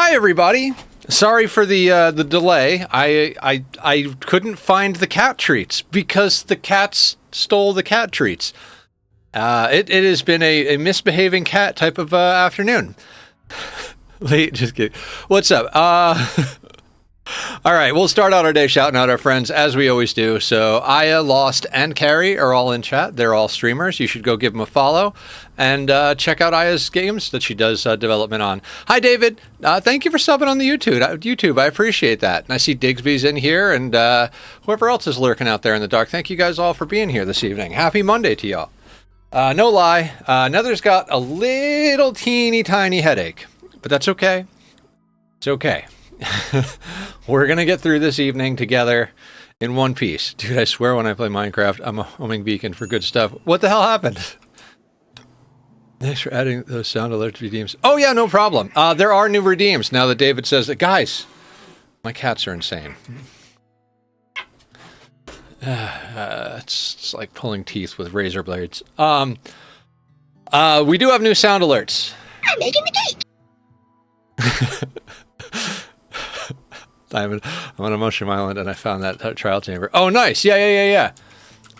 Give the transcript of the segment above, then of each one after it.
Hi, everybody. Sorry for the delay. I couldn't find the cat treats because the cats stole the cat treats. It has been a misbehaving cat type of afternoon. Late, just kidding. What's up? All right, we'll start out our day shouting out our friends as we always do. So Aya, Lost, and Carrie are all in chat. They're all streamers. You should go give them a follow and check out Aya's games that she does development on. Hi, David. Thank you for subbing on the YouTube. I appreciate that. And I see Digsby's in here and whoever else is lurking out there in the dark. Thank you guys all for being here this evening. Happy Monday to y'all. No lie, Nether's got a little teeny tiny headache, but that's okay. It's okay. We're gonna get through this evening together in one piece. Dude, I swear when I play Minecraft, I'm a homing beacon for good stuff. What the hell happened? Thanks for adding those sound alert redeems. Oh yeah, no problem. There are new redeems now that David says that. Guys, my cats are insane. It's like pulling teeth with razor blades. We do have new sound alerts. I'm making the cake. I'm on Emotion Island and I found that trial chamber. Oh, nice. Yeah.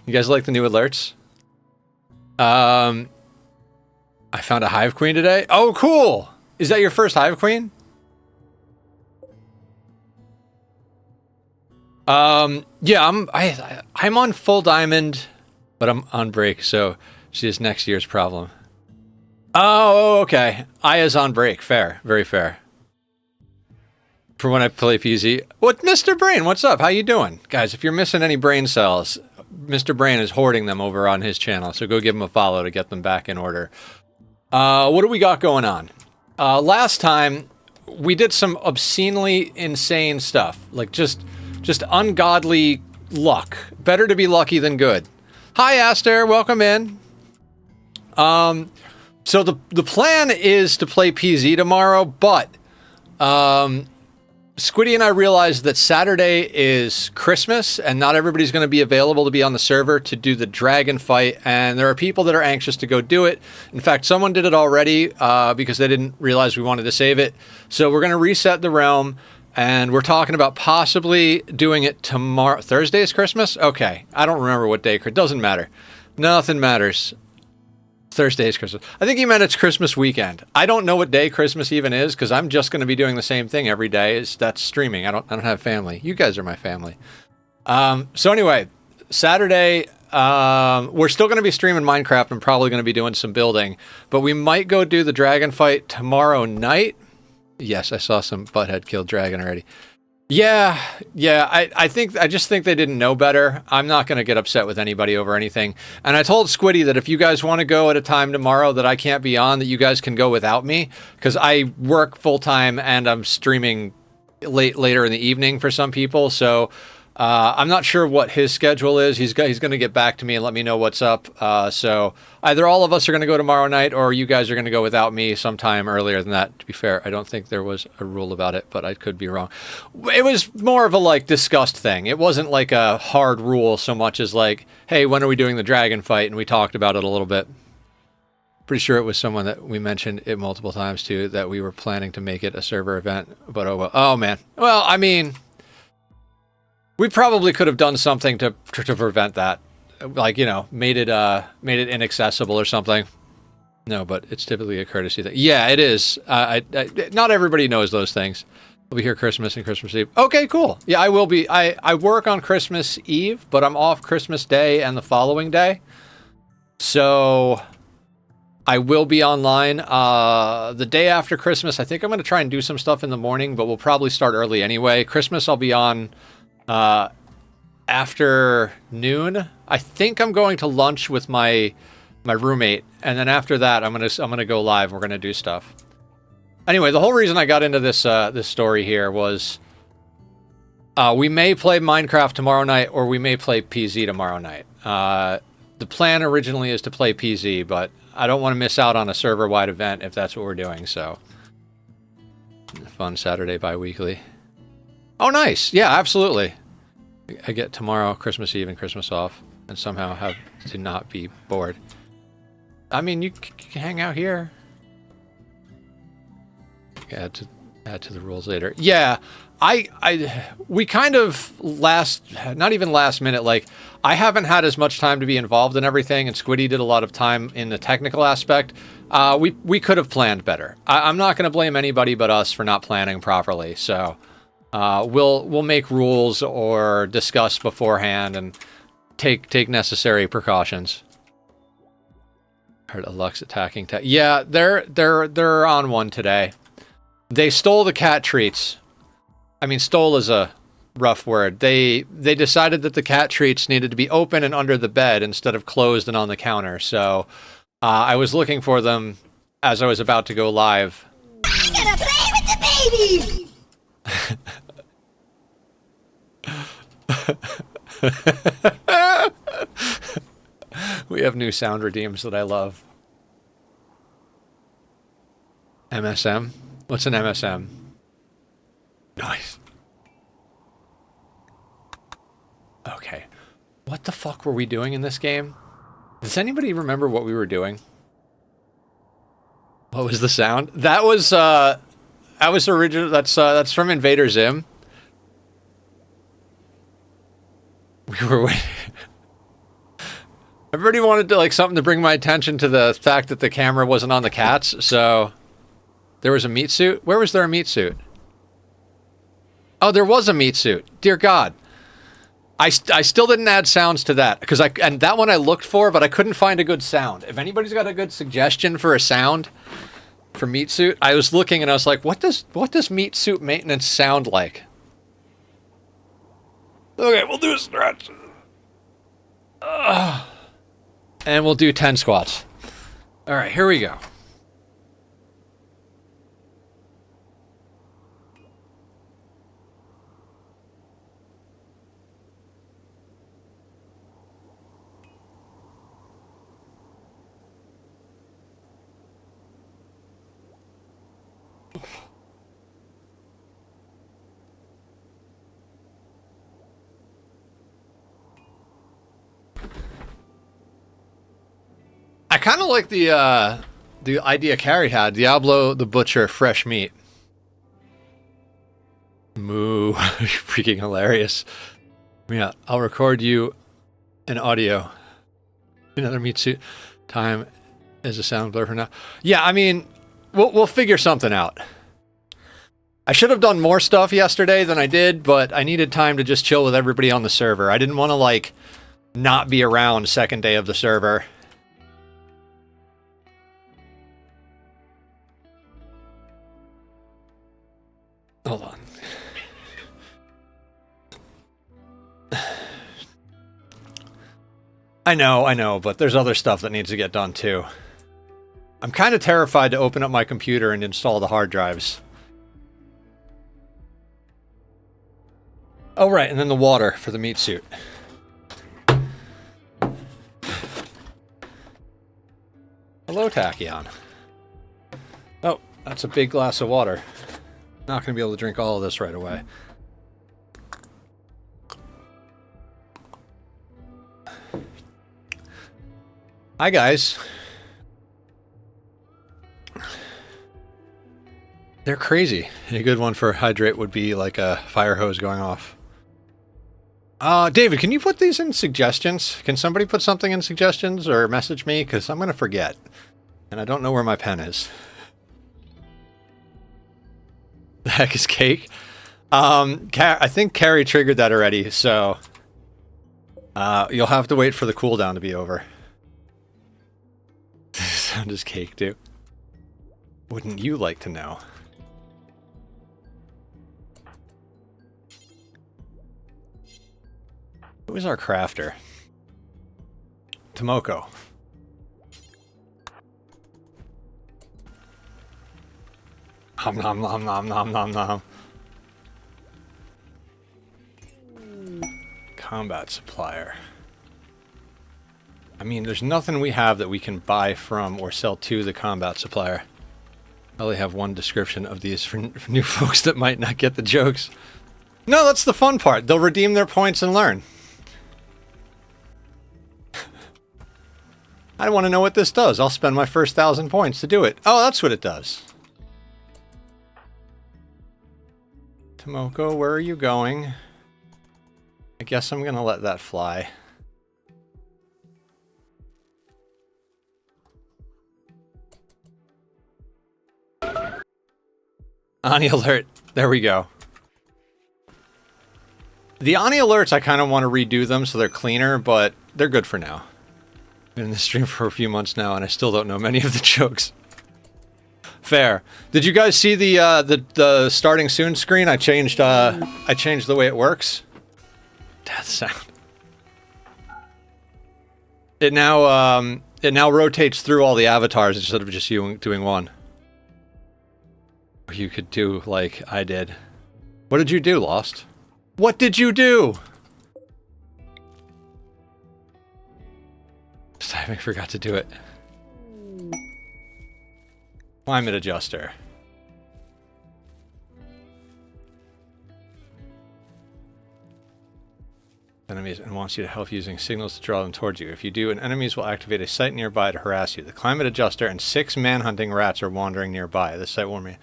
You guys like the new alerts? I found a hive queen today. Oh, cool. Is that your first hive queen? Yeah, I'm on full diamond, but I'm on break, so she's next year's problem. Oh, okay. Aya's on break. Fair. Very fair. For when I play PZ. What, Mr. Brain? What's up? How you doing? Guys, if you're missing any brain cells, Mr. Brain is hoarding them over on his channel, so go give him a follow to get them back in order. What do we got going on? Last time, we did some obscenely insane stuff. Like, just ungodly luck. Better to be lucky than good. Hi, Aster. Welcome in. So the plan is to play PZ tomorrow, but Squiddy and I realized that Saturday is Christmas and not everybody's going to be available to be on the server to do the dragon fight, and there are people that are anxious to go do it. In fact, someone did it already because they didn't realize we wanted to save it. So we're going to reset the realm, and we're talking about possibly doing it tomorrow. Thursday is Christmas? Okay. I don't remember what day. It doesn't matter. Nothing matters. Thursday is Christmas. I think he meant it's Christmas weekend. I don't know what day Christmas even is because I'm just going to be doing the same thing every day. That's streaming. I don't have family. You guys are my family. So anyway, Saturday, we're still going to be streaming Minecraft and probably going to be doing some building, but we might go do the dragon fight tomorrow night. Yes, I saw some butthead killed dragon already. Yeah. I just think they didn't know better. I'm not going to get upset with anybody over anything. And I told Squiddy that if you guys want to go at a time tomorrow that I can't be on, that you guys can go without me, because I work full time and I'm streaming later in the evening for some people. So I'm not sure what his schedule is. He's going to get back to me and let me know what's up. So either all of us are going to go tomorrow night or you guys are going to go without me sometime earlier than that. To be fair, I don't think there was a rule about it, but I could be wrong. It was more of a discussed thing. It wasn't like a hard rule so much as like, hey, when are we doing the dragon fight? And we talked about it a little bit. Pretty sure it was someone that we mentioned it multiple times too, that we were planning to make it a server event, but oh well. Oh man. Well, I mean, we probably could have done something to prevent that, like, made it inaccessible or something. No, but it's typically a courtesy thing. Yeah, it is. Not everybody knows those things. I'll be here Christmas and Christmas Eve. Okay, cool. Yeah, I will be. I work on Christmas Eve, but I'm off Christmas Day and the following day, so I will be online the day after Christmas. I think I'm going to try and do some stuff in the morning, but we'll probably start early anyway. Christmas, I'll be on after noon. I think I'm going to lunch with my roommate, and then after that I'm gonna go live. We're gonna do stuff. Anyway, the whole reason I got into this story here was we may play Minecraft tomorrow night or we may play PZ tomorrow night. The plan originally is to play PZ, but I don't want to miss out on a server-wide event if that's what we're doing. So fun Saturday bi-weekly. Oh, nice. Yeah, absolutely. I get tomorrow, Christmas Eve, and Christmas off, and somehow have to not be bored. I mean, you can hang out here. Yeah, Add to the rules later. Yeah, we kind of not even last minute, like, I haven't had as much time to be involved in everything, and Squiddy did a lot of time in the technical aspect. We could have planned better. I'm not going to blame anybody but us for not planning properly, so we'll make rules or discuss beforehand and take necessary precautions. Heard a Lux attacking. Yeah, they're on one today. They stole the cat treats. I mean, stole is a rough word. They decided that the cat treats needed to be open and under the bed instead of closed and on the counter. So I was looking for them as I was about to go live. I gotta play with the babies! We have new sound redeems that I love. MSM? What's an MSM? Nice. Okay. What the fuck were we doing in this game? Does anybody remember what we were doing? What was the sound? That was original. That's from Invader Zim. We were waiting. Everybody wanted to, like, something to bring my attention to the fact that the camera wasn't on the cats, so there was a meat suit. Where was there a meat suit? Oh, there was a meat suit. Dear God. I still didn't add sounds to that, because and that one I looked for, but I couldn't find a good sound. If anybody's got a good suggestion for a sound for meat suit, I was looking and I was like, what does meat suit maintenance sound like? Okay, we'll do a stretch. And we'll do 10 squats. All right, here we go. I kind of like the idea Carrie had. Diablo the Butcher, fresh meat. Moo. Freaking hilarious. Yeah, I'll record you an audio. Another meat suit. Time as a sound blur for now. Yeah, I mean, we'll figure something out. I should have done more stuff yesterday than I did, but I needed time to just chill with everybody on the server. I didn't want to, like, not be around second day of the server. Hold on. I know, but there's other stuff that needs to get done too. I'm kind of terrified to open up my computer and install the hard drives. Oh, right, and then the water for the meat suit. Hello, Tachyon. Oh, that's a big glass of water. Not going to be able to drink all of this right away. Hi, guys. They're crazy. A good one for hydrate would be like a fire hose going off. David, can you put these in suggestions? Can somebody put something in suggestions or message me? Because I'm going to forget. And I don't know where my pen is. The heck is cake? I think Carrie triggered that already, so you'll have to wait for the cooldown to be over. Sound is cake, too. Wouldn't you like to know? Who is our crafter? Tomoko. Nom nom nom nom nom nom nom. Combat supplier. I mean, there's nothing we have that we can buy from or sell to the combat supplier. I only have one description of these for new folks that might not get the jokes. No, that's the fun part. They'll redeem their points and learn. I want to know what this does. I'll spend my first 1,000 points to do it. Oh, that's what it does. Tomoko, where are you going? I guess I'm gonna let that fly. Ani alert. There we go. The Ani alerts, I kind of want to redo them so they're cleaner, but they're good for now. Been in the stream for a few months now, and I still don't know many of the jokes. Fair. Did you guys see the starting soon screen? I changed the way it works. Death sound. It now rotates through all the avatars instead of just you doing one. You could do like I did. What did you do, Lost? What did you do? I forgot to do it. Climate adjuster. Enemies and wants you to help using signals to draw them towards you. If you do, enemies will activate a site nearby to harass you. The climate adjuster and 6 manhunting rats are wandering nearby. This site warned me.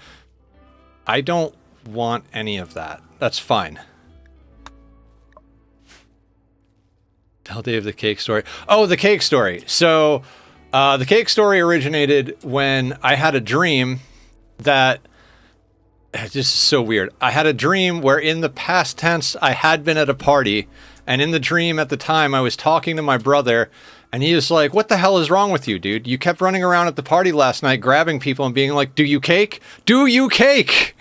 I don't want any of that. That's fine. Tell Dave the cake story. Oh, the cake story. So, the cake story originated when I had a dream that... This is so weird. I had a dream where in the past tense I had been at a party, and in the dream at the time I was talking to my brother, and he was like, "What the hell is wrong with you, dude? You kept running around at the party last night grabbing people and being like, 'Do you cake? Do you cake?'"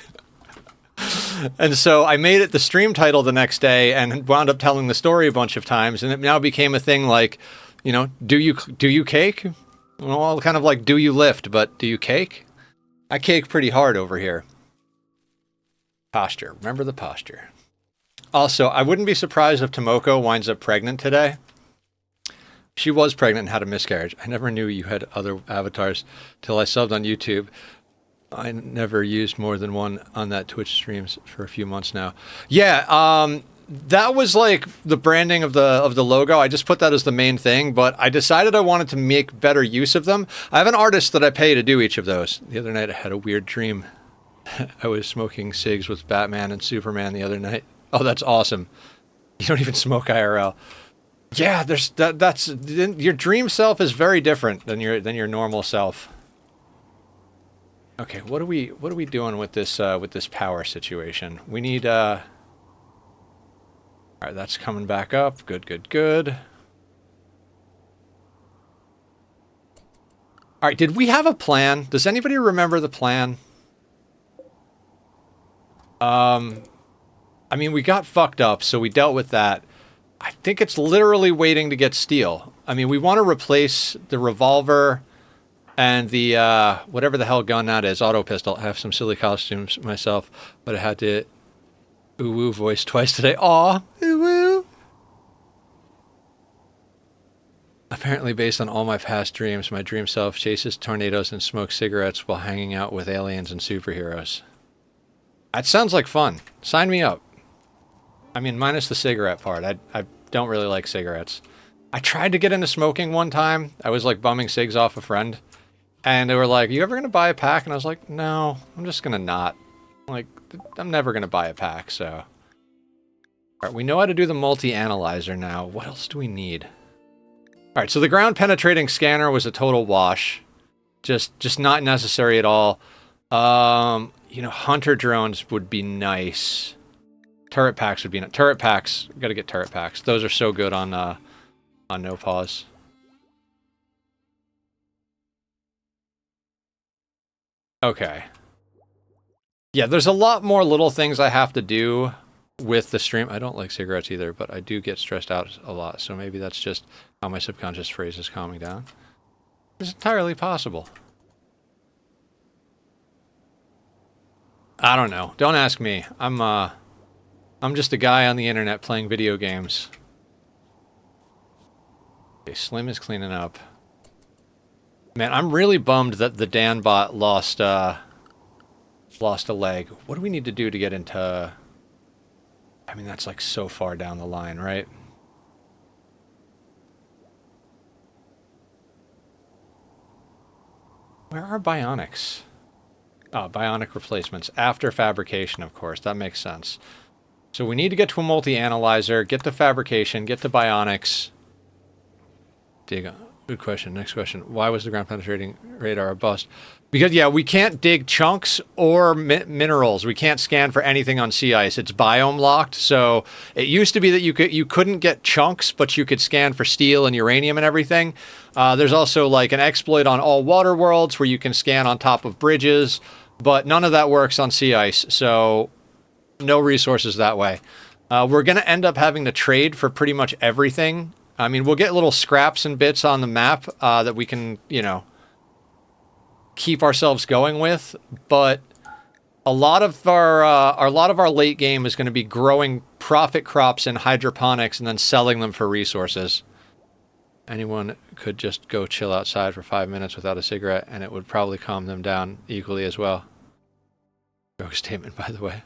And so I made it the stream title the next day and wound up telling the story a bunch of times, and it now became a thing like, you know, do you cake? Well, kind of like do you lift, but do you cake? I cake pretty hard over here. Posture. Remember the posture. Also, I wouldn't be surprised if Tomoko winds up pregnant today. She was pregnant and had a miscarriage. I never knew you had other avatars till I subbed on YouTube. I never used more than one on that Twitch streams for a few months now. Yeah, that was like the branding of the logo. I just put that as the main thing, but I decided I wanted to make better use of them. I have an artist that I pay to do each of those. The other night I had a weird dream. I was smoking cigs with Batman and Superman the other night. Oh, that's awesome. You don't even smoke IRL. Yeah, that's your dream self is very different than your normal self. Okay, what are we doing with this power situation? We need all right, that's coming back up. Good, good, good. All right, did we have a plan? Does anybody remember the plan? I mean, we got fucked up, so we dealt with that. I think it's literally waiting to get steel. I mean, we want to replace the revolver and the, whatever the hell gun that is, auto pistol. I have some silly costumes myself, but I had to ooh-woo voice twice today. Aw, ooh-woo. Apparently, based on all my past dreams, my dream self chases tornadoes and smokes cigarettes while hanging out with aliens and superheroes. That sounds like fun. Sign me up. I mean, minus the cigarette part. I don't really like cigarettes. I tried to get into smoking one time. I was like bumming cigs off a friend. And they were like, "You ever gonna buy a pack?" And I was like, "No, I'm just gonna not. Like, I'm never gonna buy a pack, so." All right, we know how to do the multi-analyzer now. What else do we need? All right, so the ground penetrating scanner was a total wash. Just not necessary at all. You know, hunter drones would be nice. Turret packs would be nice. Turret packs, gotta get turret packs. Those are so good on no pause. Okay. Yeah, there's a lot more little things I have to do with the stream. I don't like cigarettes either, but I do get stressed out a lot, so maybe that's just how my subconscious phrase is calming down. It's entirely possible. I don't know. Don't ask me. I'm just a guy on the internet playing video games. Okay, Slim is cleaning up. Man, I'm really bummed that the Danbot lost a leg. What do we need to do to get into... I mean, that's like so far down the line, right? Where are bionics? Oh, bionic replacements after fabrication, of course. That makes sense. So we need to get to a multi-analyzer, get to fabrication, get to bionics. Dig. Good question. Next question. Why was the ground penetrating radar a bust? Because, yeah, we can't dig chunks or minerals. We can't scan for anything on sea ice. It's biome locked. So it used to be that you couldn't get chunks, but you could scan for steel and uranium and everything. There's also like an exploit on all water worlds where you can scan on top of bridges, but none of that works on sea ice. So no resources that way. We're going to end up having to trade for pretty much everything. I mean, we'll get little scraps and bits on the map that we can, you know, keep ourselves going with, but a lot of our late game is going to be growing profit crops in hydroponics and then selling them for resources. Anyone could just go chill outside for 5 minutes without a cigarette, and it would probably calm them down equally as well. Joke statement, by the way.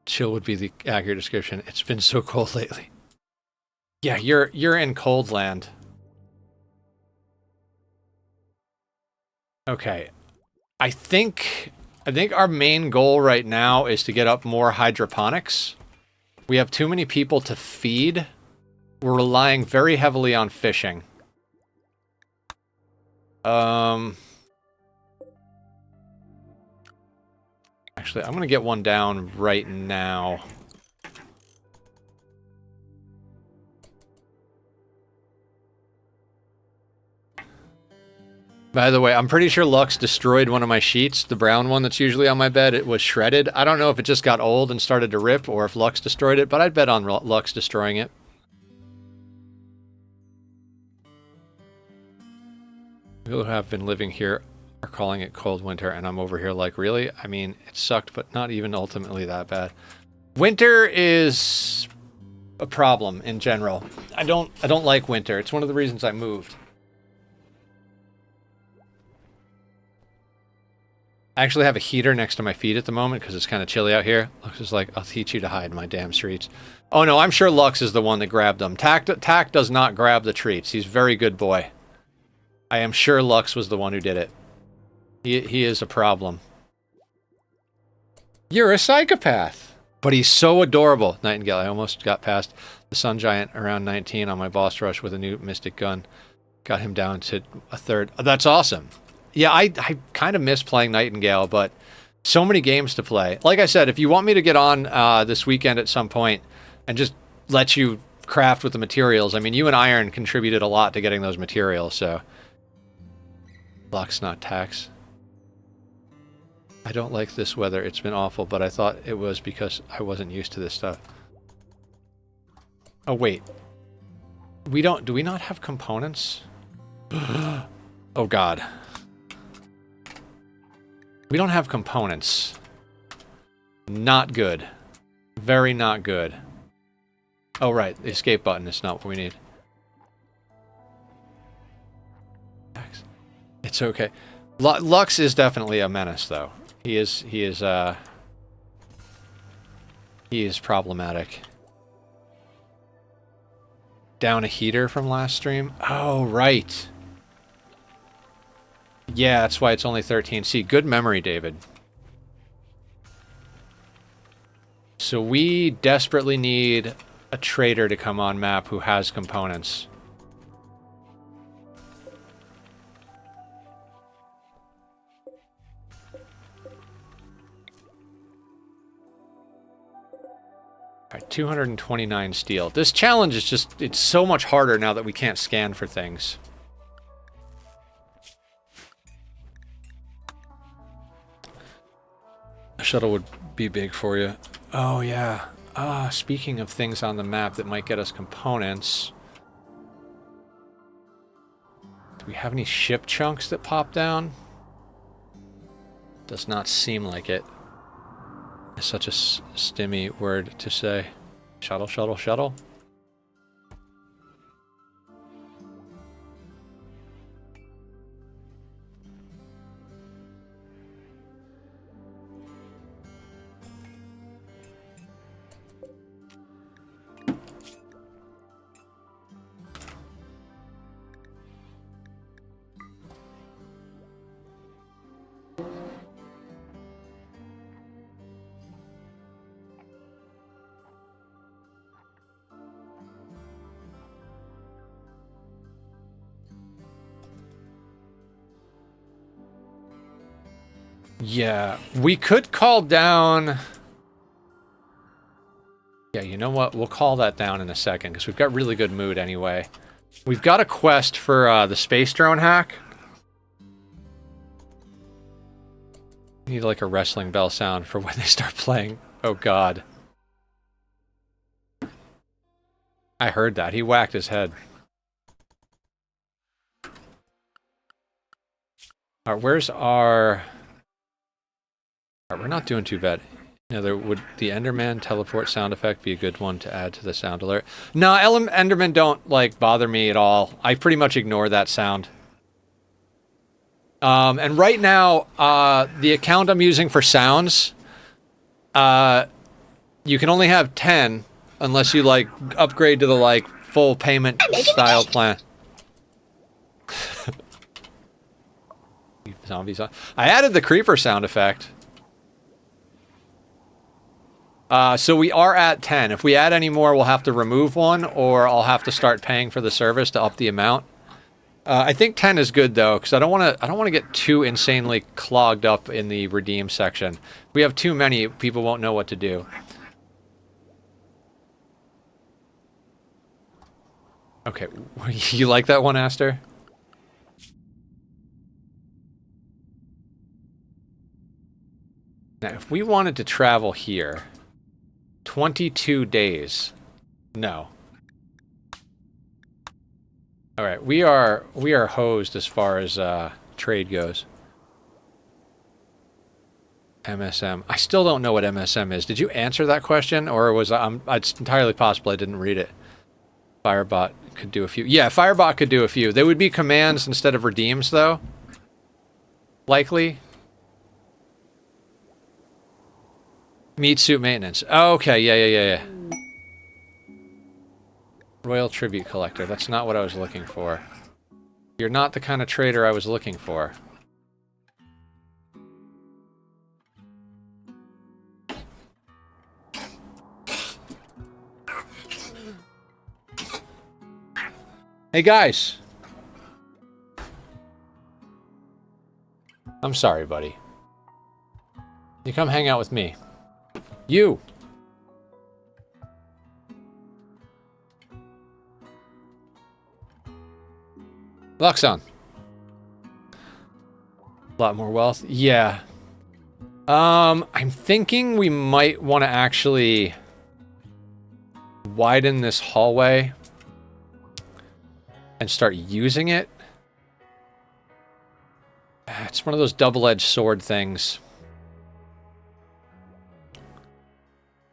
Chill would be the accurate description. It's been so cold lately. Yeah, you're in cold land. Okay. I think our main goal right now is to get up more hydroponics. We have too many people to feed. We're relying very heavily on fishing. Actually, I'm going to get one down right now. By the way, I'm pretty sure Lux destroyed one of my sheets, the brown one that's usually on my bed. It was shredded. I don't know if it just got old and started to rip or if Lux destroyed it, but I'd bet on Lux destroying it. People who have been living here are calling it cold winter, and I'm over here like, really? I mean, it sucked, but not even ultimately that bad. Winter is a problem in general. I don't like winter. It's one of the reasons I moved. I actually have a heater next to my feet at the moment because it's kind of chilly out here. Lux is like, I'll teach you to hide in my damn streets. Oh no, I'm sure Lux is the one that grabbed them. Tack does not grab the treats. He's a very good boy. I am sure Lux was the one who did it. He is a problem. You're a psychopath. But he's so adorable. Nightingale, I almost got past the Sun Giant around 19 on my boss rush with a new Mystic gun. Got him down to a third. Oh, that's awesome. Yeah, I kind of miss playing Nightingale, but so many games to play. Like I said, if you want me to get on this weekend at some point and just let you craft with the materials, I mean, you and Iron contributed a lot to getting those materials, so... Lux, not Tax. I don't like this weather. It's been awful, but I thought it was because I wasn't used to this stuff. Oh, wait. Do we not have components? Oh, God. We don't have components. Not good. Very not good. Oh, right. The escape button is not what we need. It's okay. Lux is definitely a menace, though. He is problematic. Down a heater from last stream? Oh, right. Yeah, that's why it's only 13C. Good memory, David. So we desperately need a trader to come on map who has components. Alright, 229 steel. This challenge is just, it's so much harder now that we can't scan for things. A shuttle would be big for you. Oh, yeah. Speaking of things on the map that might get us components. Do we have any ship chunks that pop down? Does not seem like it. It's such a stimmy word to say. Shuttle, shuttle, shuttle. Yeah, we could call down... Yeah, you know what? We'll call that down in a second, because we've got really good mood anyway. We've got a quest for the space drone hack. Need like a wrestling bell sound for when they start playing. Oh god. I heard that. He whacked his head. Alright, where's our... Alright, we're not doing too bad. Would the Enderman teleport sound effect be a good one to add to the sound alert? No, Endermen don't, like, bother me at all. I pretty much ignore that sound. And right now, the account I'm using for sounds, you can only have 10 unless you, like, upgrade to the, like, full payment style plan. Zombies on. I added the creeper sound effect. So we are at 10. If we add any more, we'll have to remove one, or I'll have to start paying for the service to up the amount. I think 10 is good though, because I don't want to get too insanely clogged up in the redeem section. If we have too many, people won't know what to do. Okay, you like that one, Aster? Now, if we wanted to travel here, 22 days. No. All right, we are hosed as far as trade goes. MSM. I still don't know what MSM is. Did you answer that question, or was it's entirely possible I didn't read it? Firebot could do a few. Yeah, Firebot could do a few. They would be commands instead of redeems, though. Likely. Meat suit maintenance. Oh, okay, yeah. Royal Tribute Collector. That's not what I was looking for. You're not the kind of trader I was looking for. Hey, guys! I'm sorry, buddy. You come hang out with me. You! Luxon. A lot more wealth. Yeah. I'm thinking we might want to actually widen this hallway and start using it. It's one of those double-edged sword things.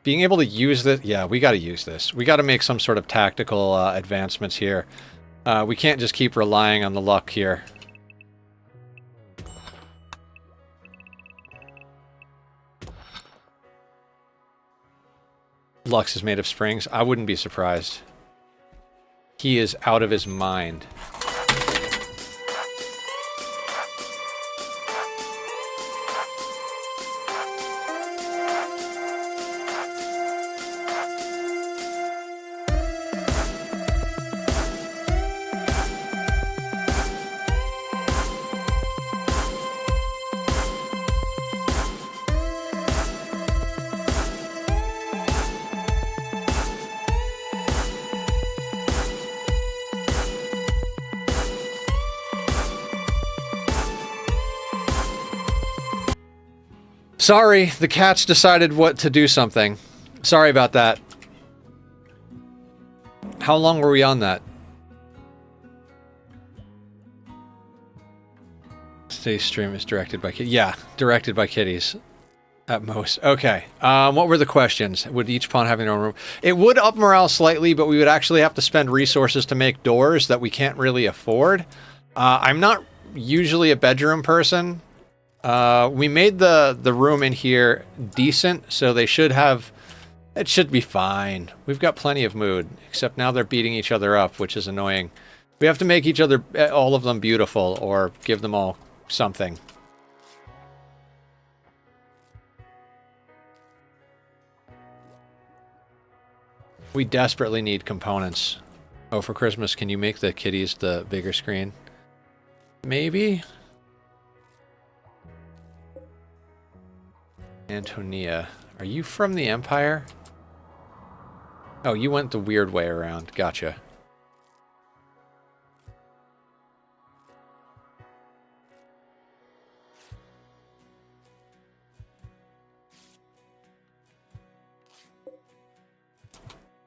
Being able to use this... Yeah, we got to use this. We got to make some sort of tactical advancements here. We can't just keep relying on the luck here. Lux is made of springs. I wouldn't be surprised. He is out of his mind. Sorry, the cats decided what to do something. Sorry about that. How long were we on that? Today's stream is directed by kitties. Yeah, directed by kitties. At most. Okay. What were the questions? Would each pawn have their own room? It would up morale slightly, but we would actually have to spend resources to make doors that we can't really afford. I'm not usually a bedroom person. We made the room in here decent, so they should have... It should be fine. We've got plenty of mood, except now they're beating each other up, which is annoying. We have to make each other, all of them beautiful, or give them all something. We desperately need components. Oh, for Christmas, can you make the kitties the bigger screen? Maybe? Antonia. Are you from the Empire? Oh, you went the weird way around. Gotcha.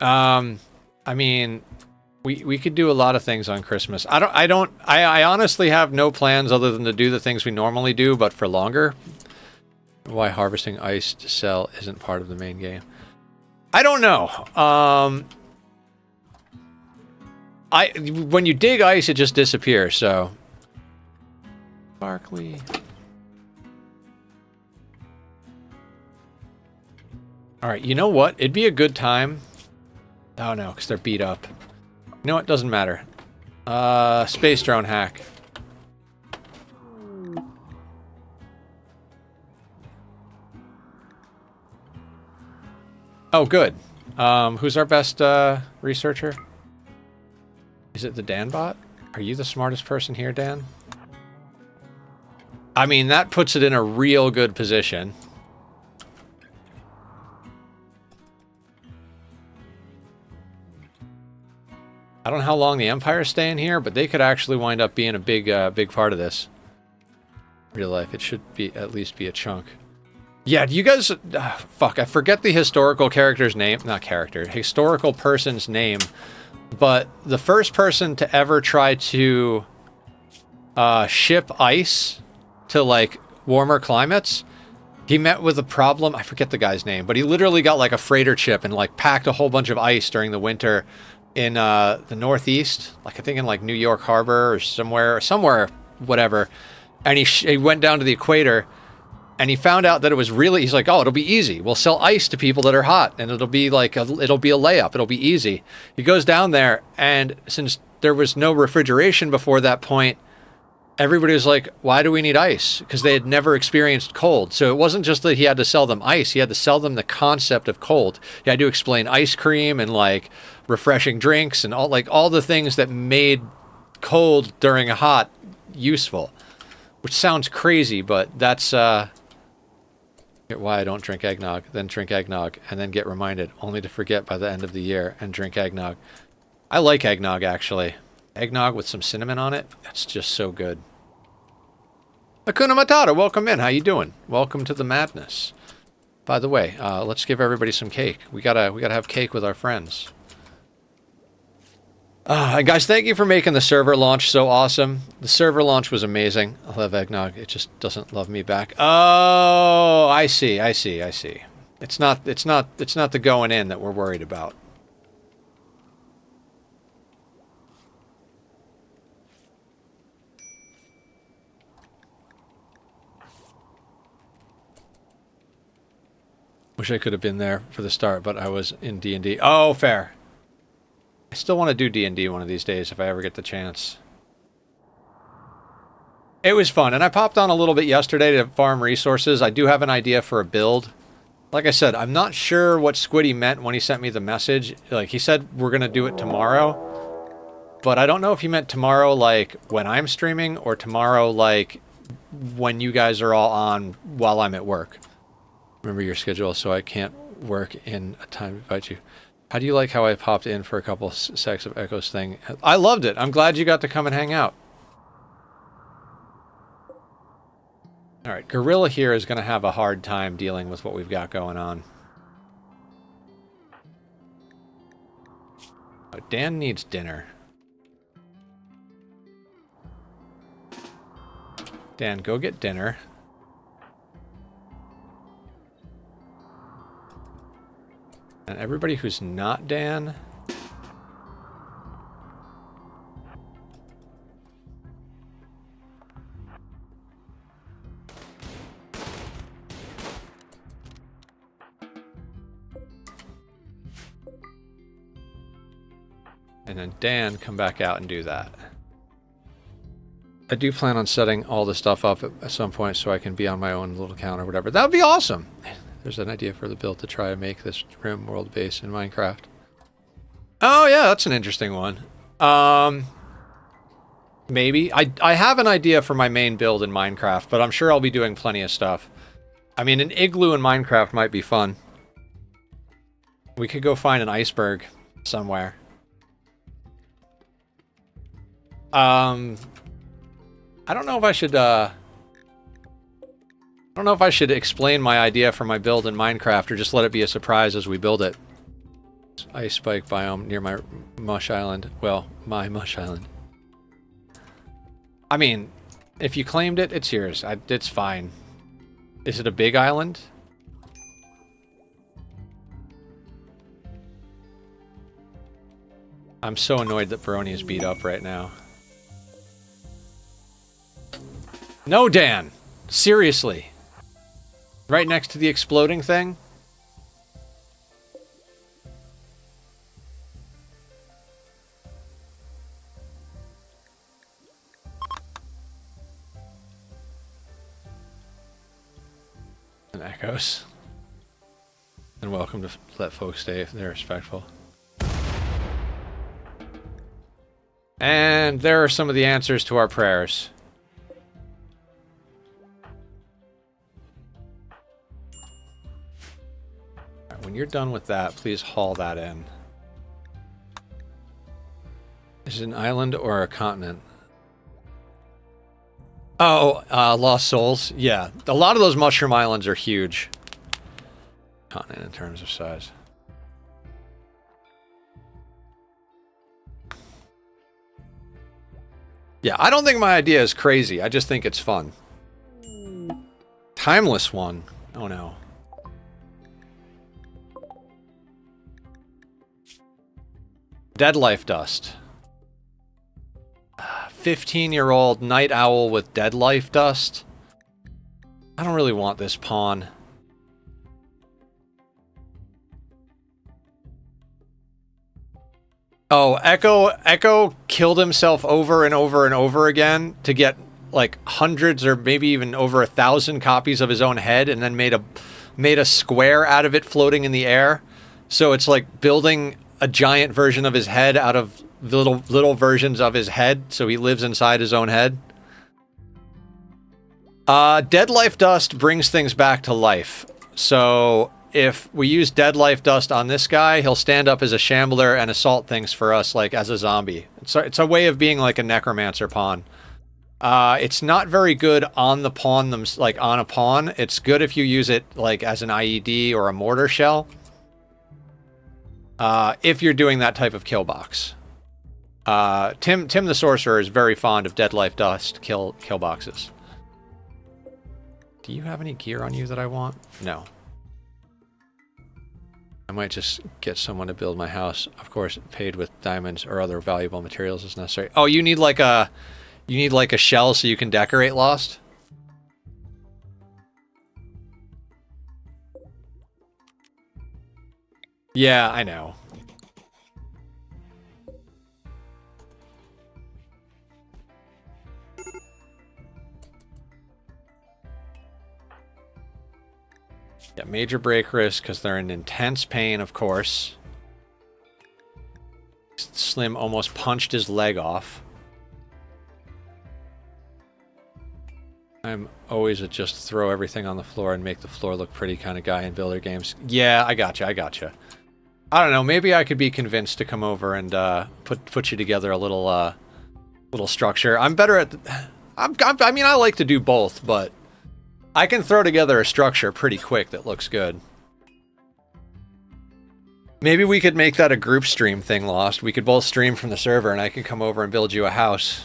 I mean, we could do a lot of things on Christmas. I honestly have no plans other than to do the things we normally do, but for longer. Why harvesting ice to sell isn't part of the main game. I don't know. When you dig ice, it just disappears, so. Sparkly. Alright, you know what? It'd be a good time. Oh no, because they're beat up. You know what? Doesn't matter. Space drone hack. Oh, good. Who's our best researcher? Is it the Dan bot? Are you the smartest person here, Dan? I mean, that puts it in a real good position. I don't know how long the Empire's staying here, but they could actually wind up being a big part of this. Real life, it should be at least be a chunk. Yeah, do you guys... fuck, I forget the historical character's name. Not character. Historical person's name. But the first person to ever try to ship ice to, like, warmer climates, he met with a problem. I forget the guy's name, but he literally got, like, a freighter ship and, like, packed a whole bunch of ice during the winter in the Northeast. Like, I think in, like, New York Harbor or somewhere, whatever. And he went down to the equator. And he found out that it was really, he's like, oh, it'll be easy. We'll sell ice to people that are hot, and it'll be like, it'll be a layup. It'll be easy. He goes down there, and since there was no refrigeration before that point, everybody was like, why do we need ice? Because they had never experienced cold. So it wasn't just that he had to sell them ice. He had to sell them the concept of cold. He had to explain ice cream and, like, refreshing drinks and all the things that made cold during a hot useful. Which sounds crazy, but that's... why I don't drink eggnog, then drink eggnog, and then get reminded, only to forget by the end of the year and drink eggnog. I like eggnog, actually. Eggnog with some cinnamon on it, that's just so good. Hakuna Matata, welcome in. How you doing? Welcome to the madness. By the way, let's give everybody some cake. We gotta have cake with our friends. And guys, thank you for making the server launch so awesome. The server launch was amazing. I love eggnog. It just doesn't love me back. Oh, I see. It's not the going in that we're worried about. Wish I could have been there for the start, but I was in D&D. Oh, fair. I still want to do D&D one of these days if I ever get the chance. It was fun, and I popped on a little bit yesterday to farm resources. I do have an idea for a build. Like I said, I'm not sure what Squiddy meant when he sent me the message. Like, he said we're going to do it tomorrow. But I don't know if he meant tomorrow, like, when I'm streaming, or tomorrow, like, when you guys are all on while I'm at work. Remember your schedule so I can't work in a time to invite you. How do you like how I popped in for a couple secs of Echoes thing? I loved it. I'm glad you got to come and hang out. All right, Gorilla here is going to have a hard time dealing with what we've got going on. Oh, Dan needs dinner. Dan, go get dinner. And everybody who's not Dan... And then Dan, come back out and do that. I do plan on setting all the stuff up at some point so I can be on my own little account or whatever. That would be awesome! There's an idea for the build to try and make this RIMWORLD base in Minecraft. Oh yeah, that's an interesting one. Maybe. I have an idea for my main build in Minecraft, but I'm sure I'll be doing plenty of stuff. I mean, an igloo in Minecraft might be fun. We could go find an iceberg somewhere. I don't know if I should, I don't know if I should explain my idea for my build in Minecraft or just let it be a surprise as we build it. Ice spike biome near my mush island. Well, my mush island. I mean, if you claimed it, it's yours. It's fine. Is it a big island? I'm so annoyed that Baroni is beat up right now. No, Dan! Seriously. Right next to the exploding thing? And echoes. And welcome to let folks stay if they're respectful. And there are some of the answers to our prayers. Right, when you're done with that, please haul that in. Is it an island or a continent? Oh, Lost Souls? Yeah. A lot of those mushroom islands are huge. Continent in terms of size. Yeah, I don't think my idea is crazy. I just think it's fun. Timeless one. Oh no. Dead life dust. 15-year-old night owl with dead life dust. I don't really want this pawn. Oh, Echo killed himself over and over and over again to get like hundreds or maybe even over 1,000 copies of his own head, and then made a square out of it floating in the air. So it's like building a giant version of his head out of little versions of his head, so he lives inside his own head. Dead life dust brings things back to life. So if we use dead life dust on this guy, he'll stand up as a shambler and assault things for us, like as a zombie. It's a way of being like a necromancer pawn. It's not very good on the pawn, like on a pawn. It's good if you use it like as an IED or a mortar shell. If you're doing that type of kill box. Tim the Sorcerer is very fond of dead life dust kill boxes. Do you have any gear on you that I want? No. I might just get someone to build my house. Of course, paid with diamonds or other valuable materials as necessary. Oh, you need like a shell so you can decorate Lost? Yeah, I know. Yeah, major break risk because they're in intense pain, of course. Slim almost punched his leg off. I'm always a just throw everything on the floor and make the floor look pretty kind of guy in builder games. Yeah, I gotcha. I don't know, maybe I could be convinced to come over and put you together a little structure. I'm better at... I mean, I like to do both, but I can throw together a structure pretty quick that looks good. Maybe we could make that a group stream thing, Lost. We could both stream from the server and I can come over and build you a house.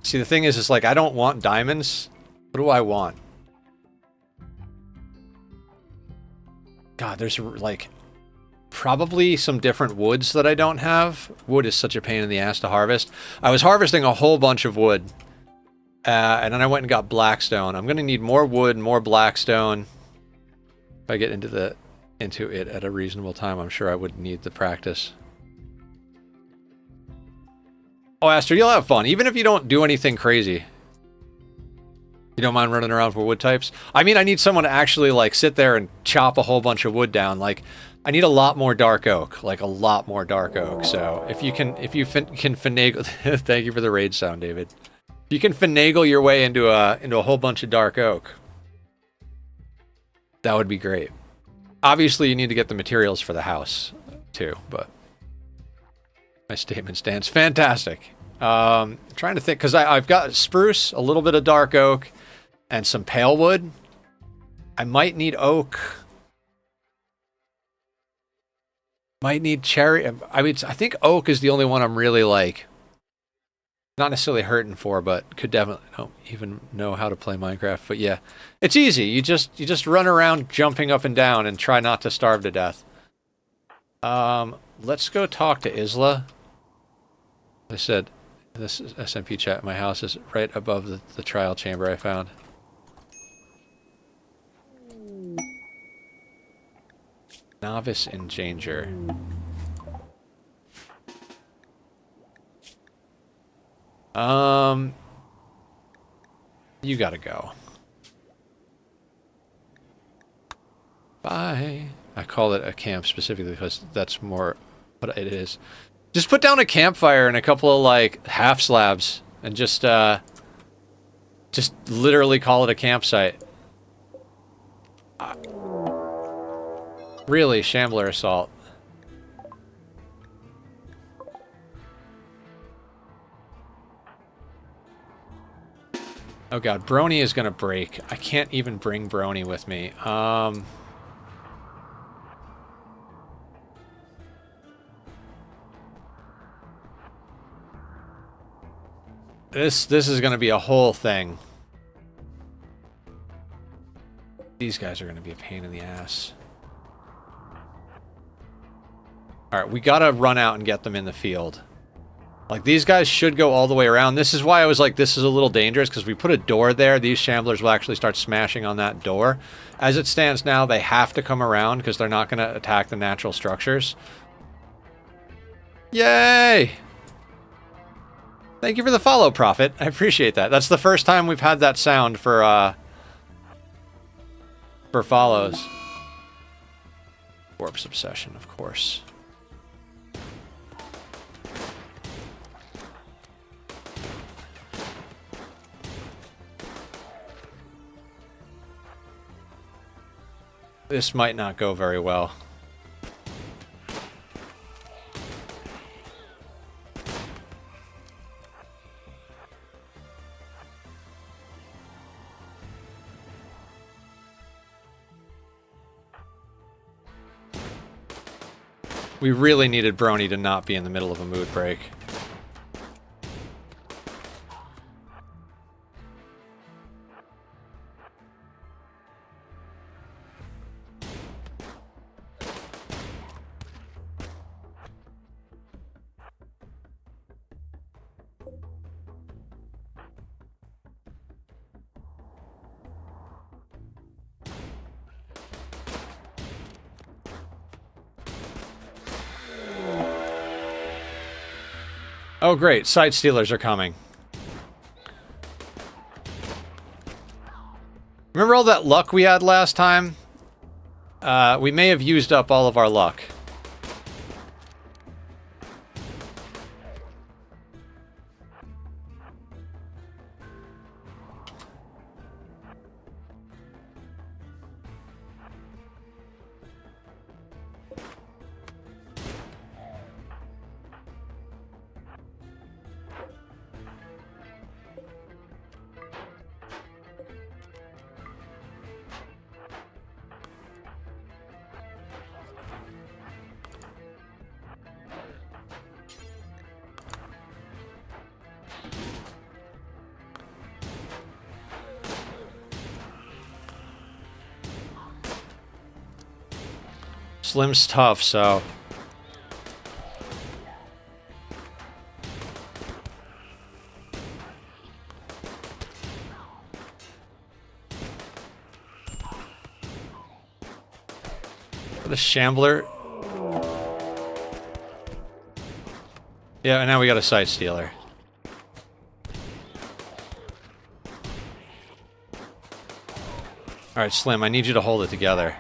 See, the thing is like, I don't want diamonds. What do I want? God, there's like probably some different woods that I don't have. Wood is such a pain in the ass to harvest. I was harvesting a whole bunch of wood. And then I went and got blackstone. I'm going to need more wood, more blackstone. If I get into it at a reasonable time, I'm sure I would need the practice. Oh, Aster, you'll have fun. Even if you don't do anything crazy. You don't mind running around for wood types? I mean, I need someone to actually, like, sit there and chop a whole bunch of wood down. Like, I need a lot more dark oak, like a lot more dark oak. So if you can finagle, thank you for the raid sound, David. If you can finagle your way into a whole bunch of dark oak, that would be great. Obviously, you need to get the materials for the house too, but my statement stands. Fantastic. Trying to think, because I've got spruce, a little bit of dark oak, and some pale wood. I might need oak. Might need cherry. I mean, I think oak is the only one I'm really like, not necessarily hurting for, but could definitely. I don't even know how to play Minecraft, but yeah, it's easy. You just run around jumping up and down and try not to starve to death. Let's go talk to Isla. I said, this is SMP chat. My house is right above the trial chamber I found. Novice in danger. You gotta go. Bye. I call it a camp specifically because that's more what it is. Just put down a campfire and a couple of like half slabs and just literally call it a campsite. Really, Shambler Assault. Oh god, Brony is gonna break. I can't even bring Brony with me. This is gonna be a whole thing. These guys are gonna be a pain in the ass. Alright, we gotta run out and get them in the field. Like, these guys should go all the way around. This is why I was like, this is a little dangerous, because we put a door there, these shamblers will actually start smashing on that door. As it stands now, they have to come around, because they're not going to attack the natural structures. Yay! Thank you for the follow, Prophet. I appreciate that. That's the first time we've had that sound for follows. Corpse Obsession, of course. This might not go very well. We really needed Brony to not be in the middle of a mood break. Oh great, Sight Stealers are coming. Remember all that luck we had last time? We may have used up all of our luck. Slim's tough, so... The Shambler... Yeah, and now we got a Sight Stealer. Alright, Slim, I need you to hold it together.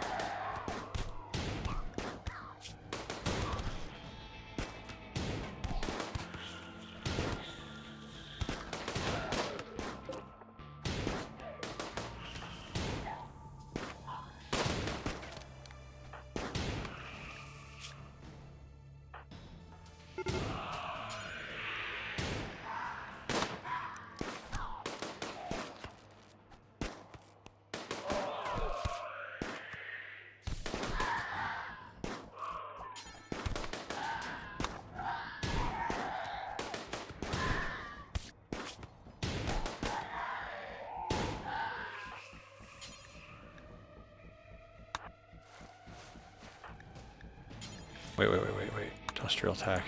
Wait. Industrial attack.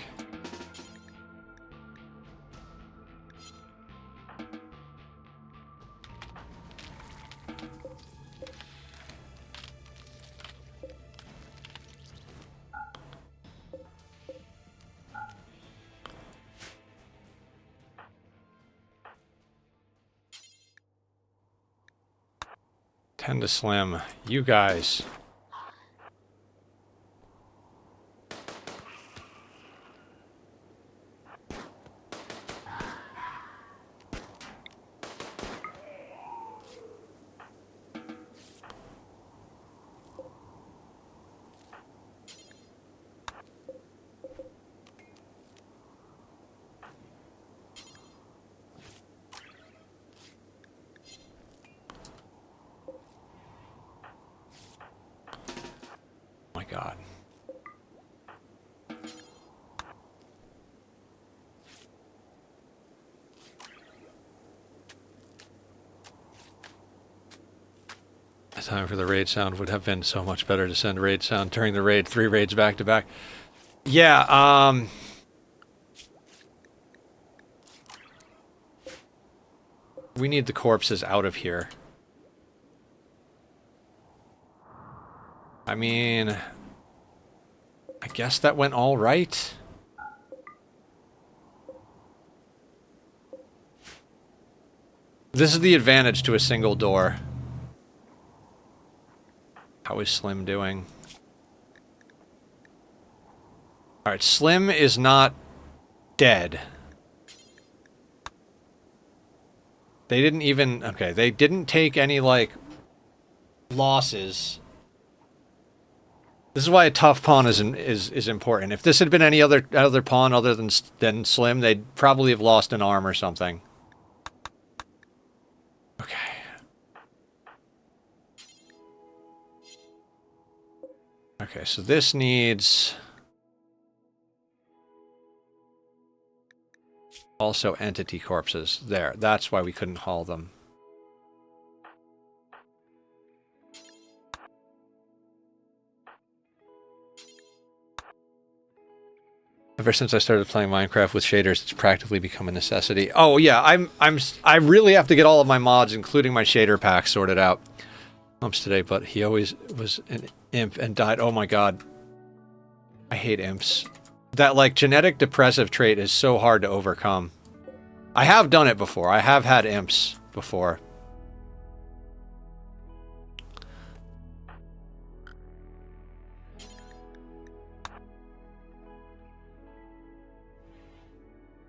Tend to slim. You guys. My God. The time for the raid sound would have been so much better to send raid sound during the raid, 3 raids back to back. Yeah, we need the corpses out of here. I mean, I guess that went all right. This is the advantage to a single door. How is Slim doing? Alright, Slim is not dead. They didn't even... Okay, they didn't take any, like, losses. This is why a tough pawn is important. If this had been any other pawn other than Slim, they'd probably have lost an arm or something. Okay. Okay, so this needs... also entity corpses. There, that's why we couldn't haul them. Ever since I started playing Minecraft with shaders, it's practically become a necessity. Oh yeah, I really have to get all of my mods, including my shader pack, sorted out. Umps today, but he always was an imp and died. Oh my God. I hate imps. That, like, genetic depressive trait is so hard to overcome. I have done it before. I have had imps before.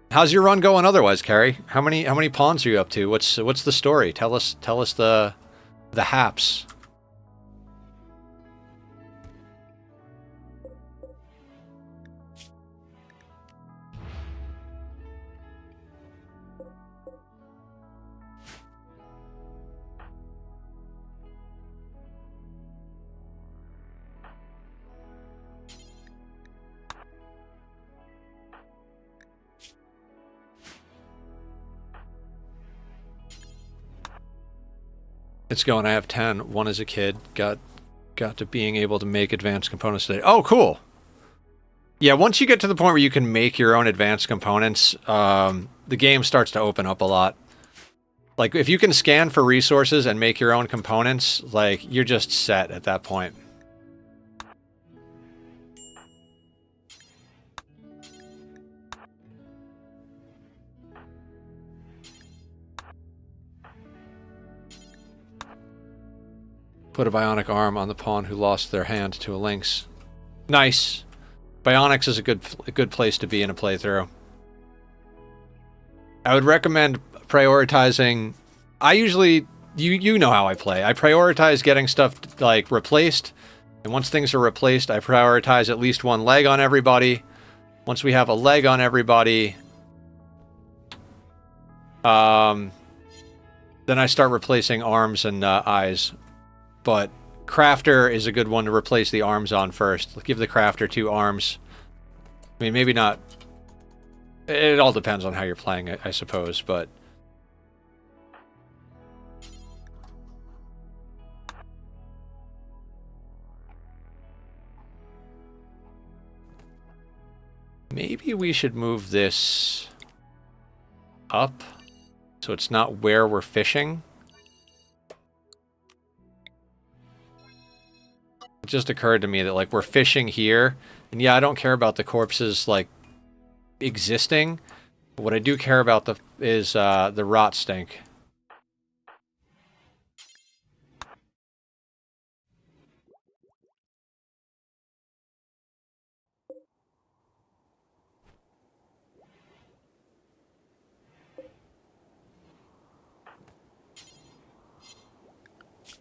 How's your run going otherwise, Carrie? How many pawns are you up to? What's the story? Tell us the haps. It's going. I have 10. One as a kid. Got to being able to make advanced components today. Oh, cool. Yeah, once you get to the point where you can make your own advanced components, the game starts to open up a lot. Like, if you can scan for resources and make your own components, like, you're just set at that point. Put a bionic arm on the pawn who lost their hand to a lynx. Nice. Bionics is a good place to be in a playthrough. I would recommend prioritizing... I usually... You know how I play. I prioritize getting stuff, like, replaced. And once things are replaced, I prioritize at least one leg on everybody. Once we have a leg on everybody... then I start replacing arms and eyes. But Crafter is a good one to replace the arms on first. Give the Crafter 2 arms. I mean, maybe not... It all depends on how you're playing it, I suppose, but... Maybe we should move this up so it's not where we're fishing. It just occurred to me that, like, we're fishing here, and yeah, I don't care about the corpses, like, existing. But what I do care about is the rot stink.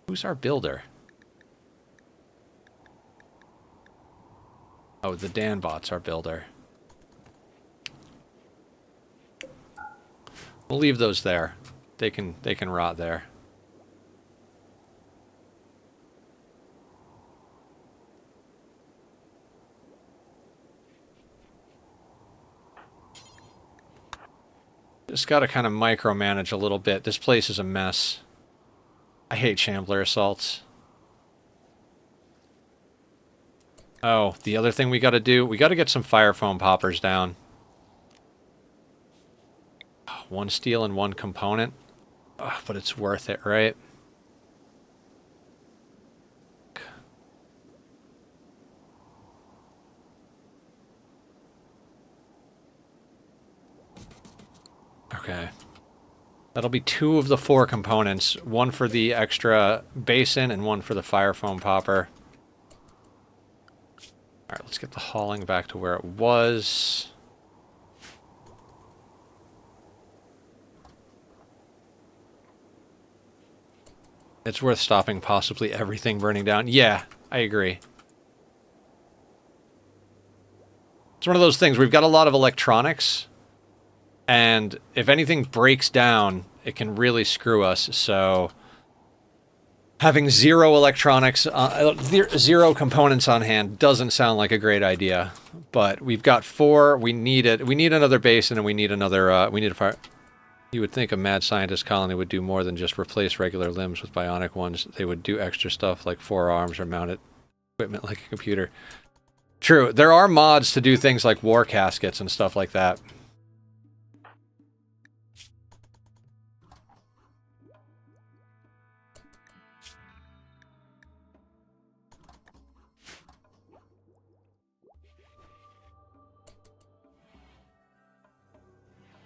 Who's our builder? Oh, the Danbot's our builder. We'll leave those there. They can rot there. Just gotta kind of micromanage a little bit. This place is a mess. I hate Shambler assaults. Oh, the other thing we gotta do, we gotta get some fire foam poppers down. One steel and one component. Oh, but it's worth it, right? Okay. That'll be 2 of the 4 components. One for the extra basin and one for the fire foam popper. Alright, let's get the hauling back to where it was. It's worth stopping possibly everything burning down. Yeah, I agree. It's one of those things. We've got a lot of electronics, and if anything breaks down, it can really screw us. So having 0 electronics, 0 components on hand doesn't sound like a great idea. But we've got 4. We need it. We need another basin, and we need another. We need a fire. You would think a mad scientist colony would do more than just replace regular limbs with bionic ones. They would do extra stuff like 4 arms or mount equipment like a computer. True, there are mods to do things like war caskets and stuff like that.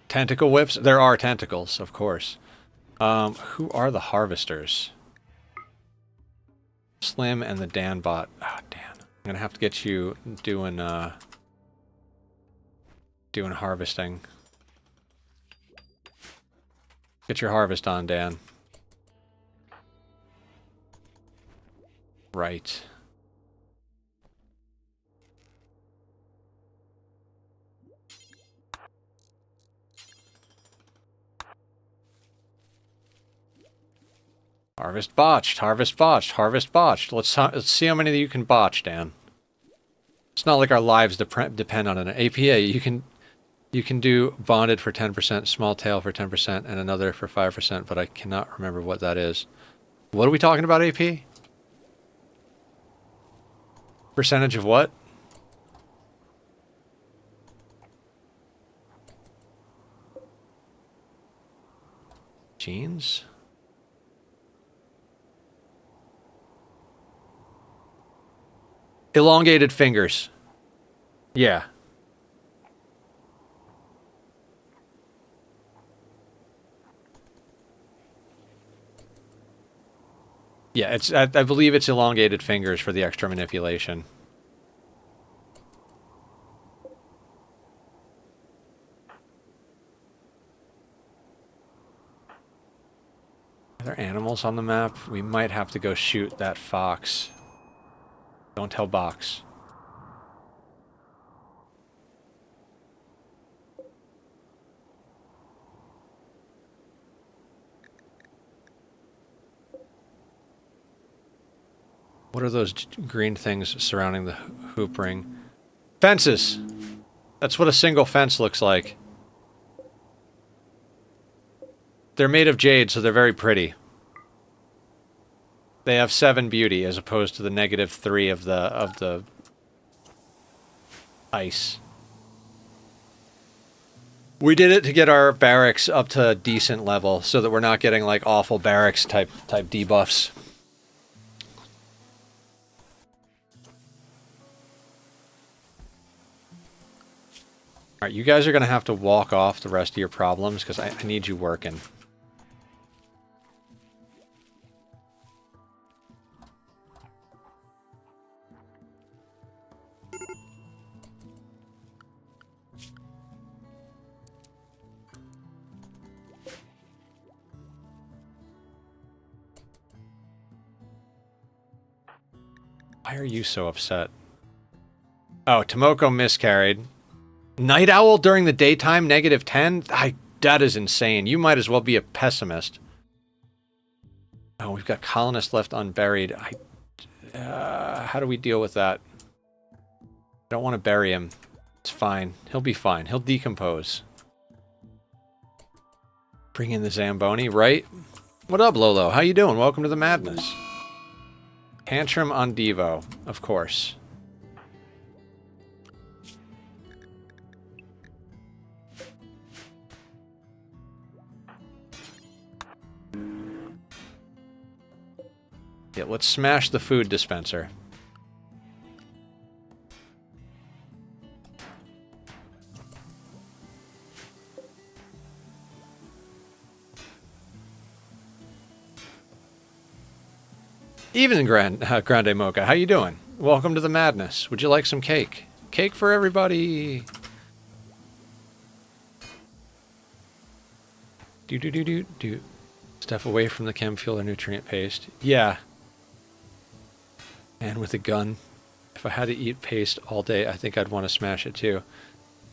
Tentacle whips? There are tentacles, of course. Who are the harvesters? Slim and the Danbot. Oh, Dan. I'm gonna have to get you doing harvesting. Get your harvest on, Dan. Right. Harvest botched, harvest botched, harvest botched. Let's see how many you can botch, Dan. It's not like our lives depend on an APA. You can do bonded for 10%, small tail for 10%, and another for 5%, but I cannot remember what that is. What are we talking about, AP? Percentage of what? Genes? Elongated fingers. Yeah. Yeah, it's I believe it's elongated fingers for the extra manipulation. Are there animals on the map? We might have to go shoot that fox. Don't tell Box. What are those green things surrounding the hoop ring? Fences! That's what a single fence looks like. They're made of jade, so they're very pretty. They have 7 beauty as opposed to the -3 of the ice. We did it to get our barracks up to a decent level so that we're not getting like awful barracks type debuffs. Alright, you guys are going to have to walk off the rest of your problems because I need you working. Why are you so upset? Oh, Tomoko miscarried. Night owl during the daytime, -10? That is insane. You might as well be a pessimist. Oh, we've got colonists left unburied. How do we deal with that? I don't want to bury him. It's fine. He'll be fine. He'll decompose. Bring in the Zamboni, right? What up, Lolo? How you doing? Welcome to the madness. Tantrum on Devo, of course. Yeah, let's smash the food dispenser. Evening, Grande Mocha. How you doing? Welcome to the madness. Would you like some cake? Cake for everybody. Do. Step away from the chem fuel or nutrient paste. Yeah. And with a gun. If I had to eat paste all day, I think I'd want to smash it too.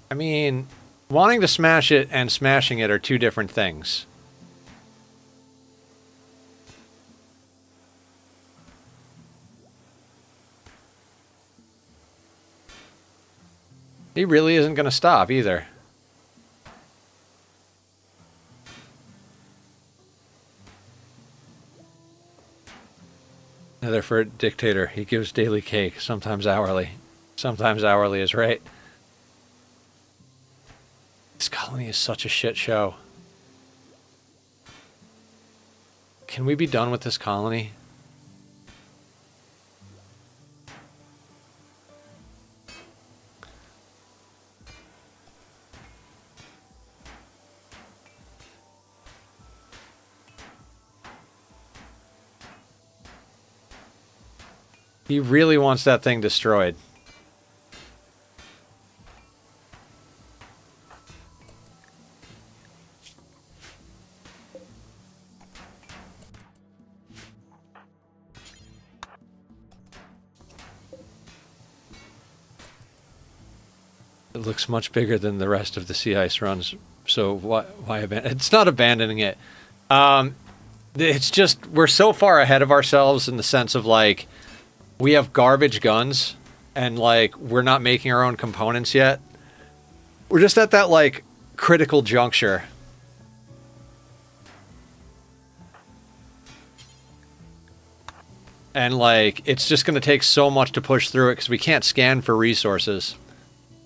I mean, wanting to smash it and smashing it are two different things. He really isn't going to stop either. Another for a dictator. He gives daily cake, sometimes hourly. Sometimes hourly is right. This colony is such a shit show. Can we be done with this colony? He really wants that thing destroyed. It looks much bigger than the rest of the sea ice runs, so why abandon? It's not abandoning it. It's just we're so far ahead of ourselves in the sense of like we have garbage guns and like we're not making our own components yet. We're just at that like critical juncture. And like it's just going to take so much to push through it because we can't scan for resources.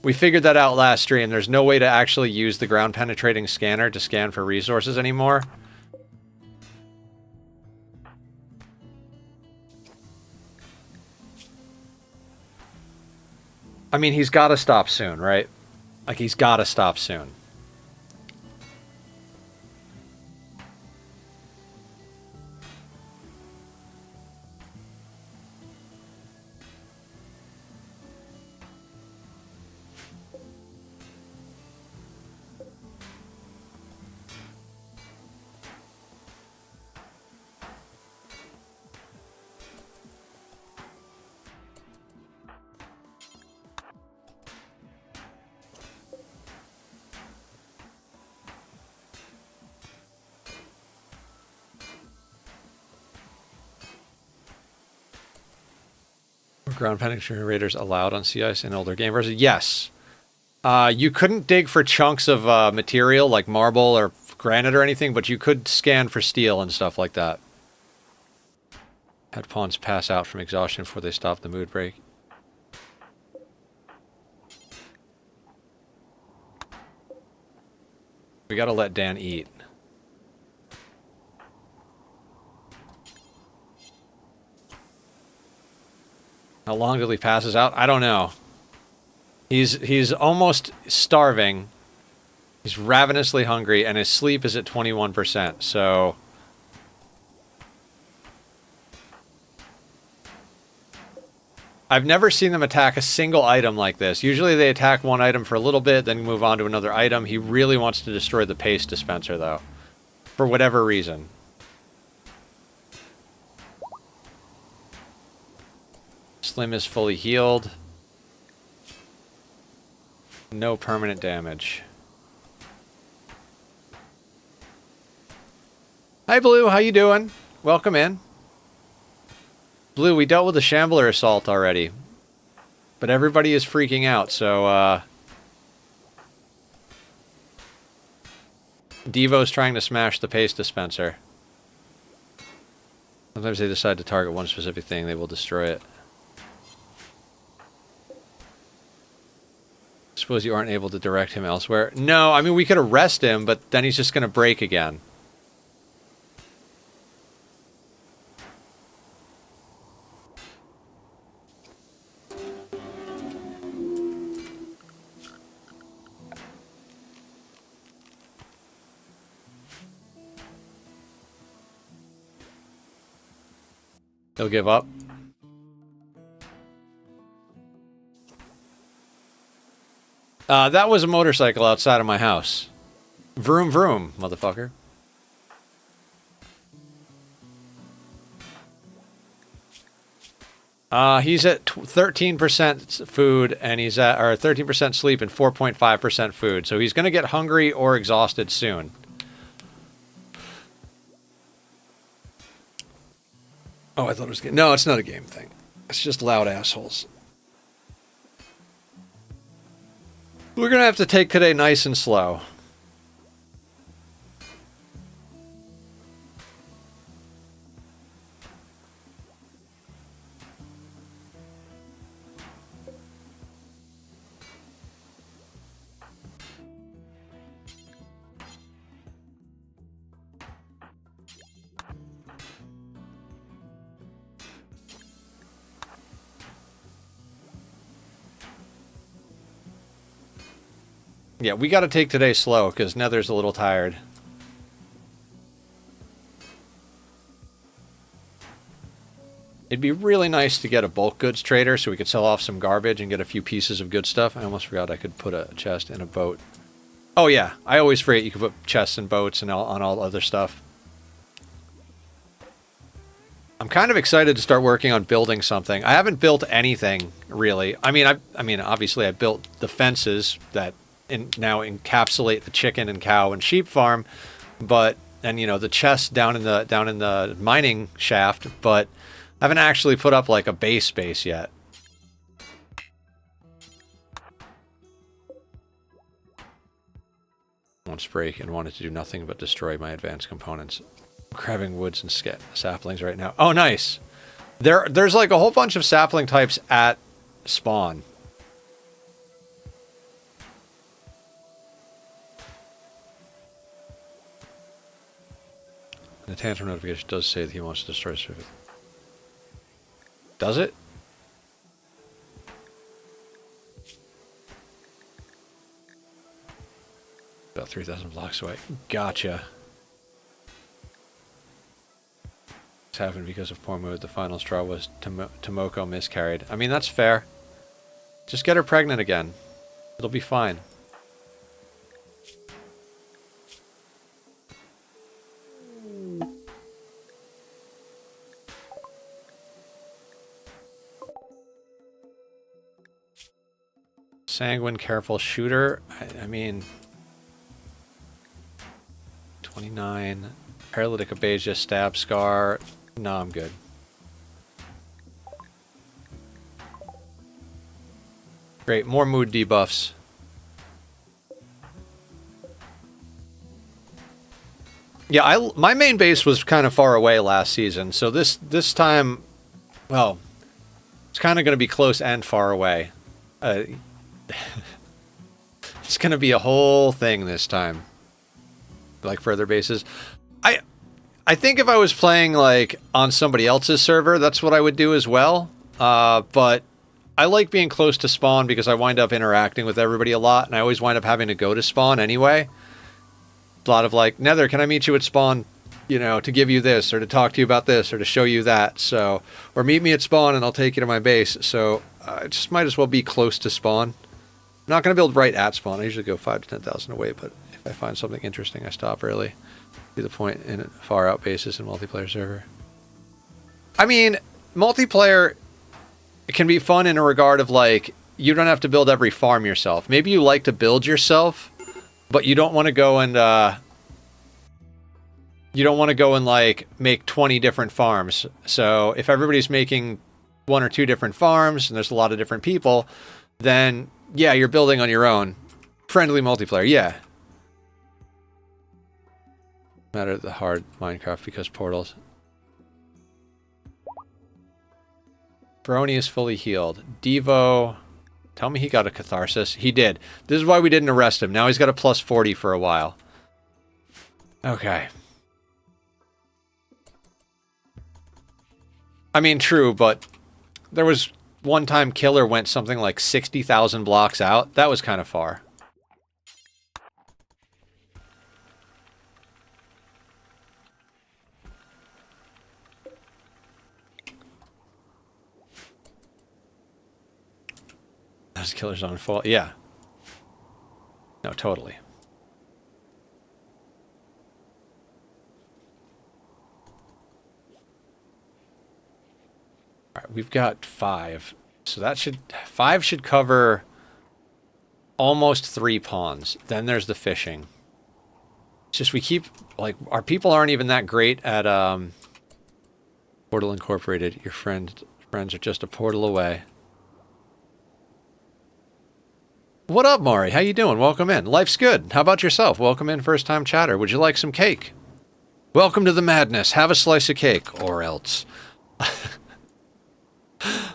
We figured that out last stream. There's no way to actually use the ground penetrating scanner to scan for resources anymore. I mean, he's got to stop soon, right? Like, he's got to stop soon. Ground penetrating raiders allowed on sea ice in older game versions? Yes. You couldn't dig for chunks of material like marble or granite or anything, but you could scan for steel and stuff like that. Had pawns pass out from exhaustion before they stopped the mood break. We gotta let Dan eat. How long till he passes out? I don't know. He's almost starving. He's ravenously hungry, and his sleep is at 21%, so... I've never seen them attack a single item like this. Usually they attack one item for a little bit, then move on to another item. He really wants to destroy the paste dispenser, though. For whatever reason. Slim is fully healed. No permanent damage. Hi, Blue. How you doing? Welcome in. Blue, we dealt with the Shambler assault already. But everybody is freaking out, so, Devo's trying to smash the paste dispenser. Sometimes they decide to target one specific thing, they will destroy it. Suppose you aren't able to direct him elsewhere? No, I mean, we could arrest him, but then he's just going to break again. He'll give up. That was a motorcycle outside of my house. Vroom vroom, motherfucker. He's at 13% food, and he's at, or 13% sleep and 4.5% food. So he's going to get hungry or exhausted soon. Oh, I thought it was game. No, it's not a game thing. It's just loud assholes. We're going to have to take today nice and slow. Yeah, we got to take today slow because Nether's a little tired. It'd be really nice to get a bulk goods trader so we could sell off some garbage and get a few pieces of good stuff. I almost forgot I could put a chest in a boat. Oh yeah, I always forget you could put chests in boats and on all other stuff. I'm kind of excited to start working on building something. I haven't built anything really. I mean, obviously I built the fences that now encapsulate the chicken and cow and sheep farm, but you know, the chest down in the mining shaft, but I haven't actually put up like a base yet. Once break and wanted to do nothing but destroy my advanced components. I'm grabbing woods and saplings right now. Oh, nice. There's like a whole bunch of sapling types at spawn. The tantrum notification does say that he wants to destroy service. Does it? About 3,000 blocks away. Gotcha. This happened because of poor mood. The final straw was Tomoko miscarried. I mean, that's fair. Just get her pregnant again. It'll be fine. Sanguine, careful shooter. I mean, 29. Paralytic abasia, stab scar. No, I'm good. Great, more mood debuffs. Yeah, my main base was kind of far away last season, so this time, well, it's kind of going to be close and far away. It's going to be a whole thing this time. like further bases. I think if I was playing like on somebody else's server, that's what I would do as well. But I like being close to spawn because I wind up interacting with everybody a lot, and I always wind up having to go to spawn anyway. A lot of like, Nether, can I meet you at spawn, you know, to give you this, or to talk to you about this, or to show you that, so, or meet me at spawn and I'll take you to my base. So I just might as well be close to spawn. I'm not going to build right at spawn. I usually go 5 to 10,000 away, but if I find something interesting, I stop early. See the point in far out bases in multiplayer server. I mean, multiplayer can be fun in a regard of like, you don't have to build every farm yourself. Maybe you like to build yourself, but you don't want to go and like make 20 different farms. So if everybody's making 1 or 2 different farms and there's a lot of different people, then yeah, you're building on your own. Friendly multiplayer, yeah. Matter the hard Minecraft because portals. Brony is fully healed. Devo, tell me he got a catharsis. He did. This is why we didn't arrest him. Now he's got a plus 40 for a while. Okay. I mean, true, but there was one time Killer went something like 60,000 blocks out. That was kind of far. That's Killer's own fault. Yeah. No, totally. All right, we've got 5. So that should... 5 should cover almost 3 ponds. Then there's the fishing. It's just we keep... Like, our people aren't even that great at... Portal Incorporated. Your friends are just a portal away. What up, Mari? How you doing? Welcome in. Life's good. How about yourself? Welcome in, first-time chatter. Would you like some cake? Welcome to the madness. Have a slice of cake, or else.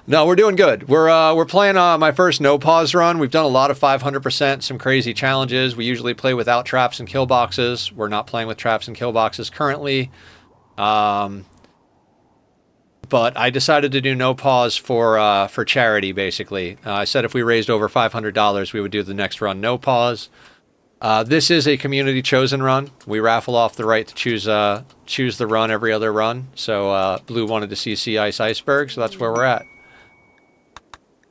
No, we're doing good. We're playing my first no-pause run. We've done a lot of 500%, some crazy challenges. We usually play without traps and kill boxes. We're not playing with traps and kill boxes currently. But I decided to do no pause for charity, basically. I said if we raised over $500, we would do the next run no pause. This is a community chosen run. We raffle off the right to choose the run every other run. So Blue wanted to see Sea Ice Iceberg, so that's where we're at.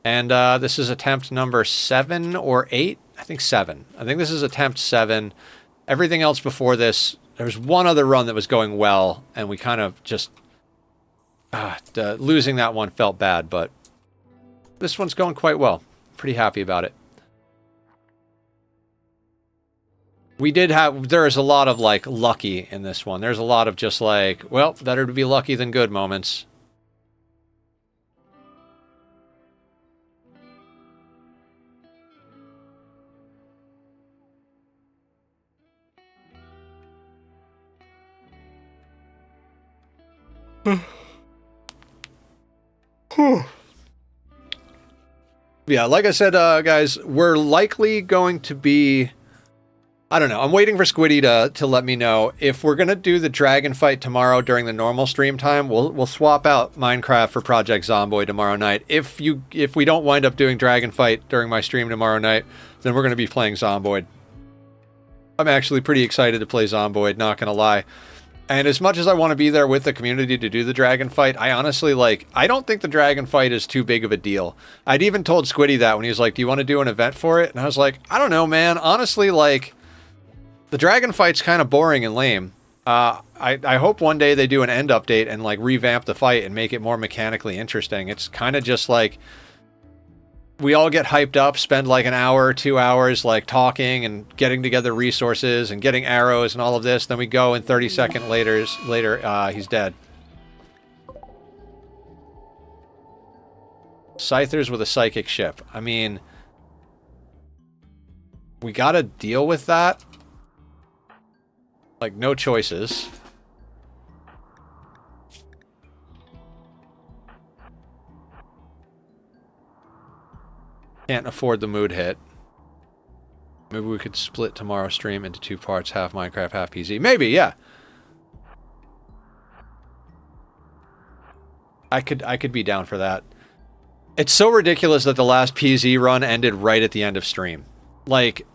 And this is attempt number 7 or 8? I think 7. I think this is attempt 7. Everything else before this, there was one other run that was going well, and we kind of just... losing that one felt bad, but this one's going quite well. Pretty happy about it. We did have... There's a lot of, like, lucky in this one. There's a lot of just like, well, better to be lucky than good moments. Yeah, like I said, guys, we're likely going to be... I don't know. I'm waiting for Squiddy to let me know. If we're going to do the dragon fight tomorrow during the normal stream time, we'll swap out Minecraft for Project Zomboid tomorrow night. If we don't wind up doing dragon fight during my stream tomorrow night, then we're going to be playing Zomboid. I'm actually pretty excited to play Zomboid, not going to lie. And as much as I want to be there with the community to do the dragon fight, I honestly, like, I don't think the dragon fight is too big of a deal. I'd even told Squiddy that when he was like, do you want to do an event for it? And I was like, I don't know, man. Honestly, like, the dragon fight's kind of boring and lame. I hope one day they do an end update and, like, revamp the fight and make it more mechanically interesting. It's kind of just like... We all get hyped up, spend like an hour or 2 hours like talking and getting together resources and getting arrows and all of this. Then we go and 30 seconds later, he's dead. Scythers with a psychic ship. I mean, we gotta deal with that. Like, no choices. Can't afford the mood hit. Maybe we could split tomorrow's stream into 2 parts, half Minecraft, half PZ. Maybe, yeah. I could be down for that. It's so ridiculous that the last PZ run ended right at the end of stream. Like,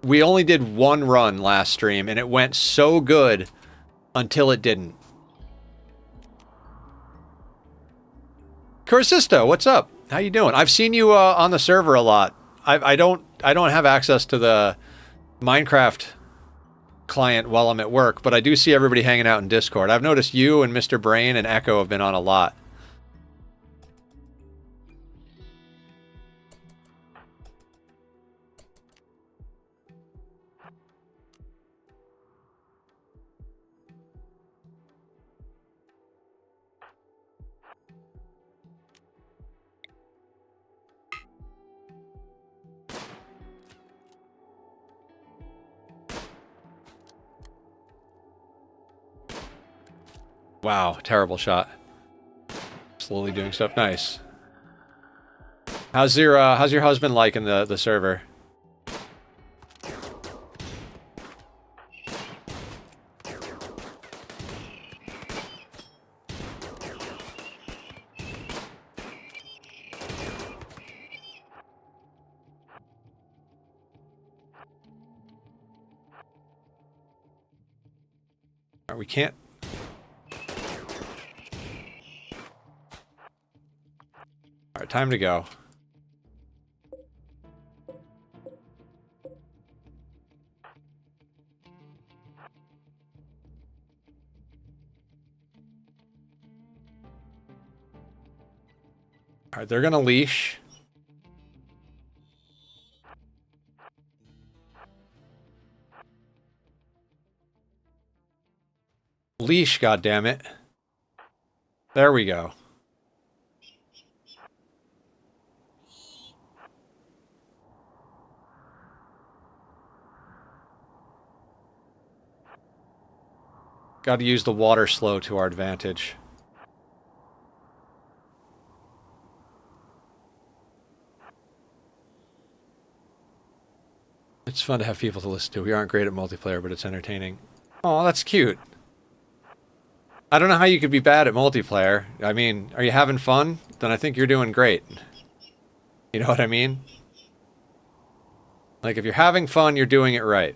we only did 1 run last stream, and it went so good until it didn't. Cursisto, what's up? How you doing? I've seen you on the server a lot. I don't have access to the Minecraft client while I'm at work, but I do see everybody hanging out in Discord. I've noticed you and Mr. Brain and Echo have been on a lot. Wow, terrible shot. Slowly doing stuff. Nice. How's your husband liking the server? We can't. All right, time to go. All right, they're gonna leash. Leash, goddammit. There we go. Got to use the water slow to our advantage. It's fun to have people to listen to. We aren't great at multiplayer, but it's entertaining. Oh, that's cute. I don't know how you could be bad at multiplayer. I mean, are you having fun? Then I think you're doing great. You know what I mean? Like, if you're having fun, you're doing it right.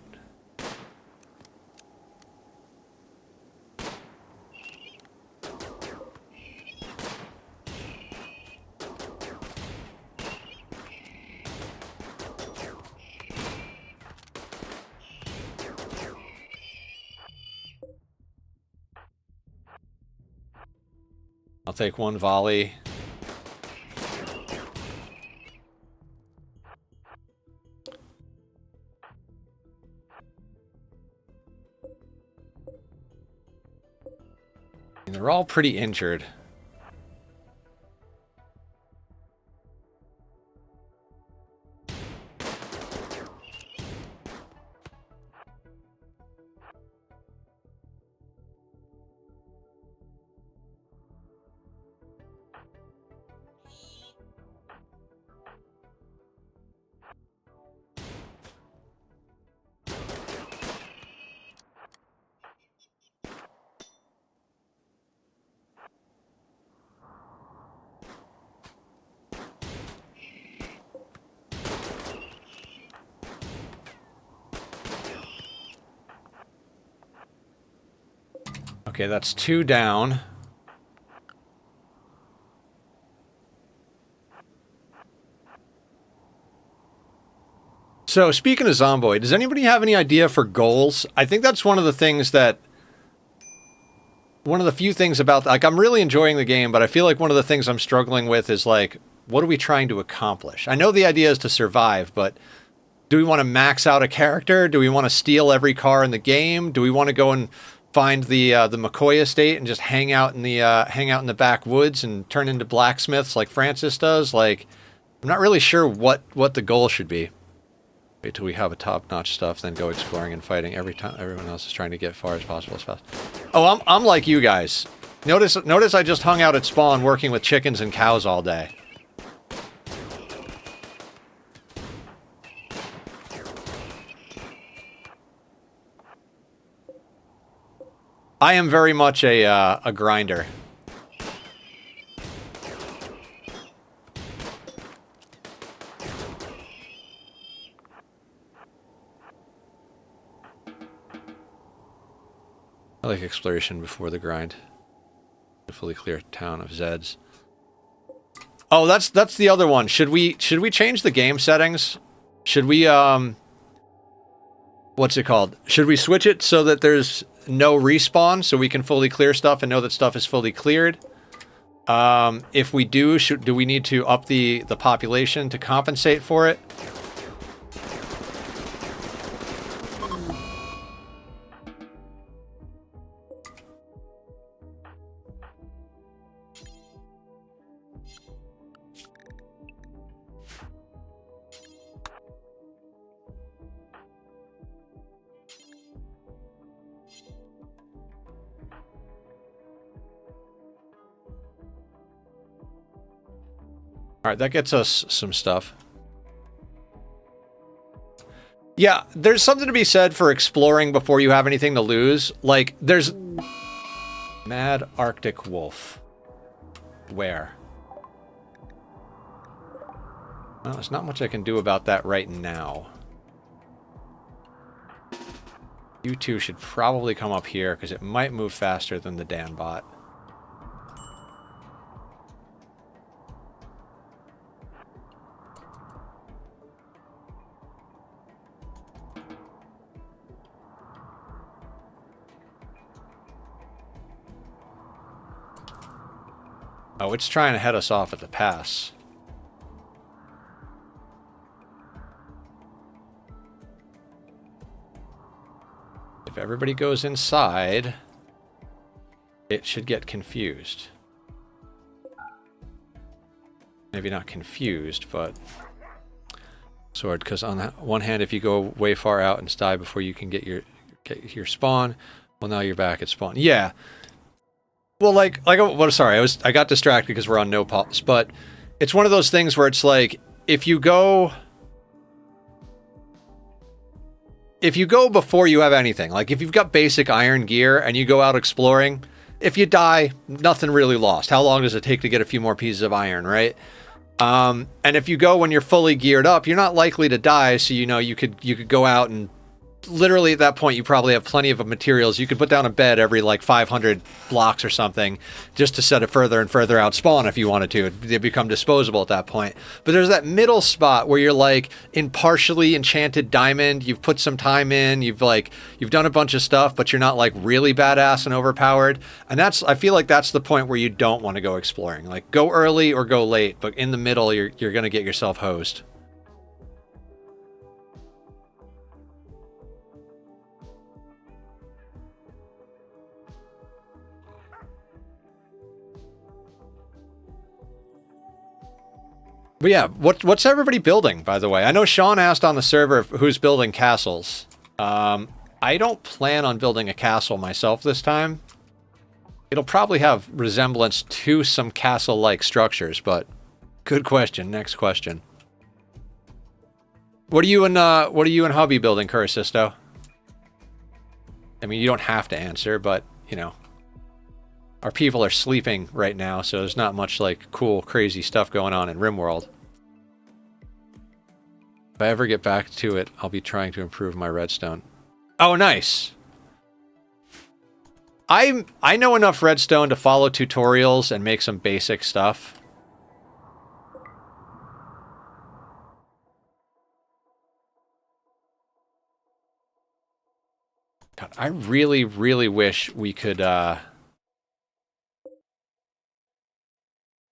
I'll take 1 volley. And they're all pretty injured. Okay, that's 2 down. So, speaking of Zomboid, does anybody have any idea for goals? I think that's one of the things that... One of the few things about... Like, I'm really enjoying the game, but I feel like one of the things I'm struggling with is, like, what are we trying to accomplish? I know the idea is to survive, but... Do we want to max out a character? Do we want to steal every car in the game? Do we want to go and find the McCoy estate and just hang out in the backwoods and turn into blacksmiths like Francis does? Like, I'm not really sure what the goal should be. Wait till we have a top-notch stuff, then go exploring and fighting every time. Everyone else is trying to get as far as possible as fast. Oh, I'm like you guys. Notice I just hung out at spawn working with chickens and cows all day. I am very much a grinder. I like exploration before the grind. To fully clear town of Zeds. Oh, that's the other one. Should we change the game settings? Should we what's it called? Should we switch it so that there's no respawn so we can fully clear stuff and know that stuff is fully cleared? If we do, do we need to up the population to compensate for it? Alright, that gets us some stuff. Yeah, there's something to be said for exploring before you have anything to lose. Like, there's... Mad Arctic Wolf. Where? Well, there's not much I can do about that right now. You two should probably come up here, because it might move faster than the Danbot. Oh, it's trying to head us off at the pass. If everybody goes inside, it should get confused. Maybe not confused, but... Sword, because on the one hand, if you go way far out and die before you can get your spawn, well, now you're back at spawn. Yeah. Well, well, sorry, I got distracted because we're on no pulse, but it's one of those things where it's like, if you go before you have anything, like if you've got basic iron gear and you go out exploring, if you die, nothing really lost. How long does it take to get a few more pieces of iron, right? And if you go when you're fully geared up, you're not likely to die, so you know you could go out and literally at that point you probably have plenty of materials. You could put down a bed every like 500 blocks or something just to set it further and further out spawn if you wanted to. They become disposable at that point. But there's that middle spot where you're like in partially enchanted diamond, you've put some time in, you've done a bunch of stuff, but you're not like really badass and overpowered. And I feel like that's the point where you don't want to go exploring. Like go early or go late, but in the middle you're going to get yourself hosed. But yeah, what's everybody building, by the way? I know Sean asked on the server who's building castles. I don't plan on building a castle myself this time. It'll probably have resemblance to some castle-like structures, but good question. Next question. What are you and hubby building, Curasisto? I mean, you don't have to answer, but you know, our people are sleeping right now, so there's not much like cool, crazy stuff going on in RIMWORLD. If I ever get back to it, I'll be trying to improve my redstone. Oh, nice. I know enough redstone to follow tutorials and make some basic stuff. God, I really, really wish we could,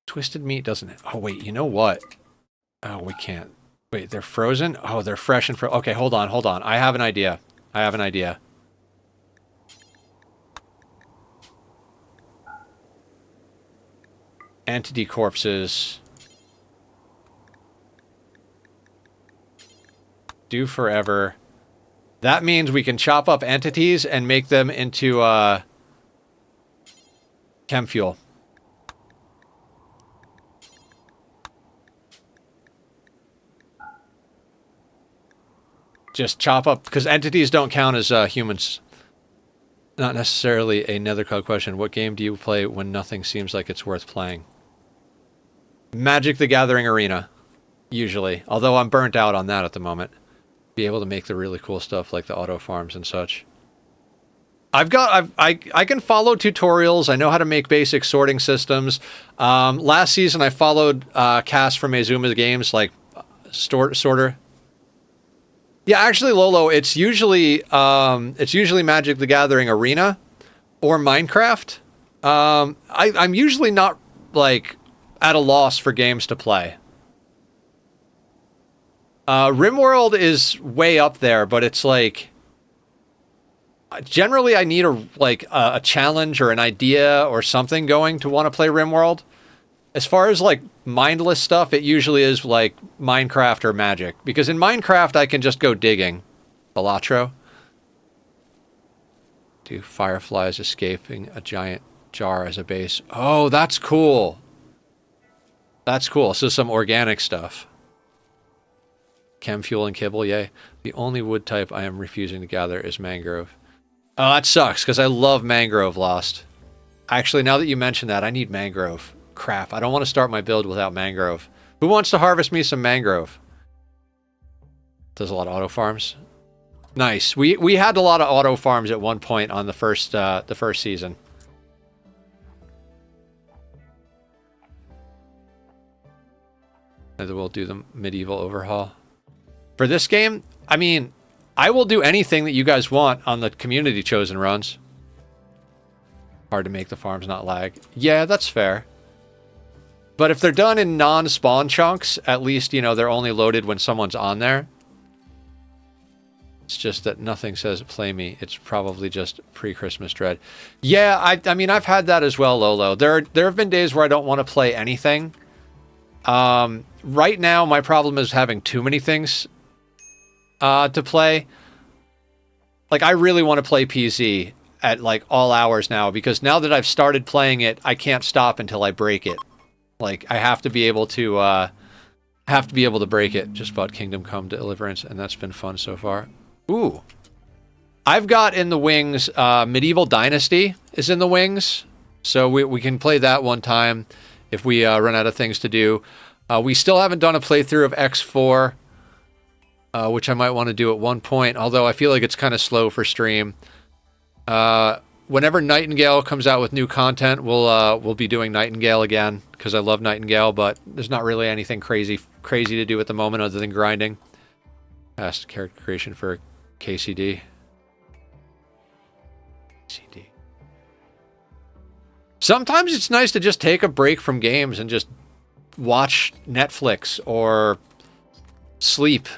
Twisted meat doesn't... Oh, wait, you know what? Oh, we can't. Wait, they're frozen? Oh, they're fresh and frozen. Okay, hold on. I have an idea. Entity corpses. Do forever. That means we can chop up entities and make them into, chem fuel. Just chop up, because entities don't count as humans. Not necessarily a Nethercloud question. What game do you play when nothing seems like it's worth playing? Magic the Gathering Arena, usually. Although I'm burnt out on that at the moment. Be able to make the really cool stuff like the auto farms and such. I can follow tutorials. I know how to make basic sorting systems. Last season I followed Cass from Azuma Games, like sorter. Yeah, actually, Lolo, it's usually Magic the Gathering Arena or Minecraft. I'm usually not like at a loss for games to play. RimWorld is way up there, but it's like generally I need a challenge or an idea or something going to want to play RimWorld. As far as like mindless stuff, it usually is like Minecraft or Magic. Because in Minecraft, I can just go digging. Balatro. Do fireflies escaping a giant jar as a base. Oh, that's cool. That's cool. So some organic stuff. Chem fuel and kibble, yay. The only wood type I am refusing to gather is mangrove. Oh, that sucks, because I love mangrove, Lost. Actually, now that you mention that, I need mangrove. Crap, I don't want to start my build without mangrove. Who wants to harvest me some mangrove? Does a lot of auto farms. Nice. We had a lot of auto farms at one point on the first season. And we'll do the medieval overhaul. For this game, I mean, I will do anything that you guys want on the community chosen runs. Hard to make the farms not lag. Yeah, that's fair. But if they're done in non-spawn chunks, at least, you know, they're only loaded when someone's on there. It's just that nothing says play me. It's probably just pre-Christmas dread. Yeah, I mean, I've had that as well, Lolo. There have been days where I don't want to play anything. Right now, my problem is having too many things to play. Like, I really want to play PZ at, like, all hours now, because now that I've started playing it, I can't stop until I break it. Like, I have to be able to break it. Just bought Kingdom Come Deliverance, and that's been fun so far. Ooh. I've got in the wings, Medieval Dynasty is in the wings. So we can play that one time if we run out of things to do. We still haven't done a playthrough of X4, which I might want to do at one point, although I feel like it's kind of slow for stream. Whenever Nightingale comes out with new content, we'll be doing Nightingale again, because I love Nightingale, but there's not really anything crazy to do at the moment other than grinding. Past character creation for KCD. Sometimes it's nice to just take a break from games and just watch Netflix or sleep.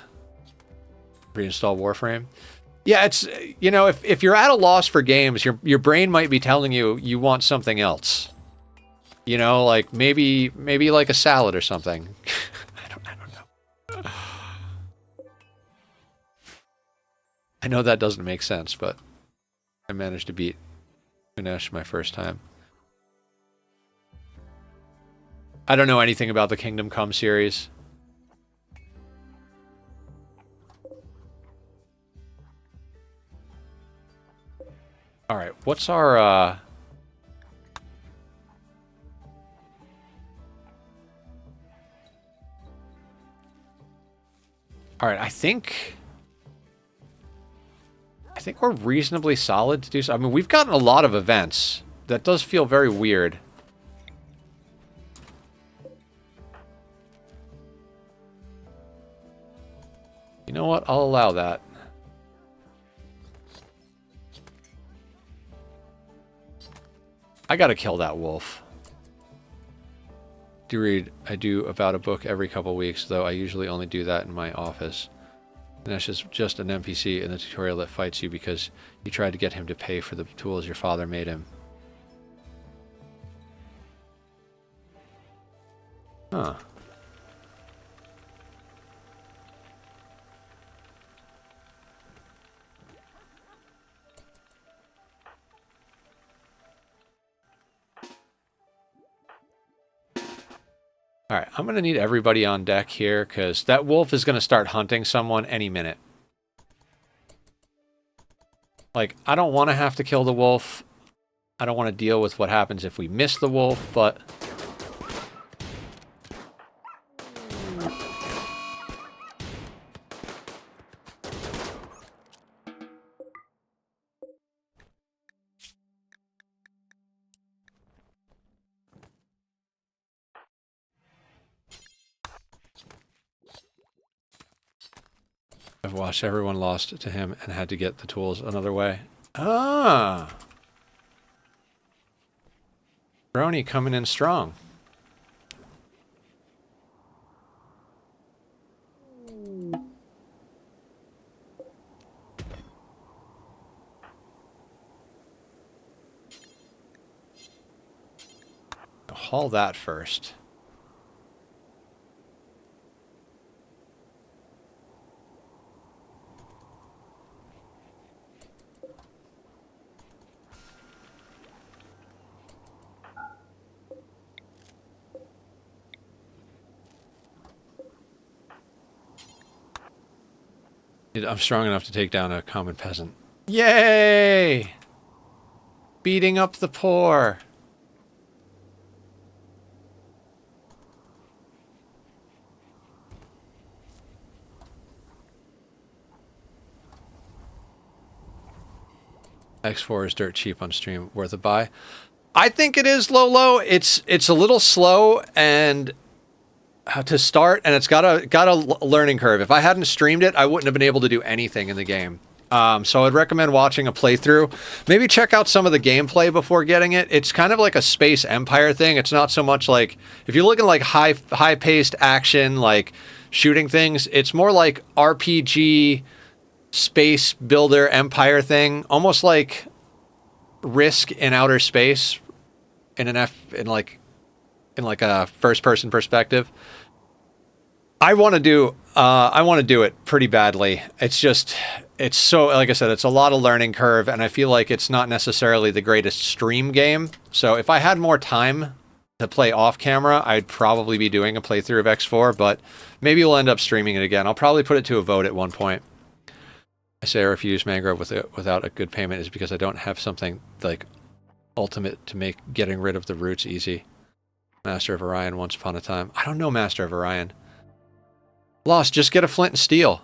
Reinstall Warframe. Yeah, it's, you know, if you're at a loss for games, your brain might be telling you you want something else. You know, like maybe like a salad or something. I don't know. I know that doesn't make sense, but I managed to beat Ganesh my first time. I don't know anything about the Kingdom Come series. All right, what's our all right, I think we're reasonably solid to do so. I mean, we've gotten a lot of events. That does feel very weird. You know what? I'll allow that. I gotta kill that wolf. I do about a book every couple weeks, though I usually only do that in my office. And that's just an NPC in the tutorial that fights you because you tried to get him to pay for the tools your father made him. Huh. Alright, I'm going to need everybody on deck here, because that wolf is going to start hunting someone any minute. Like, I don't want to have to kill the wolf. I don't want to deal with what happens if we miss the wolf, but... I've watched everyone lost to him and had to get the tools another way. Ah! Brony coming in strong. Haul that first. I'm strong enough to take down a common peasant. Yay! Beating up the poor. X4 is dirt cheap on stream. Worth a buy. I think it is low. It's a little slow and to start, and it's got a learning curve. If I hadn't streamed it, I wouldn't have been able to do anything in the game. So I'd recommend watching a playthrough. Maybe check out some of the gameplay before getting it. It's kind of like a Space Empire thing. It's not so much like, if you're looking like high-paced action, like shooting things, it's more like RPG, space builder, Empire thing. Almost like Risk in outer space in like a first-person perspective. I want to do it pretty badly. It's so, like I said, it's a lot of learning curve, and I feel like it's not necessarily the greatest stream game. So if I had more time to play off camera, I'd probably be doing a playthrough of X4, but maybe we'll end up streaming it again. I'll probably put it to a vote at one point. I say I refuse mangrove without a good payment is because I don't have something like ultimate to make getting rid of the roots easy. Master of Orion once upon a time. I don't know Master of Orion. Lost, just get a flint and steel.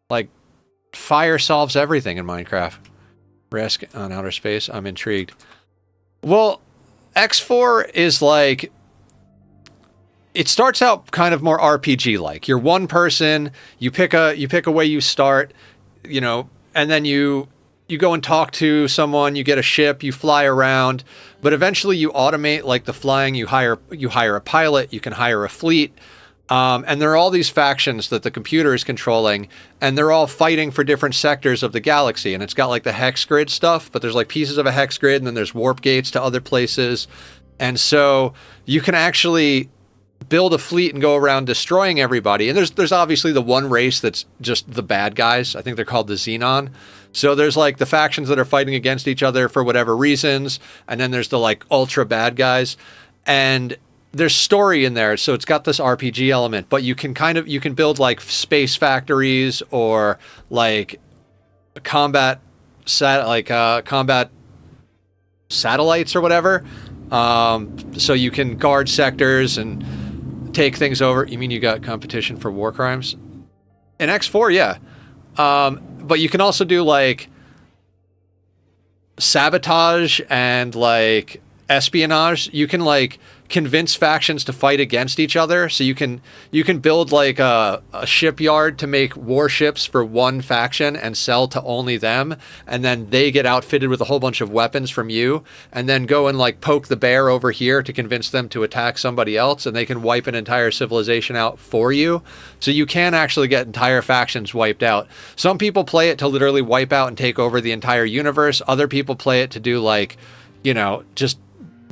Like, fire solves everything in Minecraft. Risk on outer space, I'm intrigued. Well, X4 is like... It starts out kind of more RPG-like. You're one person, you pick a way you start, you know, and then you go and talk to someone, you get a ship, you fly around, but eventually you automate like the flying, you hire a pilot, you can hire a fleet, and there are all these factions that the computer is controlling, and they're all fighting for different sectors of the galaxy, and it's got like the hex grid stuff, but there's like pieces of a hex grid, and then there's warp gates to other places, and so you can actually build a fleet and go around destroying everybody. And there's obviously the one race that's just the bad guys. I think they're called the Xenon. So there's like the factions that are fighting against each other for whatever reasons, and then there's the like ultra bad guys. And there's story in there, so it's got this RPG element, but you can build like space factories or like combat satellites or whatever. So you can guard sectors and take things over. You mean you got competition for war crimes? In X4, yeah. But you can also do like sabotage and like espionage. You can like convince factions to fight against each other. So you can build like a shipyard to make warships for one faction and sell to only them, and then they get outfitted with a whole bunch of weapons from you, and then go and like poke the bear over here to convince them to attack somebody else, and they can wipe an entire civilization out for you. So you can actually get entire factions wiped out. Some people play it to literally wipe out and take over the entire universe. Other people play it to do like, you know, just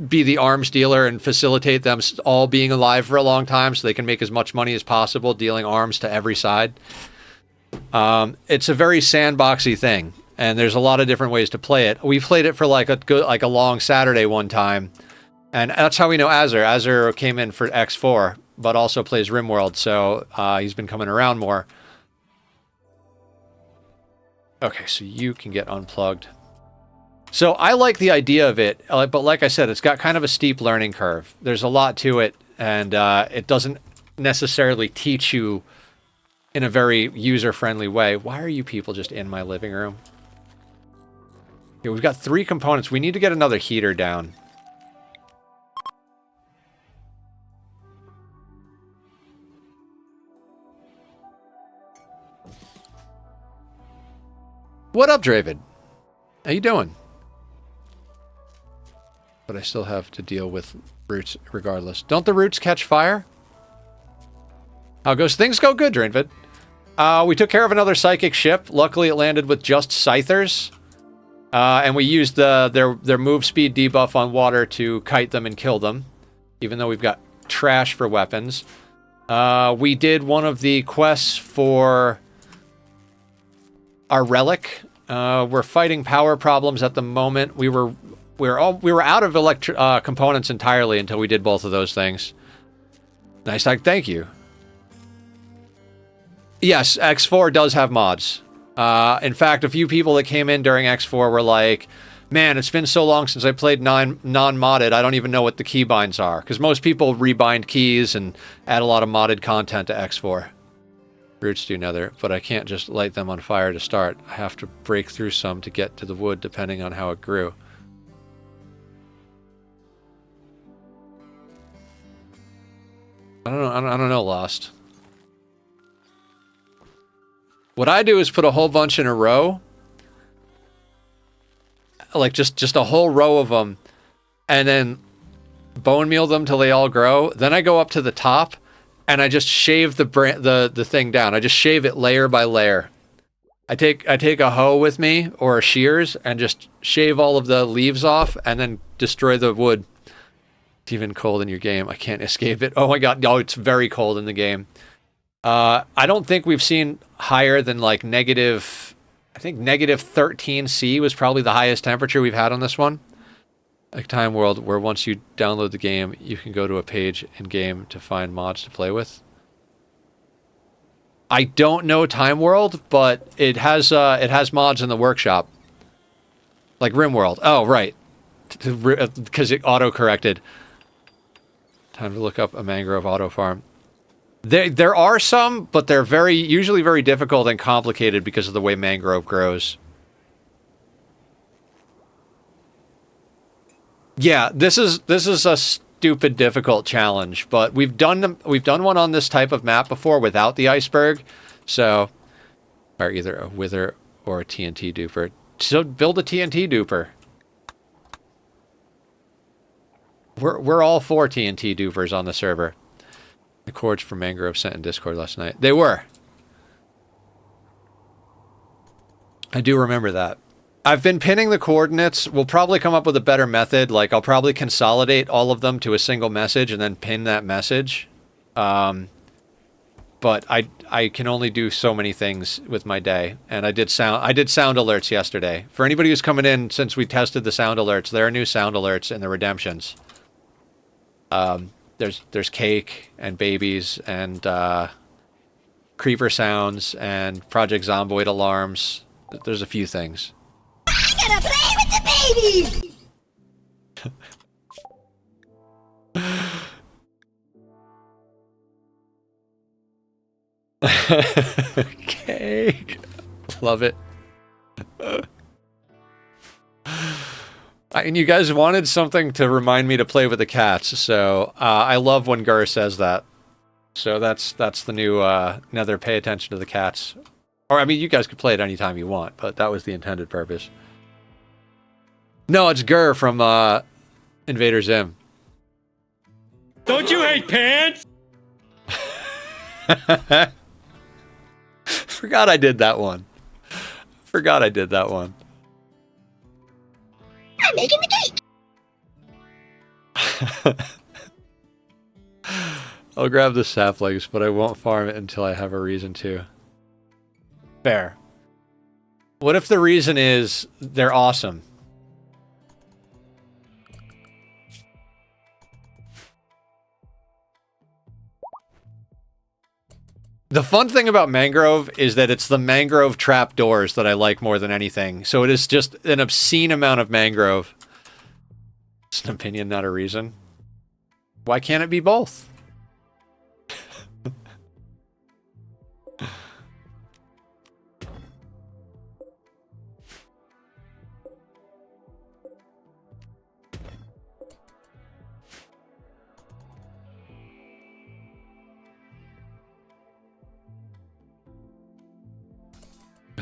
be the arms dealer and facilitate them all being alive for a long time so they can make as much money as possible dealing arms to every side. It's a very sandboxy thing, and there's a lot of different ways to play it. We played it for like a long Saturday one time, and that's how we know Azur. Azur came in for X4, but also plays RIMWORLD, so he's been coming around more. Okay, so you can get unplugged. So I like the idea of it, but like I said, it's got kind of a steep learning curve. There's a lot to it, and it doesn't necessarily teach you in a very user-friendly way. Why are you people just in my living room? Yeah, we've got 3 components. We need to get another heater down. What up, Dravid? How you doing? But I still have to deal with roots regardless. Don't the roots catch fire? How goes? Things go good, Dravid. We took care of another psychic ship. Luckily, it landed with just scythers. And we used their move speed debuff on water to kite them and kill them. Even though we've got trash for weapons. We did one of the quests for our relic. We're fighting power problems at the moment. We were out of components entirely until we did both of those things. Nice, thank you. Yes, X4 does have mods. In fact, a few people that came in during X4 were like, man, it's been so long since I played non-modded, I don't even know what the keybinds are. Because most people rebind keys and add a lot of modded content to X4. Roots do nether, but I can't just light them on fire to start. I have to break through some to get to the wood, depending on how it grew. I don't know, Lost. What I do is put a whole bunch in a row. Like, just a whole row of them. And then bone meal them till they all grow. Then I go up to the top, and I just shave the thing down. I just shave it layer by layer. I take a hoe with me, or shears, and just shave all of the leaves off, and then destroy the wood. It's even cold in your game. I can't escape it. Oh my god, no, it's very cold in the game. I don't think we've seen higher than like negative... I think negative 13C was probably the highest temperature we've had on this one. Like Time World, where once you download the game, you can go to a page in-game to find mods to play with. I don't know Time World, but it has mods in the workshop. Like RIMWORLD. Oh, right. Because it auto-corrected. Time to look up a mangrove auto farm. There are some, but they're usually very difficult and complicated because of the way mangrove grows. Yeah, this is a stupid difficult challenge, but we've done one on this type of map before without the iceberg, so or either a wither or a TNT duper. So build a TNT duper. We're all for TNT dupers on the server. The cords for mangrove sent in Discord last night. They were. I do remember that. I've been pinning the coordinates. We'll probably come up with a better method. Like, I'll probably consolidate all of them to a single message and then pin that message. But I can only do so many things with my day. And I did sound alerts yesterday. For anybody who's coming in since we tested the sound alerts, there are new sound alerts in the redemptions. There's cake and babies and creeper sounds and Project Zomboid alarms. There's a few things. I gotta play with the babies! Cake. Love it. And you guys wanted something to remind me to play with the cats, so I love when Gur says that. So that's the new Nether, pay attention to the cats. Or, I mean, you guys could play it anytime you want, but that was the intended purpose. No, it's Gur from Invader Zim. Don't you hate pants? Forgot I did that one. I'm making the cake! I'll grab the saplings, but I won't farm it until I have a reason to. Fair. What if the reason is they're awesome? The fun thing about mangrove is that it's the mangrove trap doors that I like more than anything. So it is just an obscene amount of mangrove. It's an opinion, not a reason. Why can't it be both?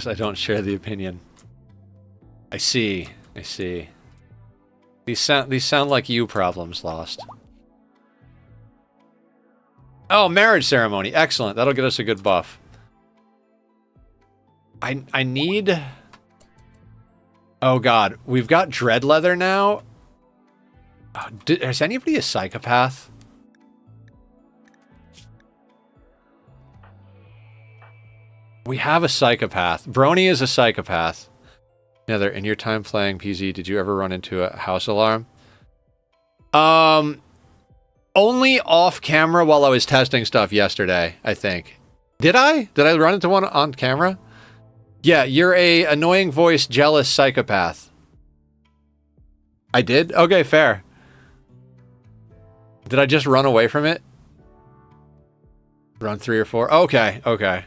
I don't share the opinion. I see. I see. These sound like you problems, Lost. Oh, marriage ceremony. Excellent. That'll get us a good buff. I need... Oh god, we've got dread leather now. Is anybody a psychopath? We have a psychopath. Brony is a psychopath. Nether, in your time playing PZ, did you ever run into a house alarm? Only off camera while I was testing stuff yesterday, I think. Did I? Did I run into one on camera? Yeah, you're a annoying voice, jealous psychopath. I did? Okay, fair. Did I just run away from it? Run 3 or 4? Okay, okay.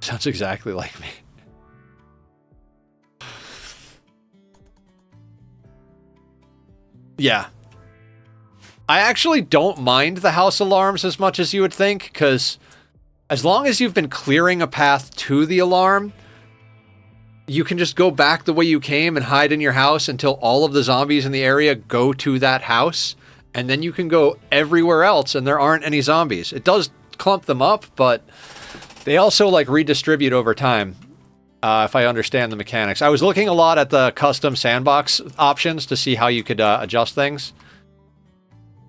Sounds exactly like me. Yeah. I actually don't mind the house alarms as much as you would think, because as long as you've been clearing a path to the alarm, you can just go back the way you came and hide in your house until all of the zombies in the area go to that house, and then you can go everywhere else and there aren't any zombies. It does clump them up, but they also like redistribute over time, if I understand the mechanics. I was looking a lot at the custom sandbox options to see how you could adjust things.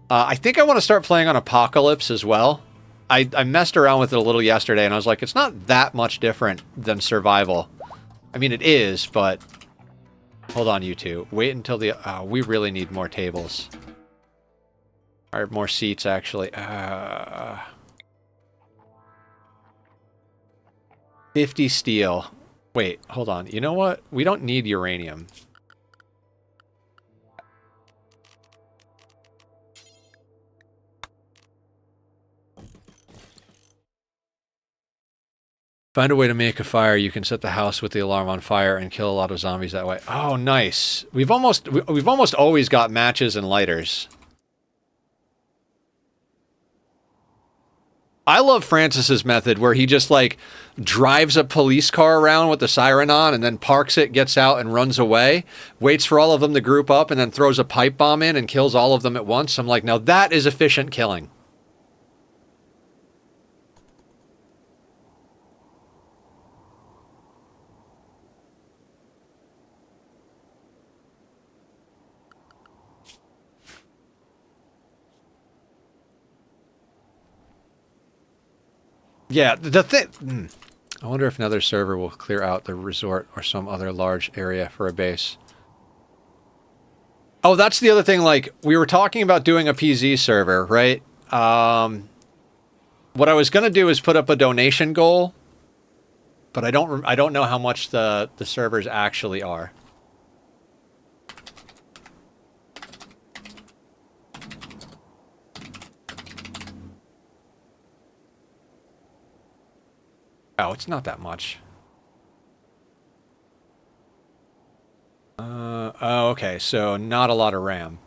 I think I want to start playing on Apocalypse as well. I messed around with it a little yesterday and I was like, it's not that much different than survival. I mean, it is, but... Hold on, you two. Wait until the... we really need more tables. Or more seats, actually. 50 steel. Wait, hold on. You know what? We don't need uranium. Find a way to make a fire. You can set the house with the alarm on fire and kill a lot of zombies that way. Oh, nice. We've almost always got matches and lighters. I love Francis's method where he just like drives a police car around with the siren on and then parks it, gets out and runs away, waits for all of them to group up and then throws a pipe bomb in and kills all of them at once. I'm like, now that is efficient killing. Yeah, the thing... I wonder if another server will clear out the resort or some other large area for a base. Oh, that's the other thing, like, we were talking about doing a PZ server, right? What I was going to do is put up a donation goal, but I don't know how much the servers actually are. Oh, it's not that much. Oh, okay, so not a lot of RAM.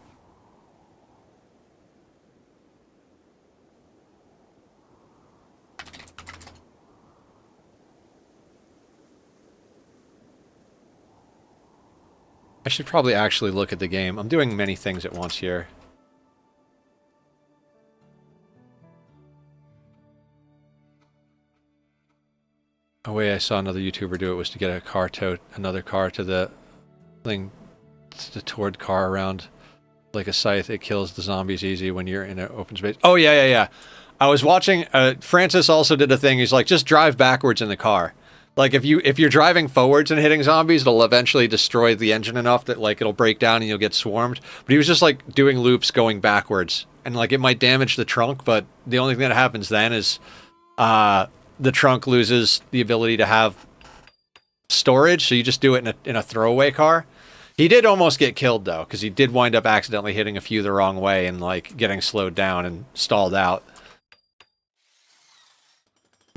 I should probably actually look at the game. I'm doing many things at once here. A way I saw another YouTuber do it was to get another car to the thing, the toward car around like a scythe. It kills the zombies easy when you're in an open space. Oh, yeah. I was watching, Francis also did a thing. He's like, just drive backwards in the car. Like, if you're driving forwards and hitting zombies, it'll eventually destroy the engine enough that, like, it'll break down and you'll get swarmed. But he was just, like, doing loops going backwards and like it might damage the trunk, but the only thing that happens then is the trunk loses the ability to have storage, so you just do it in a throwaway car. He did almost get killed though, because he did wind up accidentally hitting a few the wrong way and like getting slowed down and stalled out.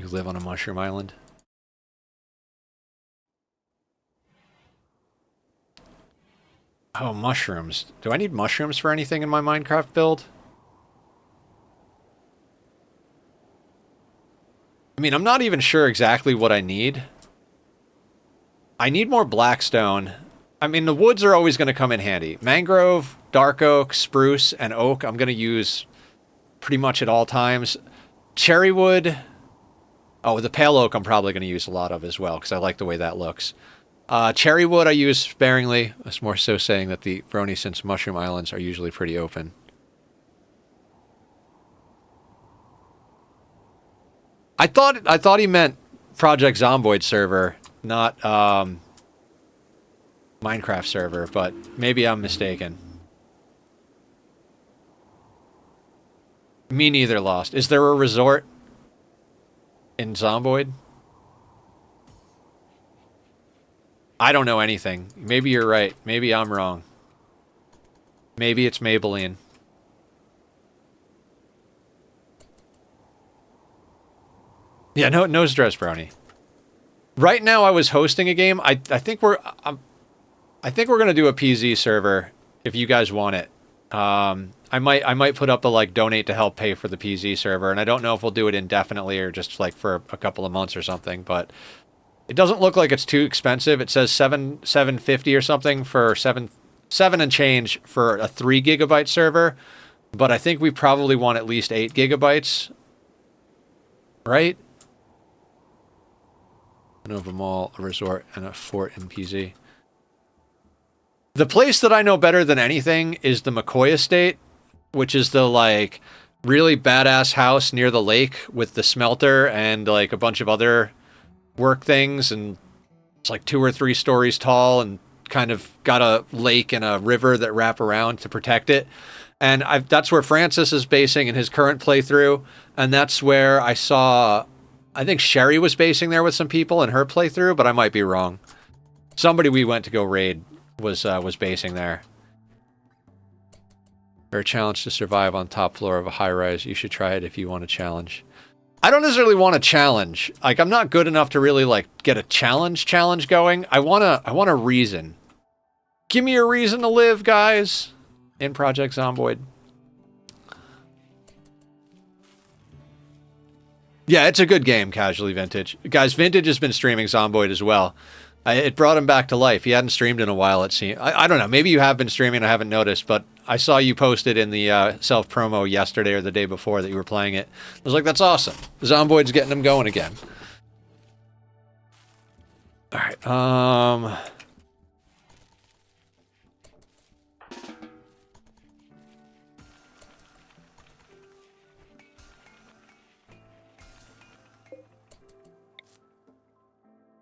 You live on a mushroom island? Oh, mushrooms. Do I need mushrooms for anything in my Minecraft build? I mean, I'm not even sure exactly what I need. I need more blackstone. I mean, the woods are always going to come in handy. Mangrove, dark oak, spruce, and oak I'm going to use pretty much at all times. Cherry wood. Oh, the pale oak I'm probably going to use a lot of as well, because I like the way that looks. Cherry wood I use sparingly. It's more so saying that the brony, since mushroom islands are usually pretty open. I thought he meant Project Zomboid server, not Minecraft server, but maybe I'm mistaken. Me neither, Lost. Is there a resort in Zomboid? I don't know anything. Maybe you're right. Maybe I'm wrong. Maybe it's Maybelline. Yeah, no stress, Brownie. Right now, I was hosting a game. I think we're gonna do a PZ server if you guys want it. I might put up a like donate to help pay for the PZ server, and I don't know if we'll do it indefinitely or just like for a couple of months or something. But it doesn't look like it's too expensive. It says $750 or something for seven and change for a 3 GB server, but I think we probably want at least 8 GB, right? Nova Mall, a resort, and a fort in PZ. The place that I know better than anything is the McCoy Estate, which is the like really badass house near the lake with the smelter and like a bunch of other work things, and it's like 2 or 3 stories tall and kind of got a lake and a river that wrap around to protect it. And that's where Francis is basing in his current playthrough, and that's where I saw, I think Sherry was basing there with some people in her playthrough, but I might be wrong. Somebody we went to go raid was basing there. Or a challenge to survive on top floor of a high-rise. You should try it if you want a challenge. I don't necessarily want a challenge. Like, I'm not good enough to really like get a challenge going. I want a reason. Give me a reason to live, guys. In Project Zomboid. Yeah, it's a good game, Casually Vintage. Guys, Vintage has been streaming Zomboid as well. It brought him back to life. He hadn't streamed in a while, it seemed. I don't know. Maybe you have been streaming, I haven't noticed, but I saw you posted in the self-promo yesterday or the day before that you were playing it. I was like, that's awesome. Zomboid's getting him going again. All right.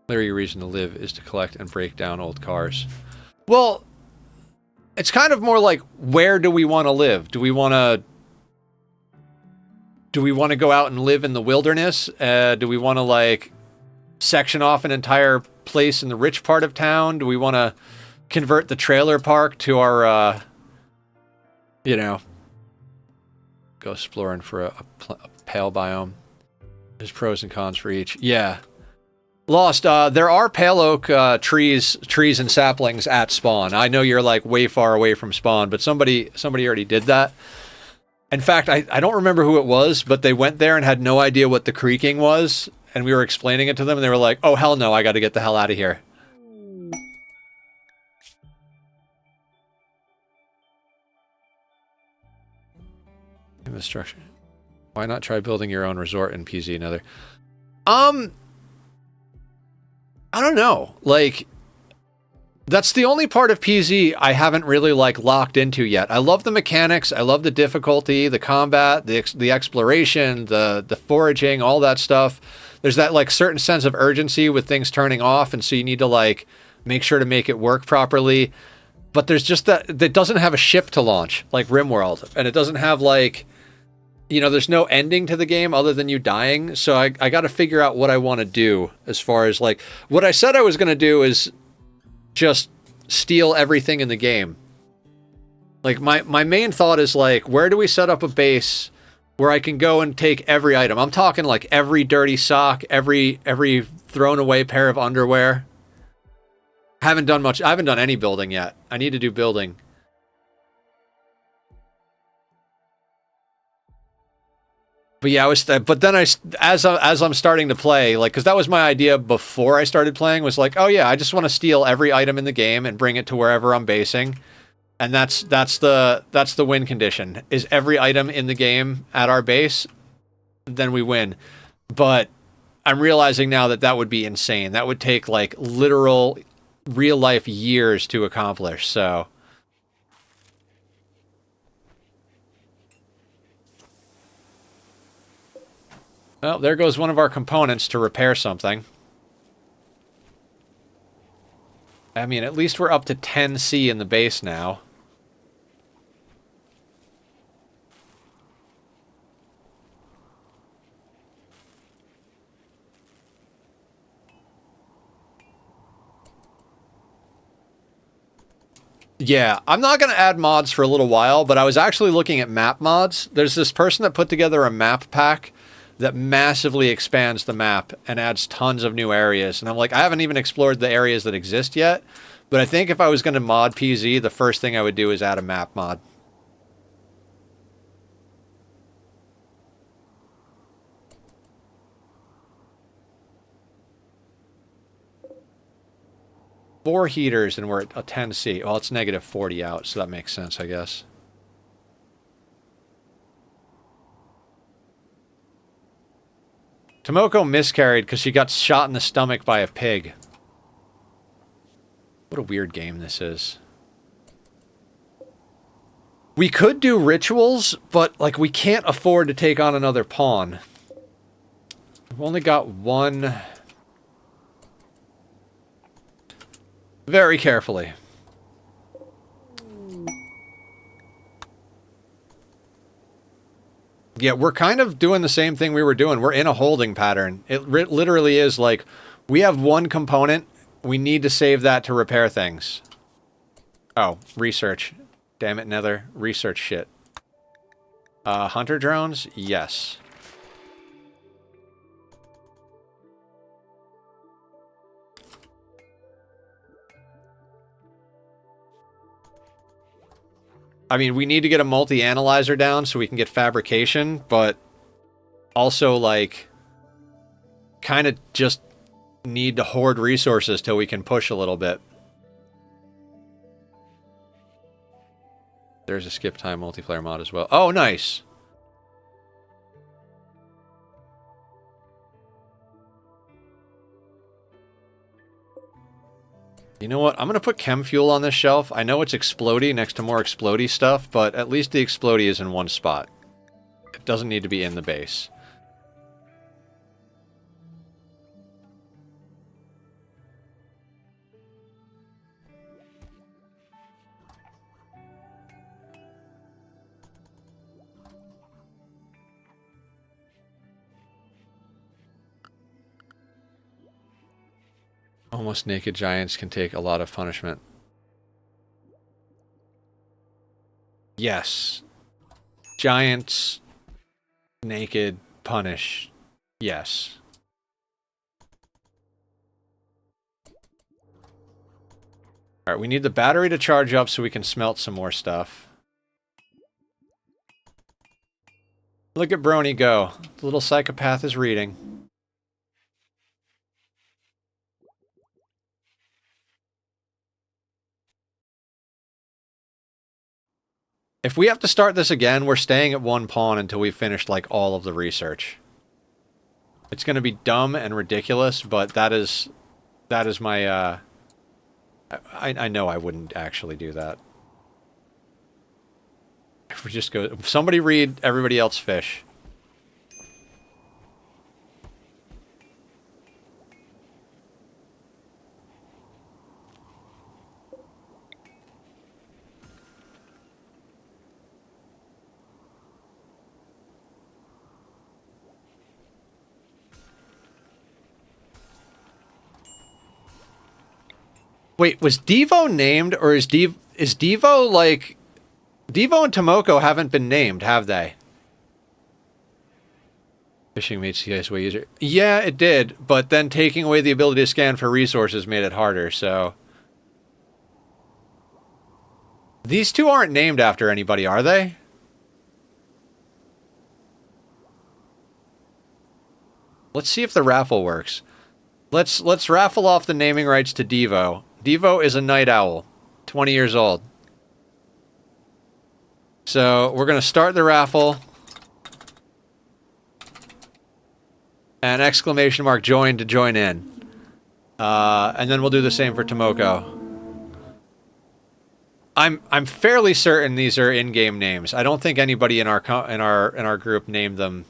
Literally, reason to live is to collect and break down old cars. Well, it's kind of more like, where do we want to live? Do we want to go out and live in the wilderness? Do we want to like section off an entire place in the rich part of town? Do we want to convert the trailer park to our, you know, go exploring for a pale biome? There's pros and cons for each. Yeah. Lost, there are pale oak trees and saplings at spawn. I know you're like way far away from spawn, but somebody already did that. In fact, I don't remember who it was, but they went there and had no idea what the creaking was, and we were explaining it to them, and they were like, oh, hell no, I got to get the hell out of here. Structure. Why not try building your own resort in PZ Nether? I don't know. Like, that's the only part of PZ I haven't really like locked into yet. I love the mechanics. I love the difficulty, the combat, the exploration, the foraging, all that stuff. There's that like certain sense of urgency with things turning off, and so you need to like make sure to make it work properly. But there's just that doesn't have a ship to launch like RimWorld, and it doesn't have like, you know, there's no ending to the game other than you dying. So I got to figure out what I want to do as far as like what I said I was going to do is just steal everything in the game. Like my main thought is like, where do we set up a base where I can go and take every item? I'm talking like every dirty sock, every thrown away pair of underwear. Haven't done much. I haven't done any building yet. I need to do building. But yeah, but then as I'm starting to play, like, because that was my idea before I started playing, was like, oh yeah, I just want to steal every item in the game and bring it to wherever I'm basing, and that's the win condition. Is every item in the game at our base, then we win. But I'm realizing now that that would be insane. That would take like literal, real life years to accomplish. So. Well, there goes one of our components to repair something. I mean, at least we're up to 10C in the base now. Yeah, I'm not going to add mods for a little while, but I was actually looking at map mods. There's this person that put together a map pack that massively expands the map and adds tons of new areas. And I'm like, I haven't even explored the areas that exist yet, but I think if I was going to mod PZ, the first thing I would do is add a map mod. Four heaters and we're at a 10C. Well, it's negative 40 out, so that makes sense, I guess. Tomoko miscarried because she got shot in the stomach by a pig. What a weird game this is. We could do rituals, but like we can't afford to take on another pawn. We've only got one. Very carefully. Yeah, we're kind of doing the same thing we were doing. We're in a holding pattern. It literally is like, we have one component. We need to save that to repair things. Oh, research. Damn it, Nether. Research shit. Hunter drones? Yes. I mean, we need to get a multi-analyzer down so we can get fabrication, but also, like, kind of just need to hoard resources till we can push a little bit. There's a skip time multiplayer mod as well. Oh, nice! You know what? I'm going to put chem fuel on this shelf. I know it's explodey next to more explodey stuff, but at least the explodey is in one spot. It doesn't need to be in the base. Almost naked giants can take a lot of punishment. Yes. Giants, naked, punish. Yes. Alright, we need the battery to charge up so we can smelt some more stuff. Look at Brony go. The little psychopath is reading. If we have to start this again, we're staying at one pawn until we've finished, like, all of the research. It's going to be dumb and ridiculous, but that is my, I know I wouldn't actually do that. If we just go... Somebody read, everybody else fish. Wait, was Devo named, or is Devo like... Devo and Tomoko haven't been named, have they? Fishing made sea ice way easier. Yeah, it did, but then taking away the ability to scan for resources made it harder, so... These two aren't named after anybody, are they? Let's see if the raffle works. Let's raffle off the naming rights to Devo. Devo is a night owl, 20 years old. So we're going to start the raffle. And exclamation mark join to join in. And then we'll do the same for Tomoko. I'm fairly certain these are in-game names. I don't think anybody in our group named them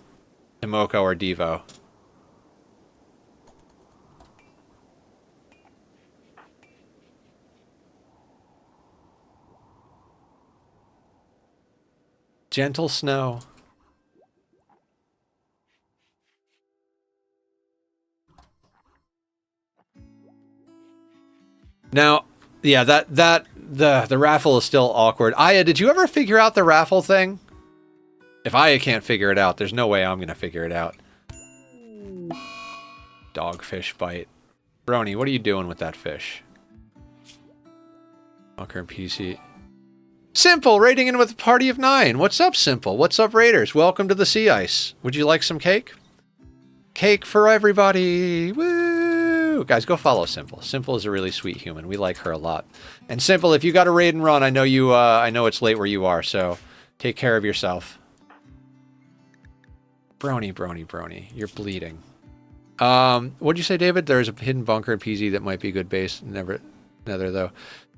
Tomoko or Devo. Gentle snow. Now, yeah, the raffle is still awkward. Aya, did you ever figure out the raffle thing? If Aya can't figure it out, there's no way I'm gonna figure it out. Dogfish bite. Brony, what are you doing with that fish? Bunker and PC. Simple, raiding in with a party of 9. What's up, Simple? What's up, Raiders? Welcome to the sea ice. Would you like some cake? Cake for everybody. Woo! Guys, go follow Simple. Simple is a really sweet human. We like her a lot. And Simple, if you got to raid and run, I know you. I know it's late where you are, so take care of yourself. Brony, Brony, Brony, you're bleeding. What'd you say, David? There's a hidden bunker in PZ that might be a good base. Nether, though.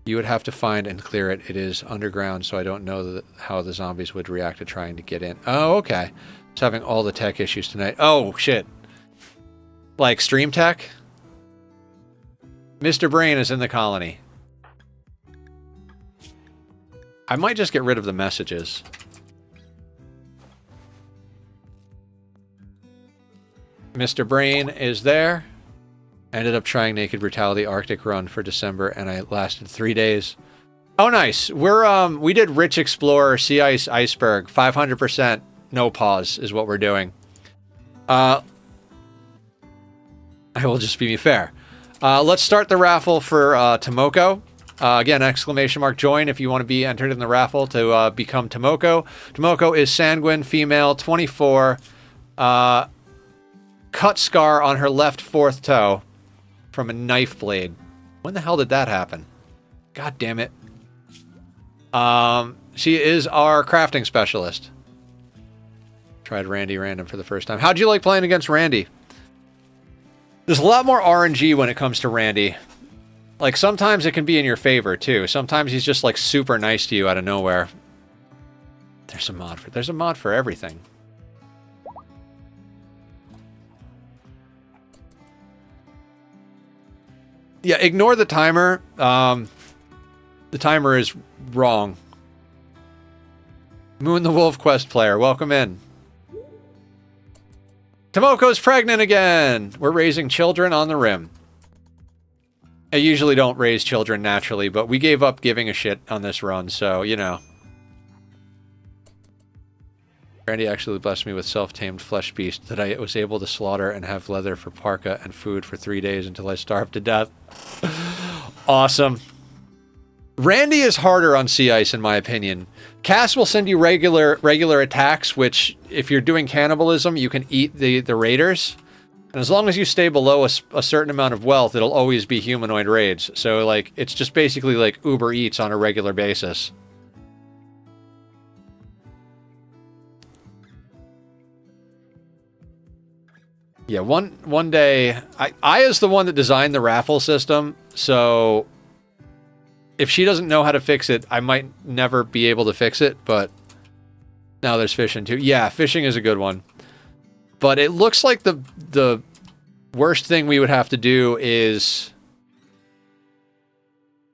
You would have to find and clear it. It is underground, so I don't know how the zombies would react to trying to get in. Oh, okay. It's having all the tech issues tonight. Oh, shit. Like stream tech? Mr. Brain is in the colony. I might just get rid of the messages. Mr. Brain is there. I ended up trying Naked Brutality Arctic Run for December, and I lasted 3 days. Oh, nice. We did Rich Explorer, Sea Ice, Iceberg, 500%, no pause is what we're doing. I will just be fair. Let's start the raffle for Tomoko. Again, exclamation mark join if you want to be entered in the raffle to become Tomoko. Tomoko is sanguine, female, 24, cut scar on her left fourth toe from a knife blade. When the hell did that happen? God damn it. She is our crafting specialist. Tried Randy Random for the first time. How'd you like playing against Randy? There's a lot more RNG when it comes to Randy. Like, sometimes it can be in your favor, too. Sometimes he's just, like, super nice to you out of nowhere. There's a mod for everything. Yeah, ignore the timer. The timer is wrong. Moon the Wolf Quest player, welcome in. Tomoko's pregnant again! We're raising children on the rim. I usually don't raise children naturally, but we gave up giving a shit on this run, so, you know. Randy actually blessed me with self-tamed flesh beast that I was able to slaughter and have leather for parka and food for 3 days until I starved to death. Awesome. Randy is harder on sea ice, in my opinion. Cass will send you regular attacks, which, if you're doing cannibalism, you can eat the raiders. And as long as you stay below a certain amount of wealth, it'll always be humanoid raids. So, like, it's just basically like Uber Eats on a regular basis. Yeah, one day, Aya's the one that designed the raffle system, so if she doesn't know how to fix it, I might never be able to fix it, but now there's fishing too. Yeah, fishing is a good one. But it looks like the worst thing we would have to do is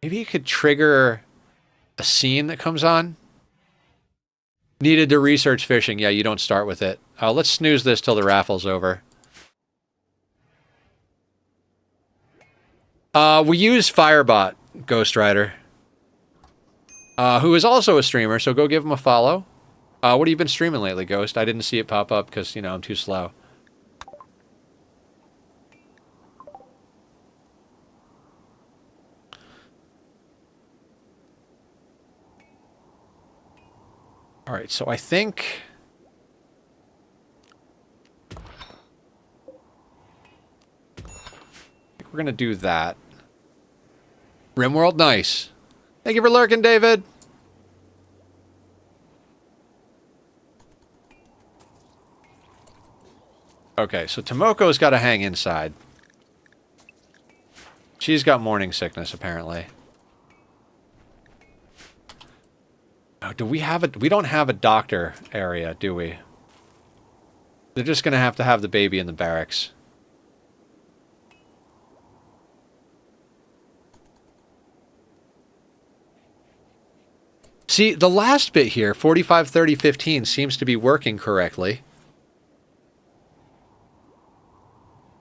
maybe you could trigger a scene that comes on. Needed to research fishing. Yeah, you don't start with it. Let's snooze this till the raffle's over. We use Firebot. Ghost Rider, who is also a streamer, so go give him a follow. What have you been streaming lately, Ghost? I didn't see it pop up because, you know, I'm too slow. All right, so I think we're going to do that. RIMWORLD, nice. Thank you for lurking, David. Okay, so Tomoko's got to hang inside. She's got morning sickness, apparently. Oh, do we have a... We don't have a doctor area, do we? They're just going to have the baby in the barracks. See, the last bit here, 45, 30, 15, seems to be working correctly.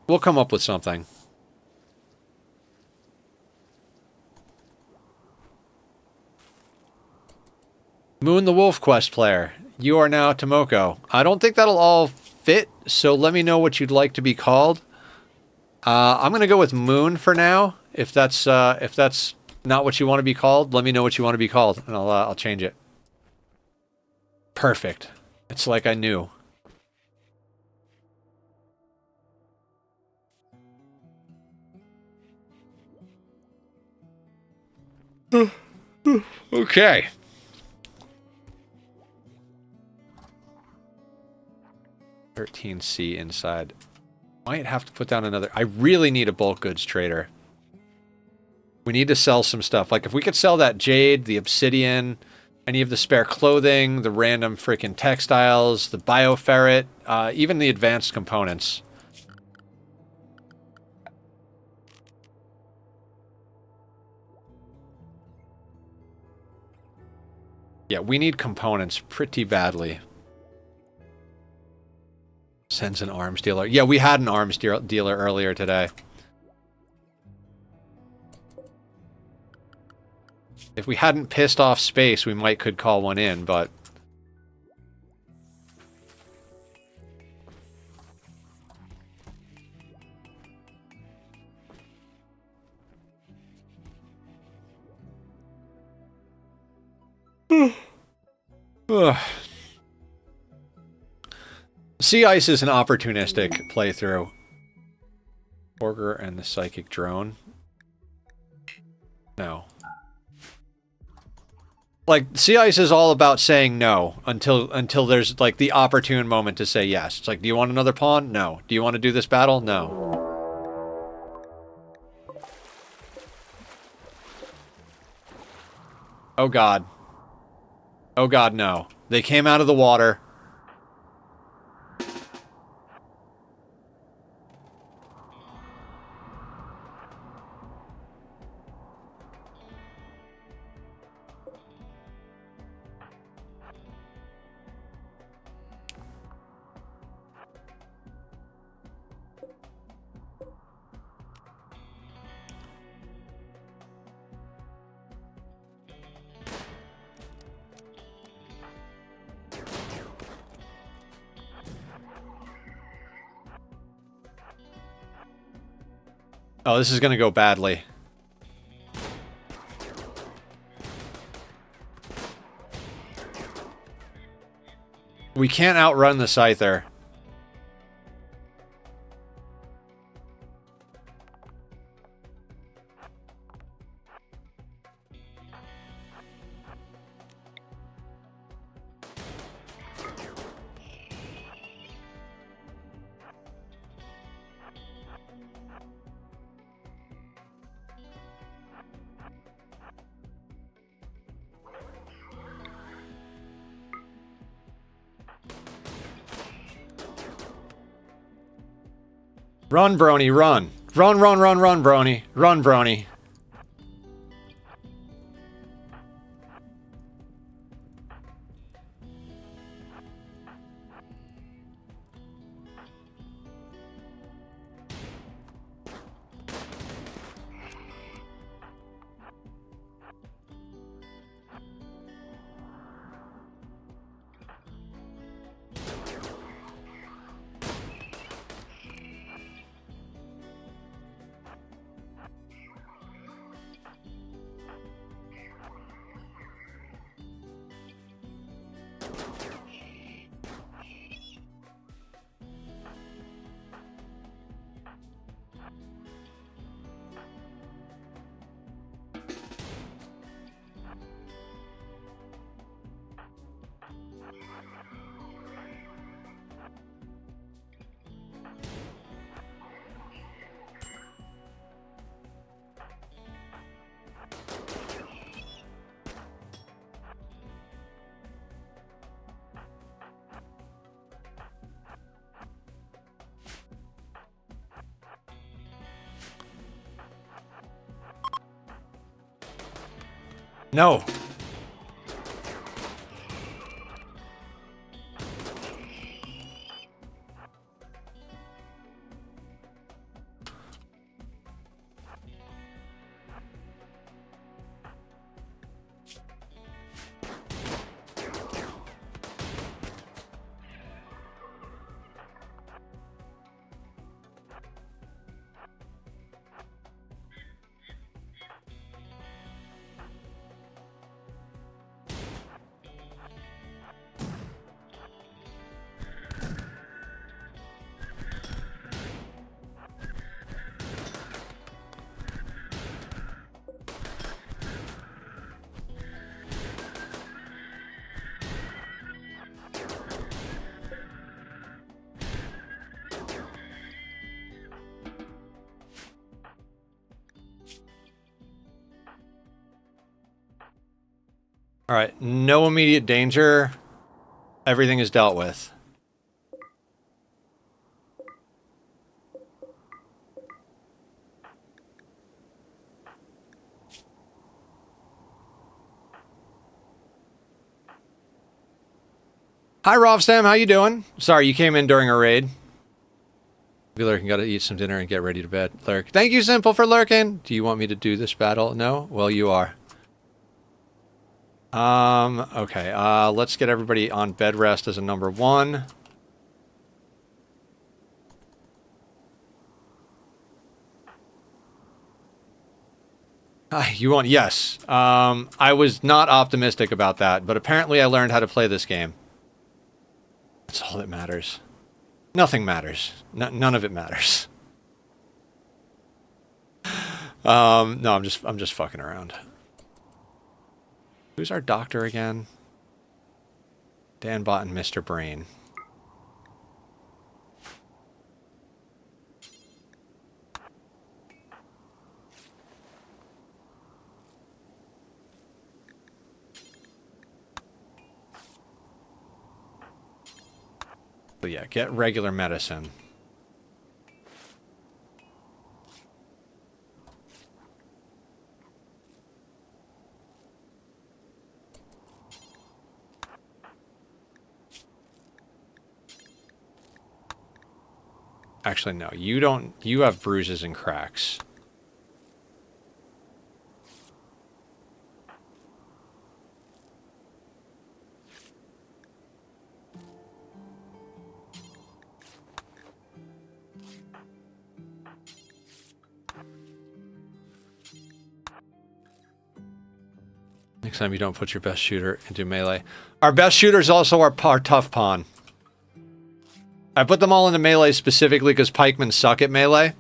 We'll come up with something. Moon the Wolf quest player. You are now Tomoko. I don't think that'll all fit, so let me know what you'd like to be called. I'm going to go with Moon for now. If that's not what you want to be called, let me know what you want to be called, and I'll change it. Perfect. It's like I knew. Okay. $13C inside. Might have to put down another... I really need a bulk goods trader. We need to sell some stuff. Like, if we could sell that jade, the obsidian, any of the spare clothing, the random freaking textiles, the bioferret, even the advanced components. Yeah, we need components pretty badly. Sends an arms dealer. Yeah, we had an arms dealer earlier today. If we hadn't pissed off space, we could call one in, but... Sea Ice is an opportunistic playthrough. Orger and the Psychic Drone. No. Like, Sea Ice is all about saying no until there's, like, the opportune moment to say yes. It's like, do you want another pawn? No. Do you want to do this battle? No. Oh god. Oh god, no. They came out of the water. Oh, this is gonna go badly. We can't outrun the Scyther. Run, Brony, run. Run, run, run, run, Brony. Run, Brony. No. All right, no immediate danger. Everything is dealt with. Hi, Rovstam. How you doing? Sorry, you came in during a raid. Lurking, gotta eat some dinner and get ready to bed. Lurk. Thank you, Simple, for lurking. Do you want me to do this battle? No? Well, you are. Okay, let's get everybody on bed rest as a number 1. You want, yes. I was not optimistic about that, but apparently I learned how to play this game. That's all that matters. Nothing matters. None of it matters. No, I'm just fucking around. Who's our doctor again? Danbot and Mr. Brain. But yeah, get regular medicine. Actually, no, you don't. You have bruises and cracks. Next time you don't put your best shooter into melee. Our best shooter is also our tough pawn. I put them all into melee specifically because pikemen suck at melee.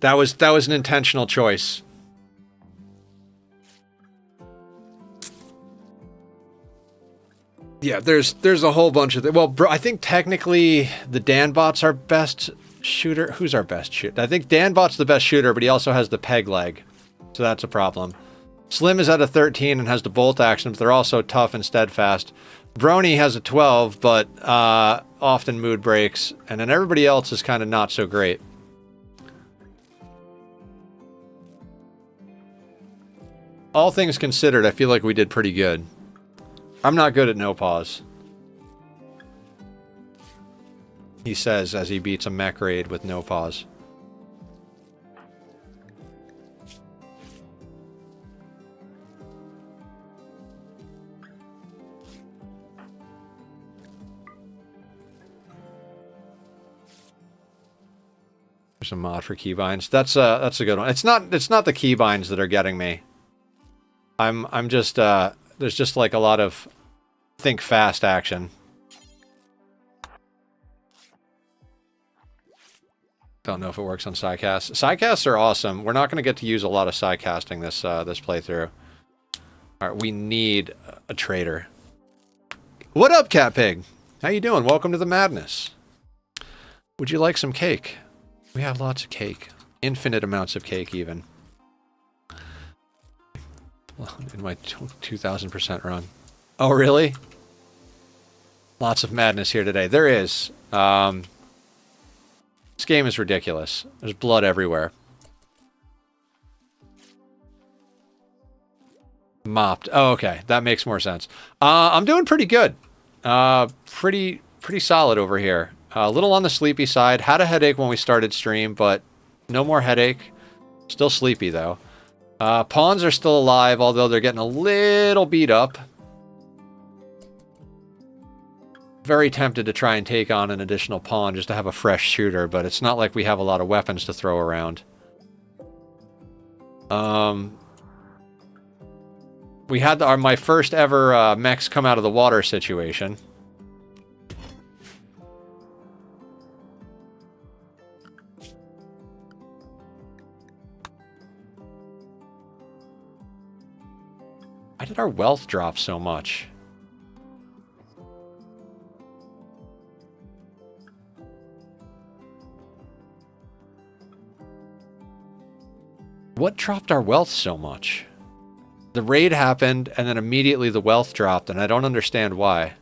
That was an intentional choice. Yeah, there's a whole bunch of well, bro, I think technically the Danbot's our best shooter. Who's our best shooter? I think Danbot's the best shooter, but he also has the peg leg, so that's a problem. Slim is at a 13 and has the bolt action, but they're also tough and steadfast. Brony has a 12, but often mood breaks, and then everybody else is kind of not so great. All things considered, I feel like we did pretty good. I'm not good at no pause. He says as he beats a mech raid with no pause. There's a mod for keybinds. That's a good one. It's not the keybinds that are getting me. I'm just there's just like a lot of think fast action. Don't know if it works on sidecast. Sidecasts are awesome. We're not going to get to use a lot of sidecasting this this playthrough. All right, we need a trader. What up, Cat Pig? How you doing? Welcome to the madness. Would you like some cake? We have lots of cake. Infinite amounts of cake, even. Well, in my 2,000% run. Oh, really? Lots of madness here today. There is. This game is ridiculous. There's blood everywhere. Mopped. Oh, okay. That makes more sense. I'm doing pretty good. Pretty solid over here. A little on the sleepy side. Had a headache when we started stream, but no more headache. Still sleepy, though. Pawns are still alive, although they're getting a little beat up. Very tempted to try and take on an additional pawn just to have a fresh shooter, but it's not like we have a lot of weapons to throw around. We had my first ever mechs come out of the water situation. Why did our wealth drop so much? What dropped our wealth so much? The raid happened, and then immediately the wealth dropped, and I don't understand why.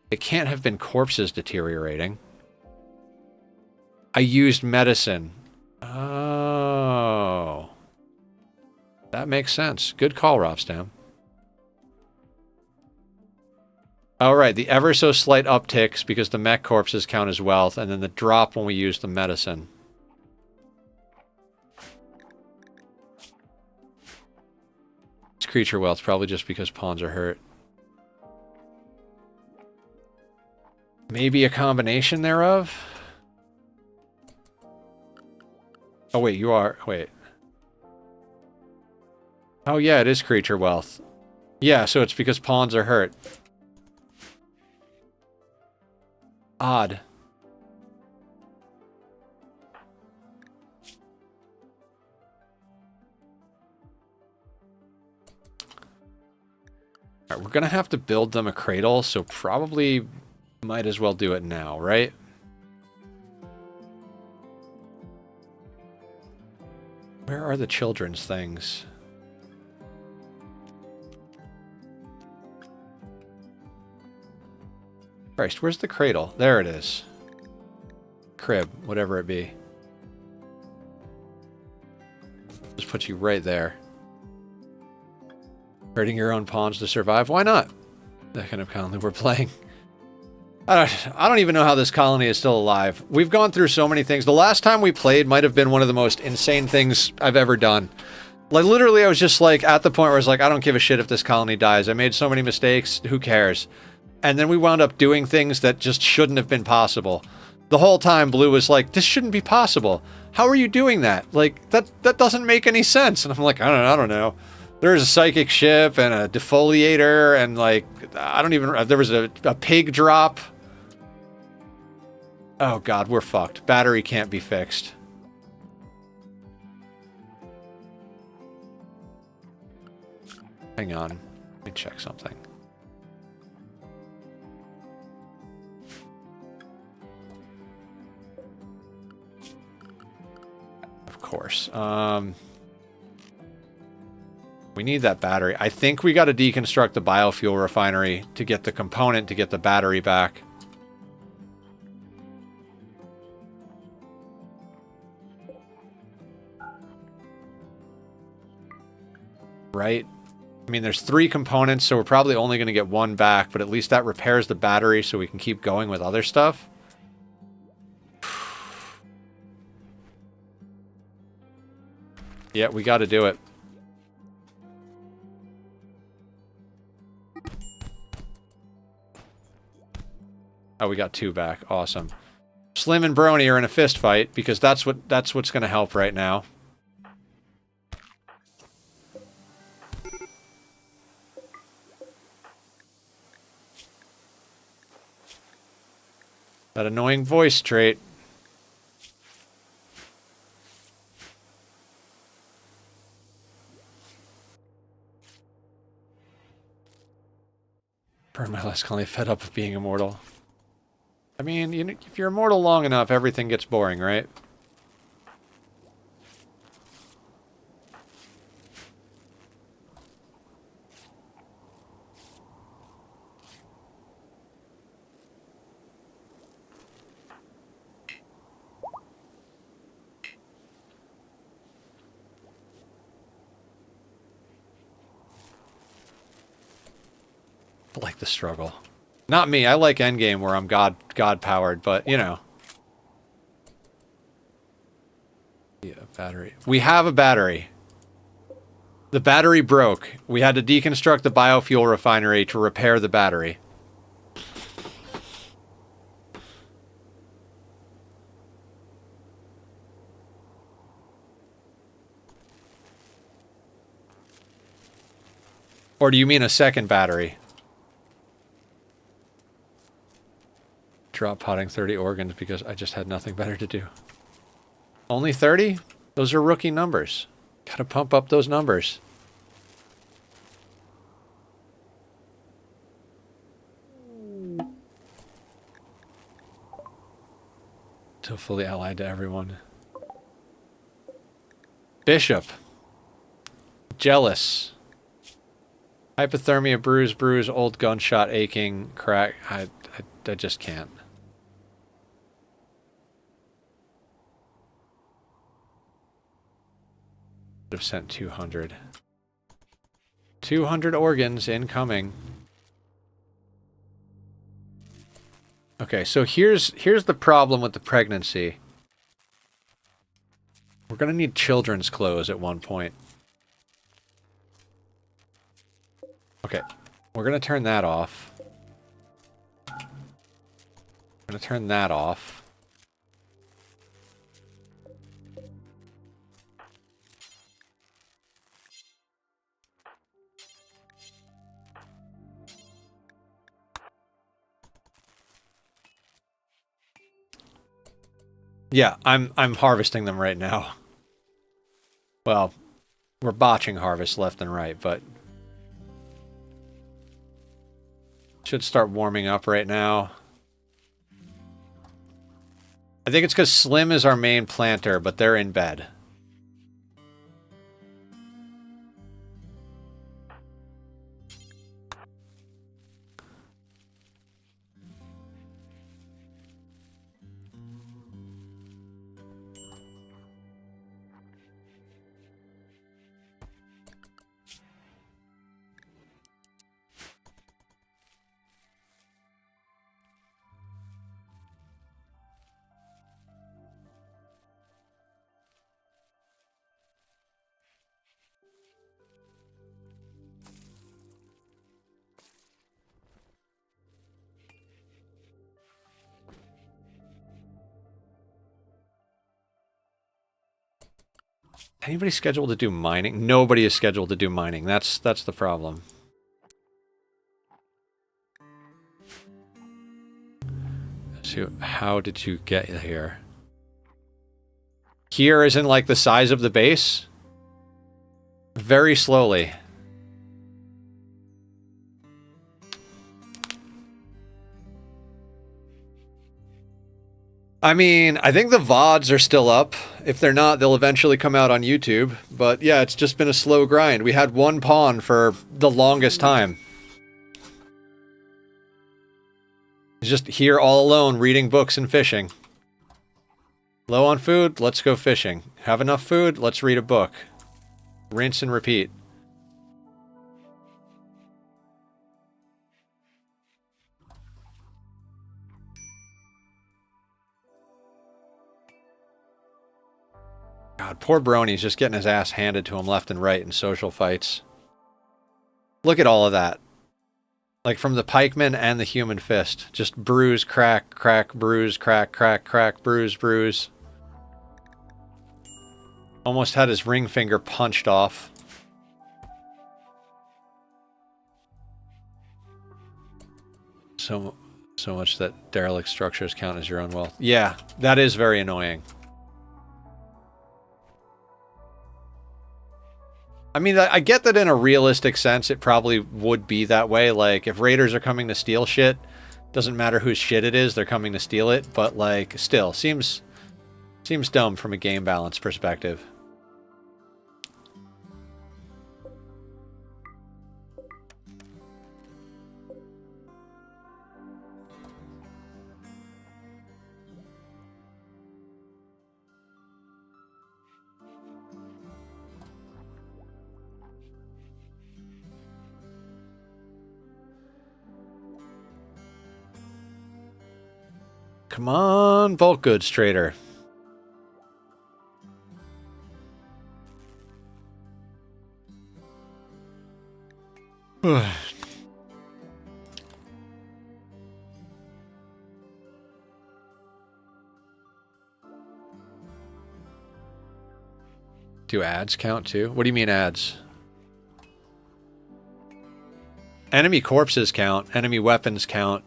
It can't have been corpses deteriorating. I used medicine. Oh. That makes sense. Good call, Ropstam. All right, the ever so slight upticks because the mech corpses count as wealth, and then the drop when we use the medicine. It's creature wealth, probably just because pawns are hurt. Maybe a combination thereof? Oh, wait, you are... Wait. Oh, yeah, it is creature wealth. Yeah, so it's because pawns are hurt. Odd. Alright, we're gonna have to build them a cradle, so probably might as well do it now, right? Where are the children's things? Christ, where's the cradle? There it is. Crib, whatever it be. Just put you right there. Hurting your own pawns to survive? Why not? That kind of colony we're playing. I don't even know how this colony is still alive. We've gone through so many things. The last time we played might have been one of the most insane things I've ever done. Like, literally, I was just like, at the point where I was like, I don't give a shit if this colony dies. I made so many mistakes. Who cares? And then we wound up doing things that just shouldn't have been possible. The whole time, Blue was like, this shouldn't be possible. How are you doing that? Like, that doesn't make any sense. And I'm like, I don't know. There's a psychic ship and a defoliator and, like, I don't even... There was a pig drop. Oh, God, we're fucked. Battery can't be fixed. Hang on. Let me check something. Of course. We need that battery. I think we got to deconstruct the biofuel refinery to get the component to get the battery back. Right? I mean, there's 3 components, so we're probably only going to get 1 back, but at least that repairs the battery so we can keep going with other stuff. Yeah, we got to do it. Oh, we got 2 back. Awesome. Slim and Brony are in a fist fight because that's what's going to help right now. That annoying voice trait. Burn my last colony, fed up of being immortal. I mean, if you're immortal long enough, everything gets boring, right? I like the struggle. Not me. I like endgame where I'm God powered, but you know. Yeah, battery. We have a battery. The battery broke. We had to deconstruct the biofuel refinery to repair the battery. Or do you mean a second battery? Drop potting 30 organs because I just had nothing better to do. Only 30? Those are rookie numbers. Gotta pump up those numbers. So fully allied to everyone. Bishop. Jealous. Hypothermia, bruise, old gunshot, aching, crack. I just can't. Have sent 200. 200 organs incoming. Okay, so here's the problem with the pregnancy. We're gonna need children's clothes at one point. Okay, we're gonna turn that off. I'm gonna turn that off. Yeah, I'm harvesting them right now. Well, we're botching harvest left and right, but should start warming up right now. I think it's because Slim is our main planter, but they're in bed. Anybody scheduled to do mining? Nobody is scheduled to do mining. That's the problem. So how did you get here? Here isn't like the size of the base? Very slowly. I mean, I think the VODs are still up. If they're not, they'll eventually come out on YouTube. But yeah, it's just been a slow grind. We had one pawn for the longest time. He's just here all alone, reading books and fishing. Low on food? Let's go fishing. Have enough food? Let's read a book. Rinse and repeat. God, poor Brony's just getting his ass handed to him left and right in social fights. Look at all of that. Like from the pikeman and the human fist. Just bruise, crack, crack, bruise, crack, crack, crack, bruise, bruise. Almost had his ring finger punched off. So So much that derelict structures count as your own wealth. Yeah, that is very annoying. I mean, I get that in a realistic sense, it probably would be that way. Like, if raiders are coming to steal shit, doesn't matter whose shit it is, they're coming to steal it. But, like, still, seems dumb from a game balance perspective. Come on, bulk goods trader. Do ads count too? What do you mean ads? Enemy corpses count. Enemy weapons count.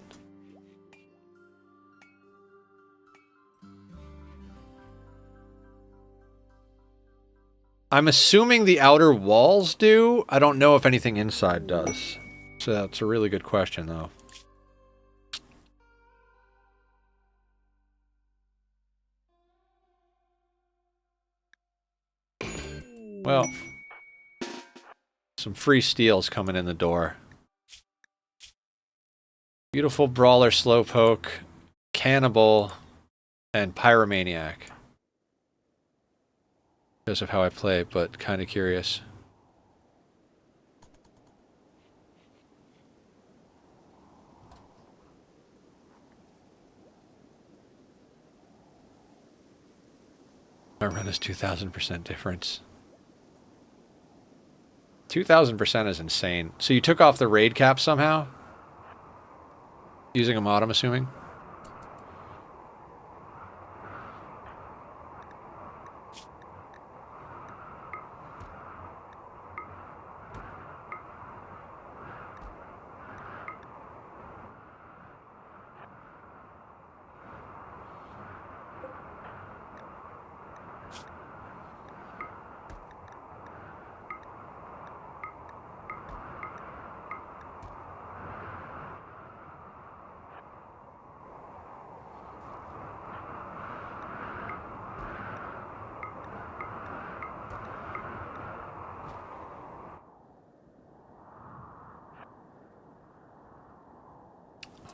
I'm assuming the outer walls do. I don't know if anything inside does. So that's a really good question, though. Well, some free steals coming in the door. Beautiful Brawler Slowpoke, Cannibal, and Pyromaniac. Because of how I play, but kind of curious. My run is 2,000% difference. 2,000% is insane. So you took off the raid cap somehow? Using a mod, I'm assuming?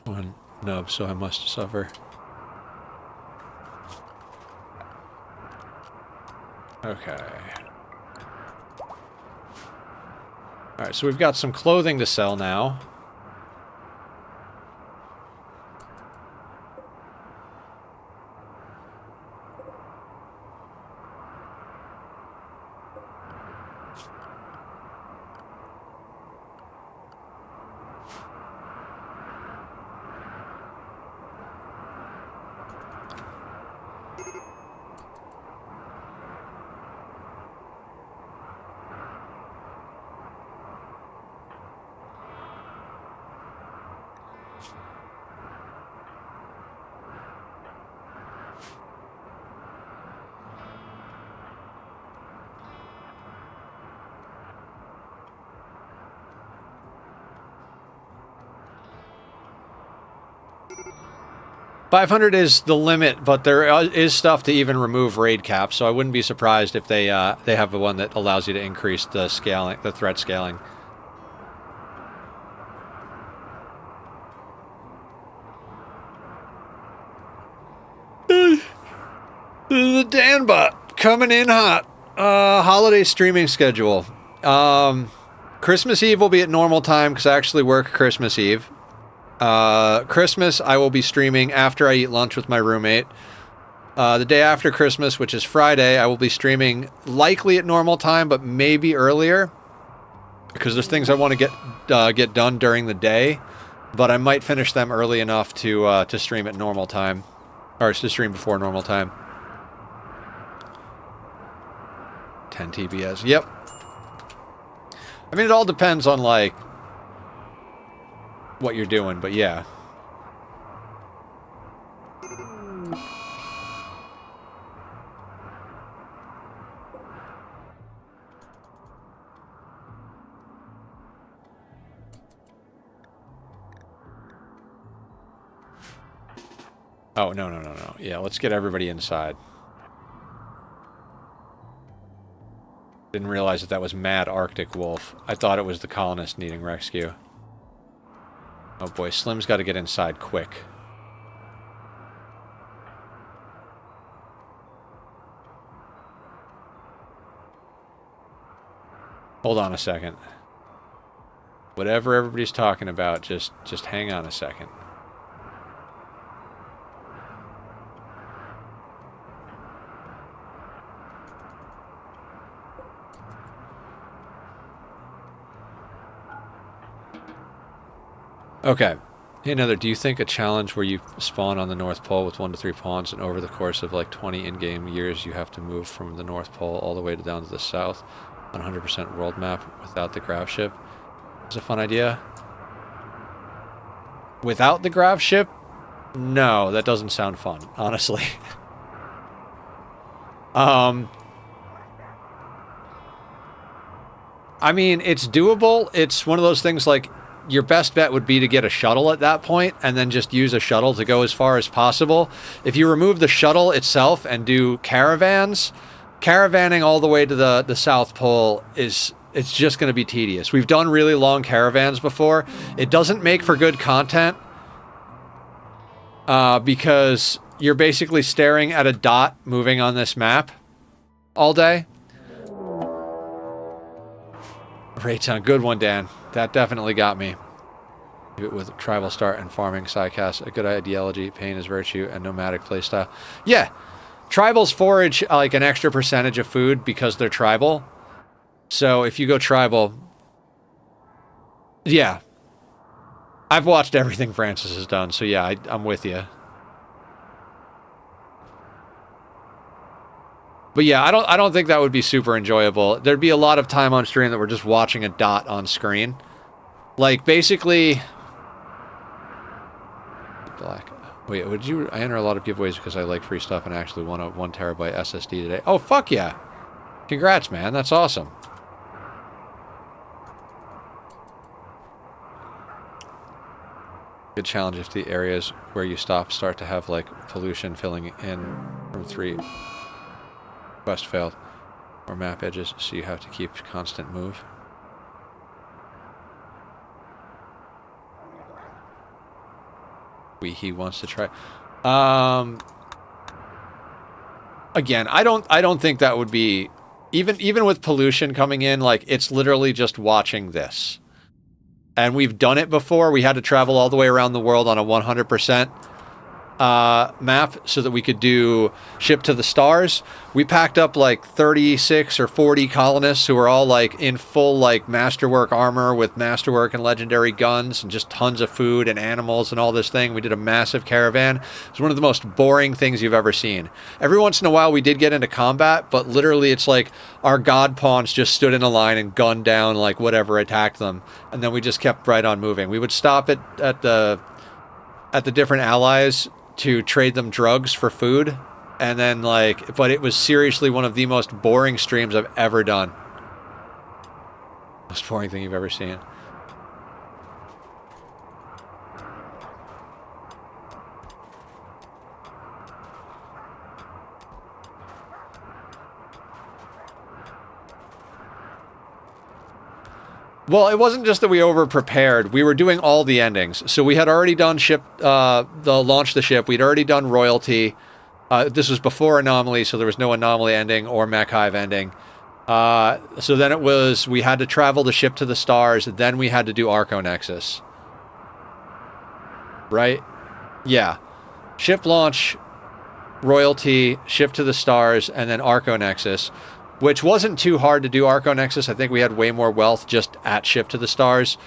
One nub, so I must suffer. Okay. Alright, so we've got some clothing to sell now. $500 is the limit, but there is stuff to even remove raid caps, so I wouldn't be surprised if they have the one that allows you to increase the scaling, the threat scaling. The Danbot coming in hot. Holiday streaming schedule. Christmas Eve will be at normal time because I actually work Christmas Eve. Christmas, I will be streaming after I eat lunch with my roommate. The day after Christmas, which is Friday, I will be streaming likely at normal time, but maybe earlier. Because there's things I want to get done during the day. But I might finish them early enough to stream at normal time. Or to stream before normal time. 10 TBS. Yep. I mean, it all depends on, like, what you're doing, but yeah. Oh, no, no, no, no. Yeah, let's get everybody inside. Didn't realize that that was Mad Arctic Wolf. I thought it was the colonist needing rescue. Oh boy, Slim's got to get inside quick. Hold on a second. Whatever everybody's talking about, just hang on a second. Okay. Hey, another, do you think a challenge where you spawn on the North Pole with 1 to 3 pawns and over the course of like 20 in-game years you have to move from the North Pole all the way down to the south on 100% world map without the gravship is a fun idea? Without the gravship? No, that doesn't sound fun, honestly. I mean, it's doable. It's one of those things like your best bet would be to get a shuttle at that point and then just use a shuttle to go as far as possible. If you remove the shuttle itself and do caravans, caravanning all the way to the South Pole it's just going to be tedious. We've done really long caravans before. It doesn't make for good content because you're basically staring at a dot moving on this map all day. Rayton, good one, Dan. That definitely got me. With tribal start and farming sidecast, a good ideology, pain is virtue, and nomadic playstyle. Yeah, tribals forage like an extra percentage of food because they're tribal. So if you go tribal, yeah. I've watched everything Francis has done, so yeah, I'm with you. But yeah, I don't think that would be super enjoyable. There'd be a lot of time on stream that we're just watching a dot on screen. Like, basically... Black. Wait, would you... I enter a lot of giveaways because I like free stuff and actually won a 1 terabyte SSD today. Oh, fuck yeah. Congrats, man. That's awesome. Good challenge if the areas where you start to have, like, pollution filling in from 3... Quest failed. Or map edges, so you have to keep constant move. He wants to try. Again, I don't think that would be even with pollution coming in, like it's literally just watching this. And we've done it before. We had to travel all the way around the world on a 100% map so that we could do ship to the stars. We packed up like 36 or 40 colonists who were all like in full like masterwork armor with masterwork and legendary guns and just tons of food and animals and all this thing. We did a massive caravan. It was one of the most boring things you've ever seen. Every once in a while we did get into combat, but literally it's like our god pawns just stood in a line and gunned down like whatever attacked them, and then we just kept right on moving. We would stop at the different allies to trade them drugs for food, and then like, but it was seriously one of the most boring streams I've ever done. Most boring thing you've ever seen. Well, it wasn't just that we over-prepared. We were doing all the endings. So we had already done launch the ship. We'd already done royalty. This was before Anomaly, so there was no Anomaly ending or Mech Hive ending. So then it was, we had to travel the ship to the stars. Then we had to do Arco Nexus. Right? Yeah. Ship launch, royalty, ship to the stars, and then Arco Nexus. Which wasn't too hard to do Arco Nexus. I think we had way more wealth just at Ship to the Stars.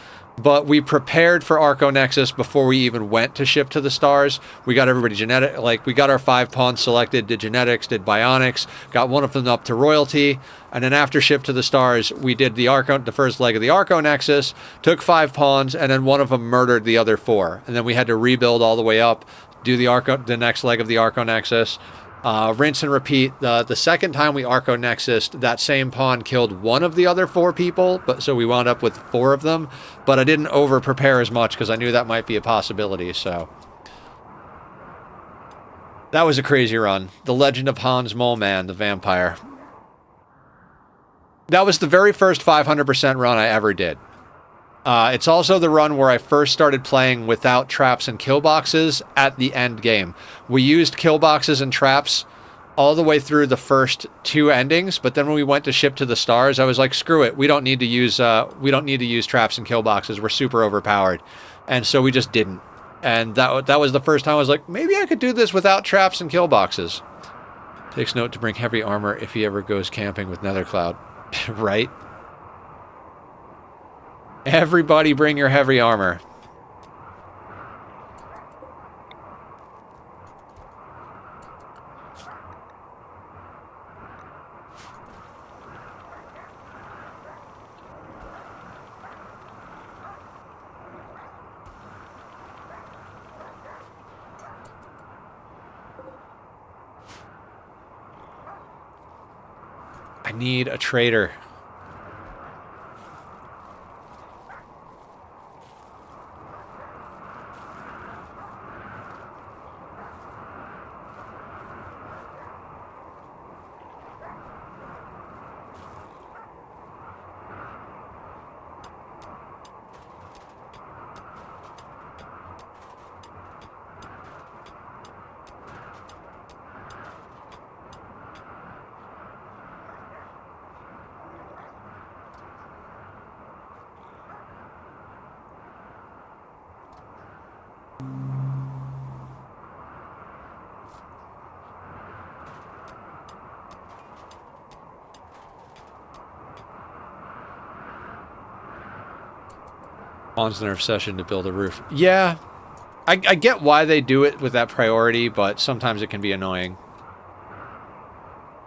But we prepared for Arco Nexus before we even went to Ship to the Stars. We got everybody genetic, like we got our 5 pawns selected, did genetics, did bionics, got one of them up to royalty. And then after Ship to the Stars, we did the first leg of the Arco Nexus, took 5 pawns, and then one of them murdered the other 4. And then we had to rebuild all the way up, do the next leg of the Arco Nexus. Rinse and repeat. The second time we Arco Nexused, that same pawn killed one of the other 4 people, but so we wound up with 4 of them. But I didn't over prepare as much because I knew that might be a possibility. So That was a crazy run. The Legend of Hans Moleman, the vampire. That was the very first 500% run I ever did. It's also the run where I first started playing without traps and kill boxes at the end game. We used kill boxes and traps all the way through the first 2 endings, but then when we went to ship to the stars, I was like, screw it, we don't need to use traps and kill boxes. We're super overpowered, and so we just didn't. And that was the first time I was like, maybe I could do this without traps and kill boxes. Takes note to bring heavy armor if he ever goes camping with Nethercloud. Right? Everybody bring your heavy armor. I need a trader. Pawns their obsession to build a roof. Yeah, I get why they do it with that priority, but sometimes it can be annoying.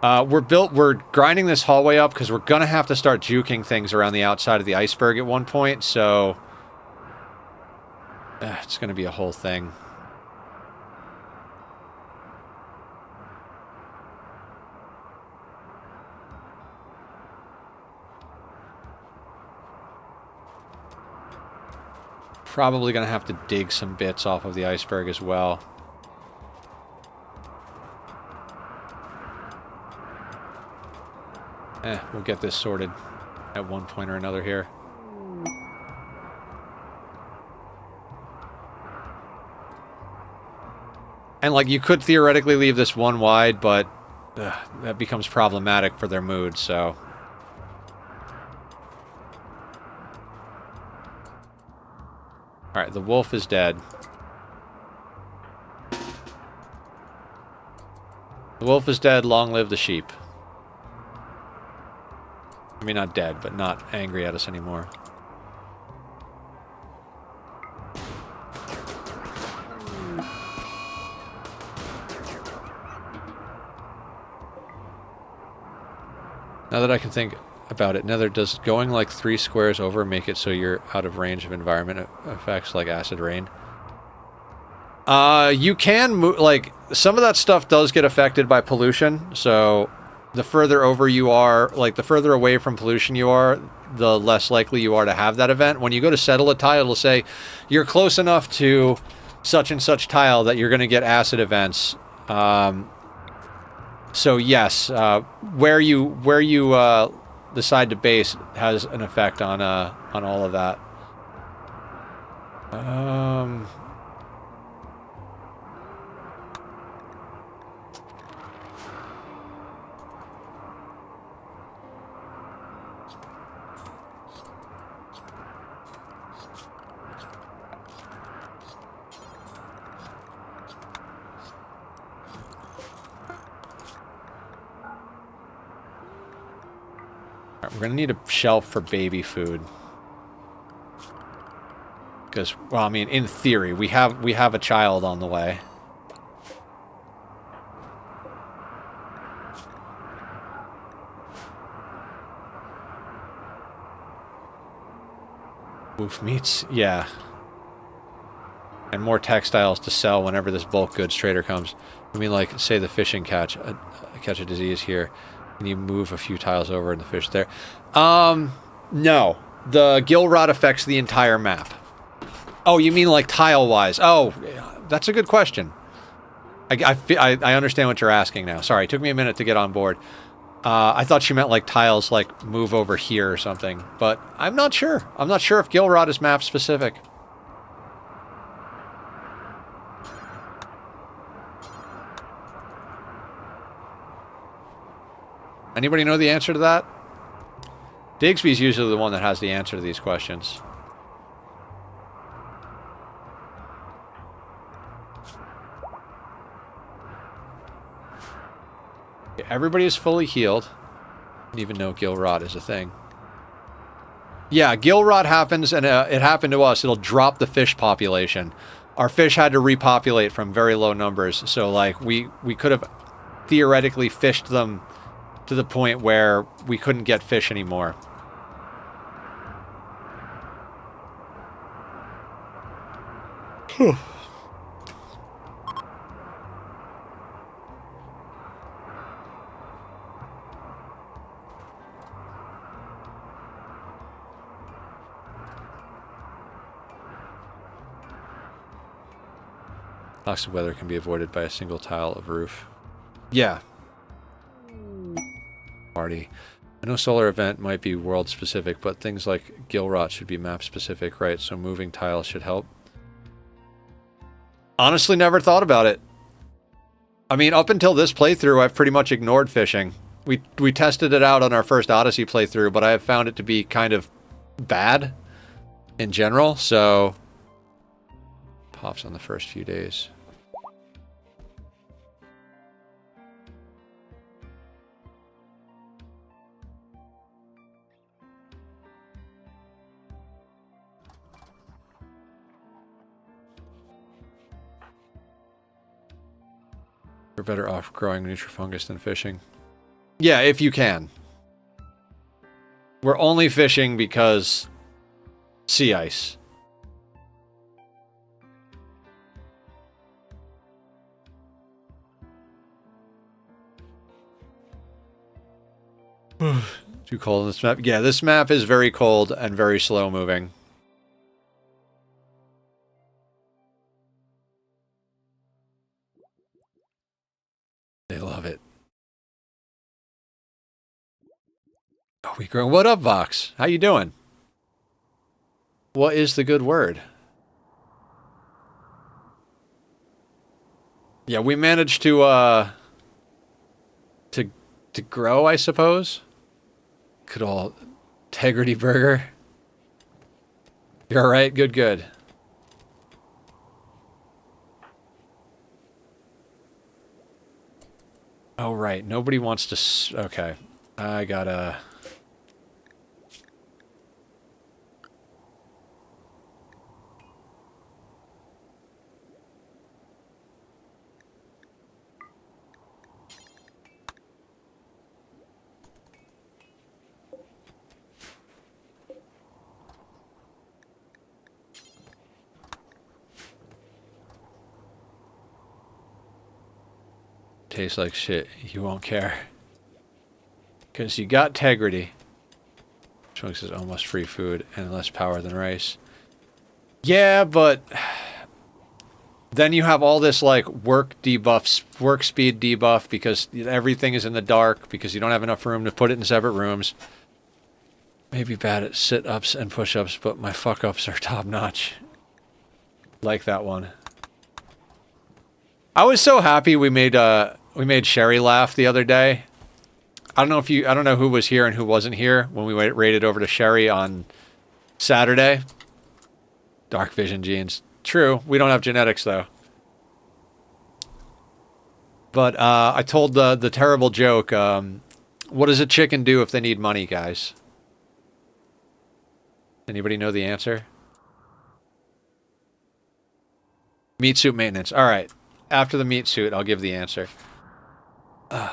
We're grinding this hallway up because we're gonna have to start juking things around the outside of the iceberg at one point, so it's gonna be a whole thing. Probably going to have to dig some bits off of the iceberg as well. We'll get this sorted at one point or another here. And, like, you could theoretically leave this one wide, but that becomes problematic for their mood, so... Alright, the wolf is dead. The wolf is dead, long live the sheep. I mean, not dead, but not angry at us anymore. Now that I can think about it, Nether, does going like 3 squares over make it so you're out of range of environment effects like acid rain? You can move, like, some of that stuff does get affected by pollution, so the further over you are, like, the further away from pollution you are, the less likely you are to have that event. When you go to settle a tile, it'll say you're close enough to such and such tile that you're going to get acid events. So yes, where you decide to base has an effect on all of that. We're gonna need a shelf for baby food. Because, well, I mean, in theory, we have a child on the way. Wolf meats? Yeah. And more textiles to sell whenever this bulk goods trader comes. I mean, like, say the fishing catch a disease here. And you move a few tiles over and the fish there. No. The gill rot affects the entire map. Oh, you mean like tile-wise? Oh, that's a good question. I understand what you're asking now. Sorry, it took me a minute to get on board. I thought she meant like tiles like move over here or something, but I'm not sure. I'm not sure if Gilrod is map specific. Anybody know the answer to that? Digsby's usually the one that has the answer to these questions. Everybody is fully healed. I didn't even know Gilrod is a thing. Yeah, Gilrod happens, and it happened to us. It'll drop the fish population. Our fish had to repopulate from very low numbers, so like we could have theoretically fished them to the point where we couldn't get fish anymore. Toxic weather can be avoided by a single tile of roof. Yeah. Party. I know solar event might be world specific, but things like Gilrot should be map specific, right? So moving tiles should help. Honestly, never thought about it. I mean, up until this playthrough, I've pretty much ignored fishing. We tested it out on our first Odyssey playthrough, but I have found it to be kind of bad in general, so... Pops on the first few days. We're better off growing Nutrifungus than fishing. Yeah, if you can. We're only fishing because sea ice. Too cold on this map. Yeah, this map is very cold and very slow moving. They love it. Oh, we grow. What up, Vox? How you doing? What is the good word? Yeah, we managed to grow, I suppose. Good old Integrity Burger. You're all right? Good, good. Oh, right. Nobody wants to... Okay. I gotta... Tastes like shit. You won't care. Because you got integrity. Trunks is almost free food and less power than rice. Yeah, but... Then you have all this, like, work debuffs, work speed debuff, because everything is in the dark, because you don't have enough room to put it in separate rooms. Maybe bad at sit-ups and push-ups, but my fuck-ups are top-notch. Like that one. I was so happy we made Sherry laugh the other day. I don't know who was here and who wasn't here when we raided over to Sherry on Saturday. Dark vision genes. True, we don't have genetics though. But I told the terrible joke, what does a chicken do if they need money, guys? Anybody know the answer? Meat suit maintenance. All right. After the meat suit, I'll give the answer. The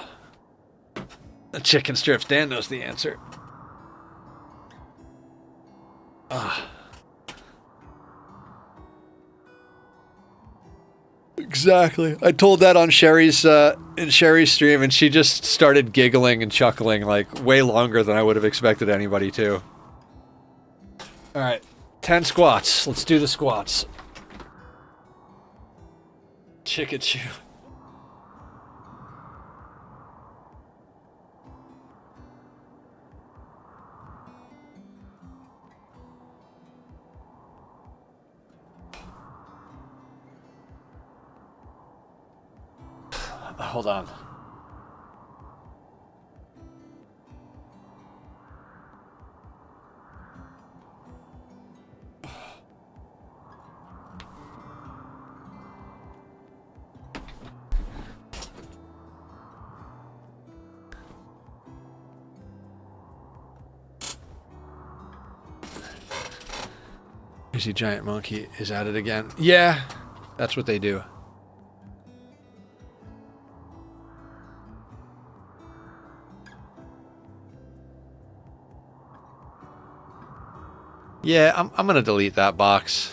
chicken strips. Dan knows the answer. Exactly. I told that on Sherry's in Sherry's stream, and she just started giggling and chuckling like way longer than I would have expected anybody to. All right, 10 squats. Let's do the squats. Chicken chew. Hold on. Crazy giant monkey is at it again. Yeah, that's what they do. Yeah, I'm gonna delete that box.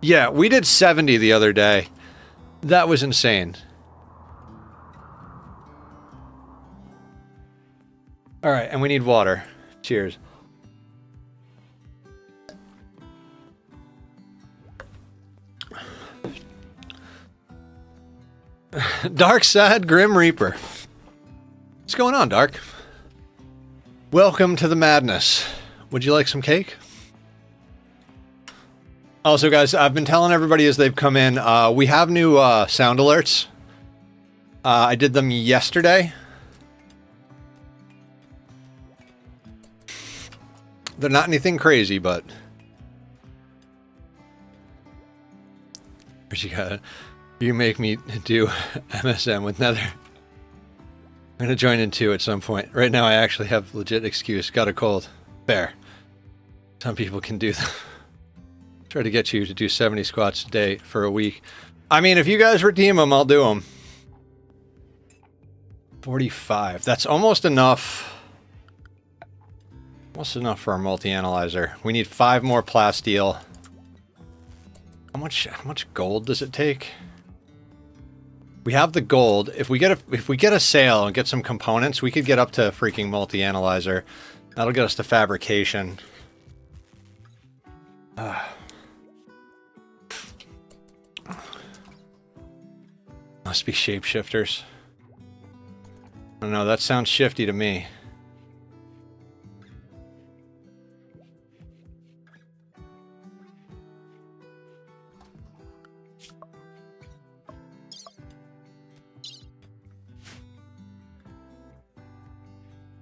Yeah, we did 70 the other day. That was insane. All right, and we need water. Cheers. Dark Sad Grim Reaper. What's going on, Dark? Welcome to the madness. Would you like some cake? Also, guys, I've been telling everybody as they've come in, we have new sound alerts. I did them yesterday. They're not anything crazy, but... Where's you got it? You make me do MSM with Nether. I'm gonna join in too at some point. Right now I actually have legit excuse. Got a cold. Fair. Some people can do that. Try to get you to do 70 squats a day for a week. I mean, if you guys redeem them, I'll do them. 45. That's almost enough. Almost enough for our multi-analyzer. We need 5 more plasteel. How much gold does it take? We have the gold. If we get a sale and get some components, we could get up to freaking multi-analyzer. That'll get us to fabrication. Must be shapeshifters. I don't know, that sounds shifty to me.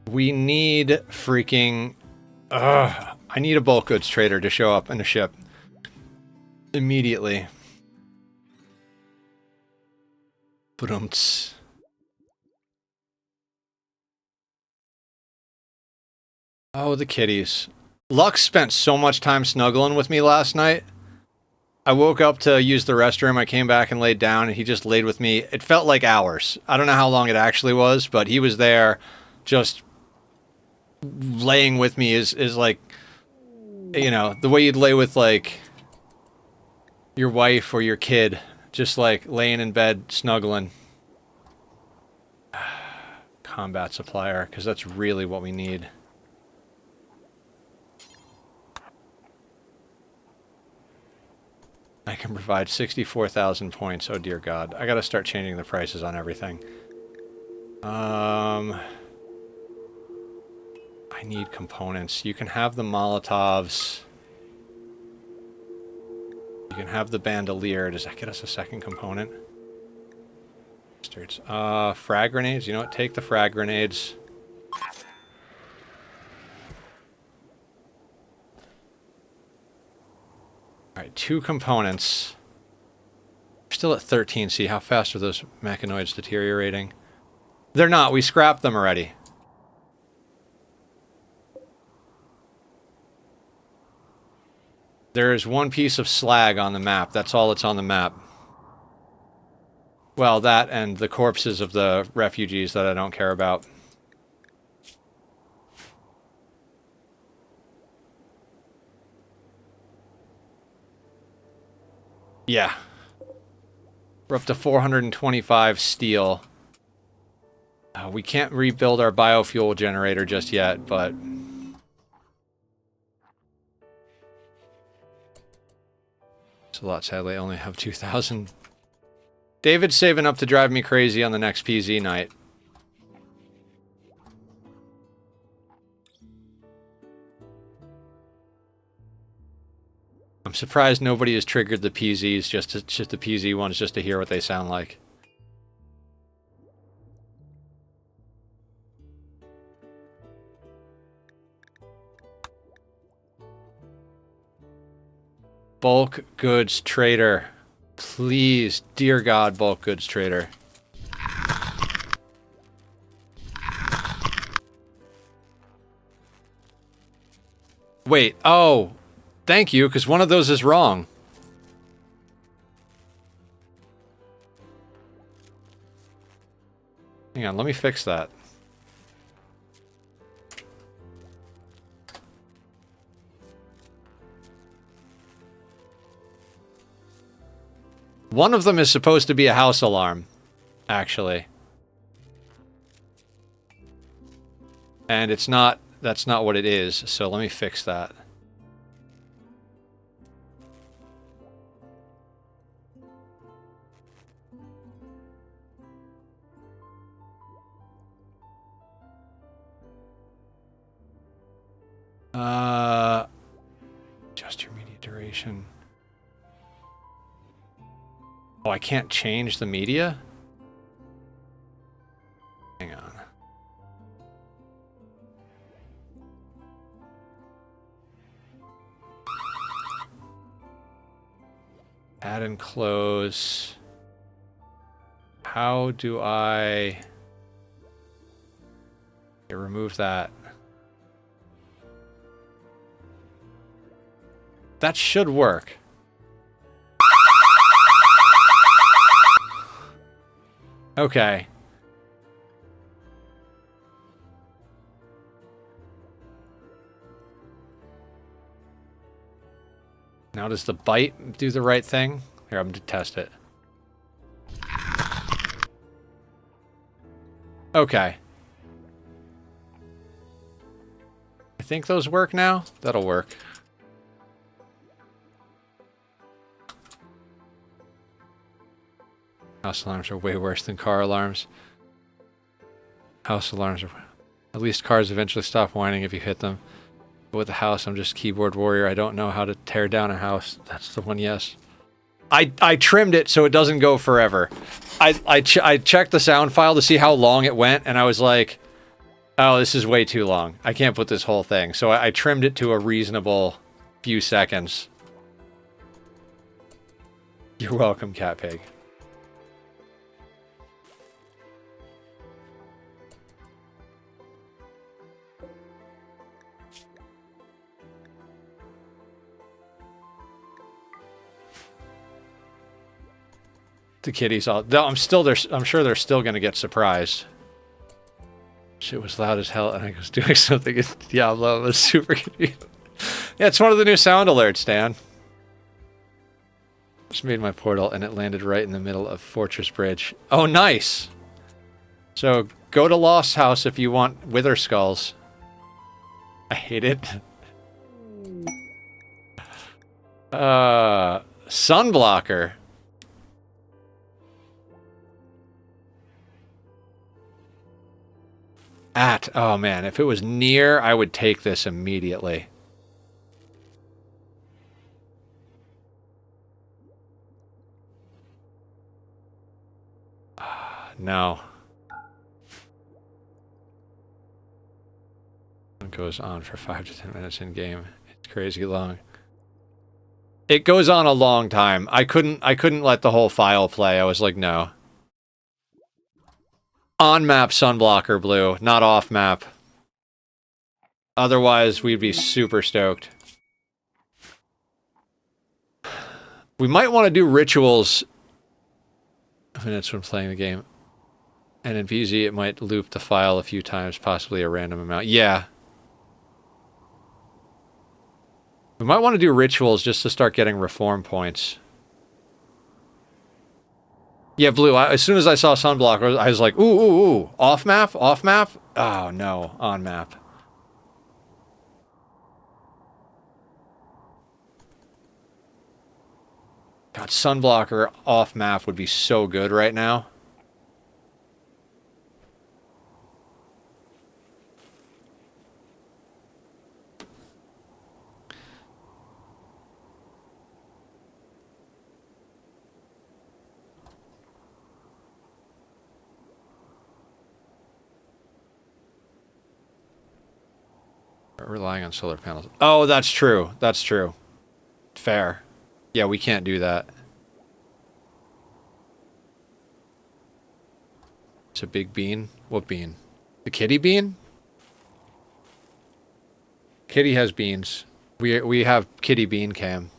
We need freaking... I need a bulk goods trader to show up in a ship. Immediately. Ba-dum-ts. Oh, the kitties. Lux spent so much time snuggling with me last night. I woke up to use the restroom, I came back and laid down, and he just laid with me. It felt like hours. I don't know how long it actually was, but he was there just... laying with me is like, you know, the way you'd lay with like your wife or your kid, just like laying in bed snuggling. Combat supplier, because that's really what we need. I can provide 64,000 points. Oh dear God, I gotta start changing the prices on everything. I need components. You can have the Molotovs. You can have the bandolier. Does that get us a second component? Bastards. Frag grenades. You know what? Take the frag grenades. Alright, 2 components. We're still at 13. See, how fast are those mechanoids deteriorating? They're not. We scrapped them already. There's 1 piece of slag on the map. That's all that's on the map. Well, that and the corpses of the refugees that I don't care about. Yeah. We're up to 425 steel. We can't rebuild our biofuel generator just yet, but... It's a lot, sadly. I only have 2,000. David's saving up to drive me crazy on the next PZ night. surprised nobody has triggered the PZs, just the PZ ones, just to hear what they sound like. Bulk goods trader. Please, dear God, bulk goods trader. Wait, oh, thank you, because one of those is wrong. Hang on, let me fix that. One of them is supposed to be a house alarm, actually. And it's not, that's not what it is, so let me fix that. Adjust your media duration. Oh, I can't change the media? Hang on. Add and close. How do I... Okay, remove that. That should work. Okay. Now does the bite do the right thing? Here, I'm going to test it. Okay. I think those work now. That'll work. House alarms are way worse than car alarms. House alarms are... At least cars eventually stop whining if you hit them. But with the house, I'm just keyboard warrior. I don't know how to tear down a house. That's the one, yes. I trimmed it so it doesn't go forever. I checked the sound file to see how long it went, and I was like, oh, this is way too long. I can't put this whole thing. So I trimmed it to a reasonable few seconds. You're welcome, Cat Pig. The kitties all... I'm sure they're still going to get surprised. Shit was loud as hell, and I was doing something in Diablo. It was super confusing. Yeah, it's one of the new sound alerts, Dan. Just made my portal, and it landed right in the middle of Fortress Bridge. Oh, nice! So, go to Lost House if you want Wither Skulls. I hate it. Sunblocker. Oh man, if it was near, I would take this immediately. No. It goes on for 5 to 10 minutes in game. It's crazy long. It goes on a long time. I couldn't let the whole file play. I was like, no. On-map sunblocker, Blue, not off-map. Otherwise, we'd be super stoked. We might want to do rituals minutes when playing the game. And in VZ, it might loop the file a few times, possibly a random amount. Yeah. We might want to do rituals just to start getting reform points. Yeah, Blue, as soon as I saw Sunblocker, I was like, ooh, ooh, ooh. Off-map? Off-map? Oh, no. On-map. God, Sunblocker off-map would be so good right now. relying on solar panels. Oh, that's true. That's true. Fair. Yeah, we can't do that. It's a big bean. What bean? The kitty bean? Kitty has beans. We have kitty bean cam.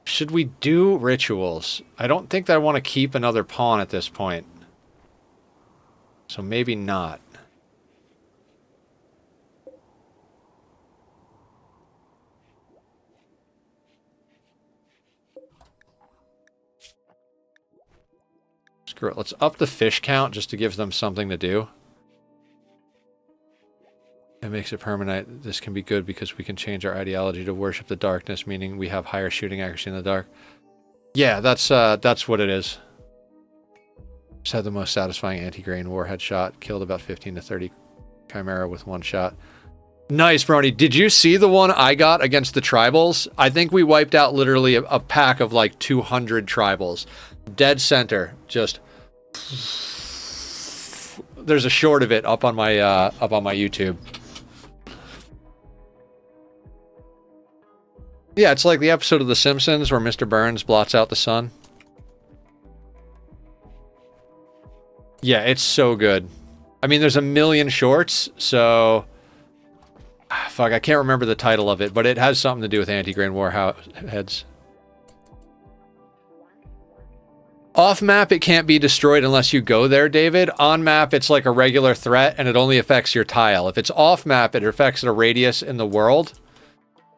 Should we do rituals? I don't think that I want to keep another pawn at this point. So maybe not. Screw it. Let's up the fish count just to give them something to do. It makes it permanent. This can be good because we can change our ideology to worship the darkness, meaning we have higher shooting accuracy in the dark. Yeah, that's what it is. Just had the most satisfying anti-grain warhead shot. Killed about 15 to 30 Chimera with one shot. Nice, Brony. Did you see the one I got against the tribals? I think we wiped out literally a pack of like 200 tribals. Dead center. Just... There's a short of it up on my YouTube. Yeah, it's like the episode of The Simpsons where Mr. Burns blots out the sun. Yeah, it's so good. I mean, there's a million shorts, so... Fuck, I can't remember the title of it, but it has something to do with anti-grain warheads. Off-map, it can't be destroyed unless you go there, David. On-map, it's like a regular threat, and it only affects your tile. If it's off-map, it affects a radius in the world.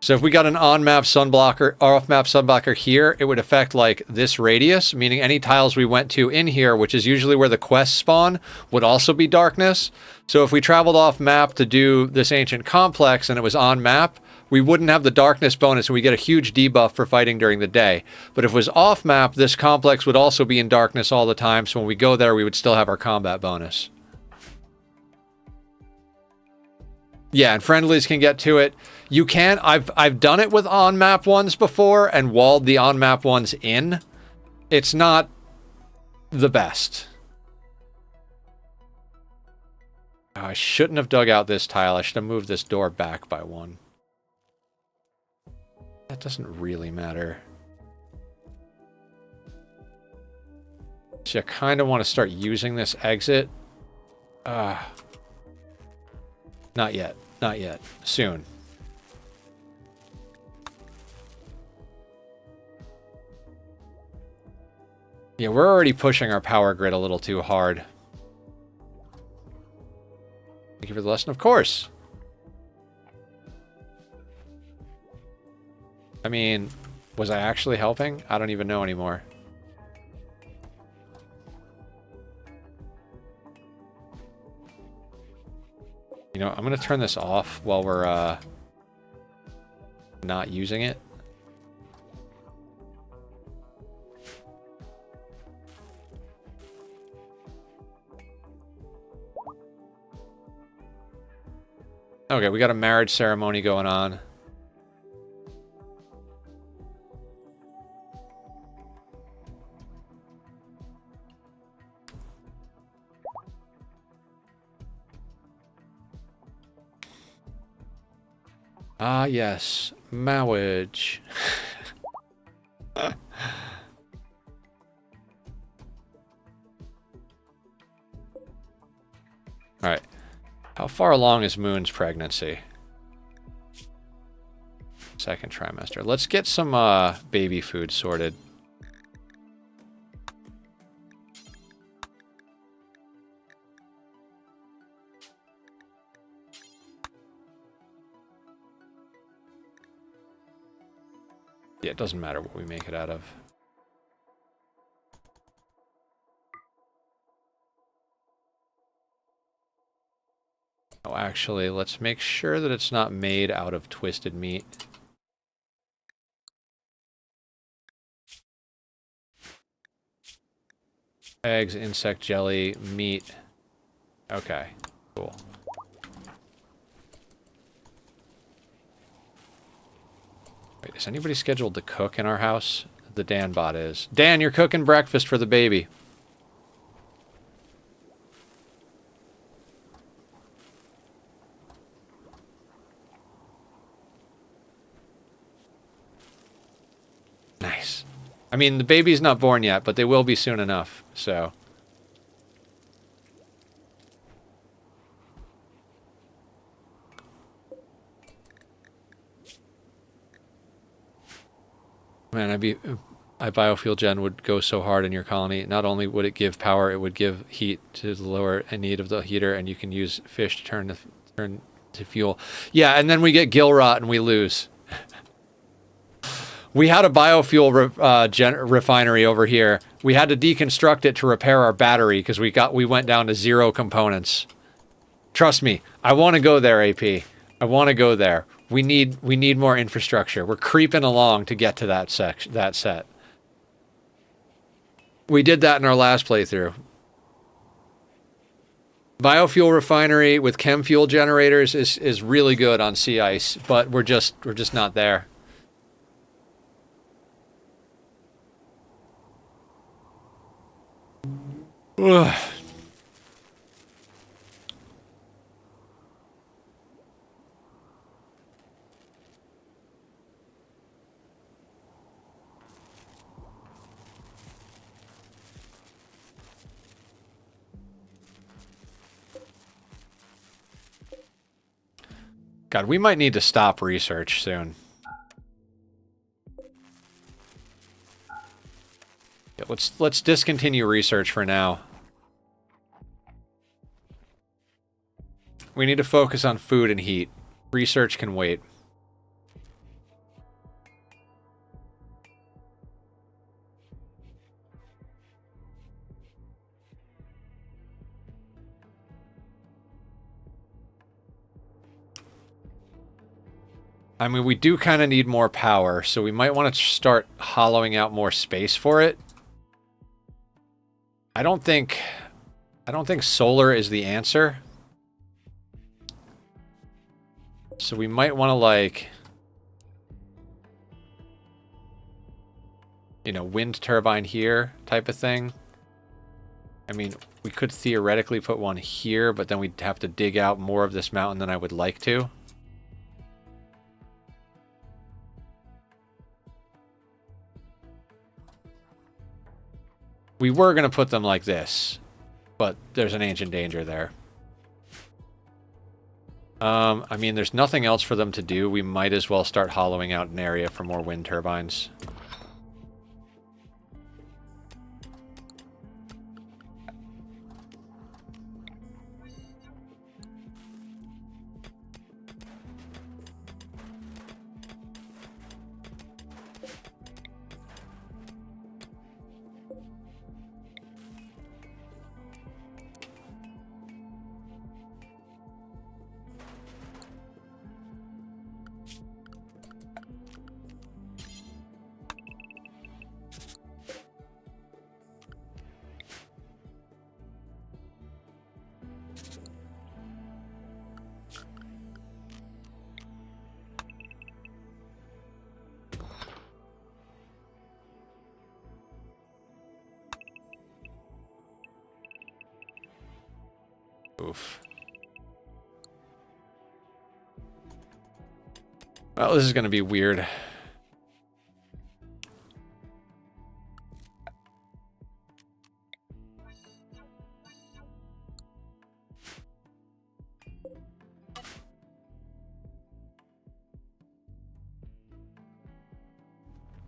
So if we got an on-map sunblocker, or off-map sunblocker here, it would affect like this radius, meaning any tiles we went to in here, which is usually where the quests spawn, would also be darkness. So if we traveled off-map to do this ancient complex and it was on-map, we wouldn't have the darkness bonus and we get a huge debuff for fighting during the day. But if it was off-map, this complex would also be in darkness all the time, so when we go there, we would still have our combat bonus. Yeah, and friendlies can get to it. You can. I've done it with on-map ones before and walled the on-map ones in. It's not the best. Oh, I shouldn't have dug out this tile. I should have moved this door back by one. That doesn't really matter. So I kind of want to start using this exit. Not yet. Not yet. Soon. Yeah, we're already pushing our power grid a little too hard. Thank you for the lesson, of course. I mean, was I actually helping? I don't even know anymore. You know, I'm going to turn this off while we're not using it. Okay, we got a marriage ceremony going on. Ah, yes. Marriage. Alright. How far along is Moon's pregnancy? Second trimester. Let's get some baby food sorted. Yeah, it doesn't matter what we make it out of. Oh, actually, let's make sure that it's not made out of twisted meat. Eggs, insect jelly, meat. Okay, cool. Wait, is anybody scheduled to cook in our house? The Dan bot is. Dan, you're cooking breakfast for the baby. I mean, the baby's not born yet, but they will be soon enough, so. Man, I biofuel gen would go so hard in your colony. Not only would it give power, it would give heat to the lower need of the heater, and you can use fish to turn to fuel. Yeah, and then we get gill rot and we lose. We had a biofuel refinery over here. We had to deconstruct it to repair our battery because we went down to 0 components. Trust me, I want to go there, AP. I want to go there. We need more infrastructure. We're creeping along to get to that set. We did that in our last playthrough. Biofuel refinery with chem fuel generators is really good on sea ice, but we're just not there. Ugh. God, we might need to stop research soon. Yeah, let's discontinue research for now. We need to focus on food and heat. Research can wait. I mean, we do kind of need more power, so we might want to start hollowing out more space for it. I don't think solar is the answer. So we might want to, like, you know, wind turbine here type of thing. I mean, we could theoretically put one here, but then we'd have to dig out more of this mountain than I would like to. We were going to put them like this, but there's an ancient danger there. I mean, there's nothing else for them to do. We might as well start hollowing out an area for more wind turbines. Oof. Well, this is going to be weird.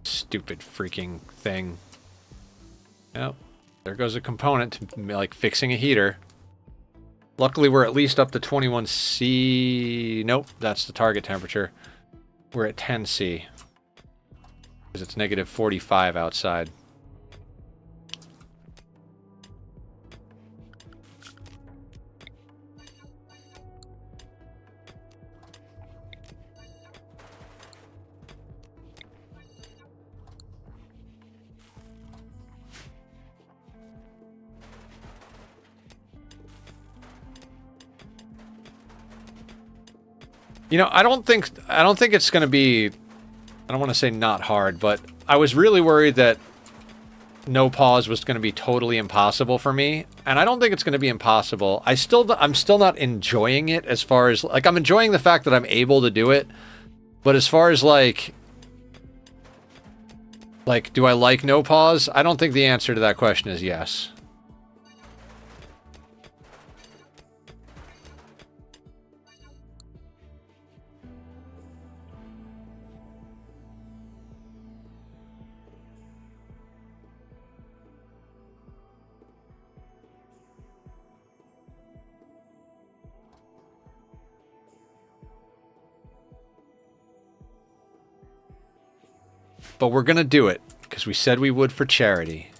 Stupid freaking thing. Yep. There goes a component to, like, fixing a heater. Luckily, we're at least up to 21C. Nope, that's the target temperature. We're at 10C. Because it's negative 45 outside. You know, I don't think it's going to be, I don't want to say not hard, but I was really worried that no pause was going to be totally impossible for me, and I don't think it's going to be impossible. I'm still not enjoying it as far as, like, I'm enjoying the fact that I'm able to do it, but as far as, like Like, do I like no pause? I don't think the answer to that question is yes. But we're gonna do it, because we said we would for charity.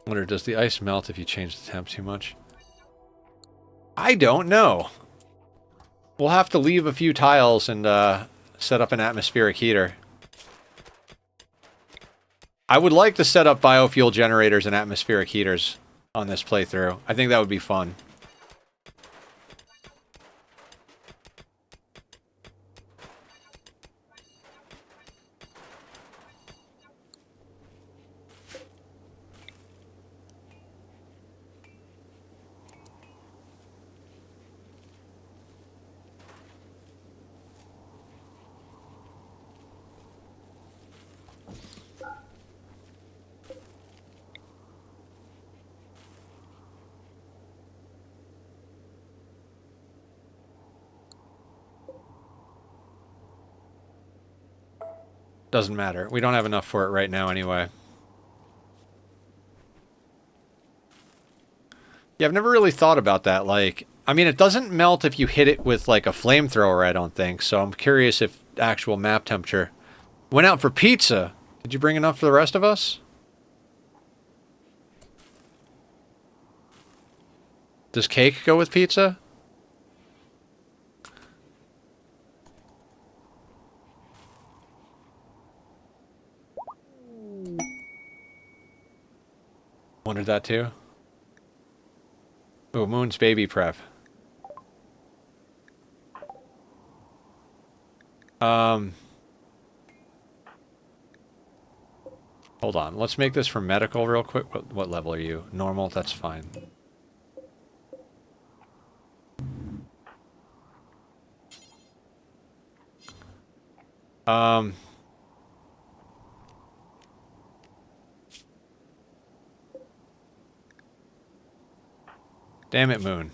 I wonder, does the ice melt if you change the temp too much? I don't know. We'll have to leave a few tiles and set up an atmospheric heater. I would like to set up biofuel generators and atmospheric heaters on this playthrough. I think that would be fun. Doesn't matter. We don't have enough for it right now anyway. Yeah, I've never really thought about that. Like, I mean, it doesn't melt if you hit it with, like, a flamethrower, I don't think. So I'm curious if actual map temperature... Went out for pizza! Did you bring enough for the rest of us? Does cake go with pizza? Wondered that too. Oh, Moon's baby prep. Hold on. Let's make this for medical real quick. What level are you? Normal? That's fine. Damn it, Moon.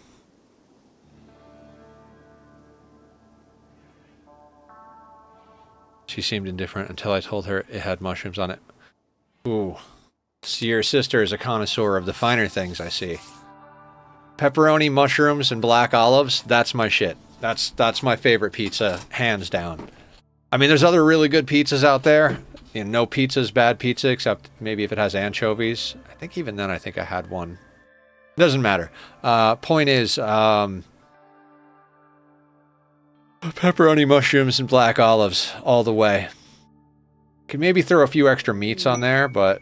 She seemed indifferent until I told her it had mushrooms on it. Ooh. So your sister is a connoisseur of the finer things, I see. Pepperoni, mushrooms, and black olives, that's my shit. That's my favorite pizza, hands down. I mean, there's other really good pizzas out there. You know, no pizza's bad pizza, except maybe if it has anchovies. I think even then I think I had one. Doesn't matter. Point is, pepperoni, mushrooms, and black olives all the way. Could maybe throw a few extra meats on there, but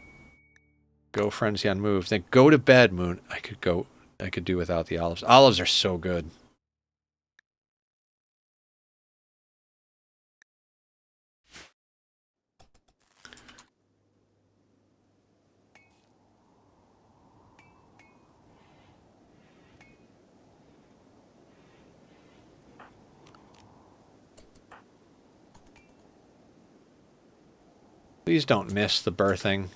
go frenzy on move. Then go to bed, Moon. I could do without the olives. Olives are so good. Please don't miss the birthing.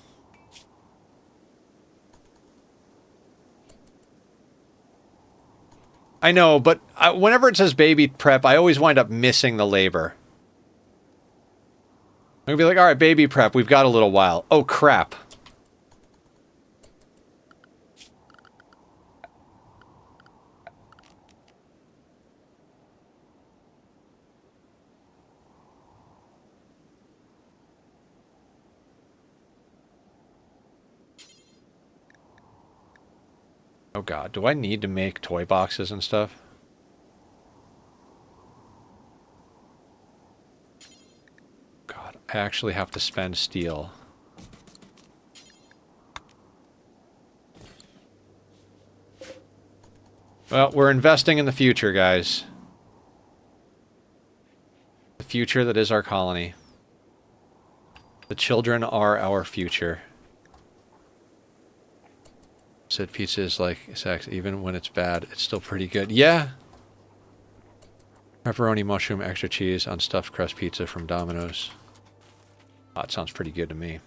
I know, but whenever it says baby prep, I always wind up missing the labor. I'm gonna be like, alright, baby prep, we've got a little while. Oh, crap. Oh god, do I need to make toy boxes and stuff? God, I actually have to spend steel. Well, we're investing in the future, guys. The future that is our colony. The children are our future. said pizza is like sex. Even when it's bad, it's still pretty good. Yeah. Pepperoni, mushroom, extra cheese on stuffed crust pizza from Domino's. Oh, it sounds pretty good to me.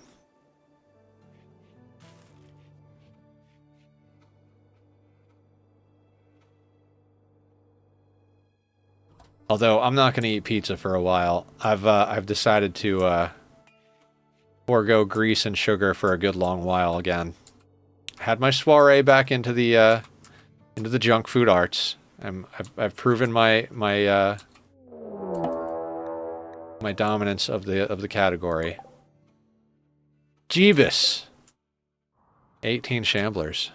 Although I'm not going to eat pizza for a while. I've decided to forego grease and sugar for a good long while again. Had my soiree back into the junk food arts. I've proven my dominance of the category. Jeebus. 18 shamblers.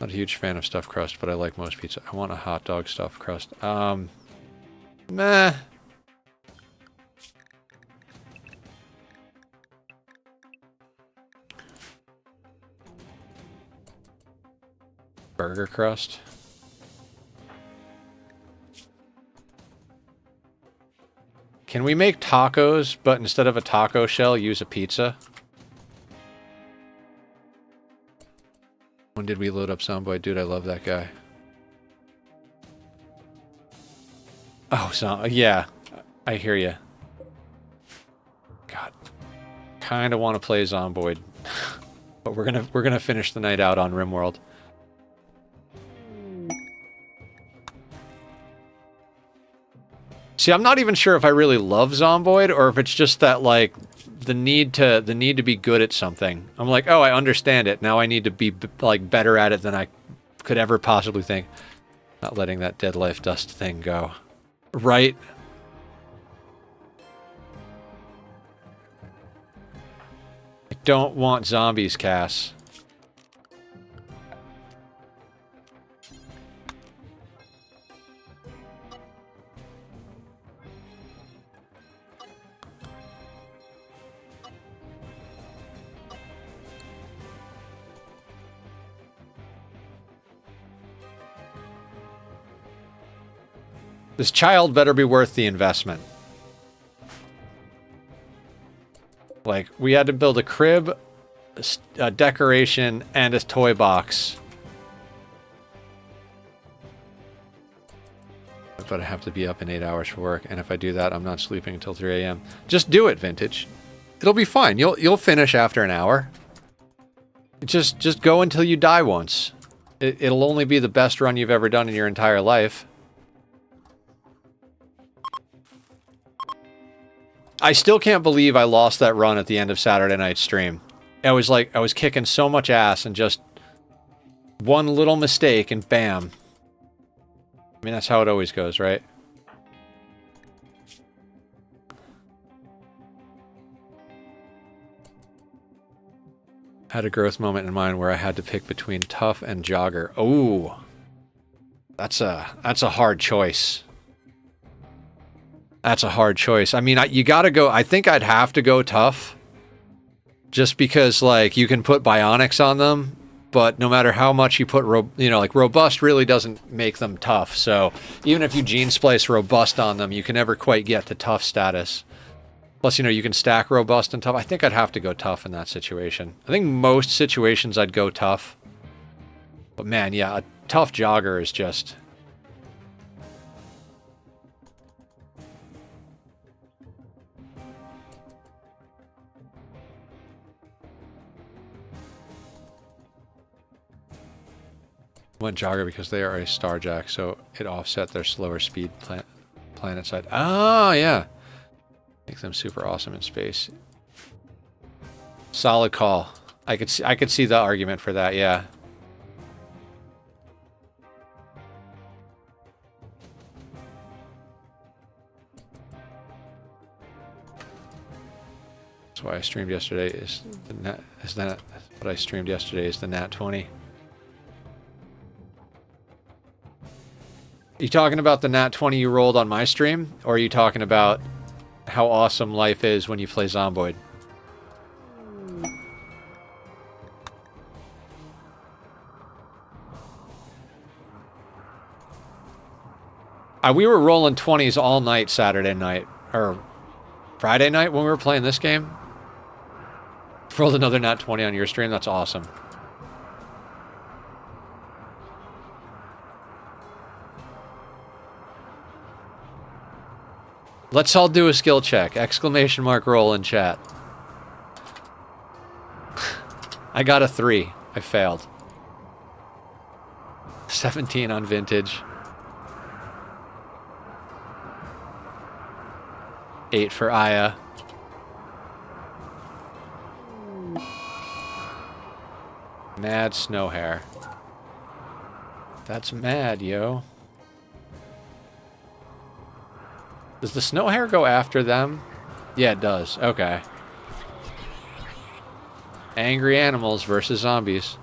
Not a huge fan of stuffed crust, but I like most pizza. I want a hot dog stuffed crust. Meh. Burger crust. Can we make tacos, but instead of a taco shell, use a pizza? When did we load up Soundboy? Dude, I love that guy. Oh, yeah. I hear you. God. Kind of want to play Zomboid. But we're gonna finish the night out on RimWorld. See, I'm not even sure if I really love Zomboid or if it's just that, like, the need to be good at something. I'm like, oh, I understand it. Now I need to be, like, better at it than I could ever possibly think. Not letting that dead life dust thing go. Right? I don't want zombies, Cass. This child better be worth the investment. Like, we had to build a crib, a decoration, and a toy box. But I have to be up in 8 hours for work, and if I do that, I'm not sleeping until 3 a.m. Just do it, Vintage. It'll be fine. You'll finish after an hour. Just go until you die once. It'll only be the best run you've ever done in your entire life. I still can't believe I lost that run at the end of Saturday night's stream. I was kicking so much ass and just one little mistake and bam. I mean, that's how it always goes, right? Had a growth moment in mind where I had to pick between tough and jogger. Oh, that's a hard choice. That's a hard choice. I mean, you gotta go. I think I'd have to go tough. Just because, like, you can put bionics on them, but no matter how much you put, like, robust really doesn't make them tough. So even if you gene splice robust on them, you can never quite get to tough status. Plus, you can stack robust and tough. I think I'd have to go tough in that situation. I think most situations I'd go tough. But man, yeah, a tough jogger is just... Went jogger because they are a starjack, so it offset their slower speed planet side. Oh, yeah. Makes them super awesome in space. Solid call. I could see the argument for that, yeah. That's why I streamed yesterday is what I streamed yesterday is the Nat 20. You talking about the Nat 20 you rolled on my stream? Or are you talking about how awesome life is when you play Zomboid? We were rolling 20s all night Saturday night. Or Friday night when we were playing this game. Rolled another Nat 20 on your stream. That's awesome. Let's all do a skill check. Exclamation mark roll in chat. I got a 3. I failed. 17 on vintage. 8 for Aya. Mad snow hare. That's mad, yo. Does the snow hare go after them? Yeah, it does. Okay. Angry animals versus zombies.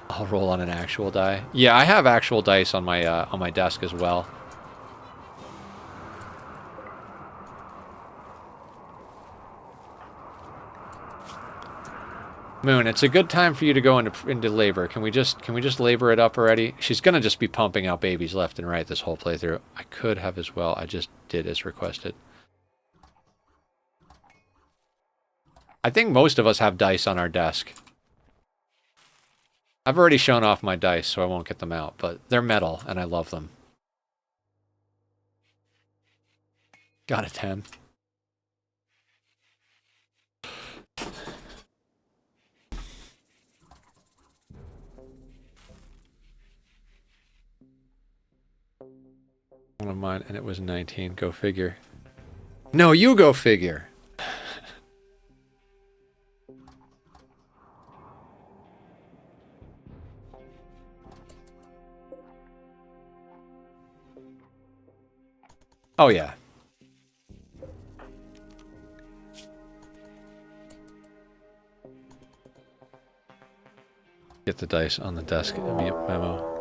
I'll roll on an actual die. Yeah, I have actual dice on my desk as well. Moon, it's a good time for you to go into labor. Can we just labor it up already? She's gonna just be pumping out babies left and right this whole playthrough. I could have as well. I just did as requested. I think most of us have dice on our desk. I've already shown off my dice, so I won't get them out, but they're metal, and I love them. Got a 10. One of mine, and it was 19. Go figure. No, you go figure. Oh, yeah. Get the dice on the desk memo.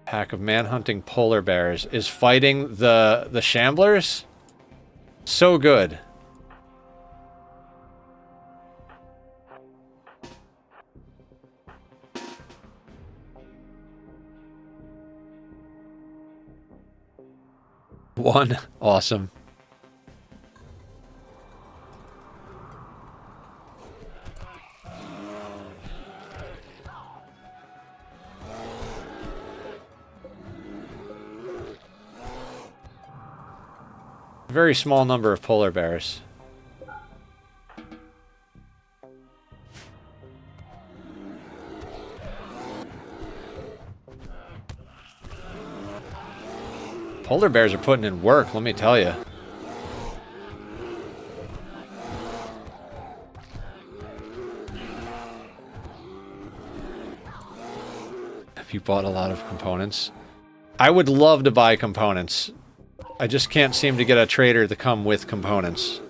Pack of man-hunting polar bears is fighting the shamblers. So good. One. Awesome. Very small number of polar bears. Polar bears are putting in work, let me tell you. Have you bought a lot of components? I would love to buy components. I just can't seem to get a trader to come with components.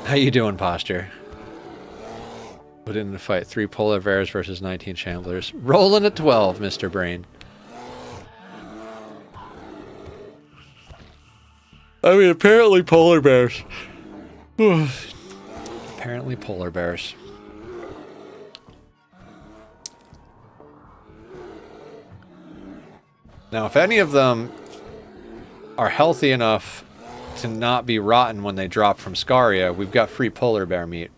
How you doing, Posture? Put in the fight. 3 polar bears versus 19 shamblers. Rolling at 12, Mr. Brain. I mean, apparently polar bears. Apparently polar bears. Now, if any of them are healthy enough to not be rotten when they drop from Scaria, we've got free polar bear meat.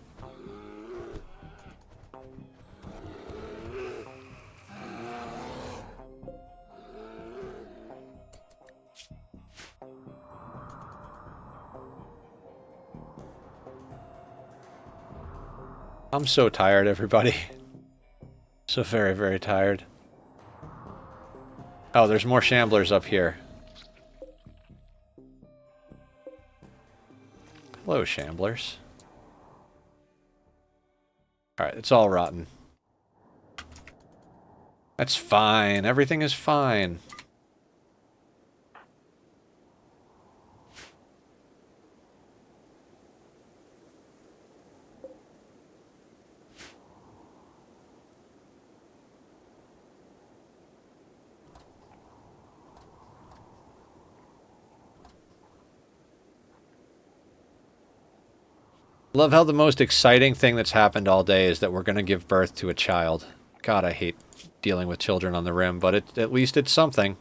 I'm so tired, everybody. So very, very tired. Oh, there's more shamblers up here. Hello, shamblers. Alright, it's all rotten. That's fine. Everything is fine. Love how the most exciting thing that's happened all day is that we're going to give birth to a child. God, I hate dealing with children on the Rim, but at least it's something.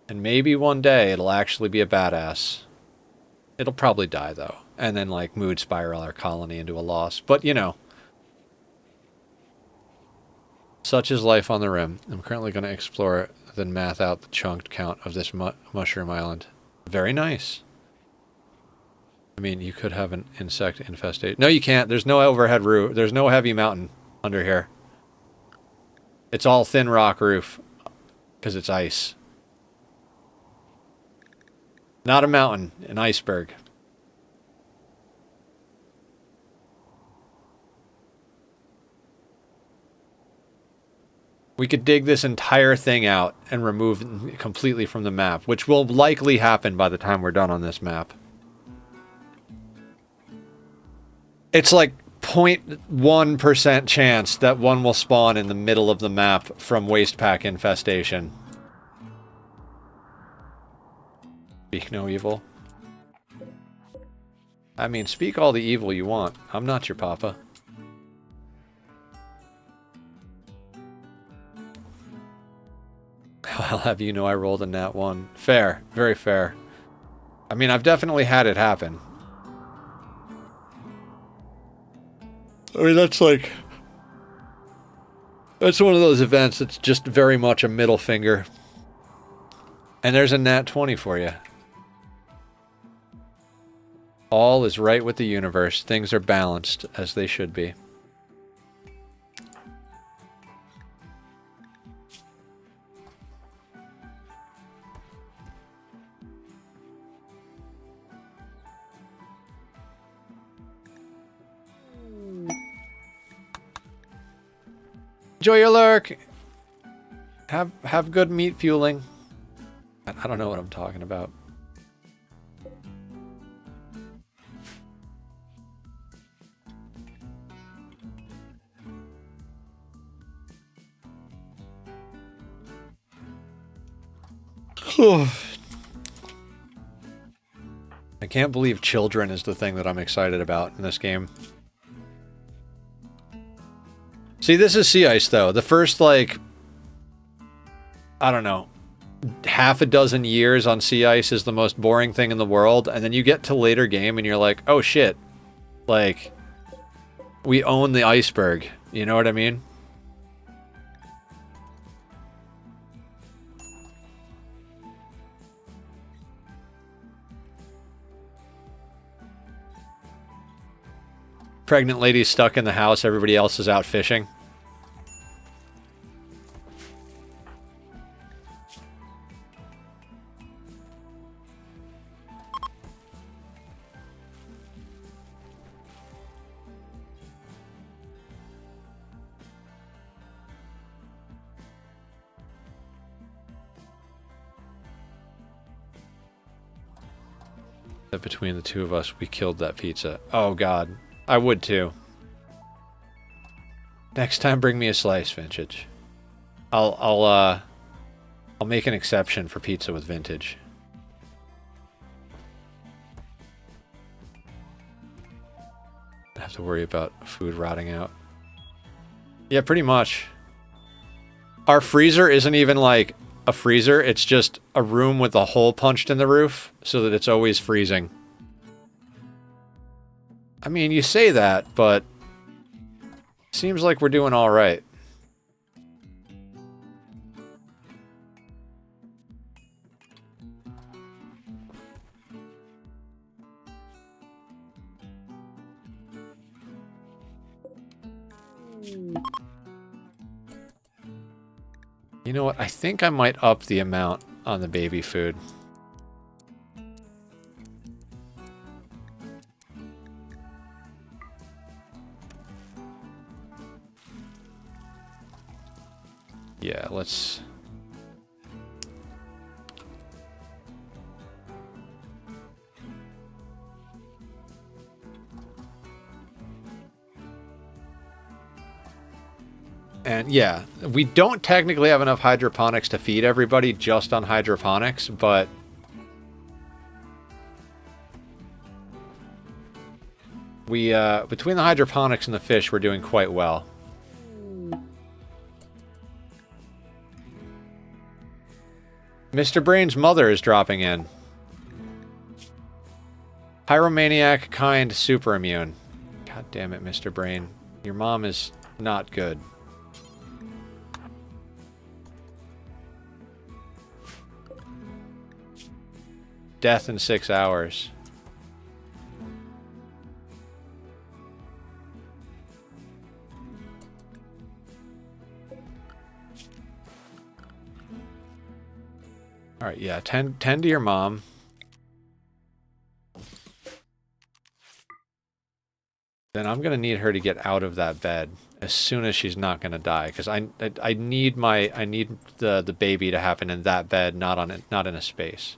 And maybe one day it'll actually be a badass. It'll probably die, though. And then, like, mood spiral our colony into a loss. But, you know. Such is life on the Rim. I'm currently going to explore it, then math out the chunked count of this mushroom island. Very nice. I mean, you could have an insect infestation. No, you can't. There's no overhead roof. There's no heavy mountain under here. It's all thin rock roof. Because it's ice. Not a mountain. An iceberg. We could dig this entire thing out and remove it completely from the map, which will likely happen by the time we're done on this map. It's like 0.1% chance that one will spawn in the middle of the map from waste pack infestation. Speak no evil. I mean, speak all the evil you want. I'm not your papa. I'll have you know I rolled a nat 1. Fair. Very fair. I mean, I've definitely had it happen. I mean, that's like... That's one of those events that's just very much a middle finger. And there's a nat 20 for you. All is right with the universe. Things are balanced as they should be. Enjoy your lurk. Have good meat fueling. I don't know what I'm talking about. I can't believe children is the thing that I'm excited about in this game. See, this is sea ice, though. The first, like, I don't know, half a dozen years on sea ice is the most boring thing in the world, and then you get to later game and you're like, oh shit, like, we own the iceberg. You know what I mean? Pregnant lady stuck in the house, everybody else is out fishing. Between the two of us, we killed that pizza. Oh god. I would too. Next time, bring me a slice, Vintage. I'll make an exception for pizza with Vintage. I have to worry about food rotting out. Yeah, pretty much. Our freezer isn't even like a freezer. It's just a room with a hole punched in the roof so that it's always freezing. I mean, you say that, but seems like we're doing all right. You know what? I think I might up the amount on the baby food. Yeah, let's... And yeah, we don't technically have enough hydroponics to feed everybody just on hydroponics, but... we, between the hydroponics and the fish, we're doing quite well. Mr. Brain's mother is dropping in. Pyromaniac, kind, super immune. God damn it, Mr. Brain. Your mom is not good. Death in 6 hours. Alright, yeah, tend to your mom. Then I'm gonna need her to get out of that bed as soon as she's not gonna die, because I need the baby to happen in that bed, not in a space.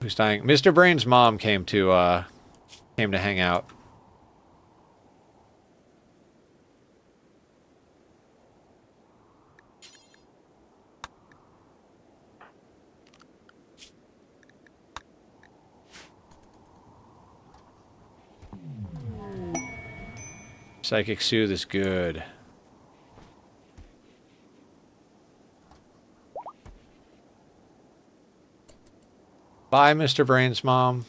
Who's dying? Mr. Brain's mom came to hang out. Psychic Soothe is good. Bye, Mr. Brain's mom.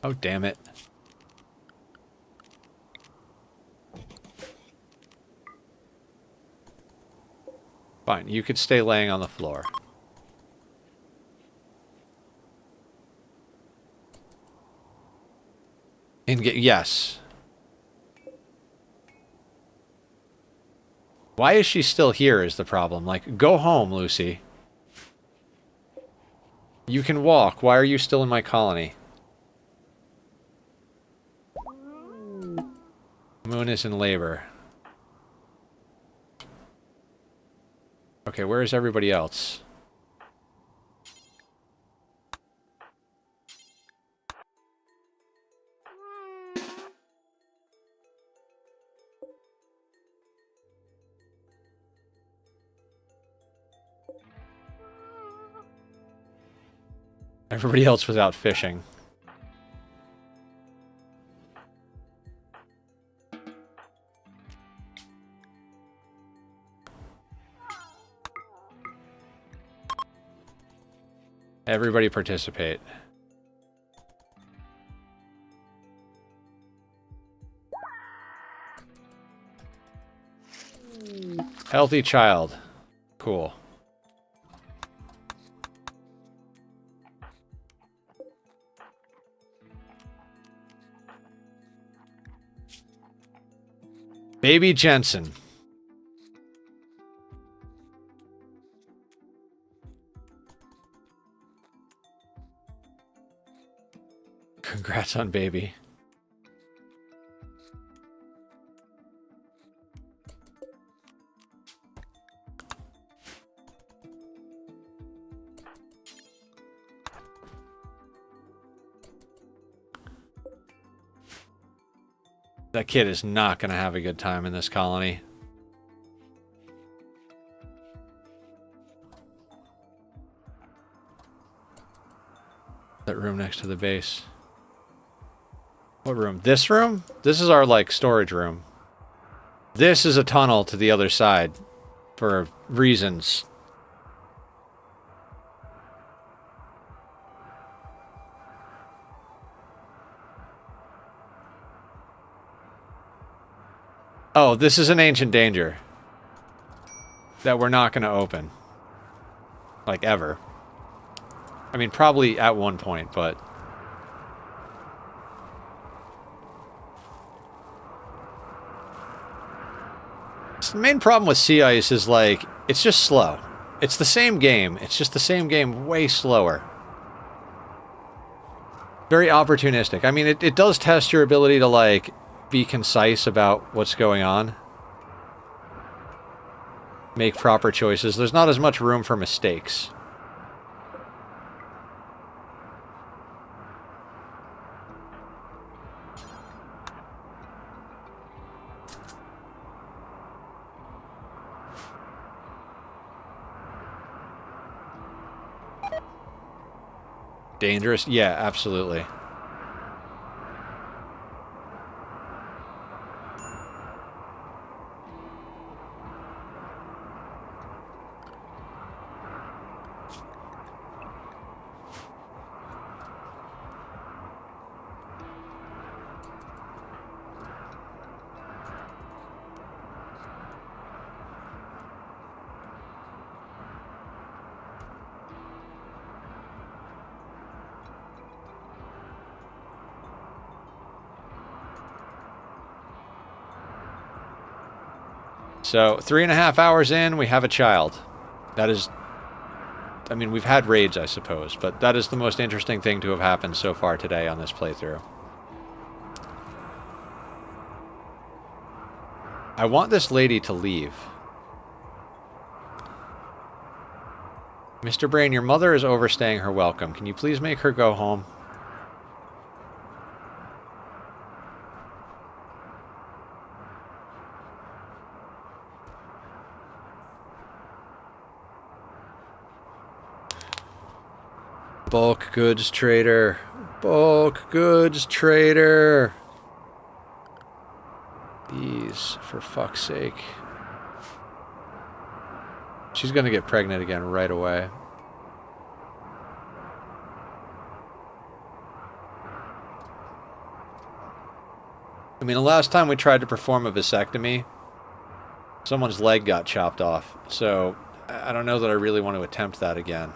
Oh, damn it. Fine, you could stay laying on the floor. Yes. Why is she still here is the problem. Like, go home, Lucy. You can walk. Why are you still in my colony? Moon is in labor. Okay, where is everybody else? Everybody else was out fishing. Everybody participate. Healthy child. Cool. Baby Jensen. Congrats on baby. That kid is not going to have a good time in this colony. That room next to the base. What room? This room? This is our, like, storage room. This is a tunnel to the other side. For reasons. Oh, this is an ancient danger. That we're not going to open. Like, ever. I mean, probably at one point, but... The main problem with Sea Ice is, like, it's just slow. It's the same game. It's just the same game, way slower. Very opportunistic. I mean, it does test your ability to, like, be concise about what's going on. Make proper choices. There's not as much room for mistakes. Dangerous? Yeah, absolutely. So 3.5 hours in, we have a child. That is, I mean, we've had raids, I suppose, but that is the most interesting thing to have happened so far today on this playthrough. I want this lady to leave. Mr. Brain, your mother is overstaying her welcome. Can you please make her go home? Bulk goods trader. Bulk goods trader. These, for fuck's sake. She's gonna get pregnant again right away. I mean, the last time we tried to perform a vasectomy, someone's leg got chopped off. So, I don't know that I really want to attempt that again.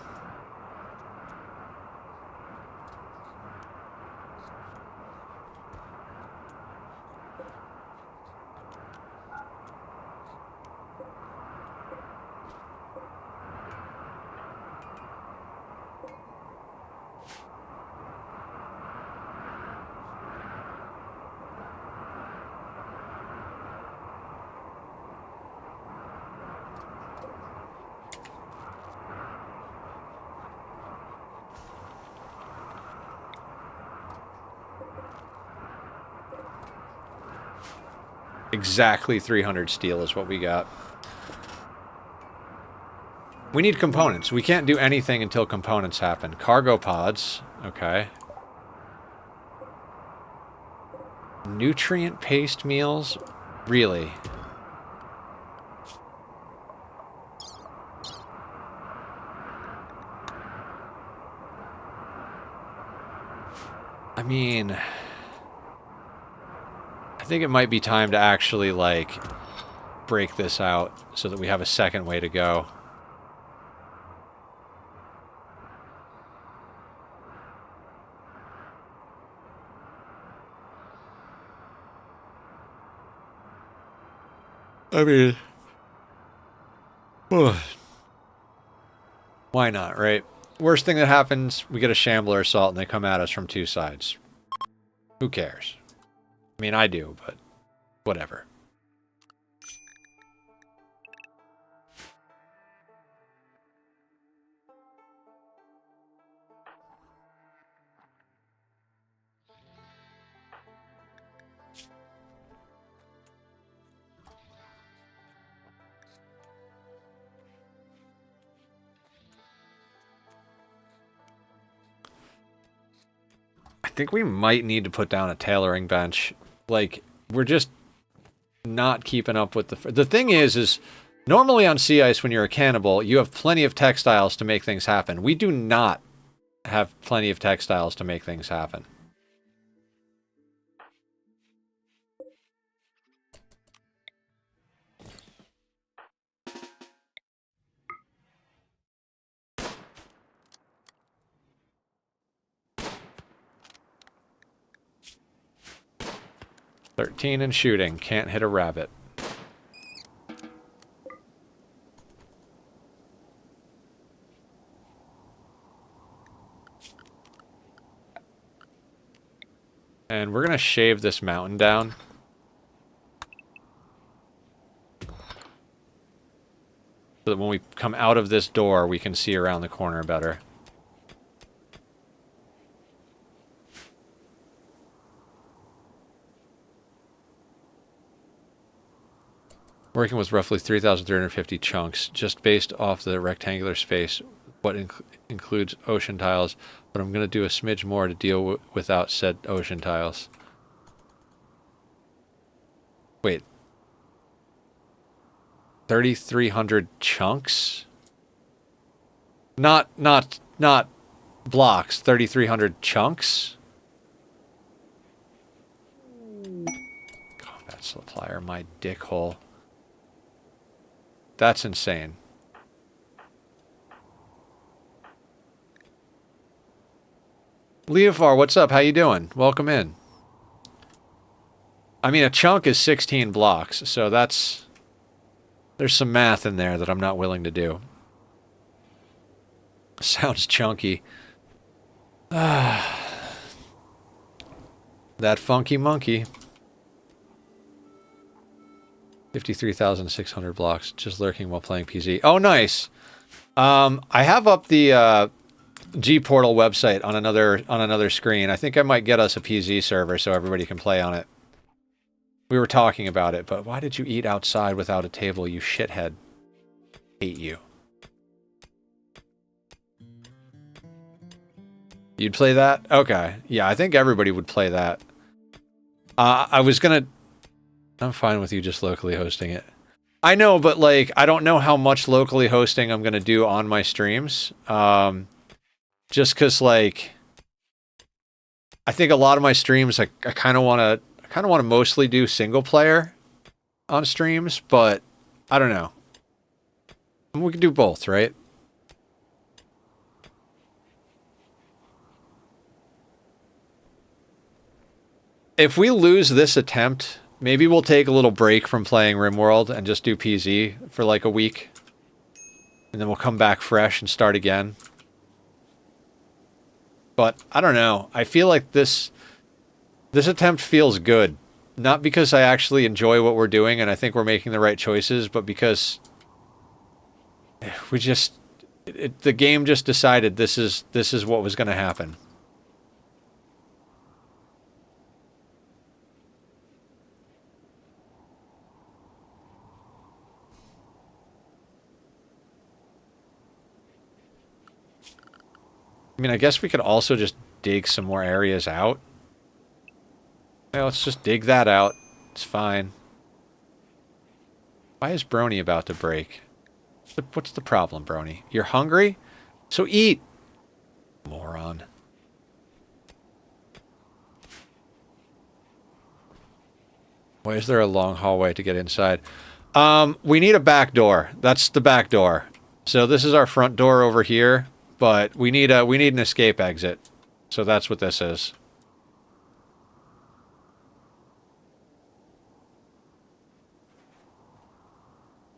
Exactly 300 steel is what we got. We need components. We can't do anything until components happen. Cargo pods. Okay. Nutrient paste meals? Really? I mean, I think it might be time to actually, like, break this out so that we have a second way to go. I mean, why not, right? Worst thing that happens, we get a shambler assault and they come at us from two sides. Who cares? I mean, I do, but whatever. I think we might need to put down a tailoring bench. Like, we're just not keeping up with the thing is normally on sea ice when you're a cannibal, you have plenty of textiles to make things happen. We do not have plenty of textiles to make things happen. "13 in shooting, can't hit a rabbit." And we're gonna shave this mountain down. So that when we come out of this door, we can see around the corner better. Working with roughly 3,350 chunks, just based off the rectangular space what includes ocean tiles, but I'm going to do a smidge more to deal without said ocean tiles. Wait. 3,300 chunks? Not blocks, 3,300 chunks? Combat supplier, my dick hole. That's insane. Leofar, what's up? How you doing? Welcome in. I mean, a chunk is 16 blocks, so that's... There's some math in there that I'm not willing to do. Sounds chunky. That funky monkey. 53,600 blocks, just lurking while playing PZ. Oh, nice. I have up the G-Portal website on another screen. I think I might get us a PZ server so everybody can play on it. We were talking about it, but why did you eat outside without a table, you shithead? Hate you. You'd play that? Okay. Yeah, I think everybody would play that. I'm fine with you just locally hosting it. I know, but like, I don't know how much locally hosting I'm gonna do on my streams. Just cause like, I think a lot of my streams, I kind of want to mostly do single player on streams, but I don't know. We can do both, right? If we lose this attempt, maybe we'll take a little break from playing RimWorld and just do PZ for like a week. And then we'll come back fresh and start again. But I don't know. I feel like this attempt feels good. Not because I actually enjoy what we're doing and I think we're making the right choices, but because we just... the game just decided this is what was going to happen. I mean, I guess we could also just dig some more areas out. Yeah, let's just dig that out. It's fine. Why is Brony about to break? What's the problem, Brony? You're hungry? So eat! Moron. Why is there a long hallway to get inside? We need a back door. That's the back door. So this is our front door over here. But we need an escape exit. So that's what this is.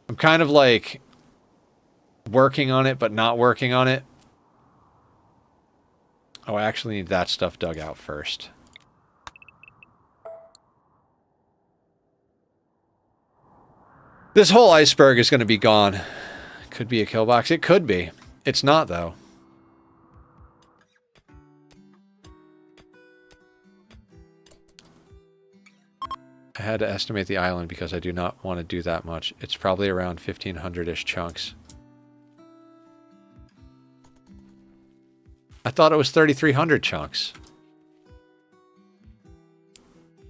I'm kind of like working on it, but not working on it. Oh, I actually need that stuff dug out first. This whole iceberg is going to be gone. Could be a kill box. It could be. It's not, though. I had to estimate the island because I do not want to do that much. It's probably around 1,500-ish chunks. I thought it was 3,300 chunks.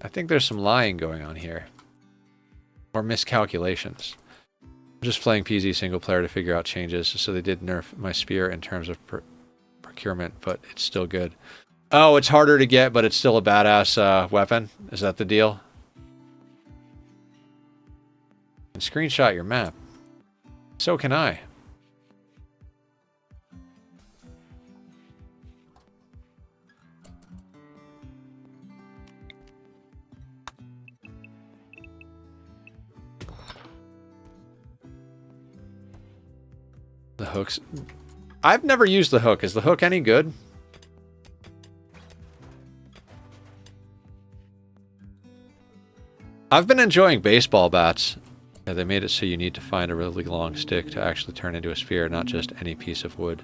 I think there's some lying going on here. Or miscalculations. I'm just playing PZ single player to figure out changes, so they did nerf my spear in terms of procurement, but it's still good. Oh, it's harder to get, but it's still a badass weapon? Is that the deal? And screenshot your map. So can I. The hooks. I've never used the hook. Is the hook any good? I've been enjoying baseball bats. Yeah, they made it so you need to find a really long stick to actually turn into a spear, not just any piece of wood.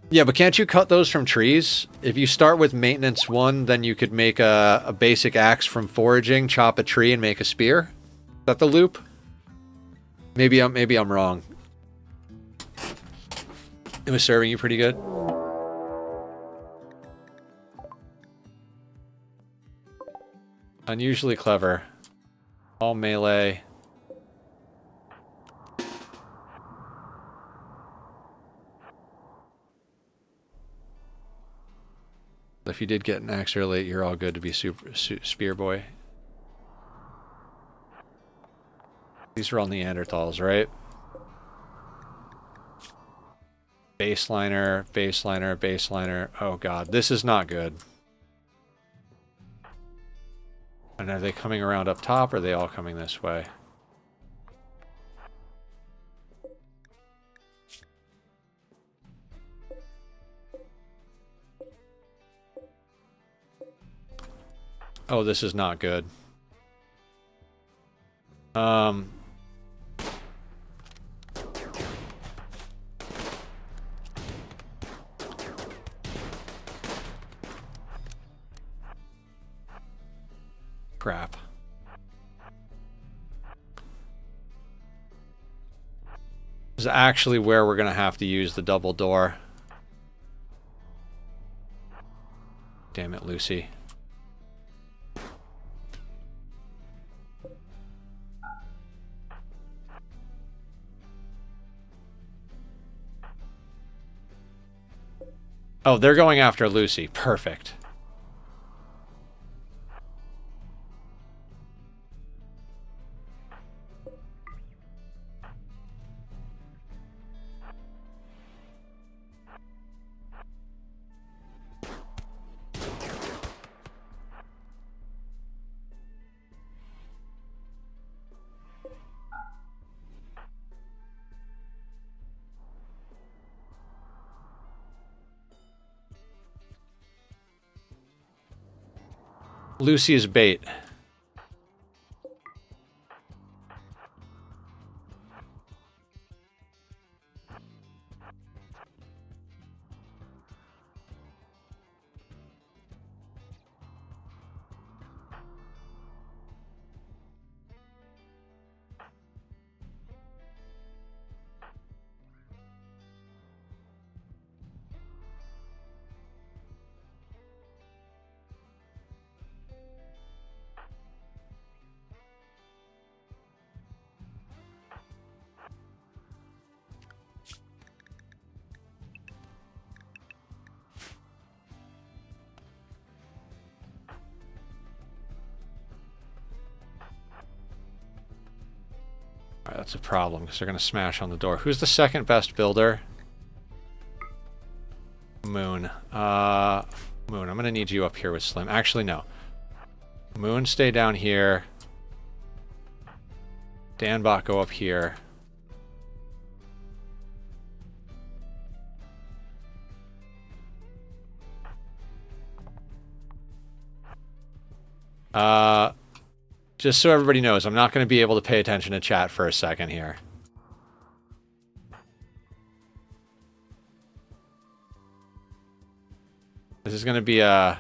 Yeah, but can't you cut those from trees? If you start with maintenance 1, then you could make a basic axe from foraging, chop a tree, and make a spear? Is that the loop? Maybe I'm wrong. It was serving you pretty good. Unusually clever. All melee. If you did get an axe early, you're all good to be spear boy. These are all Neanderthals, right? Baseliner, baseliner, baseliner. Oh god, this is not good. And are they coming around up top, or are they all coming this way? Oh, this is not good. Crap. This is actually where we're going to have to use the double door. Damn it, Lucy. Oh, they're going after Lucy. Perfect. Lucy is bait. Alright, that's a problem because they're going to smash on the door. Who's the second best builder? Moon. Moon, I'm going to need you up here with Slim. Actually, no. Moon, stay down here. Danbot, go up here. Just so everybody knows, I'm not going to be able to pay attention to chat for a second here. This is going to be a...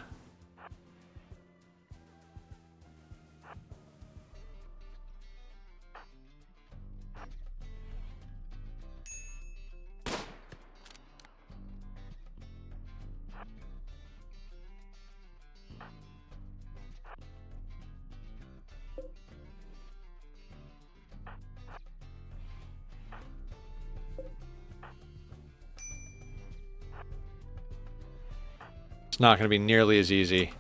It's not going to be nearly as easy.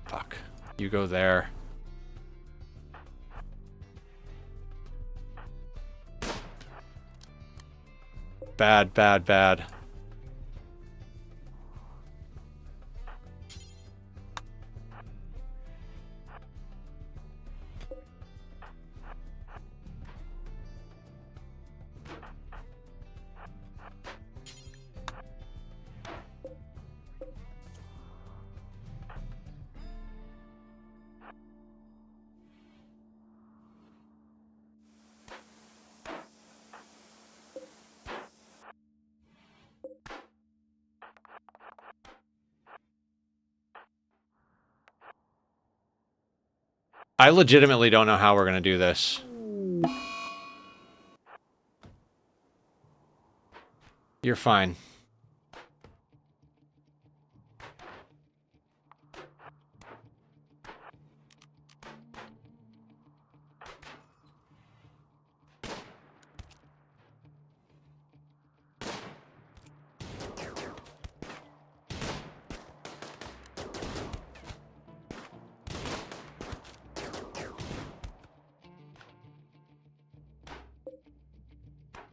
Fuck. You go there. Bad, bad, bad. I legitimately don't know how we're going to do this. You're fine.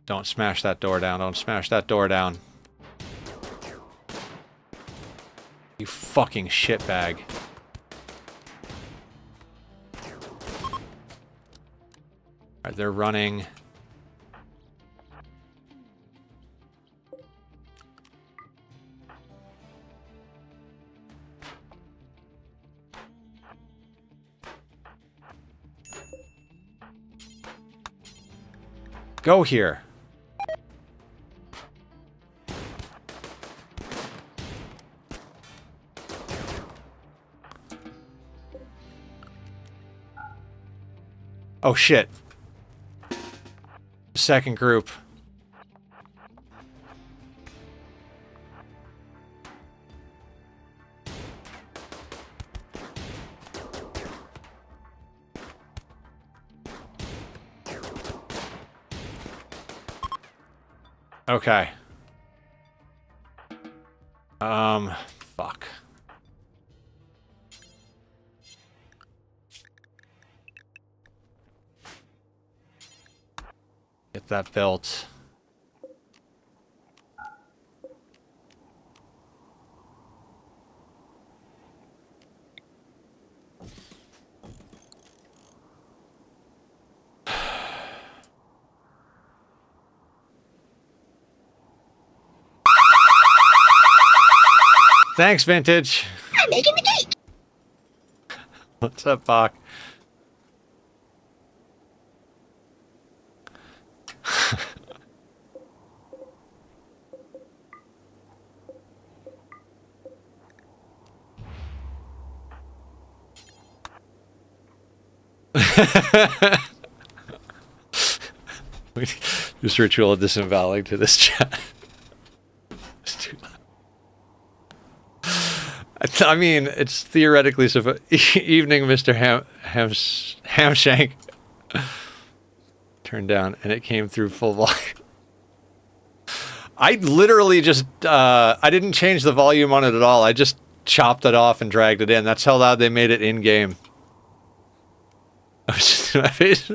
Don't smash that door down. Don't smash that door down. You fucking shitbag. Alright, they're running. Go here. Oh shit. Second group. Okay. Fuck. Get that built. Thanks, Vintage. I'm making the cake. What's up, Bach? Just ritual disemboweling to this chat. It's too loud. I mean, it's theoretically evening, Mr. Hamshank. Turned down, and it came through full volume. I literally just, I didn't change the volume on it at all. I just chopped it off and dragged it in. That's how loud they made it in-game. I was just in my face.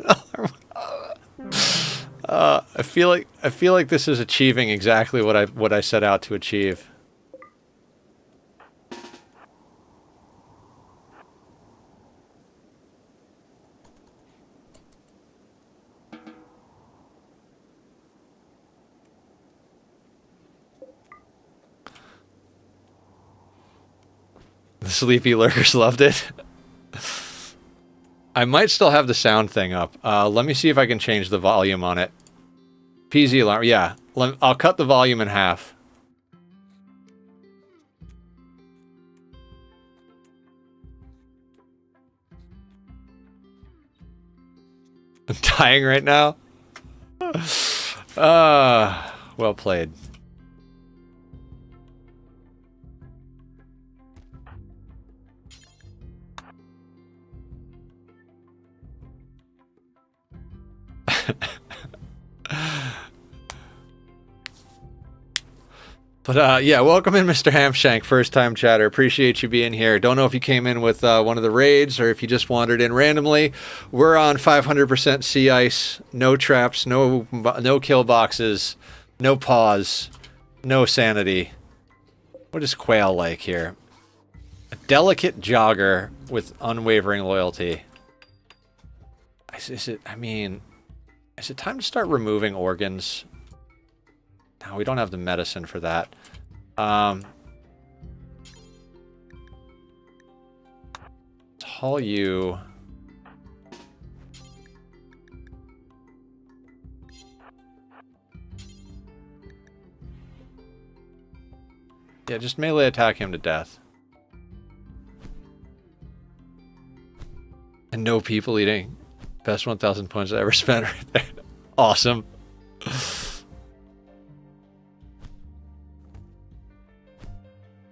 I feel like this is achieving exactly what I set out to achieve. The sleepy lurkers loved it. I might still have the sound thing up. Let me see if I can change the volume on it. PZ alarm, yeah. I'll cut the volume in half. I'm dying right now. Well played. But yeah, welcome in, Mr. Hamshank, first time chatter. Appreciate you being here. Don't know if you came in with one of the raids or if you just wandered in randomly. We're on 500% sea ice, no traps, no kill boxes, no pause, no sanity. What is Quail like here? A delicate jogger with unwavering loyalty. Is it time to start removing organs? No, we don't have the medicine for that. Haul you. Yeah, just melee attack him to death. And no people eating. Best 1,000 points I ever spent right there. Awesome.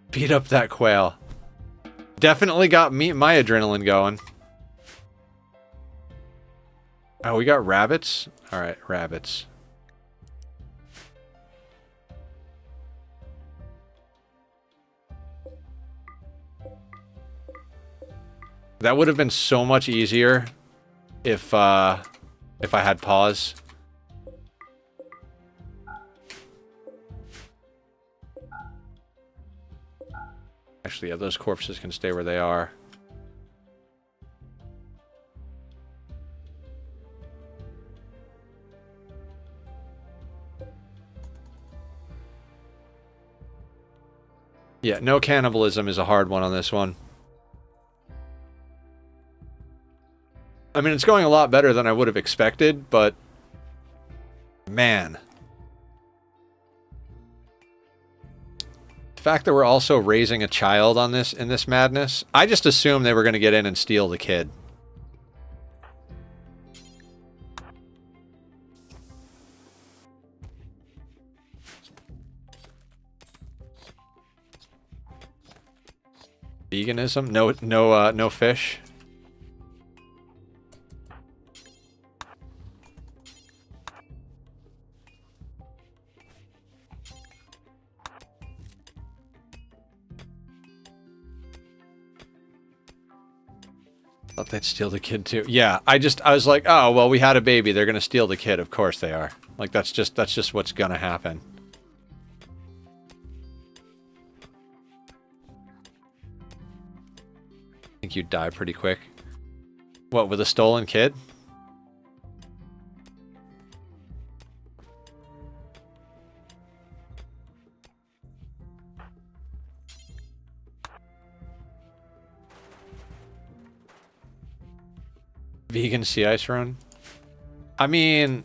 Beat up that quail. Definitely got my adrenaline going. Oh, we got rabbits? Alright, rabbits. That would have been so much easier if I had pause. Actually, yeah, those corpses can stay where they are. Yeah, no cannibalism is a hard one on this one. I mean, it's going a lot better than I would have expected, but man. The fact that we're also raising a child on this in this madness, I just assumed they were going to get in and steal the kid. Veganism? No fish. Thought they'd steal the kid too. Yeah, I was like, oh well, we had a baby. They're gonna steal the kid. Of course they are. Like that's just what's gonna happen. I think you'd die pretty quick. What, with a stolen kid? Vegan sea ice run? I mean,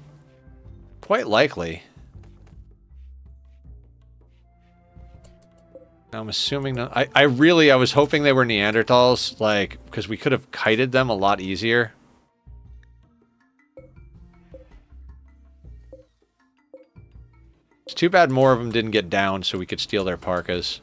quite likely. I'm assuming not. I was hoping they were Neanderthals, like, because we could have kited them a lot easier. It's too bad more of them didn't get down so we could steal their parkas.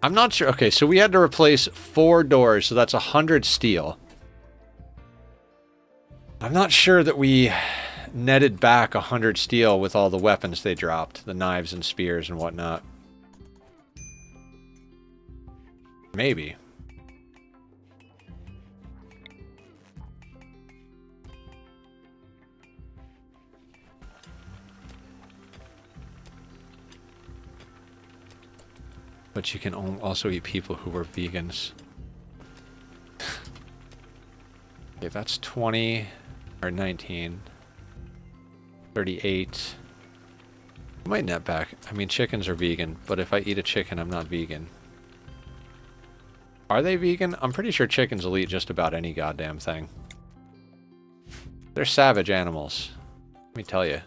I'm not sure. Okay, so we had to replace 4 doors, so that's 100 steel. I'm not sure that we netted back 100 steel with all the weapons they dropped, the knives and spears and whatnot. Maybe. But you can also eat people who were vegans. Okay, that's 20 or 19. 38. I might net back. I mean, chickens are vegan, but if I eat a chicken, I'm not vegan. Are they vegan? I'm pretty sure chickens will eat just about any goddamn thing. They're savage animals. Let me tell you.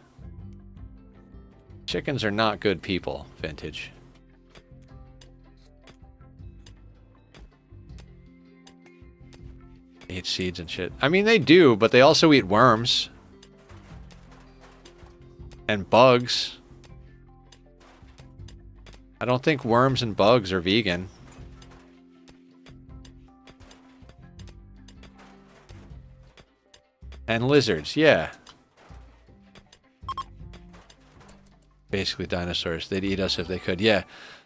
Chickens are not good people, Vintage. Eat seeds and shit. I mean, they do, but they also eat worms. And bugs. I don't think worms and bugs are vegan. And lizards, yeah. Basically dinosaurs. They'd eat us if they could, yeah.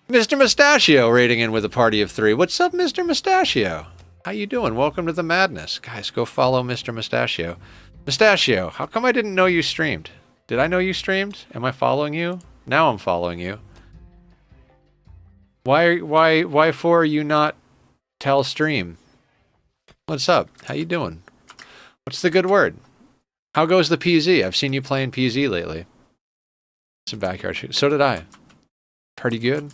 Mr. Mustachio raiding in with a party of 3. What's up, Mr. Mustachio? How you doing? Welcome to the madness. Guys, go follow Mr. Mustachio. Mustachio, how come I didn't know you streamed? Did I know you streamed? Am I following you? Now I'm following you. Why for you not tell stream? What's up? How you doing? What's the good word? How goes the PZ? I've seen you playing PZ lately. Some backyard shoot. So did I. Pretty good.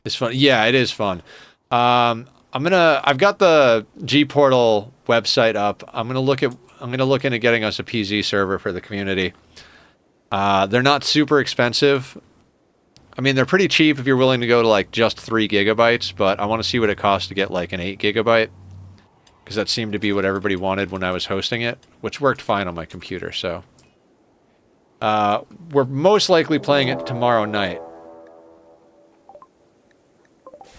It's fun. Yeah, it is fun. I've got the G Portal website up. I'm gonna look into getting us a PZ server for the community. They're not super expensive. I mean, they're pretty cheap if you're willing to go to like just 3 gigabytes, but I want to see what it costs to get like an 8 gigabyte. Because that seemed to be what everybody wanted when I was hosting it, which worked fine on my computer, so. We're most likely playing it tomorrow night.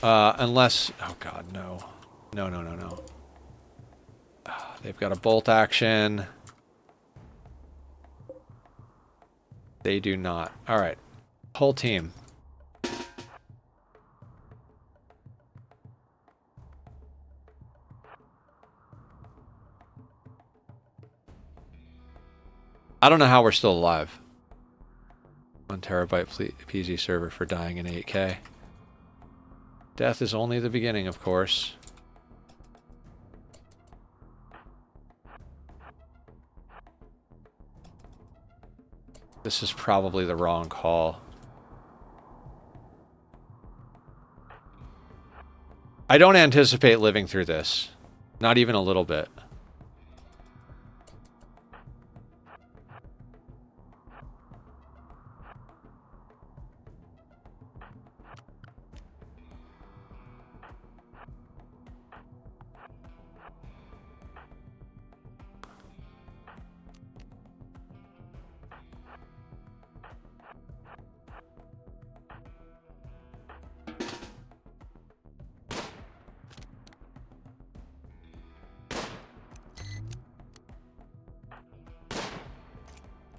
Unless... Oh god, no. No. They've got a bolt action. They do not. Alright. Whole team. I don't know how we're still alive. 1 terabyte PZ server for dying in 8K. Death is only the beginning, of course. This is probably the wrong call. I don't anticipate living through this. Not even a little bit.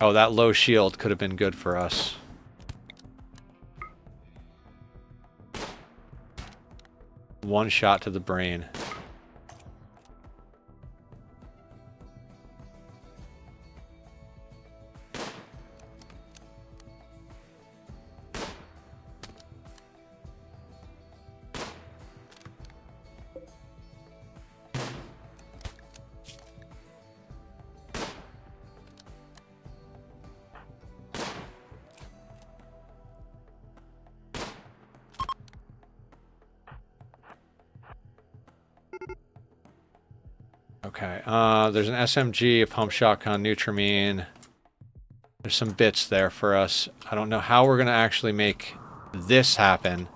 Oh, that low shield could have been good for us. One shot to the brain. Okay, there's an SMG, a pump shotgun, Nutramine. There's some bits there for us. I don't know how we're going to actually make this happen.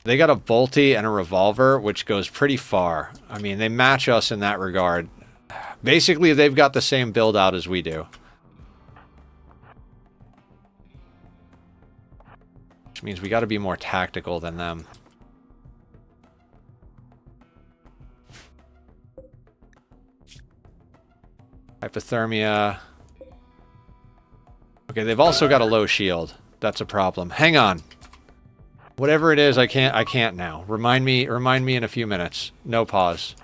They got a bolty and a revolver, which goes pretty far. I mean, they match us in that regard. Basically, they've got the same build out as we do. Which means we got to be more tactical than them. Hypothermia. Okay, they've also got a low shield. That's a problem. Hang on. Whatever it is, I can't now. Remind me in a few minutes. No pause.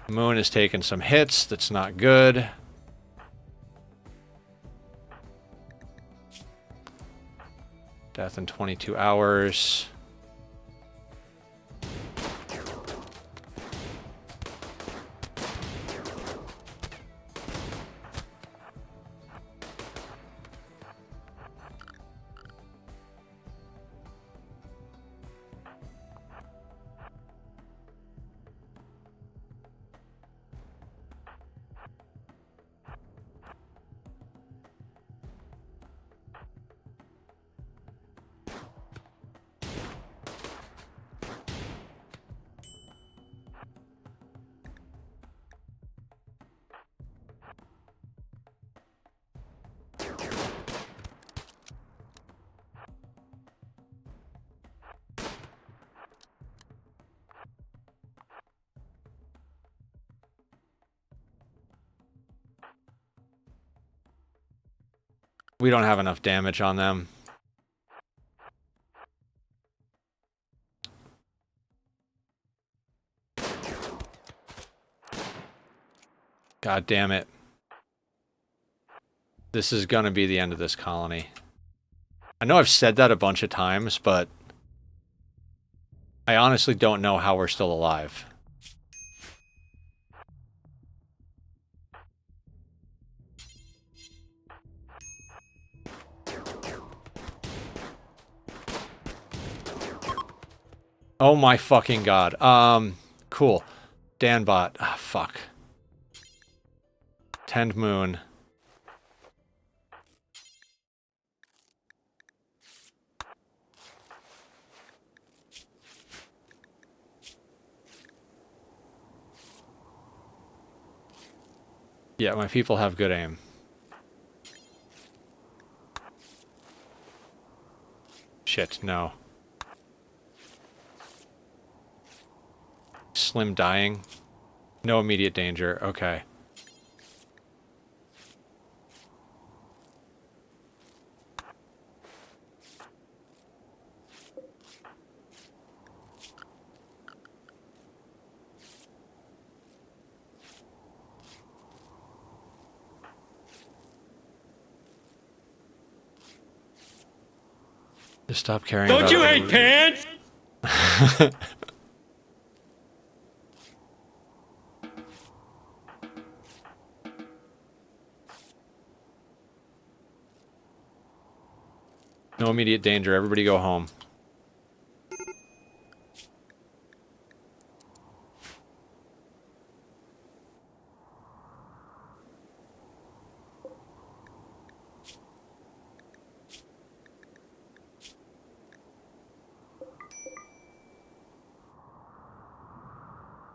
Moon has taken some hits. That's not good. Death in 22 hours. We don't have enough damage on them. God damn it. This is gonna be the end of this colony. I know I've said that a bunch of times, but I honestly don't know how we're still alive. Oh my fucking god. Cool. Danbot. Ah, fuck. Tend Moon. Yeah, my people have good aim. Shit, no. Slim dying. No immediate danger. Okay. Just stop caring about Don't you hate pants? No immediate danger. Everybody go home.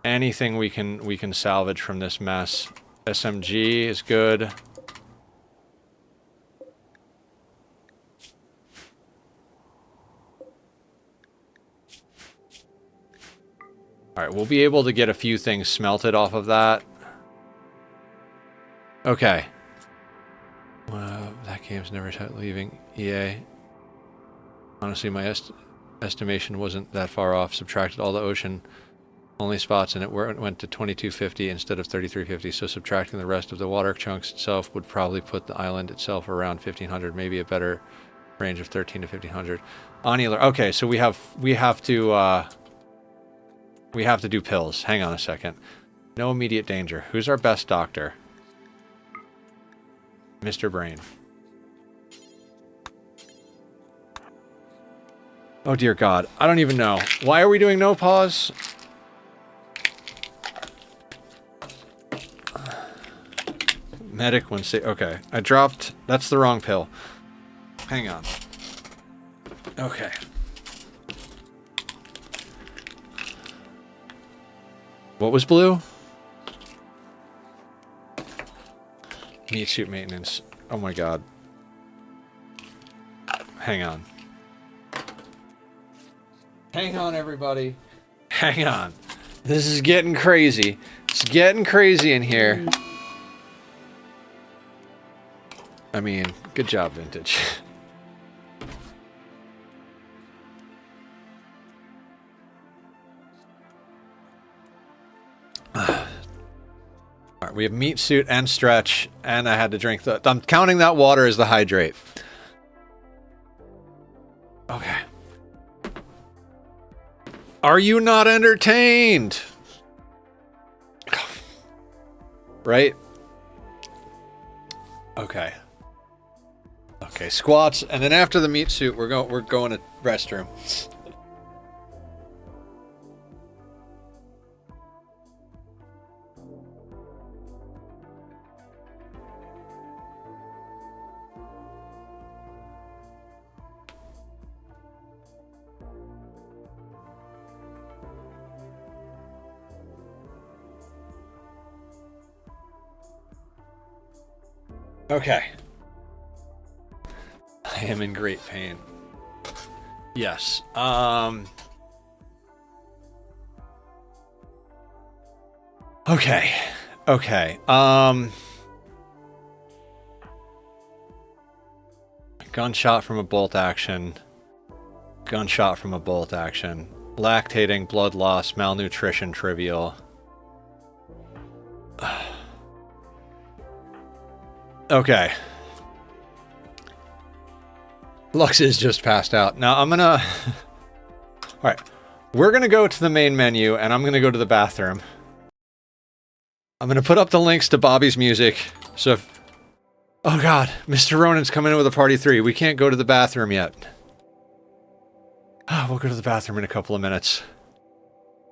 Anything we can salvage from this mess. SMG is good. Alright, we'll be able to get a few things smelted off of that. Okay. That game's never leaving EA. Honestly, my estimation wasn't that far off. Subtracted all the ocean only spots and it went to 2250 instead of 3350, so subtracting the rest of the water chunks itself would probably put the island itself around 1500, maybe a better range of 13 to 1500. Annular. Okay, so we have to do pills. Hang on a second. No immediate danger. Who's our best doctor? Mr. Brain. Oh dear God. I don't even know. Why are we doing no pause? Medic when say okay. I dropped. That's the wrong pill. Hang on. Okay. What was blue? Meat suit maintenance. Oh my God. Hang on. Hang on, everybody. Hang on. This is getting crazy. It's getting crazy in here. I mean, good job, Vintage. Alright, we have meat suit and stretch, and I had to drink the... I'm counting that water as the hydrate. Okay. Are you not entertained? Right? Okay. Okay, squats, and then after the meat suit, we're going to restroom. Okay. I am in great pain. Yes. Okay. Okay. Gunshot from a bolt action. Gunshot from a bolt action. Lactating, blood loss, malnutrition, trivial. Okay. Lux is just passed out. Now I'm gonna... Alright. We're gonna go to the main menu, and I'm gonna go to the bathroom. I'm gonna put up the links to Bobby's music, so if... Oh god, Mr. Ronan's coming in with a party 3. We can't go to the bathroom yet. We'll go to the bathroom in a couple of minutes.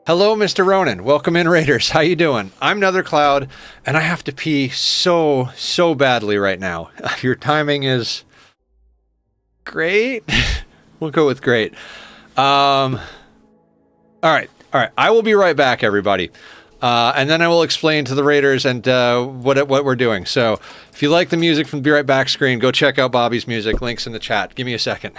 Hello, Mr. Ronan. Welcome in, Raiders. How you doing? I'm Nethercloud, and I have to pee so badly right now. Your timing is... great? We'll go with great. Alright. I will be right back, everybody. And then I will explain to the Raiders and what we're doing. So, if you like the music from the Be Right Back screen, go check out Bobby's music. Links in the chat. Give me a second.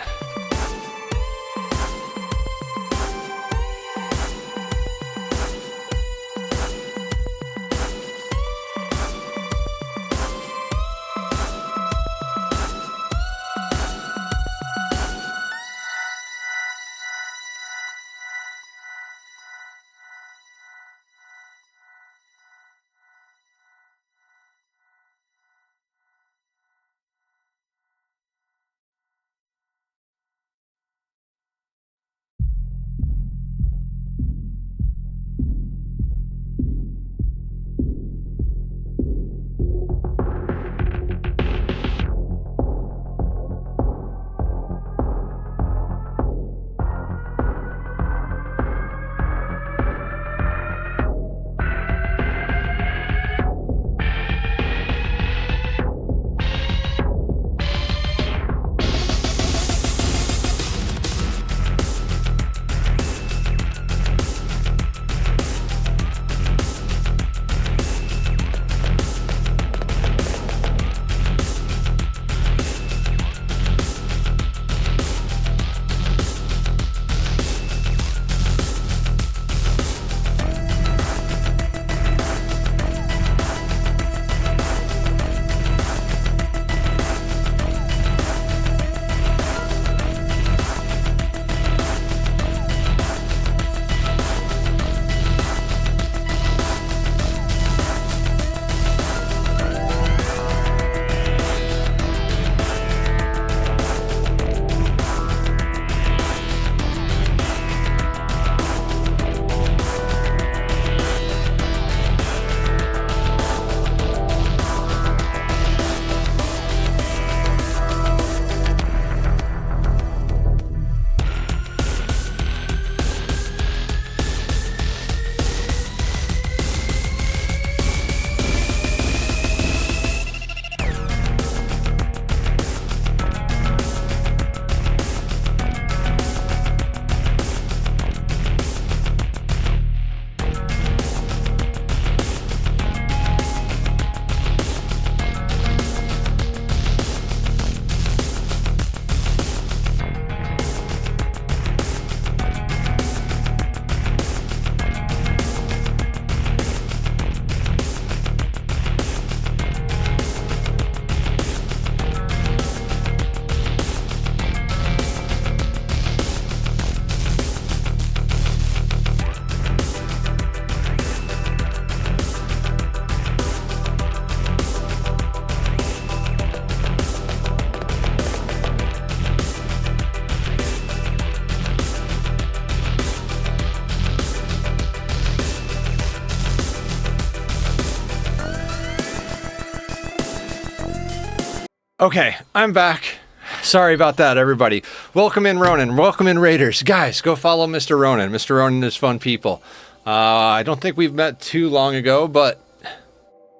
Okay, I'm back. Sorry about that, everybody. Welcome in, Ronan. Welcome in, Raiders. Guys, go follow Mr. Ronan. Mr. Ronan is fun people. I don't think we've met too long ago, but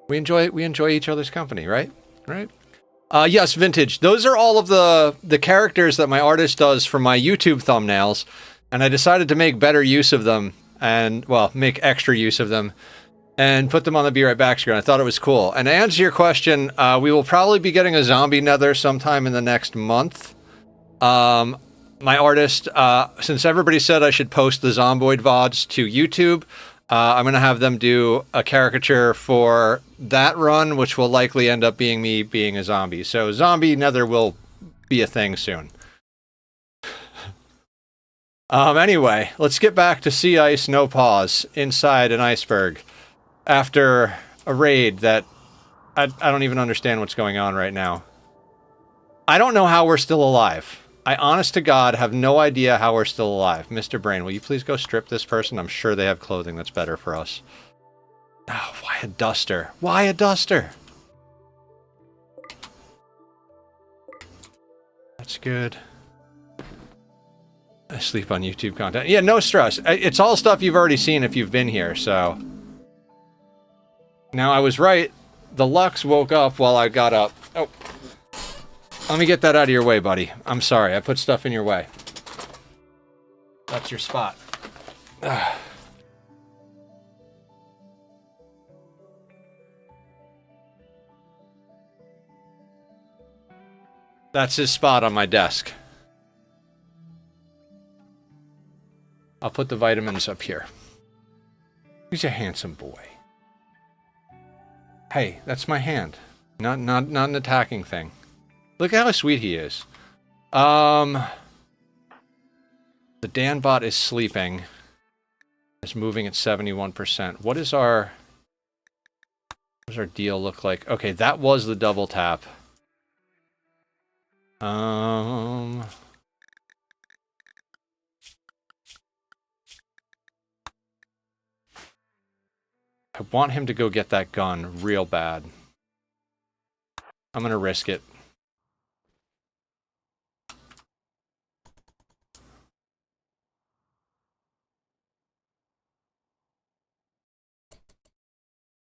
we enjoy each other's company, right? Right? Yes, Vintage. Those are all of the characters that my artist does for my YouTube thumbnails, and I decided to make better use of them, and, well, make extra use of them, and put them on the Be Right Back screen. I thought it was cool. And to answer your question, we will probably be getting a zombie nether sometime in the next month. My artist, since everybody said I should post the Zomboid VODs to YouTube, I'm going to have them do a caricature for that run, which will likely end up being me being a zombie. So zombie nether will be a thing soon. Anyway, let's get back to sea ice, no pause, inside an iceberg. After a raid that I don't even understand what's going on right now. I don't know how we're still alive. I, honest to God, have no idea how we're still alive. Mr. Brain, will you please go strip this person? I'm sure they have clothing that's better for us. Oh, why a duster? Why a duster? That's good. I sleep on YouTube content. Yeah, no stress. It's all stuff you've already seen if you've been here, so... Now, I was right. The Lux woke up while I got up. Oh. Let me get that out of your way, buddy. I'm sorry. I put stuff in your way. That's your spot. That's his spot on my desk. I'll put the vitamins up here. He's a handsome boy. Hey, that's my hand. Not an attacking thing. Look at how sweet he is. The Danbot is sleeping. It's moving at 71%. What does our deal look like? Okay, that was the double tap. I want him to go get that gun real bad. I'm gonna risk it.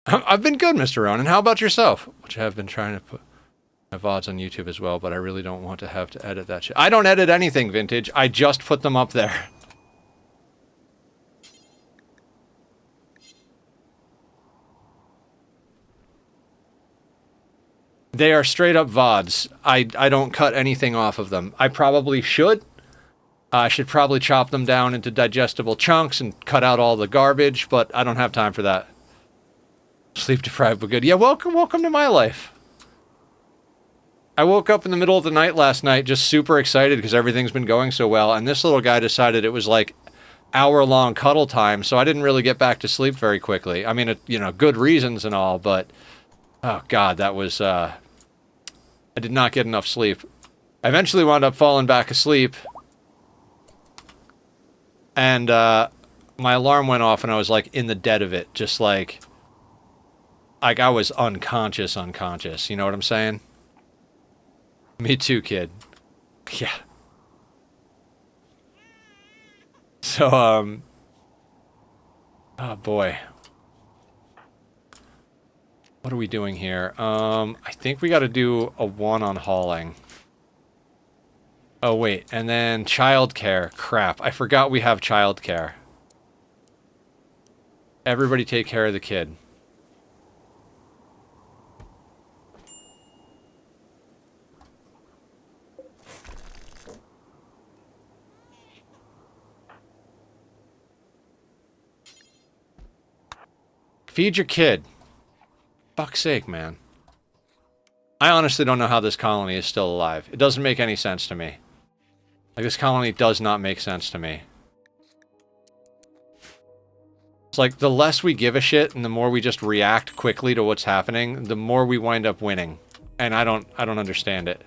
I've been good, Mr. Ronan. How about yourself? Which I have been trying to put my VODs on YouTube as well, but I really don't want to have to edit that shit. I don't edit anything, Vintage. I just put them up there. They are straight up VODs. I don't cut anything off of them. I probably should. I should probably chop them down into digestible chunks and cut out all the garbage, but I don't have time for that. Sleep deprived but good. Yeah, welcome to my life. I woke up in the middle of the night last night just super excited because everything's been going so well, and this little guy decided it was like hour-long cuddle time, so I didn't really get back to sleep very quickly. I mean, you know, good reasons and all, but oh god, that was I did not get enough sleep. I eventually wound up falling back asleep, and my alarm went off and I was like in the dead of it, just like I was unconscious, you know what I'm saying? Me too, kid. Yeah. So, oh boy. What are we doing here? I think we gotta do a 1 on hauling. Oh wait, and then childcare. Crap, I forgot we have childcare. Everybody take care of the kid. Feed your kid. Fuck's sake, man. I honestly don't know how this colony is still alive. It doesn't make any sense to me. Like, this colony does not make sense to me. It's like, the less we give a shit and the more we just react quickly to what's happening, the more we wind up winning. And I don't understand it.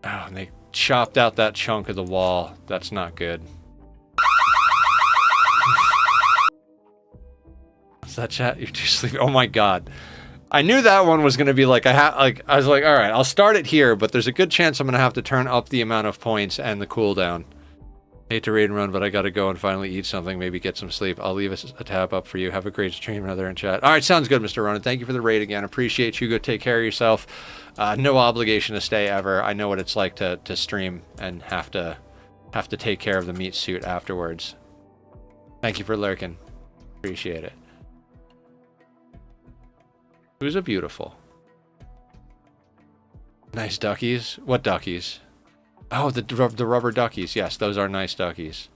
Oh, and they chopped out that chunk of the wall. That's not good. What's that chat? You're too sleepy. Oh my god. I knew that one was gonna be like, I was like, alright, I'll start it here, but there's a good chance I'm gonna have to turn up the amount of points and the cooldown. Hate to raid and run, but I gotta go and finally eat something, maybe get some sleep. I'll leave a tab up for you. Have a great stream, another in chat. Alright, sounds good, Mr. Ronan. Thank you for the raid again. Appreciate you. Go take care of yourself. No obligation to stay ever. I know what it's like to stream and have to take care of the meat suit afterwards. Thank you for lurking. Appreciate it. Who's a beautiful? Nice duckies. What duckies? Oh, the rubber duckies. Yes, those are nice duckies.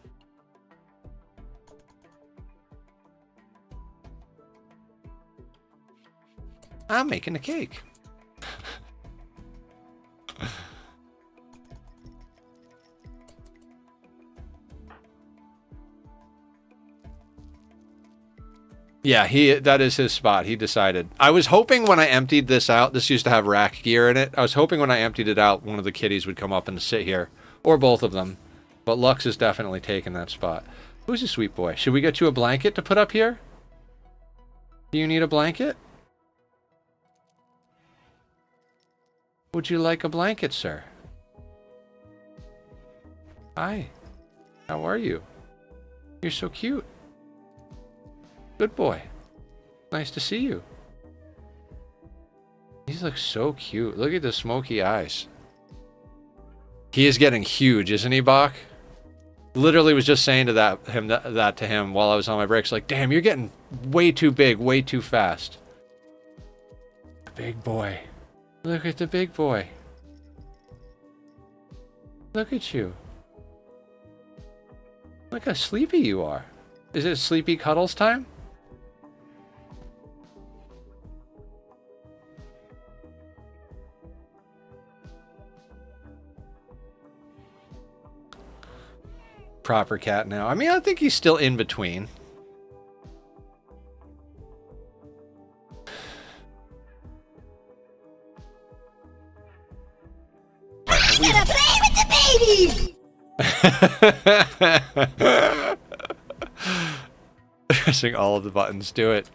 I'm making a cake. Yeah, that is his spot. He decided. I was hoping when I emptied this out, this used to have rack gear in it. I was hoping when I emptied it out, one of the kitties would come up and sit here. Or both of them. But Lux is definitely taking that spot. Who's a sweet boy? Should we get you a blanket to put up here? Do you need a blanket? Would you like a blanket, sir? Hi. How are you? You're so cute. Good boy. Nice to see you. He looks so cute. Look at the smoky eyes. He is getting huge, isn't he, Bach? Literally was just saying to that to him while I was on my breaks. Like, damn, you're getting way too big, way too fast. Big boy. Look at the big boy. Look at you. Look how sleepy you are. Is it sleepy cuddles time? Proper cat now. I mean, I think he's still in between. I'm gonna play with the baby! Pressing all of the buttons. Do it.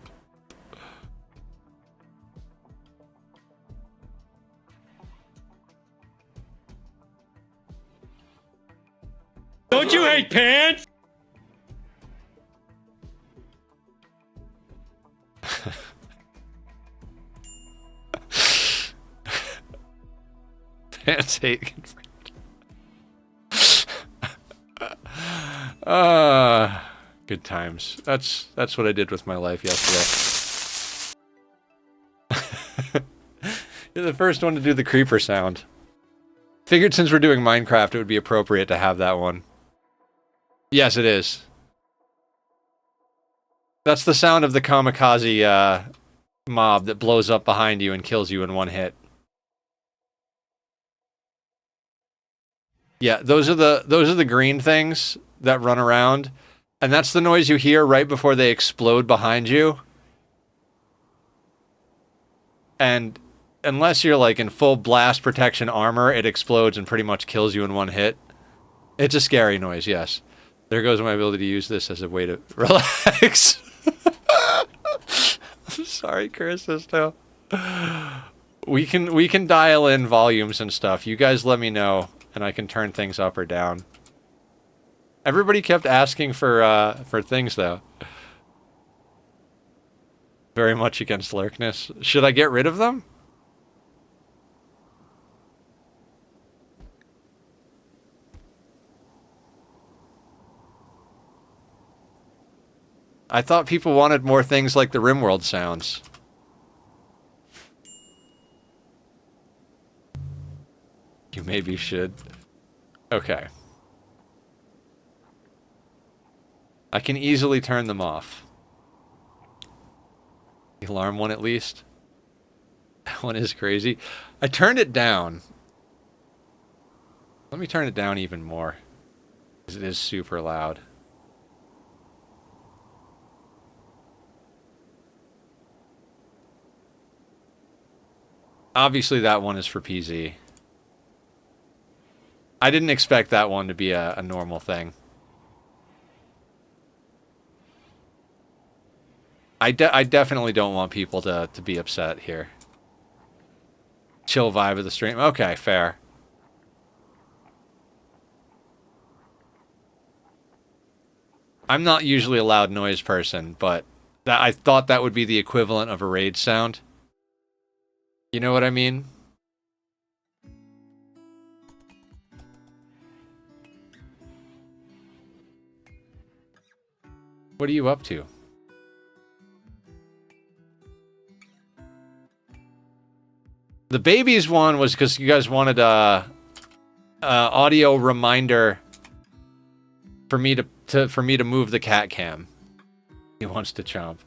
Don't you hate pants? Pants hate. Good times. That's what I did with my life yesterday. You're the first one to do the creeper sound. Figured since we're doing Minecraft, it would be appropriate to have that one. Yes, it is. That's the sound of the kamikaze mob that blows up behind you and kills you in one hit. Yeah, those are the green things that run around, and that's the noise you hear right before they explode behind you. And unless you're like in full blast protection armor, it explodes and pretty much kills you in one hit. It's a scary noise, yes. There goes my ability to use this as a way to relax. I'm sorry, Chris. Still, we can dial in volumes and stuff. You guys let me know, and I can turn things up or down. Everybody kept asking for things though. Very much against lurkness. Should I get rid of them? I thought people wanted more things like the RIMWORLD sounds. You maybe should. Okay. I can easily turn them off. The alarm one at least. That one is crazy. I turned it down. Let me turn it down even more, because it is super loud. Obviously that one is for PZ. I didn't expect that one to be a normal thing. I definitely don't want people to be upset here. Chill vibe of the stream. Okay, fair. I'm not usually a loud noise person, but I thought that would be the equivalent of a rage sound. You know what I mean? What are you up to? The babies one was because you guys wanted a audio reminder for me to move the cat cam. He wants to chomp.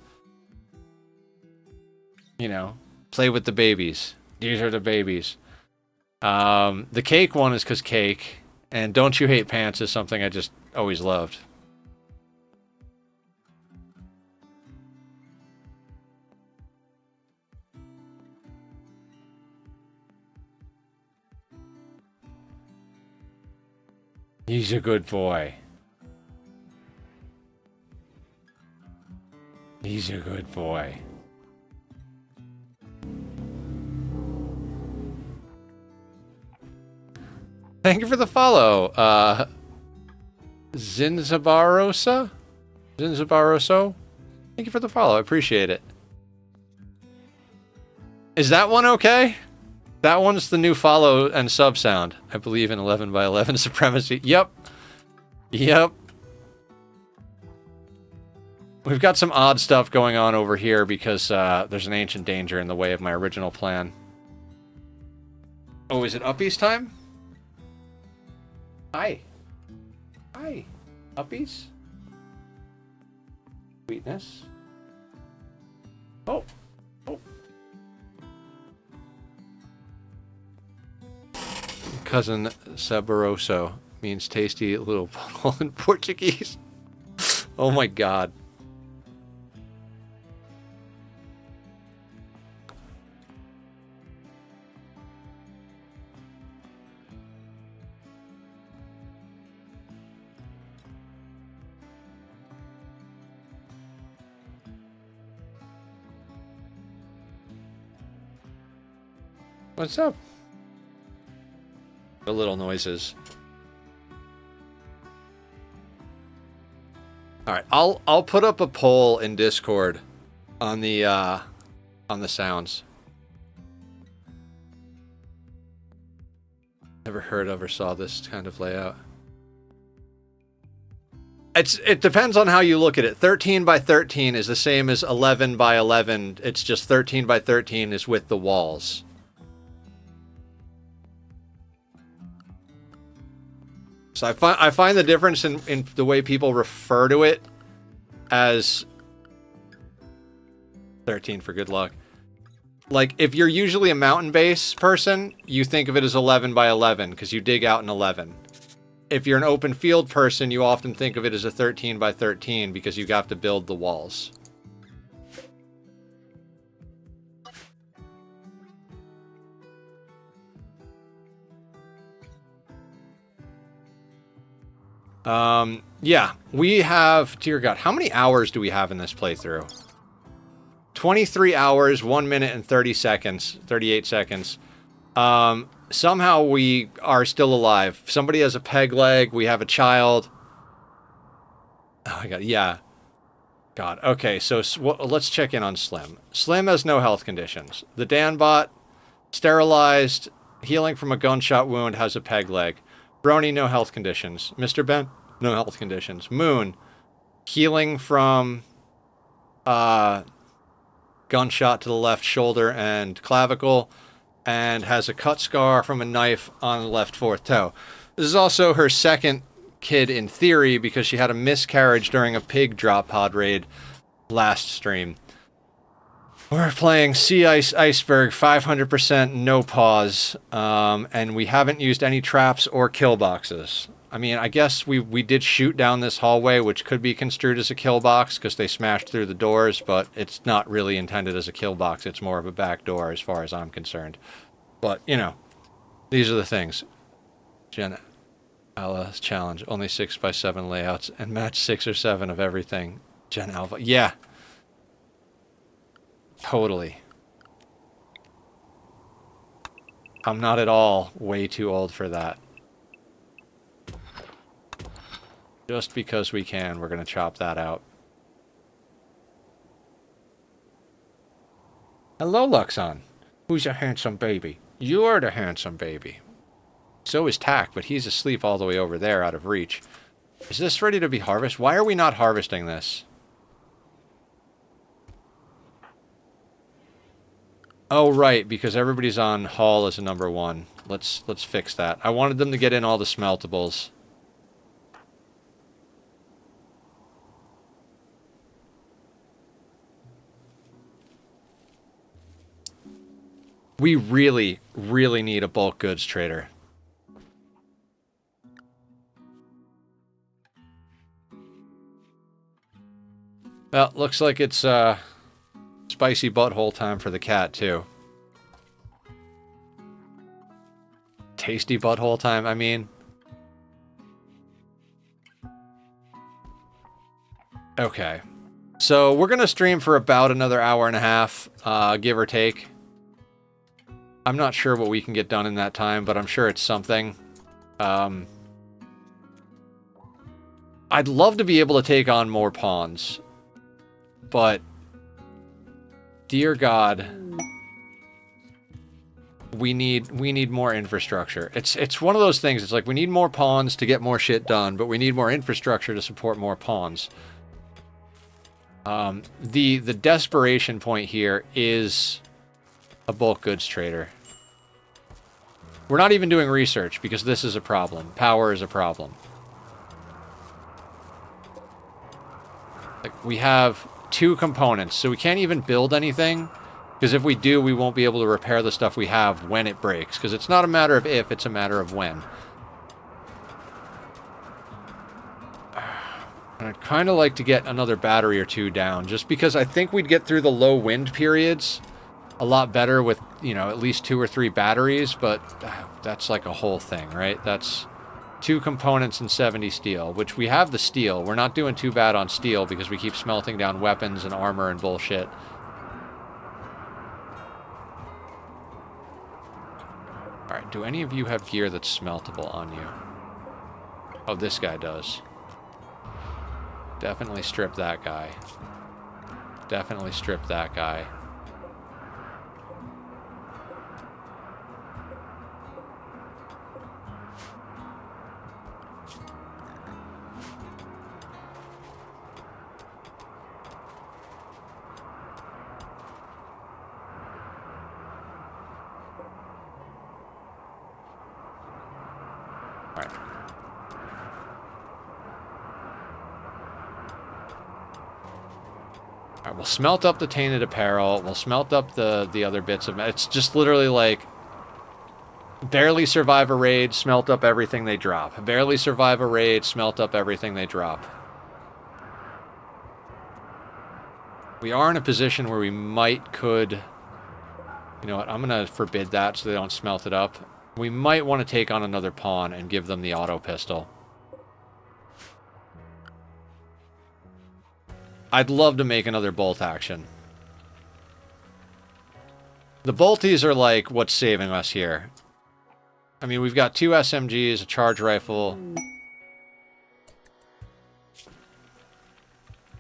You know, Play with the babies. These are the babies. The cake one is because cake. And Don't You Hate Pants is something I just always loved. He's a good boy. He's a good boy. Thank you for the follow, Zinzabarosa? Zinzabaroso? Thank you for the follow, I appreciate it. Is that one okay? That one's the new follow and sub sound. I believe in 11 by 11 supremacy. Yep. Yep. We've got some odd stuff going on over here because there's an ancient danger in the way of my original plan. Oh, is it uppies time? Hi. Hi. Uppies? Sweetness. Oh. Oh. Cousin Saboroso means tasty little bunghole in Portuguese. Oh my god. What's up? The little noises. All right, I'll put up a poll in Discord on the sounds. Never heard of or saw this kind of layout. It depends on how you look at it. 13 by 13 is the same as 11 by 11. It's just 13 by 13 is with the walls. So I find the difference in the way people refer to it as 13 for good luck. Like, if you're usually a mountain base person, you think of it as 11 by 11 because you dig out an 11. If you're an open field person, you often think of it as a 13 by 13 because you have to build the walls. Yeah, we have, dear God, how many hours do we have in this playthrough? 23 hours, 1 minute and 30 seconds, 38 seconds. Somehow we are still alive. Somebody has a peg leg, we have a child. Oh my God, yeah. God, okay, so let's check in on Slim. Slim has no health conditions. The Danbot, sterilized, healing from a gunshot wound, has a peg leg. Brony, no health conditions. Mr. Ben, no health conditions. Moon, healing from gunshot to the left shoulder and clavicle, and has a cut scar from a knife on the left fourth toe. This is also her second kid in theory because she had a miscarriage during a pig drop pod raid last stream. We're playing Sea Ice Iceberg 500% no pause, and we haven't used any traps or kill boxes. I mean, I guess we did shoot down this hallway, which could be construed as a kill box because they smashed through the doors, but it's not really intended as a kill box. It's more of a back door as far as I'm concerned. But, you know, these are the things. Jen Alpha's challenge, only 6x7 layouts, and match 6 or 7 of everything. Gen Alpha, yeah. Totally. I'm not at all way too old for that. Just because we can, we're going to chop that out. Hello, Luxon. Who's a handsome baby? You're the handsome baby. So is Tack, but he's asleep all the way over there out of reach. Is this ready to be harvested? Why are we not harvesting this? Oh, right, because everybody's on Hall as a number 1. Let's fix that. I wanted them to get in all the smeltables. We really, really need a bulk goods trader. Well, looks like it's spicy butthole time for the cat, too. Tasty butthole time, I mean. Okay. So we're going to stream for about another hour and a half, give or take. I'm not sure what we can get done in that time, but I'm sure it's something. I'd love to be able to take on more pawns. But, dear God, we need more infrastructure. It's one of those things. It's like we need more pawns to get more shit done, but we need more infrastructure to support more pawns. The desperation point here is a bulk goods trader. We're not even doing research because this is a problem. Power is a problem. Like, we have 2 components, so we can't even build anything, because if we do, we won't be able to repair the stuff we have when it breaks, because it's not a matter of if, it's a matter of when. And I'd kind of like to get another battery or 2 down, just because I think we'd get through the low wind periods a lot better with, you know, at least 2 or 3 batteries, but that's like a whole thing, right? That's 2 components and 70 steel, which we have the steel. We're not doing too bad on steel because we keep smelting down weapons and armor and bullshit. Alright, do any of you have gear that's smeltable on you? Oh, this guy does. Definitely strip that guy. Definitely strip that guy. Alright, we'll smelt up the tainted apparel. We'll smelt up the other bits of... It's just literally like... Barely survive a raid, smelt up everything they drop. Barely survive a raid, smelt up everything they drop. We are in a position where we could... You know what, I'm going to forbid that so they don't smelt it up. We might want to take on another pawn and give them the auto pistol. I'd love to make another bolt action. The bolties are like what's saving us here. I mean, we've got 2 SMGs, a charge rifle.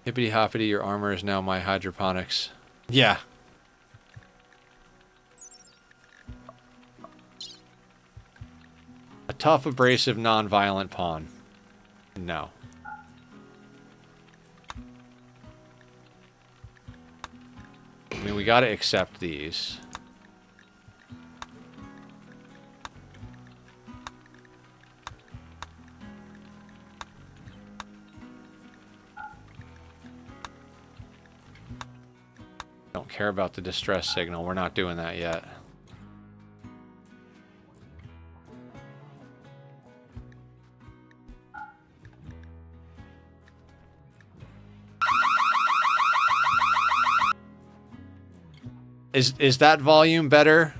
Hippity hoppity, your armor is now my hydroponics. Yeah. A tough, abrasive, non-violent pawn. No. I mean, we gotta accept these. Don't care about the distress signal. We're not doing that yet. Is that volume better?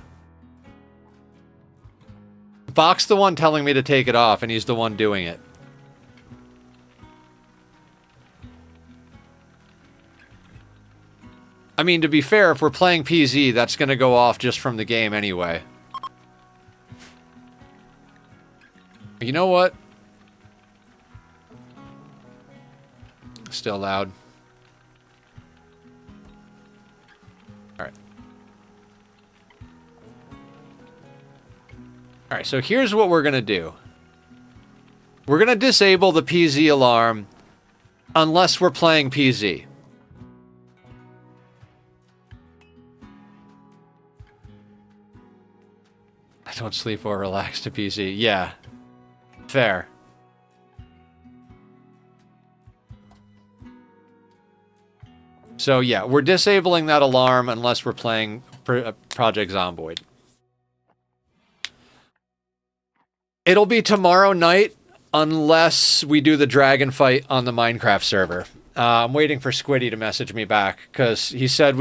Bach's the one telling me to take it off, and he's the one doing it. I mean, to be fair, if we're playing PZ, that's going to go off just from the game anyway. You know what? Still loud. Alright. Alright, so here's what we're going to do. We're going to disable the PZ alarm unless we're playing PZ. I don't sleep or relax to PZ. Yeah. Fair. So yeah, we're disabling that alarm unless we're playing Project Zomboid. It'll be tomorrow night unless we do the dragon fight on the Minecraft server. I'm waiting for Squiddy to message me back because he said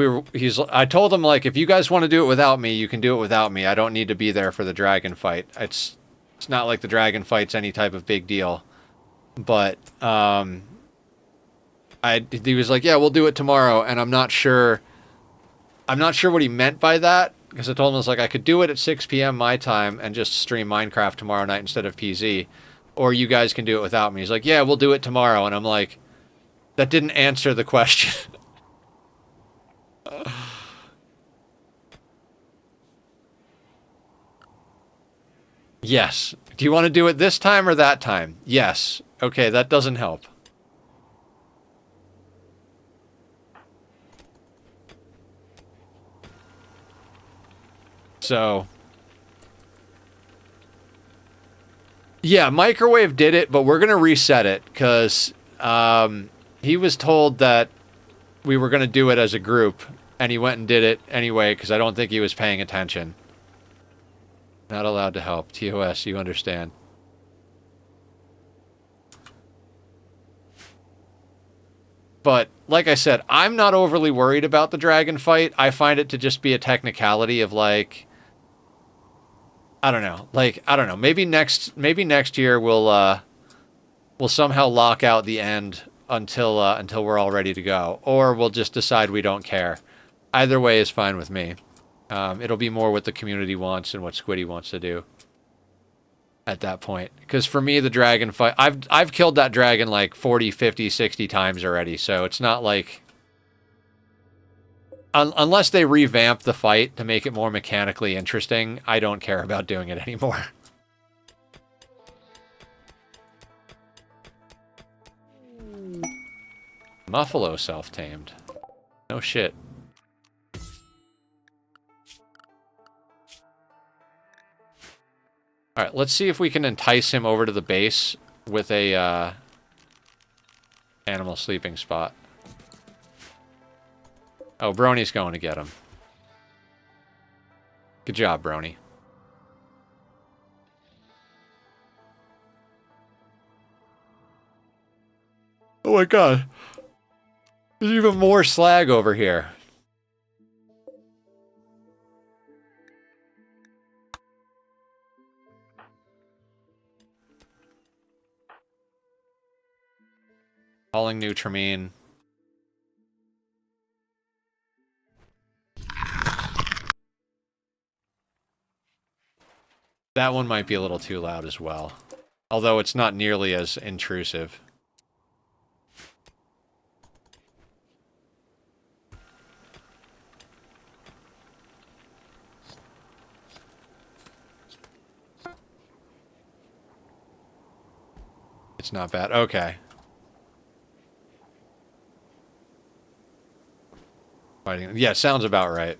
I told him, like, if you guys want to do it without me, you can do it without me. I don't need to be there for the dragon fight. It's not like the dragon fight's any type of big deal. But he was like, yeah, we'll do it tomorrow, and I'm not sure what he meant by that. Because I told him, I was like, I could do it at 6 p.m. my time and just stream Minecraft tomorrow night instead of PZ. Or you guys can do it without me. He's like, yeah, we'll do it tomorrow. And I'm like, that didn't answer the question. Yes. Do you want to do it this time or that time? Yes. Okay, that doesn't help. So, yeah, Microwave did it, but we're going to reset it because he was told that we were going to do it as a group, and he went and did it anyway because I don't think he was paying attention. Not allowed to help. TOS, you understand. But, like I said, I'm not overly worried about the dragon fight. I find it to just be a technicality of, like, I don't know. Like, I don't know. Maybe next year we'll somehow lock out the end until we're all ready to go, or we'll just decide we don't care. Either way is fine with me. It'll be more what the community wants and what Squiddy wants to do at that point. Because for me, the dragon fight, I've killed that dragon like 40, 50, 60 times already, so it's not like... Unless they revamp the fight to make it more mechanically interesting, I don't care about doing it anymore. Muffalo self-tamed. No shit. Alright, let's see if we can entice him over to the base with a animal sleeping spot. Oh, Brony's going to get him. Good job, Brony. Oh my god. There's even more slag over here. Calling Nutramine. That one might be a little too loud as well. Although it's not nearly as intrusive. It's not bad. Okay. Fighting. Yeah, sounds about right.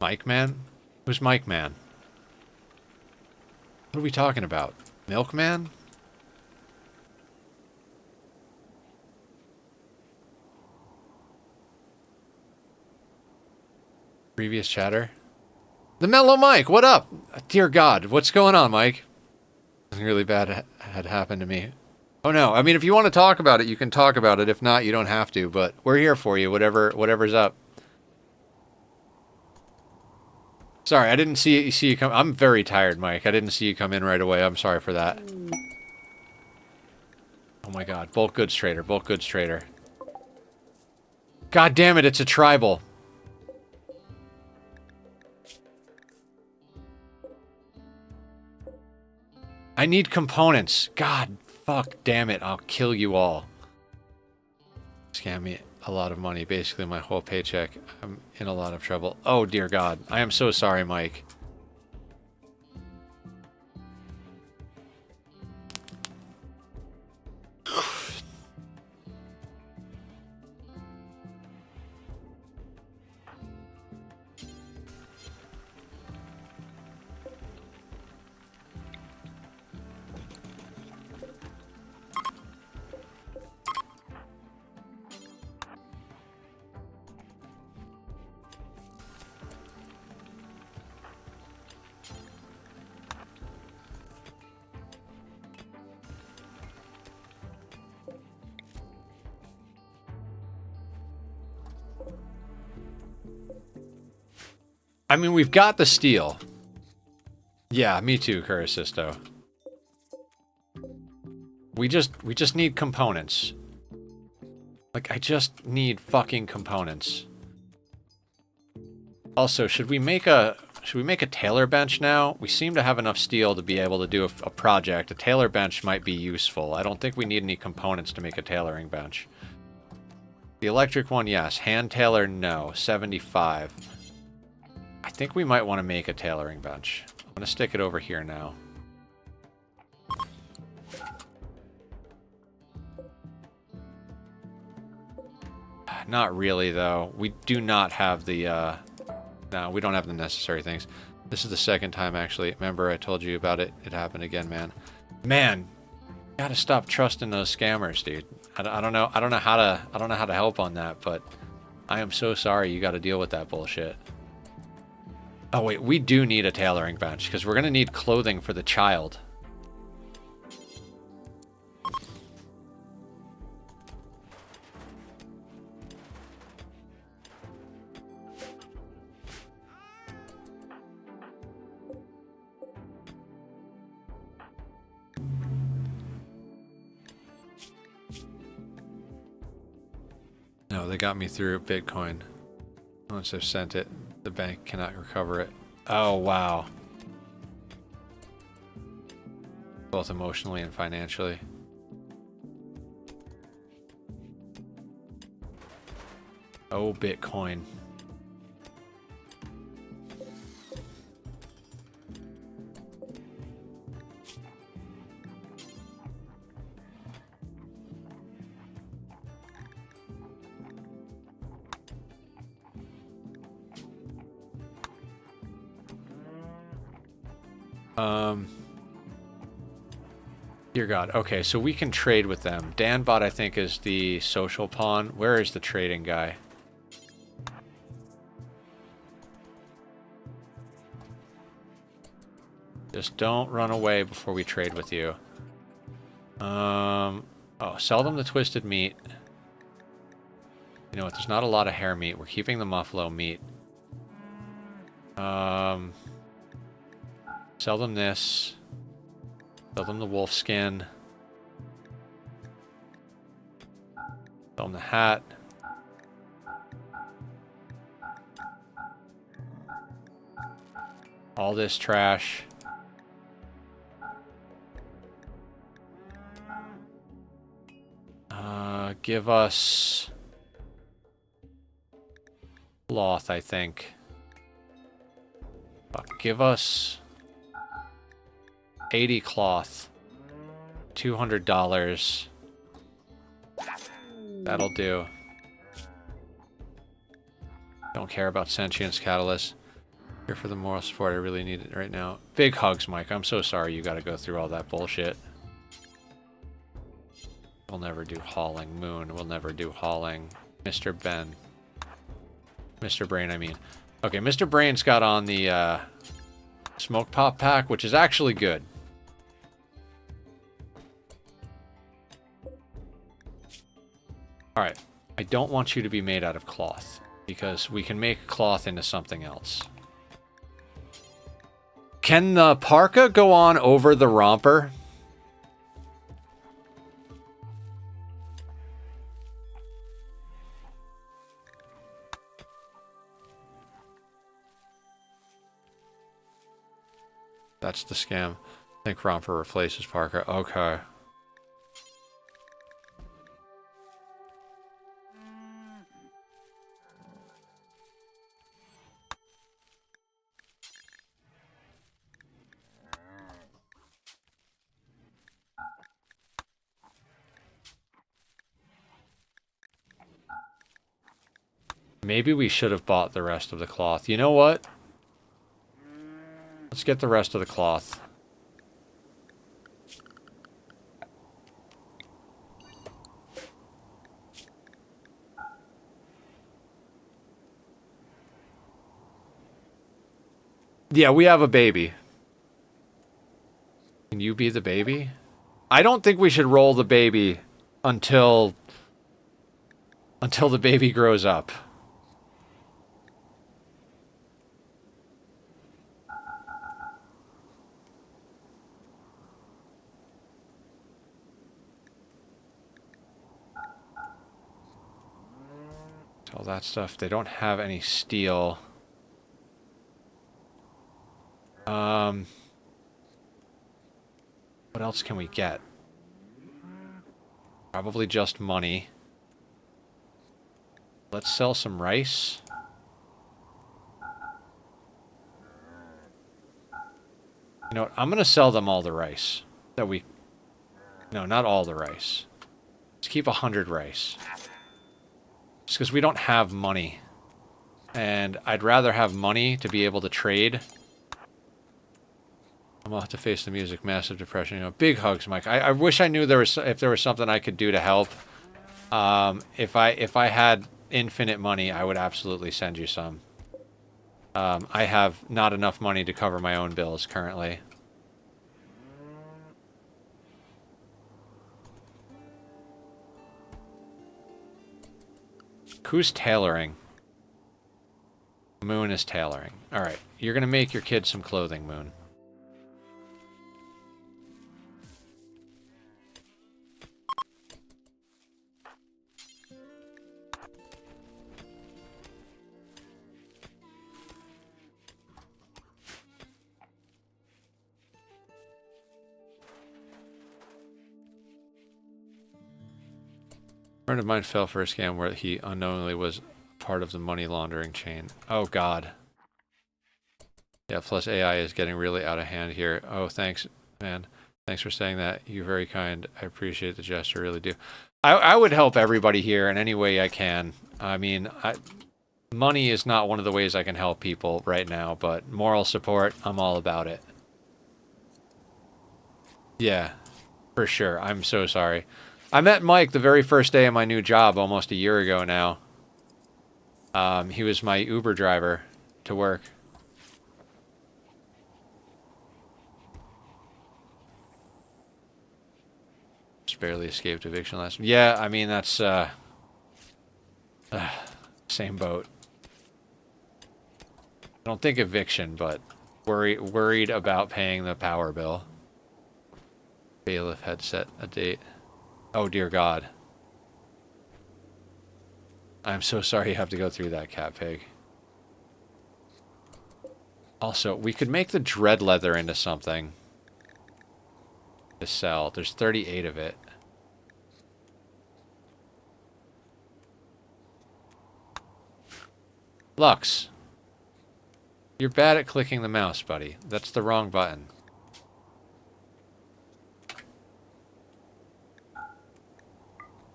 Mike Man? Who's Mike Man? What are we talking about? Milkman? Previous chatter? The Mellow Mike, what up? Dear God, what's going on, Mike? Something really bad had happened to me. Oh no, I mean, if you want to talk about it, you can talk about it. If not, you don't have to, but we're here for you, whatever's up. Sorry, I didn't see you come. I'm very tired, Mike. I didn't see you come in right away. I'm sorry for that. Oh my god. Bulk goods trader. Bulk goods trader. God damn it, it's a tribal. I need components. God, fuck, damn it. I'll kill you all. Scam me a lot of money. Basically, my whole paycheck. I'm in a lot of trouble. Oh, dear God. I am so sorry, Mike. I mean, we've got the steel. Yeah, me too, Curasisto. We just need components. Like, I just need fucking components. Also, should we make a tailor bench now? We seem to have enough steel to be able to do a project. A tailor bench might be useful. I don't think we need any components to make a tailoring bench. The electric one, yes. Hand tailor, no. 75. I think we might want to make a tailoring bench. I'm going to stick it over here now. Not really, though. We do not have the, no, we don't have the necessary things. This is the second time, actually. Remember, I told you about it. It happened again, man. Man, gotta stop trusting those scammers, dude. I don't know how to help on that, but I am so sorry you got to deal with that bullshit. Oh wait, we do need a tailoring bench because we're gonna need clothing for the child. No, they got me through Bitcoin. Once I've sent it, the bank cannot recover it. Oh, wow. Both emotionally and financially. Oh, Bitcoin. Dear God. Okay, so we can trade with them. Danbot, I think, is the social pawn. Where is the trading guy? Just don't run away before we trade with you. Oh, sell them the twisted meat. You know what? There's not a lot of hair meat. We're keeping the muffalo meat. Sell them this. Sell them the wolf skin. Sell them the hat. All this trash. Give us cloth, I think. Give us 80 cloth. $200. That'll do. Don't care about sentience catalyst. Here for the moral support. I really need it right now. Big hugs, Mike. I'm so sorry you got to go through all that bullshit. We'll never do hauling. Moon. We'll never do hauling. Mr. Ben. Mr. Brain, I mean. Okay, Mr. Brain's got on the smoke pop pack, which is actually good. Alright. I don't want you to be made out of cloth, because we can make cloth into something else. Can the parka go on over the romper? That's the scam. I think romper replaces parka. Okay. Maybe we should have bought the rest of the cloth. You know what? Let's get the rest of the cloth. Yeah, we have a baby. Can you be the baby? I don't think we should roll the baby until the baby grows up. All that stuff. They don't have any steel. What else can we get? Probably just money. Let's sell some rice. You know what? I'm gonna sell them all the rice that we... No, not all the rice. Let's keep 100 rice. Just because we don't have money. And I'd rather have money to be able to trade. I'm gonna have to face the music. Massive depression. You know, big hugs, Mike. I wish I knew if there was something I could do to help. If I had infinite money, I would absolutely send you some. I have not enough money to cover my own bills currently. Who's tailoring? Moon is tailoring. Alright, you're gonna make your kid some clothing, Moon. A friend of mine fell for a scam where he unknowingly was part of the money laundering chain. Oh, God. Yeah, plus AI is getting really out of hand here. Oh, thanks, man. Thanks for saying that. You're very kind. I appreciate the gesture, really do. I would help everybody here in any way I can. I mean, money is not one of the ways I can help people right now, but moral support, I'm all about it. Yeah, for sure. I'm so sorry. I met Mike the very first day of my new job almost a year ago now. He was my Uber driver to work. Just barely escaped eviction last week. Yeah, I mean, that's, same boat. I don't think eviction, but worried about paying the power bill. Bailiff had set a date. Oh, dear God. I'm so sorry you have to go through that, Cat Pig. Also, we could make the dread leather into something to sell. There's 38 of it. Lux. You're bad at clicking the mouse, buddy. That's the wrong button.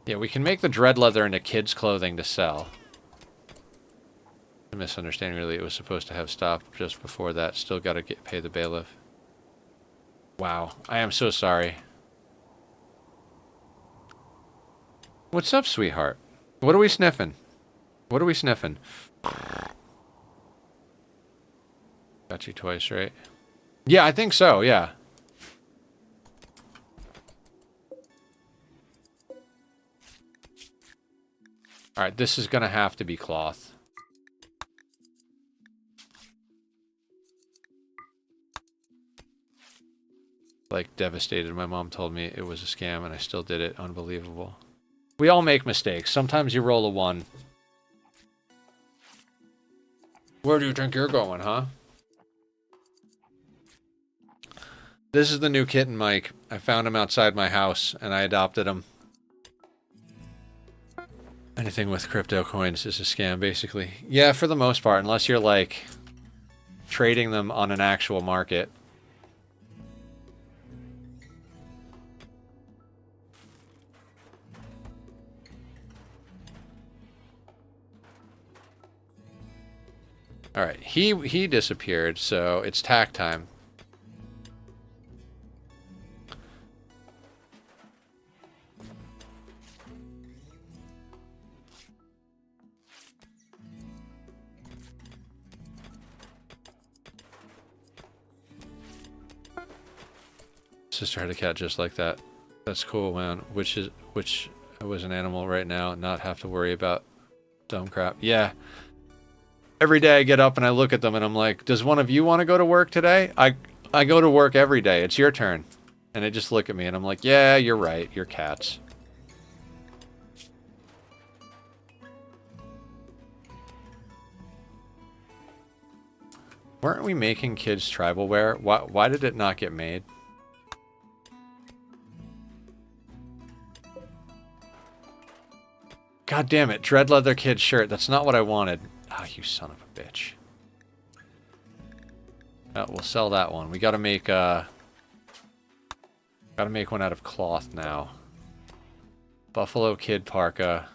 Yeah, we can make the dread leather into kids' clothing to sell. A misunderstanding, really. It was supposed to have stopped just before that. Still gotta pay the bailiff. Wow. I am so sorry. What's up, sweetheart? What are we sniffing? What are we sniffing? Got you twice, right? Yeah, I think so, yeah. Alright, this is gonna have to be cloth. Like, devastated. My mom told me it was a scam and I still did it. Unbelievable. We all make mistakes. Sometimes you roll a 1. Where do you think you're going, huh? This is the new kitten, Mike. I found him outside my house and I adopted him. Anything with crypto coins is a scam, basically. Yeah, for the most part, unless you're, like, trading them on an actual market. Alright, he disappeared, so it's tack time. Sister had a cat just like that. That's cool, man. Which was an animal right now, not have to worry about dumb crap. Yeah. Every day I get up and I look at them and I'm like, does one of you want to go to work today? I go to work every day. It's your turn. And they just look at me and I'm like, yeah, you're right. You're cats. Weren't we making kids tribal wear? Why did it not get made? God damn it, dread leather kid shirt. That's not what I wanted. Ah, you son of a bitch. We'll sell that one. We gotta make one out of cloth now. Buffalo kid parka.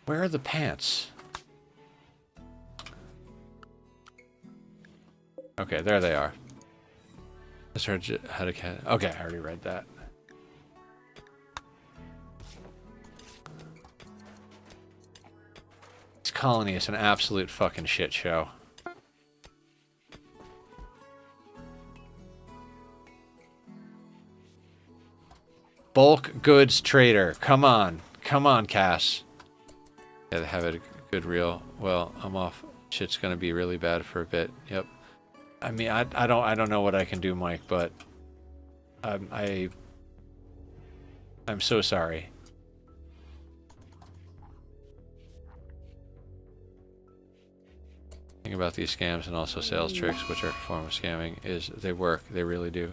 Where are the pants? Okay, there they are. Okay, I already read that. This colony is an absolute fucking shit show. Bulk goods trader. Come on. Come on, Cass. Yeah, they have a good reel. Well, I'm off. Shit's gonna be really bad for a bit. Yep. I mean, I don't know what I can do, Mike, but I'm so sorry. The thing about these scams and also sales tricks, which are a form of scamming, is they work. They really do.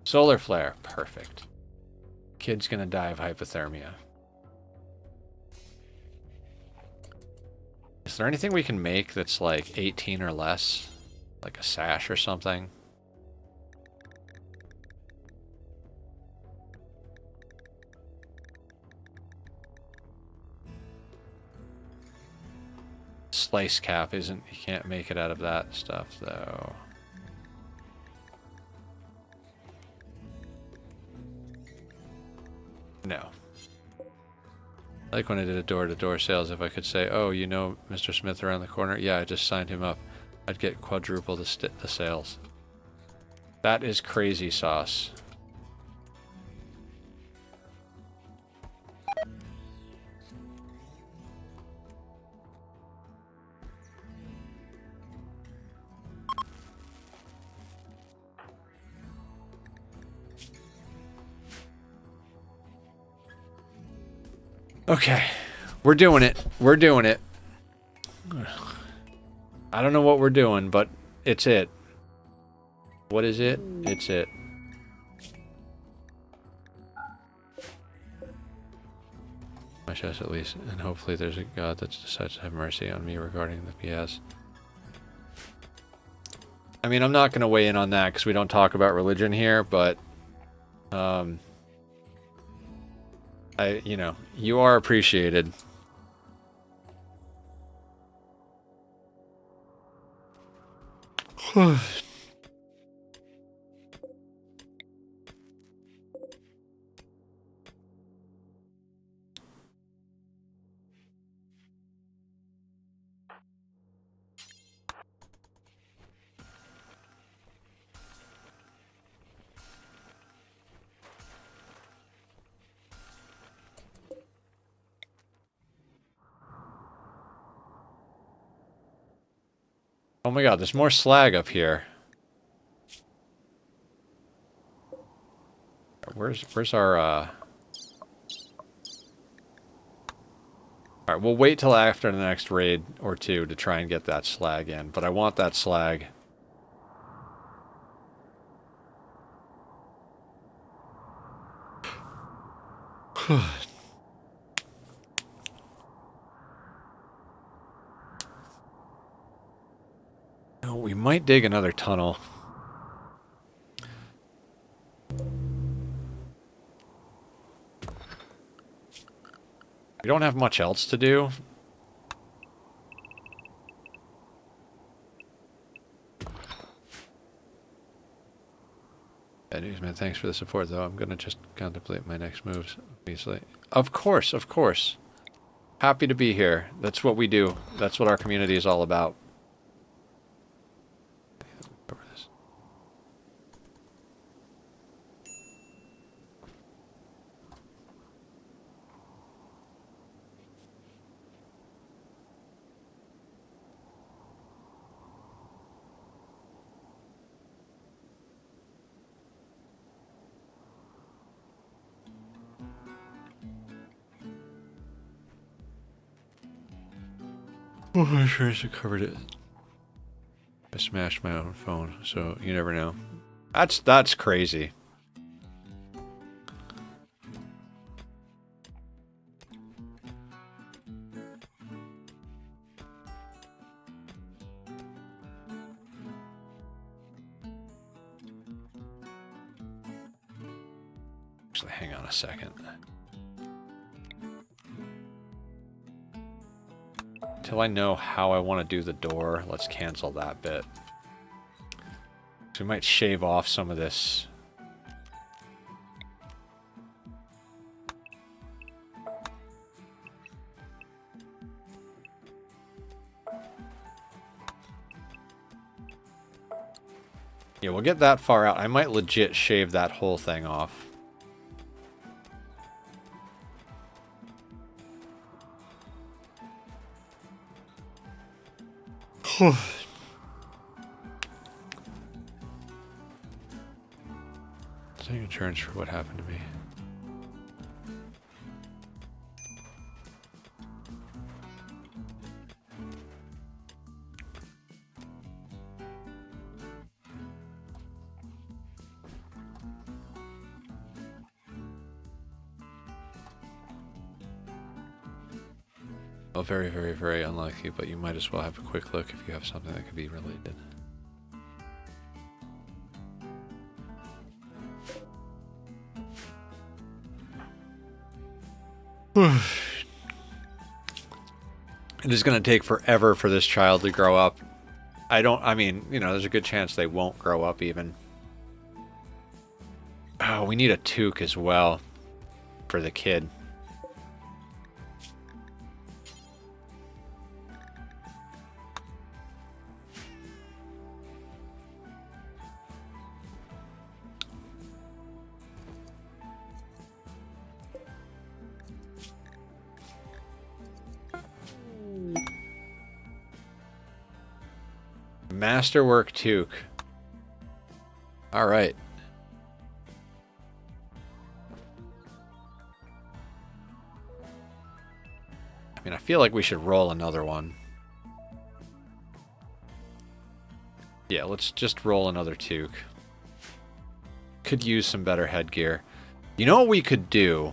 Solar flare, perfect. Kid's gonna die of hypothermia. Is there anything we can make that's like 18 or less? Like a sash or something? Slice cap isn't, you can't make it out of that stuff though. No. Like when I did a door-to-door sales, if I could say, oh, you know Mr. Smith around the corner? Yeah, I just signed him up. I'd get quadruple the sales. That is crazy sauce. Okay, we're doing it. We're doing it. I don't know what we're doing, but it's it. What is it? It's it. My chest at least, and hopefully there's a God that decides to have mercy on me regarding the PS. I mean, I'm not going to weigh in on that because we don't talk about religion here, but you know, you are appreciated. Oh my God, there's more slag up here. Where's our Alright, we'll wait till after the next raid or two to try and get that slag in, but I want that slag. Oh, we might dig another tunnel. We don't have much else to do. Bad news, man. Thanks for the support, though. I'm gonna just contemplate my next moves, obviously. Of course, of course. Happy to be here. That's what we do. That's what our community is all about. Oh, I'm sure I covered it. I smashed my own phone, so you never know. That's crazy. Actually, hang on a second. Till I know how I want to do the door, let's cancel that bit. So we might shave off some of this. Yeah, we'll get that far out. I might legit shave that whole thing off. Take insurance for what happened to me. Well, very, very, very unlikely, but you might as well have a quick look if you have something that could be related. It is going to take forever for this child to grow up. I mean, you know, there's a good chance they won't grow up even. Oh, we need a toque as well for the kid. Masterwork toque. All right. I mean, I feel like we should roll another one. Yeah, let's just roll another toque. Could use some better headgear. You know what we could do?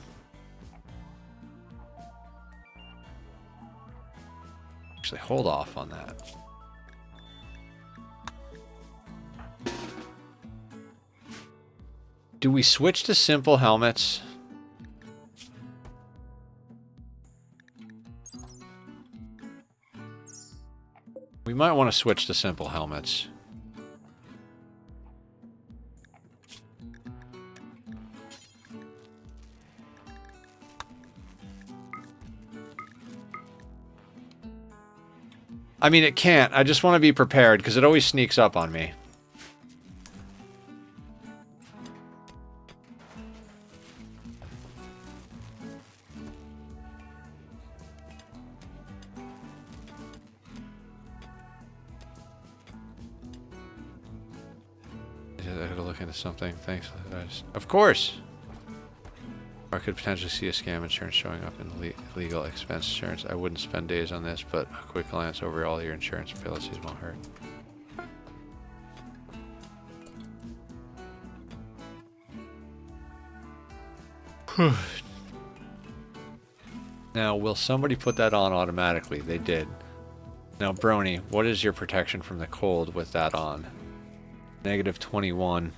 Actually, hold off on that. Do we switch to simple helmets? We might want to switch to simple helmets. I mean, it can't. I just want to be prepared because it always sneaks up on me. I gotta look into something. Thanks. Of course. Or I could potentially see a scam insurance showing up in legal expense insurance. I wouldn't spend days on this, but a quick glance over all your insurance policies won't hurt. Now, will somebody put that on automatically? They did. Now, Brony, what is your protection from the cold with that on? Negative 21.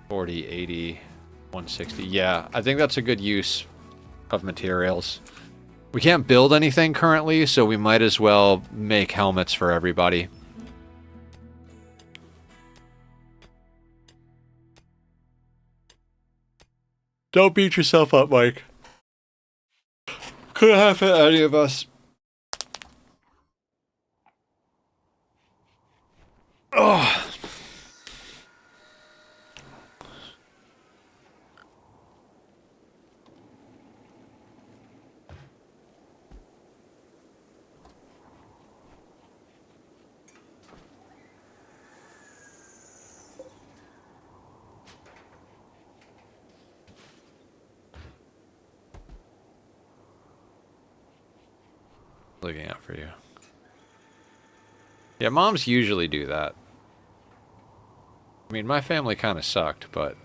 $40, $80, $160. Yeah, I think that's a good use of materials. We can't build anything currently, so we might as well make helmets for everybody. Don't beat yourself up, Mike. Couldn't have hit any of us. Oh. Looking out for you. Yeah, moms usually do that. I mean, my family kind of sucked, but...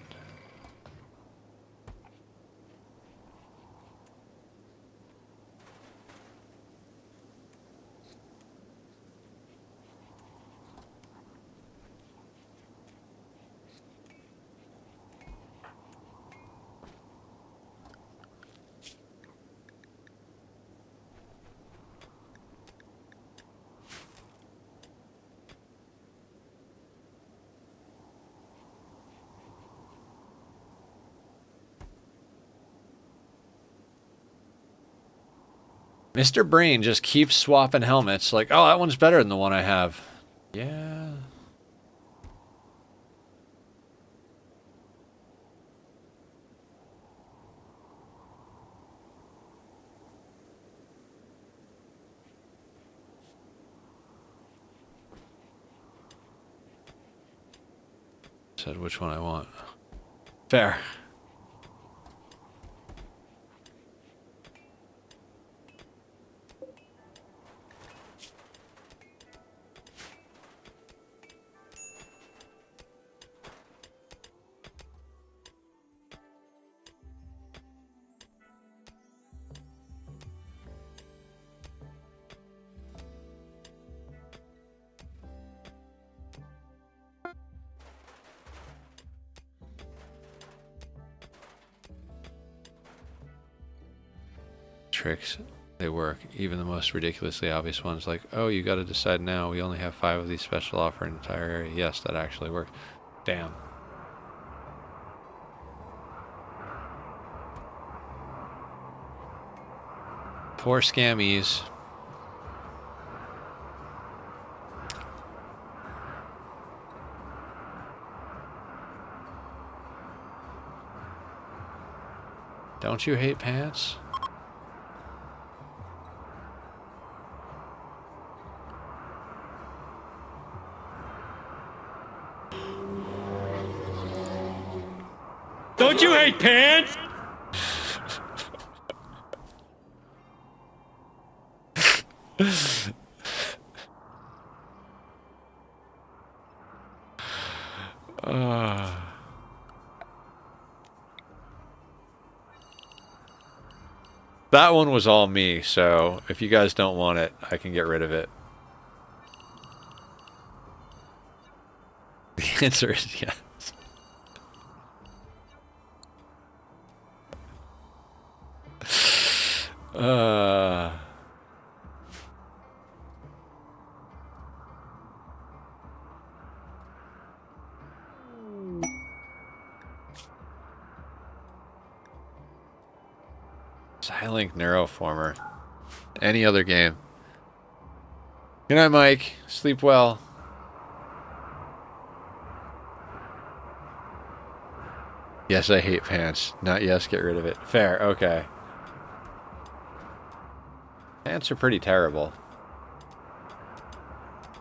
Mr. Brain just keeps swapping helmets. Like, oh, that one's better than the one I have. Yeah. Said which one I want. Fair. Tricks, they work. Even the most ridiculously obvious ones, like, oh, you got to decide now. We only have 5 of these special offer in the entire area. Yes, that actually worked. Damn. Poor scammies. Don't you hate pants? Don't you hate pants? That one was all me, so if you guys don't want it, I can get rid of it. The answer is yes. Silent Neuroformer. Any other game. Good night, Mike. Sleep well. Yes, I hate pants. Not yes, get rid of it. Fair, okay. Pants are pretty terrible.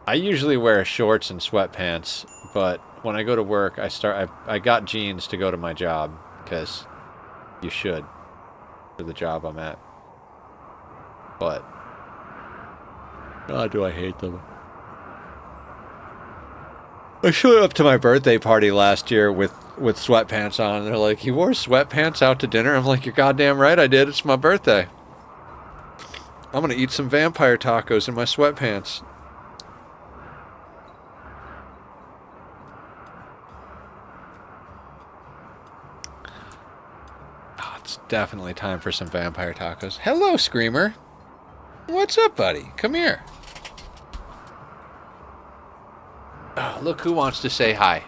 I usually wear shorts and sweatpants, but when I go to work, I got jeans to go to my job, because you should, for the job I'm at. But, God, do I hate them. I showed up to my birthday party last year with sweatpants on, and they're like, you wore sweatpants out to dinner? I'm like, you're goddamn right I did, it's my birthday. I'm gonna eat some vampire tacos in my sweatpants. Oh, it's definitely time for some vampire tacos. Hello, Screamer. What's up, buddy? Come here. Oh, look who wants to say hi.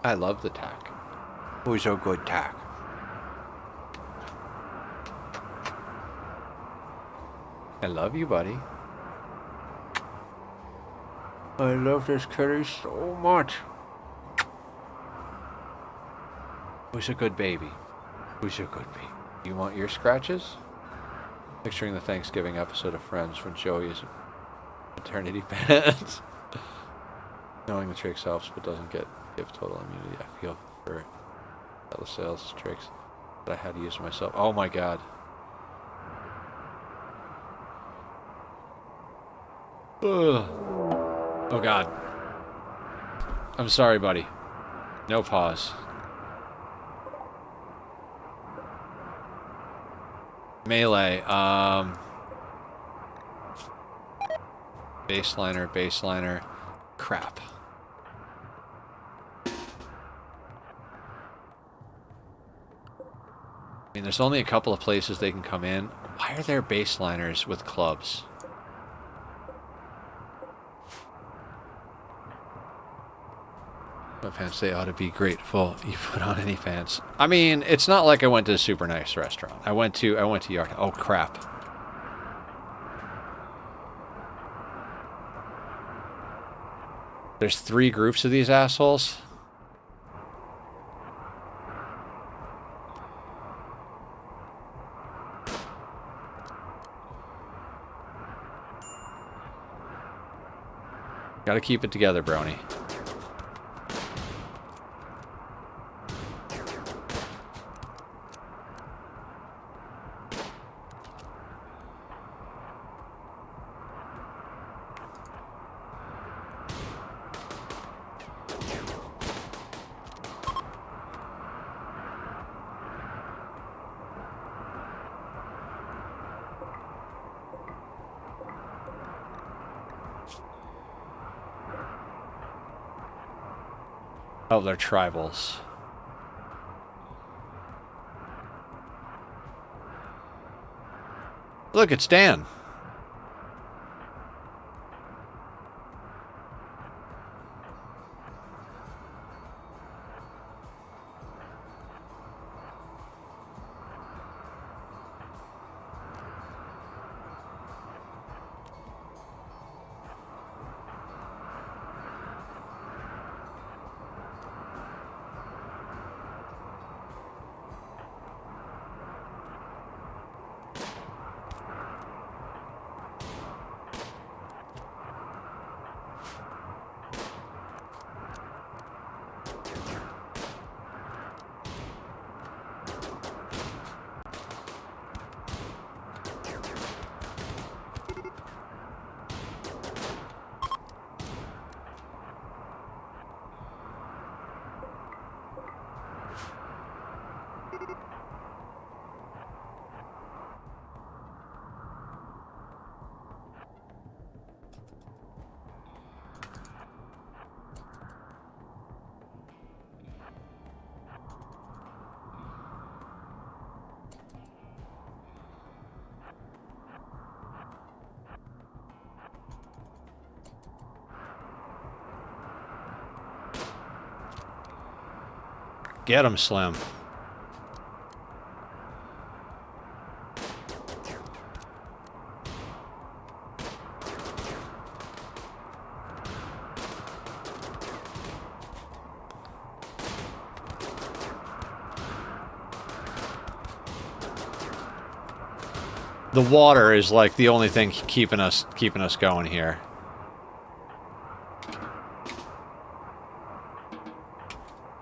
I love the tack. Who's a good tack? I love you, buddy. I love this kitty so much. Who's a good baby? Who's a good baby? You want your scratches? Picturing the Thanksgiving episode of Friends when Joey is maternity pants. Knowing the tricks helps but doesn't give total immunity. I feel for the sales tricks that I had to use myself. Oh my god. Ugh. Oh, God. I'm sorry, buddy. No pause. Melee. Baseliner, baseliner. Crap. I mean, there's only a couple of places they can come in. Why are there baseliners with clubs? My pants, they ought to be grateful you put on any pants. I mean, it's not like I went to a super nice restaurant. I went to Yard. Oh, crap. There's 3 groups of these assholes. Gotta keep it together, Brony. Oh, they're tribals. Look, it's Dan. Get him, Slim. The water is like the only thing keeping us going here.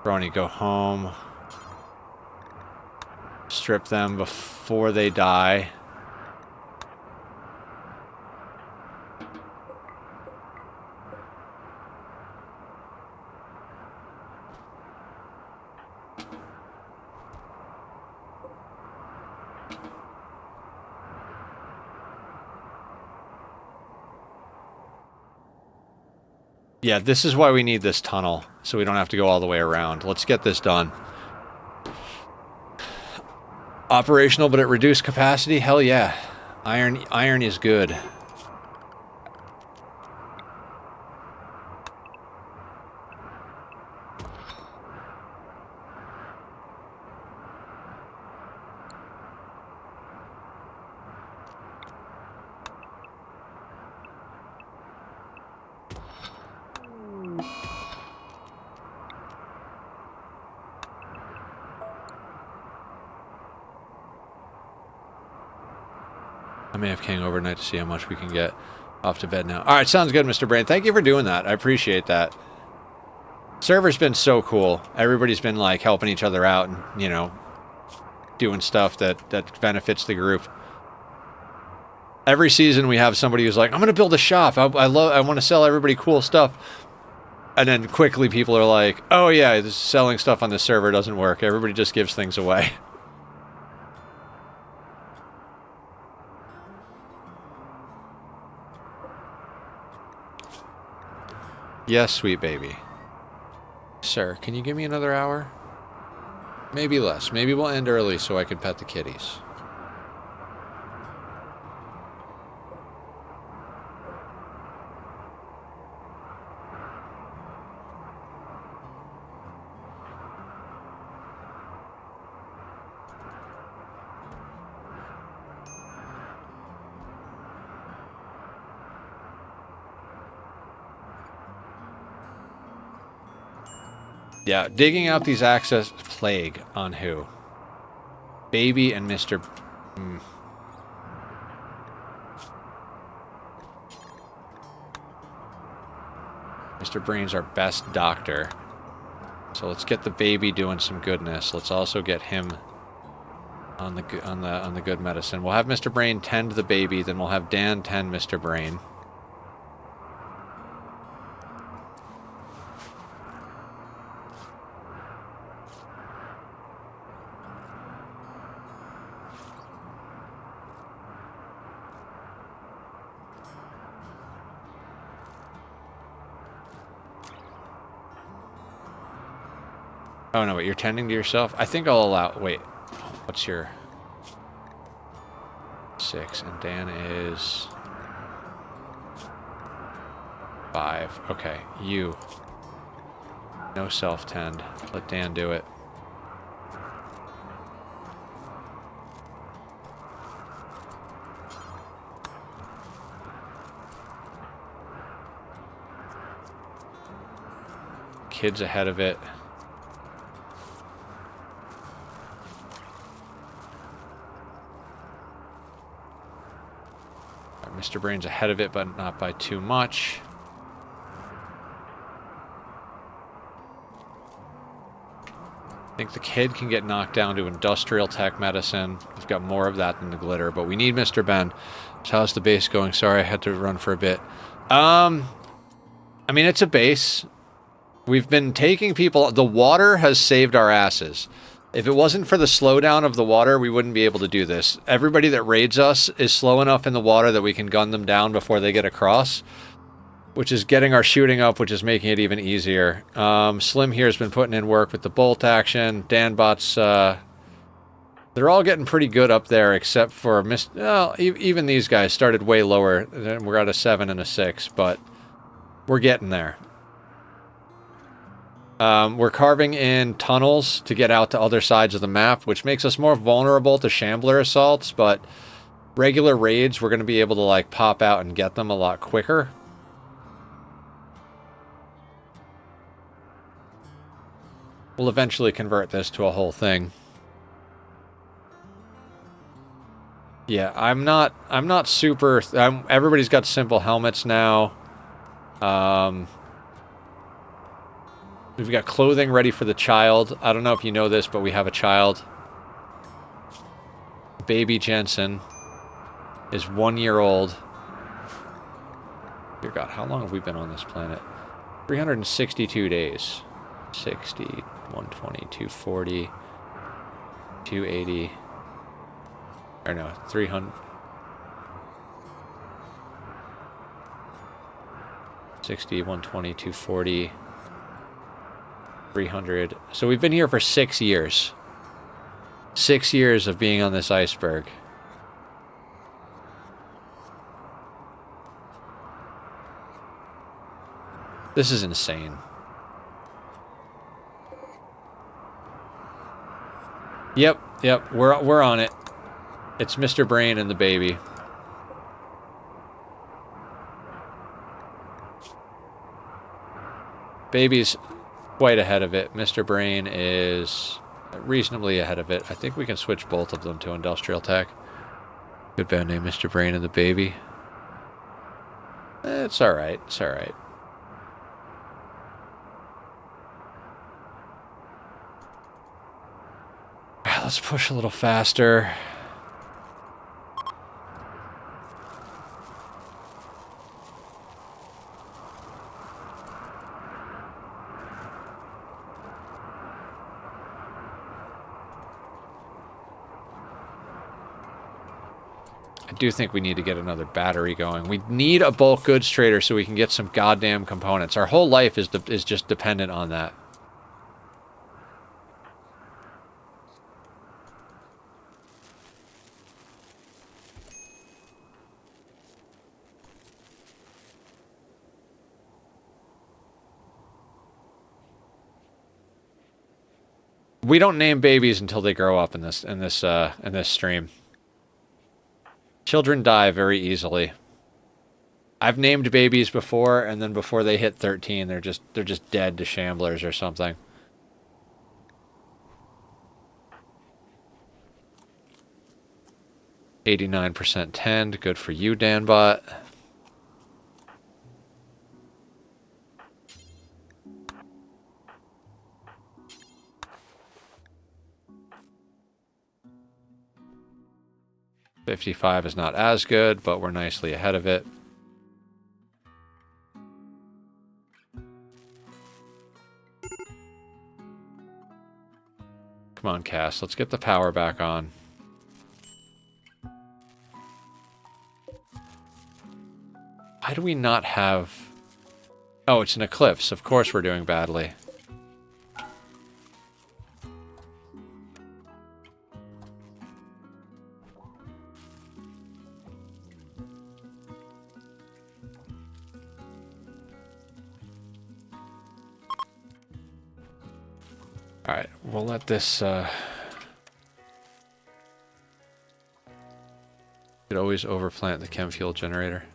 Brony, go home. Strip them before they die. Yeah, this is why we need this tunnel, so we don't have to go all the way around. Let's get this done. Operational, but at reduced capacity? Hell yeah. Iron is good. I may have King overnight to see how much we can get off to bed now. All right, sounds good, Mr. Brain. Thank you for doing that. I appreciate that. Server's been so cool. Everybody's been, like, helping each other out and, you know, doing stuff that benefits the group. Every season we have somebody who's like, I'm going to build a shop. I want to sell everybody cool stuff. And then quickly people are like, oh yeah, this selling stuff on this server doesn't work. Everybody just gives things away. Yes, sweet baby. Sir, can you give me another hour? Maybe less. Maybe we'll end early so I can pet the kitties. Yeah, digging out these access plague on who? Baby and Mr. Mr. Brain's our best doctor. So let's get the baby doing some goodness. Let's also get him on the good medicine. We'll have Mr. Brain tend the baby, then we'll have Dan tend Mr. Brain. Oh no, wait, you're tending to yourself? I think I'll allow... Wait, what's your... 6, and Dan is... 5. Okay, you. No self-tend. Let Dan do it. Kid's ahead of it. Mr. Brain's ahead of it, but not by too much. I think the kid can get knocked down to industrial tech medicine. We've got more of that than the glitter, but we need Mr. Ben. So how's the base going? Sorry, I had to run for a bit. I mean, it's a base. We've been taking people... The water has saved our asses. If it wasn't for the slowdown of the water, we wouldn't be able to do this. Everybody that raids us is slow enough in the water that we can gun them down before they get across, which is getting our shooting up, which is making it even easier. Slim here has been putting in work with the bolt action. Danbots, they're all getting pretty good up there, except for... Well, even these guys started way lower. We're at a 7 and a 6, but we're getting there. We're carving in tunnels to get out to other sides of the map, which makes us more vulnerable to shambler assaults, but regular raids, we're going to be able to, like, pop out and get them a lot quicker. We'll eventually convert this to a whole thing. Yeah, I'm not super... everybody's got simple helmets now. We've got clothing ready for the child. I don't know if you know this, but we have a child. Baby Jensen is 1 year old. Dear God, how long have we been on this planet? 362 days. 60, 120, 240, 280. Or no, 300. 60, 120, 240. 300. So we've been here for 6 years. 6 years of being on this iceberg. This is insane. Yep, we're on it. It's Mr. Brain and the baby. Baby's quite ahead of it. Mr. Brain is reasonably ahead of it. I think we can switch both of them to industrial tech. Good band name, Mr. Brain and the baby. It's alright. It's alright. Let's push a little faster. I do think we need to get another battery going. We need a bulk goods trader so we can get some goddamn components. Our whole life is just dependent on that. We don't name babies until they grow up in this stream. Children die very easily. I've named babies before, and then before they hit 13, they're just dead to shamblers or something. %, 10. Good for you, Danbot. $55 is not as good, but we're nicely ahead of it. Come on, Cass. Let's get the power back on. Why do we not have... Oh, it's an eclipse. Of course we're doing badly. Alright, we'll let this, Could always overplant the chem fuel generator.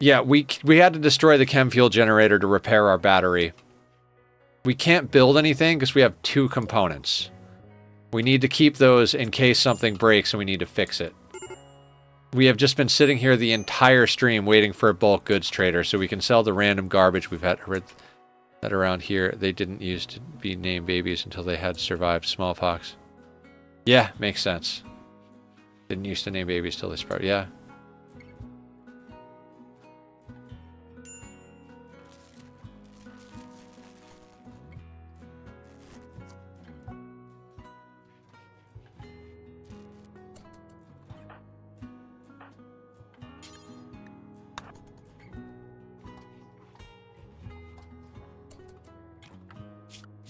Yeah, we had to destroy the chem fuel generator to repair our battery. We can't build anything because we have 2 components. We need to keep those in case something breaks and we need to fix it. We have just been sitting here the entire stream waiting for a bulk goods trader so we can sell the random garbage we've had that around here. They didn't used to be named babies until they had survived smallpox. Yeah, makes sense. Didn't used to name babies till they sprout. Yeah.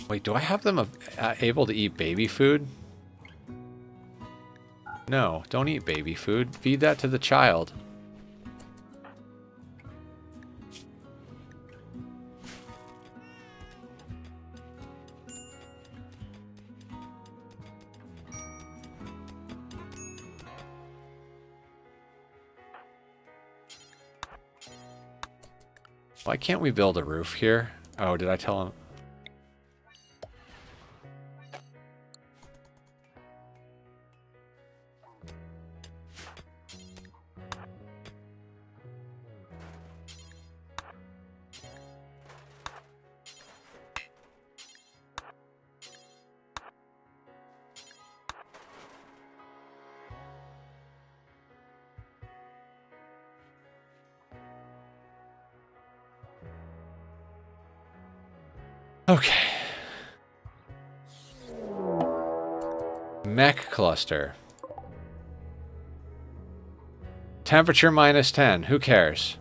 Wait, do I have them able to eat baby food? No, don't eat baby food. Feed that to the child. Why can't we build a roof here? Oh, did I tell him? Okay. Mech cluster. Temperature -10. Who cares?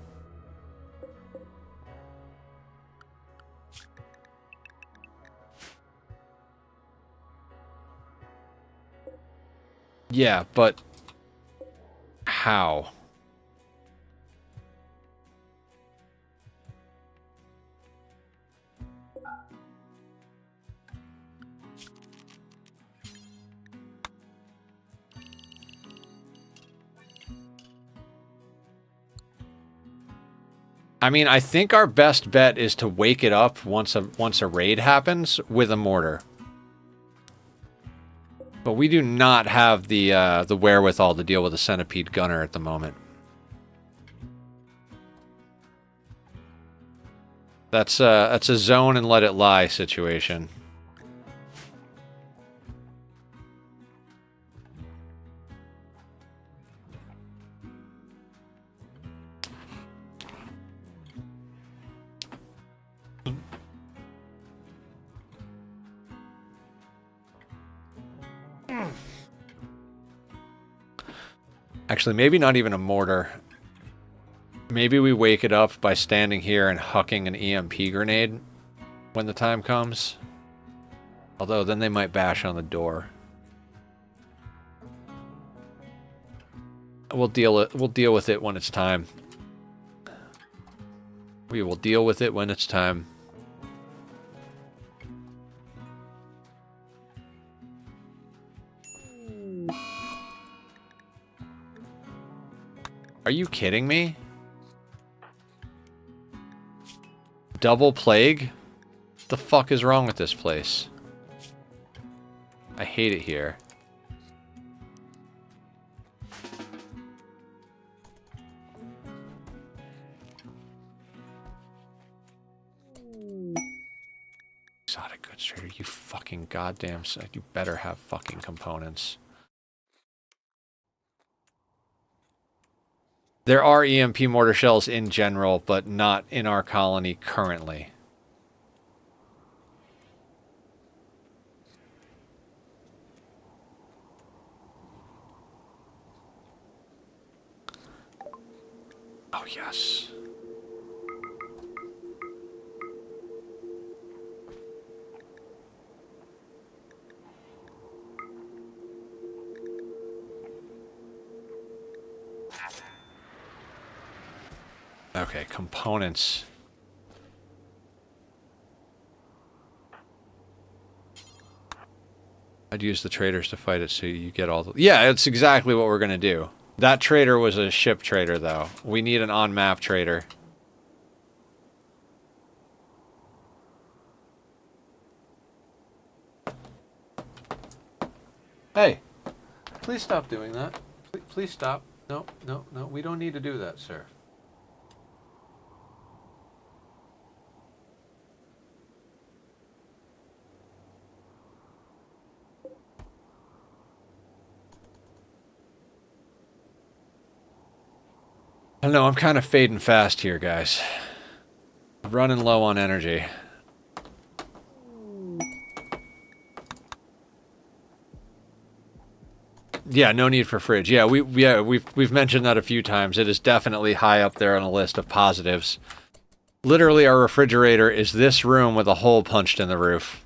Yeah, but how? I mean, I think our best bet is to wake it up once a raid happens with a mortar. But we do not have the wherewithal to deal with a centipede gunner at the moment. That's a zone and let it lie situation. Actually, maybe not even a mortar. Maybe we wake it up by standing here and hucking an EMP grenade when the time comes. Although then they might bash on the door. We'll deal with it when it's time. We will deal with it when it's time. Are you kidding me? Double plague? What the fuck is wrong with this place? I hate it here. Exotic goods trader, you fucking goddamn... You better have fucking components. There are EMP mortar shells in general, but not in our colony currently. Oh, yes. Okay, components. I'd use the traders to fight it so you get all the... Yeah, it's exactly what we're going to do. That trader was a ship trader, though. We need an on-map trader. Hey, please stop doing that. Please stop. No, no, no. We don't need to do that, sir. I know, I'm kind of fading fast here, guys. Running low on energy. Yeah, no need for fridge. Yeah, we've mentioned that a few times. It is definitely high up there on a list of positives. Literally, our refrigerator is this room with a hole punched in the roof.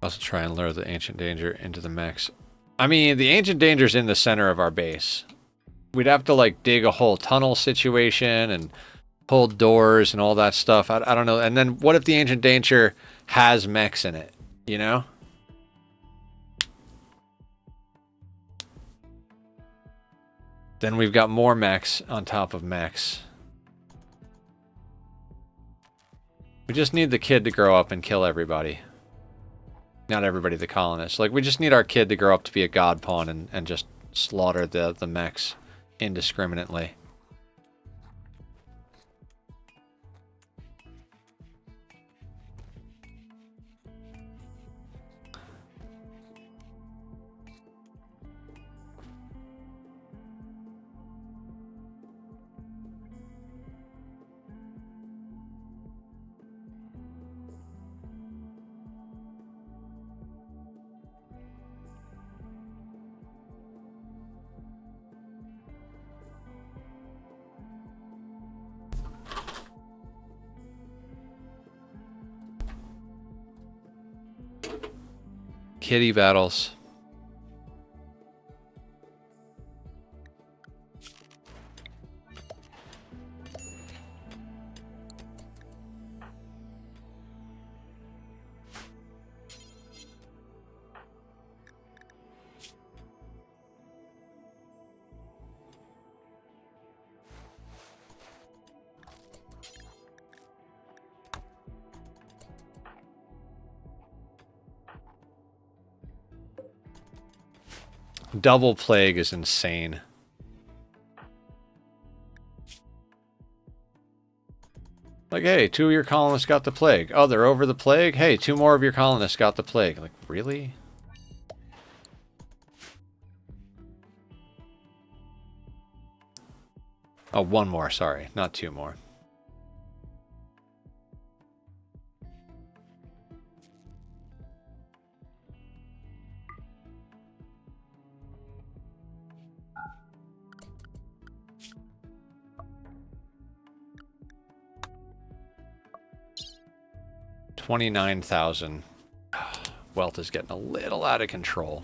Also try and lure the Ancient Danger into the mechs. I mean, the Ancient Danger's in the center of our base. We'd have to, like, dig a whole tunnel situation and pull doors and all that stuff. I don't know. And then what if the Ancient Danger has mechs in it, you know? Then we've got more mechs on top of mechs. We just need the kid to grow up and kill everybody. Not everybody, the colonists. Like, we just need our kid to grow up to be a god pawn and just slaughter the mechs indiscriminately. Kitty battles. Double plague is insane. Like, hey, 2 of your colonists got the plague. Oh, they're over the plague? Hey, 2 more of your colonists got the plague. Like, really? Oh, 1 more, sorry. Not 2 more. $29,000. Wealth is getting a little out of control.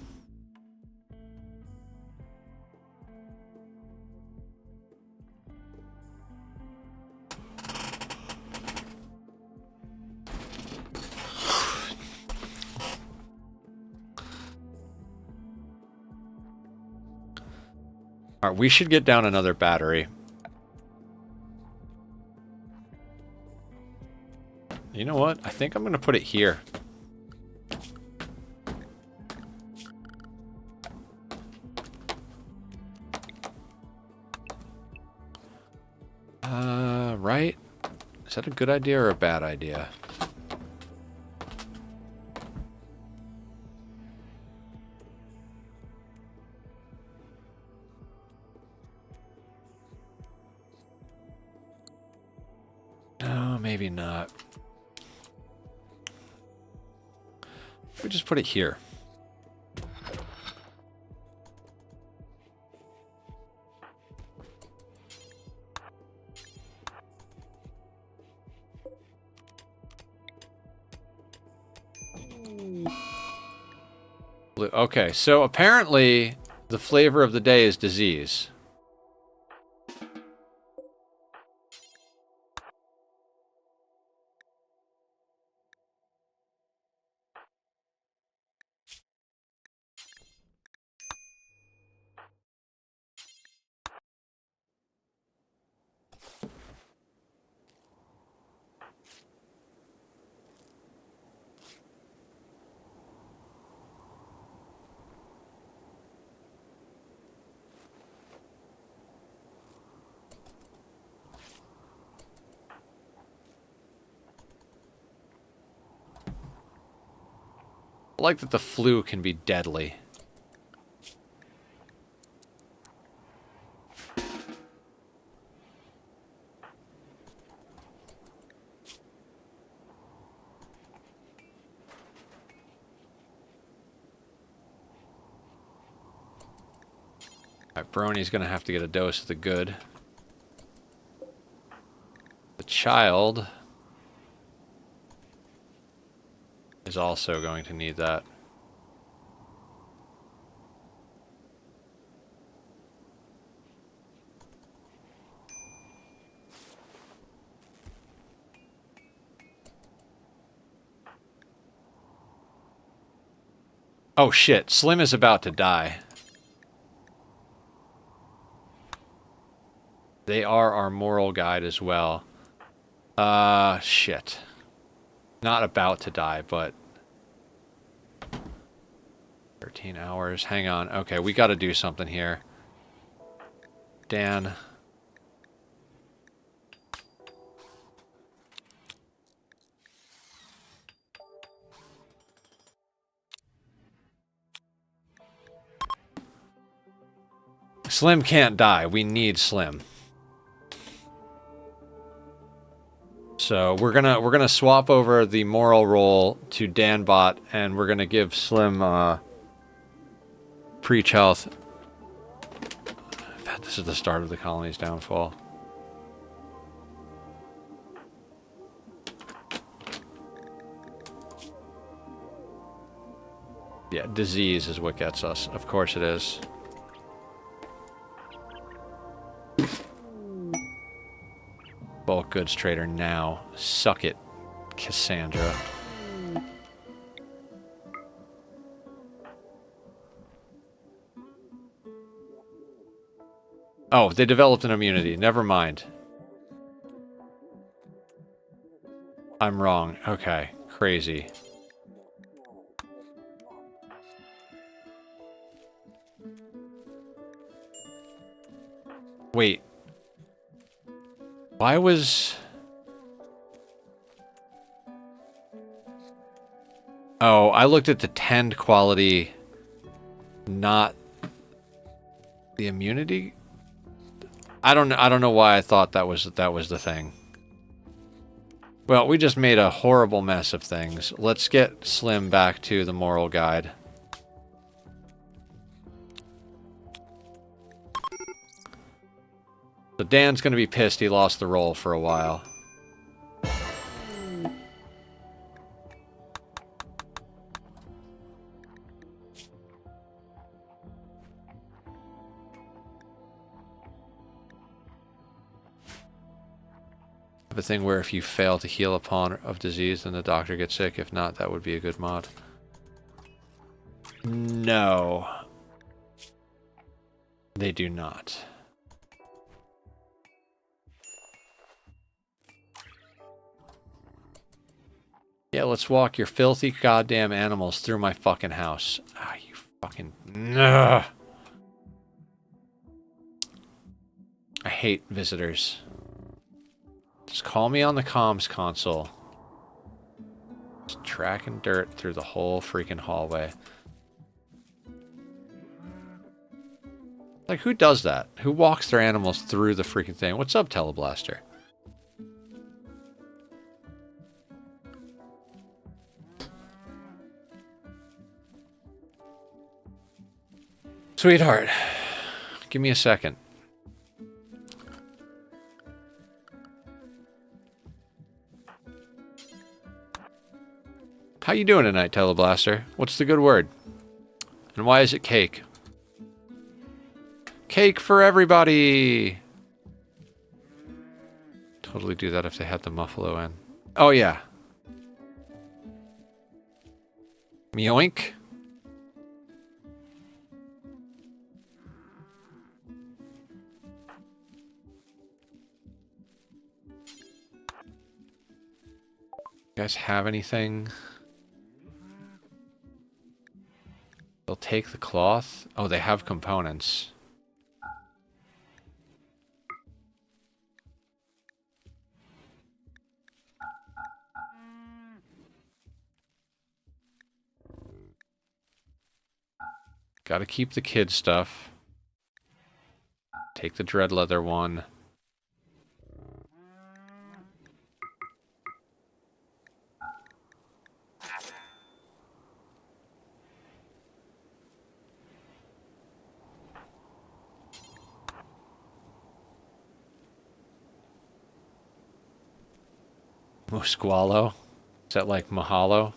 All right, we should get down another battery. You know what? I think I'm going to put it here. Right? Is that a good idea or a bad idea? No, maybe not. We just put it here. Okay, so apparently the flavor of the day is disease. I like that the flu can be deadly. Alright, Brony's gonna have to get a dose of the good. The child is also going to need that. Oh shit, Slim is about to die. They are our moral guide as well. Shit. Not about to die, but 13 hours. Hang on. Okay, we got to do something here. Dan. Slim can't die. We need Slim. So we're gonna swap over the moral role to Danbot, and we're gonna give Slim preach health. This is the start of the colony's downfall. Yeah, disease is what gets us. Of course it is. Bulk goods trader now. Suck it, Cassandra. Oh, they developed an immunity. Never mind. I'm wrong. Okay. Crazy. Wait. Why was... Oh, I looked at the tend quality, not the immunity. I don't know why I thought that was the thing. Well, we just made a horrible mess of things. Let's get Slim back to the moral guide. So Dan's gonna be pissed he lost the roll for a while. A thing where if you fail to heal upon of disease, then the doctor gets sick. If not, that would be a good mod. No. They do not. Yeah, let's walk your filthy goddamn animals through my fucking house. Ah, you fucking... Ugh. I hate visitors. Just call me on the comms console. Just tracking dirt through the whole freaking hallway. Like, who does that? Who walks their animals through the freaking thing? What's up, Teleblaster? Sweetheart, give me a second. How you doing tonight, Teleblaster? What's the good word? And why is it cake? Cake for everybody! Totally do that if they had the muffalo in. Oh, yeah. Meoink? You guys have anything? They'll take the cloth. Oh, they have components. Gotta keep the kid stuff. Take the dread leather one. Musqualo? Is that like Mahalo?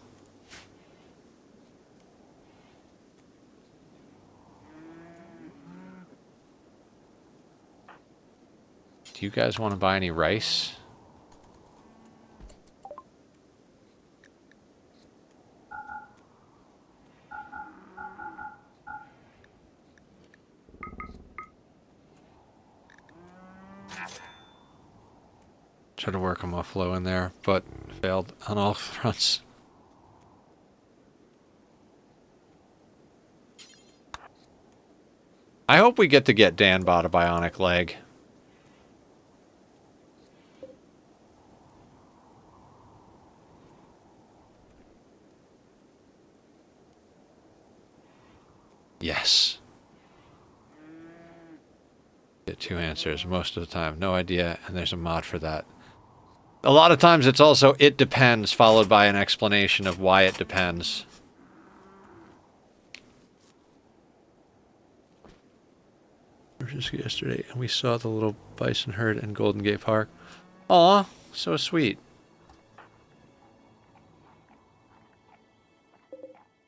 Do you guys want to buy any rice? Try to work a muffalo in there, but failed on all fronts. I hope we get to get Dan bought a bionic leg. Yes. Get two answers most of the time. No idea, and there's a mod for that. A lot of times it's also it depends followed by an explanation of why it depends. Just yesterday, and we saw the little bison herd in Golden Gate Park. Aw, so sweet.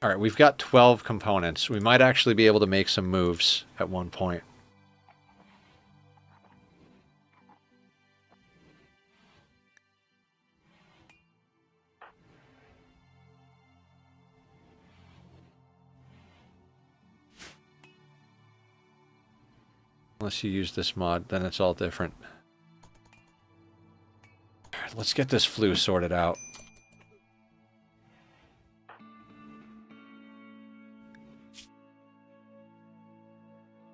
Alright, we've got 12 components. We might actually be able to make some moves at one point. Unless you use this mod, then it's all different. Alright, let's get this flu sorted out.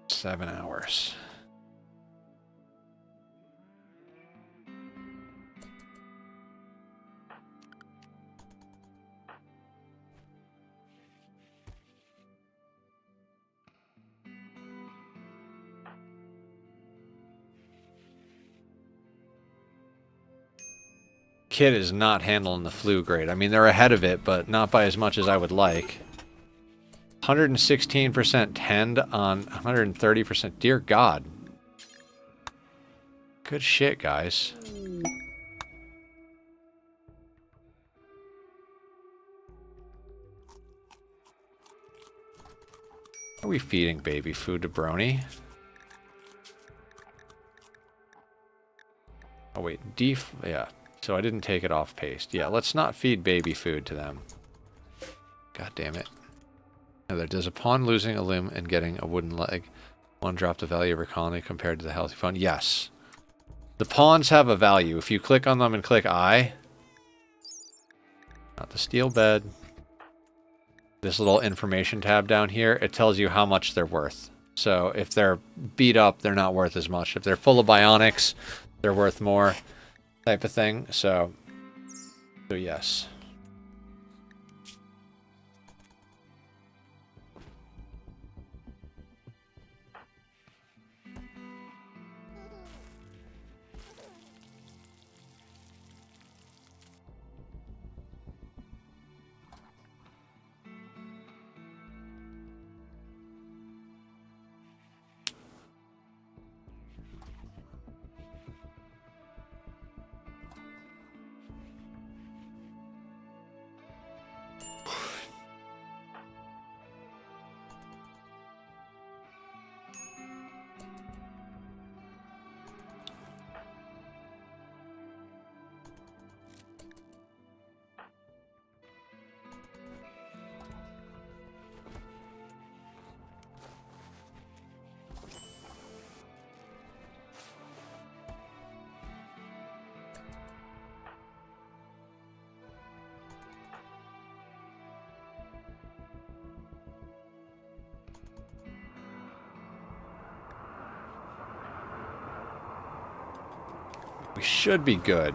Seven hours. kid is not handling the flu great. I mean, they're ahead of it, but not by as much as I would like. 116% tend on 130%. Dear God. Good shit, guys. Are we feeding baby food to Brony? Oh wait, yeah. So I didn't take it off paste. Yeah, let's not feed baby food to them. God damn it. Now, does a pawn losing a limb and getting a wooden leg one drop the value of your colony compared to the healthy pawn? Yes. The pawns have a value. If you click on them and click I, not the steel bed, this little information tab down here, it tells you how much they're worth. So if they're beat up, they're not worth as much. If they're full of bionics, they're worth more, type of thing. So yes. We should be good.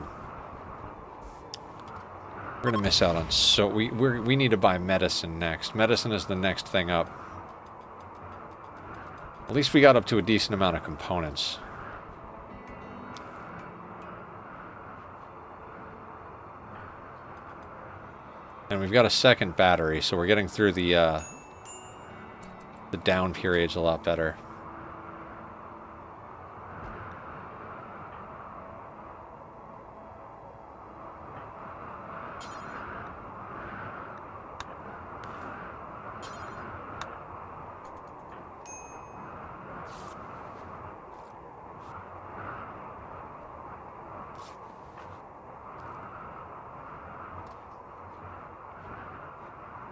We're gonna miss out on we need to buy medicine next. Medicine is the next thing up. At least we got up to a decent amount of components. And we've got a second battery, so we're getting through the down periods a lot better.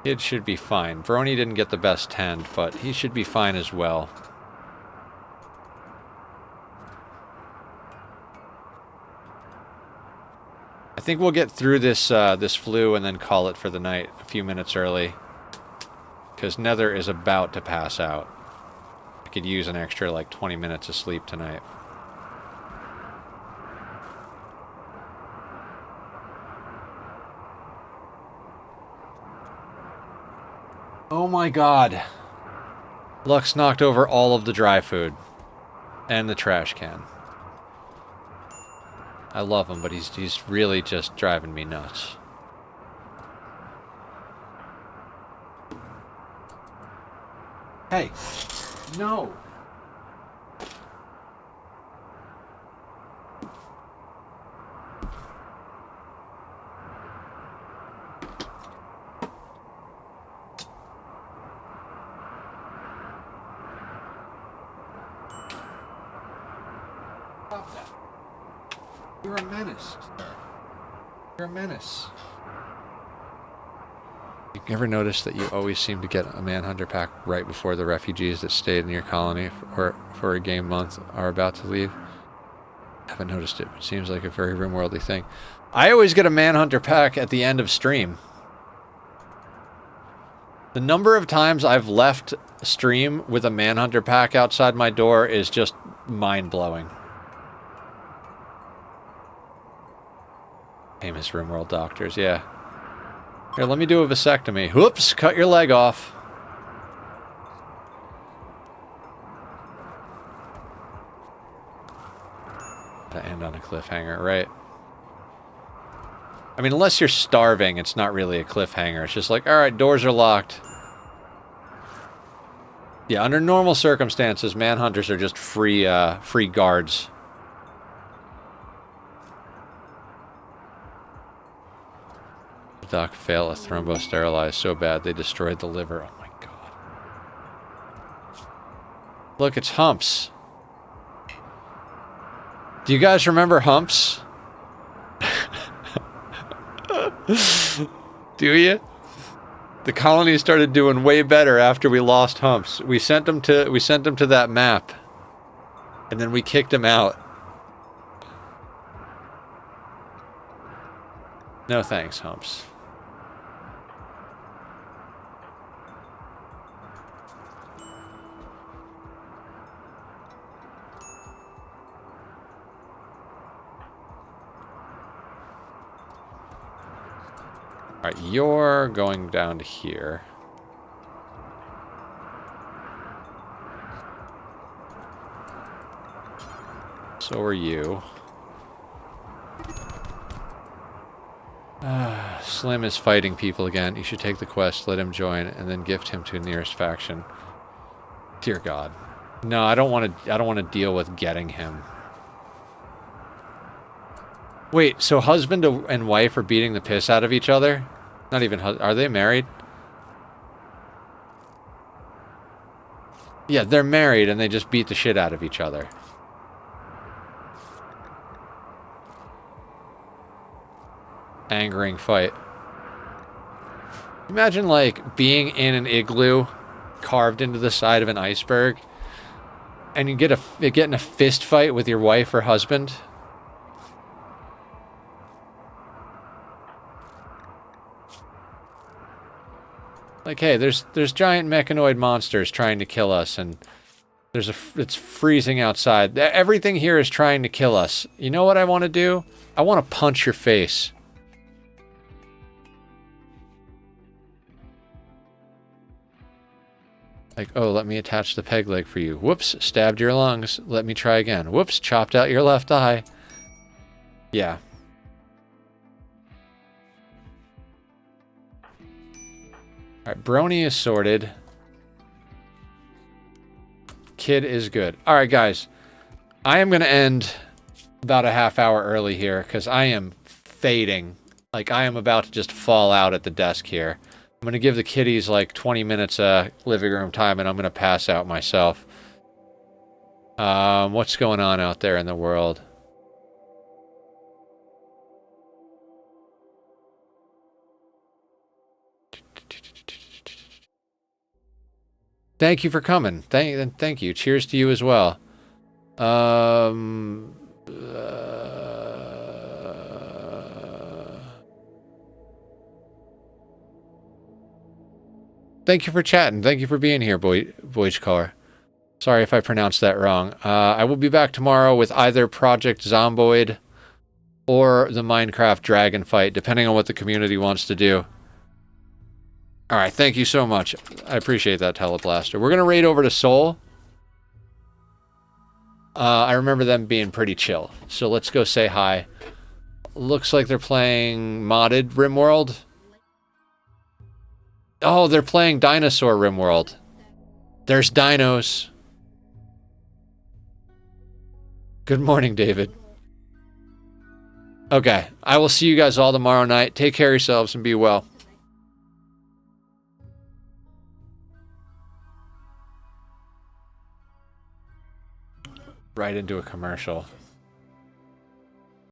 Kid should be fine. Brony didn't get the best tend, but he should be fine as well. I think we'll get through this this flu and then call it for the night a few minutes early. Because Nether is about to pass out. I could use an extra like 20 minutes of sleep tonight. Oh my god. Lux knocked over all of the dry food. And the trash can. I love him, but he's really just driving me nuts. Hey! No! Stop that. You're a menace, sir. You're a menace. You ever notice that you always seem to get a manhunter pack right before the refugees that stayed in your colony for a game month are about to leave? I haven't noticed it. It seems like a very RIMWORLDy thing. I always get a manhunter pack at the end of stream. The number of times I've left stream with a manhunter pack outside my door is just mind-blowing. Famous RIMWORLD doctors, yeah. Here, let me do a vasectomy. Whoops, cut your leg off. To end on a cliffhanger, right? I mean, unless you're starving, it's not really a cliffhanger. It's just like, alright, doors are locked. Yeah, under normal circumstances, manhunters are just free guards. Doc fail a thrumbo sterilize so bad they destroyed the liver. Oh my god. Look, it's Humps. Do you guys remember Humps? Do you? The colony started doing way better after we lost Humps. We sent him to that map. And then we kicked him out. No thanks, Humps. Alright, you're going down to here. So are you. Slim is fighting people again. You should take the quest, let him join, and then gift him to the nearest faction. Dear God. No, I don't want to deal with getting him. Wait, so husband and wife are beating the piss out of each other? Not even are they married? Yeah, they're married and they just beat the shit out of each other. Angering fight. Imagine, like, being in an igloo carved into the side of an iceberg and you get in a fist fight with your wife or husband. Like, hey, there's giant mechanoid monsters trying to kill us, and it's freezing outside. Everything here is trying to kill us. You know what I want to do? I want to punch your face. Like, oh, let me attach the peg leg for you. Whoops, stabbed your lungs. Let me try again. Whoops, chopped out your left eye. Yeah. Alright, Brony is sorted. Kid is good. Alright, guys. I am going to end about a half hour early here because I am fading. Like, I am about to just fall out at the desk here. I'm going to give the kiddies like 20 minutes living room time and I'm going to pass out myself. What's going on out there in the world? Thank you for coming. Thank you. Cheers to you as well. Thank you for chatting. Thank you for being here, Boychkar. Sorry if I pronounced that wrong. I will be back tomorrow with either Project Zomboid or the Minecraft Dragon Fight, depending on what the community wants to do. Alright, thank you so much. I appreciate that, Teleblaster. We're going to raid over to Seoul. I remember them being pretty chill. So let's go say hi. Looks like they're playing modded RimWorld. Oh, they're playing Dinosaur RimWorld. There's dinos. Good morning, David. Okay, I will see you guys all tomorrow night. Take care of yourselves and be well. Right into a commercial.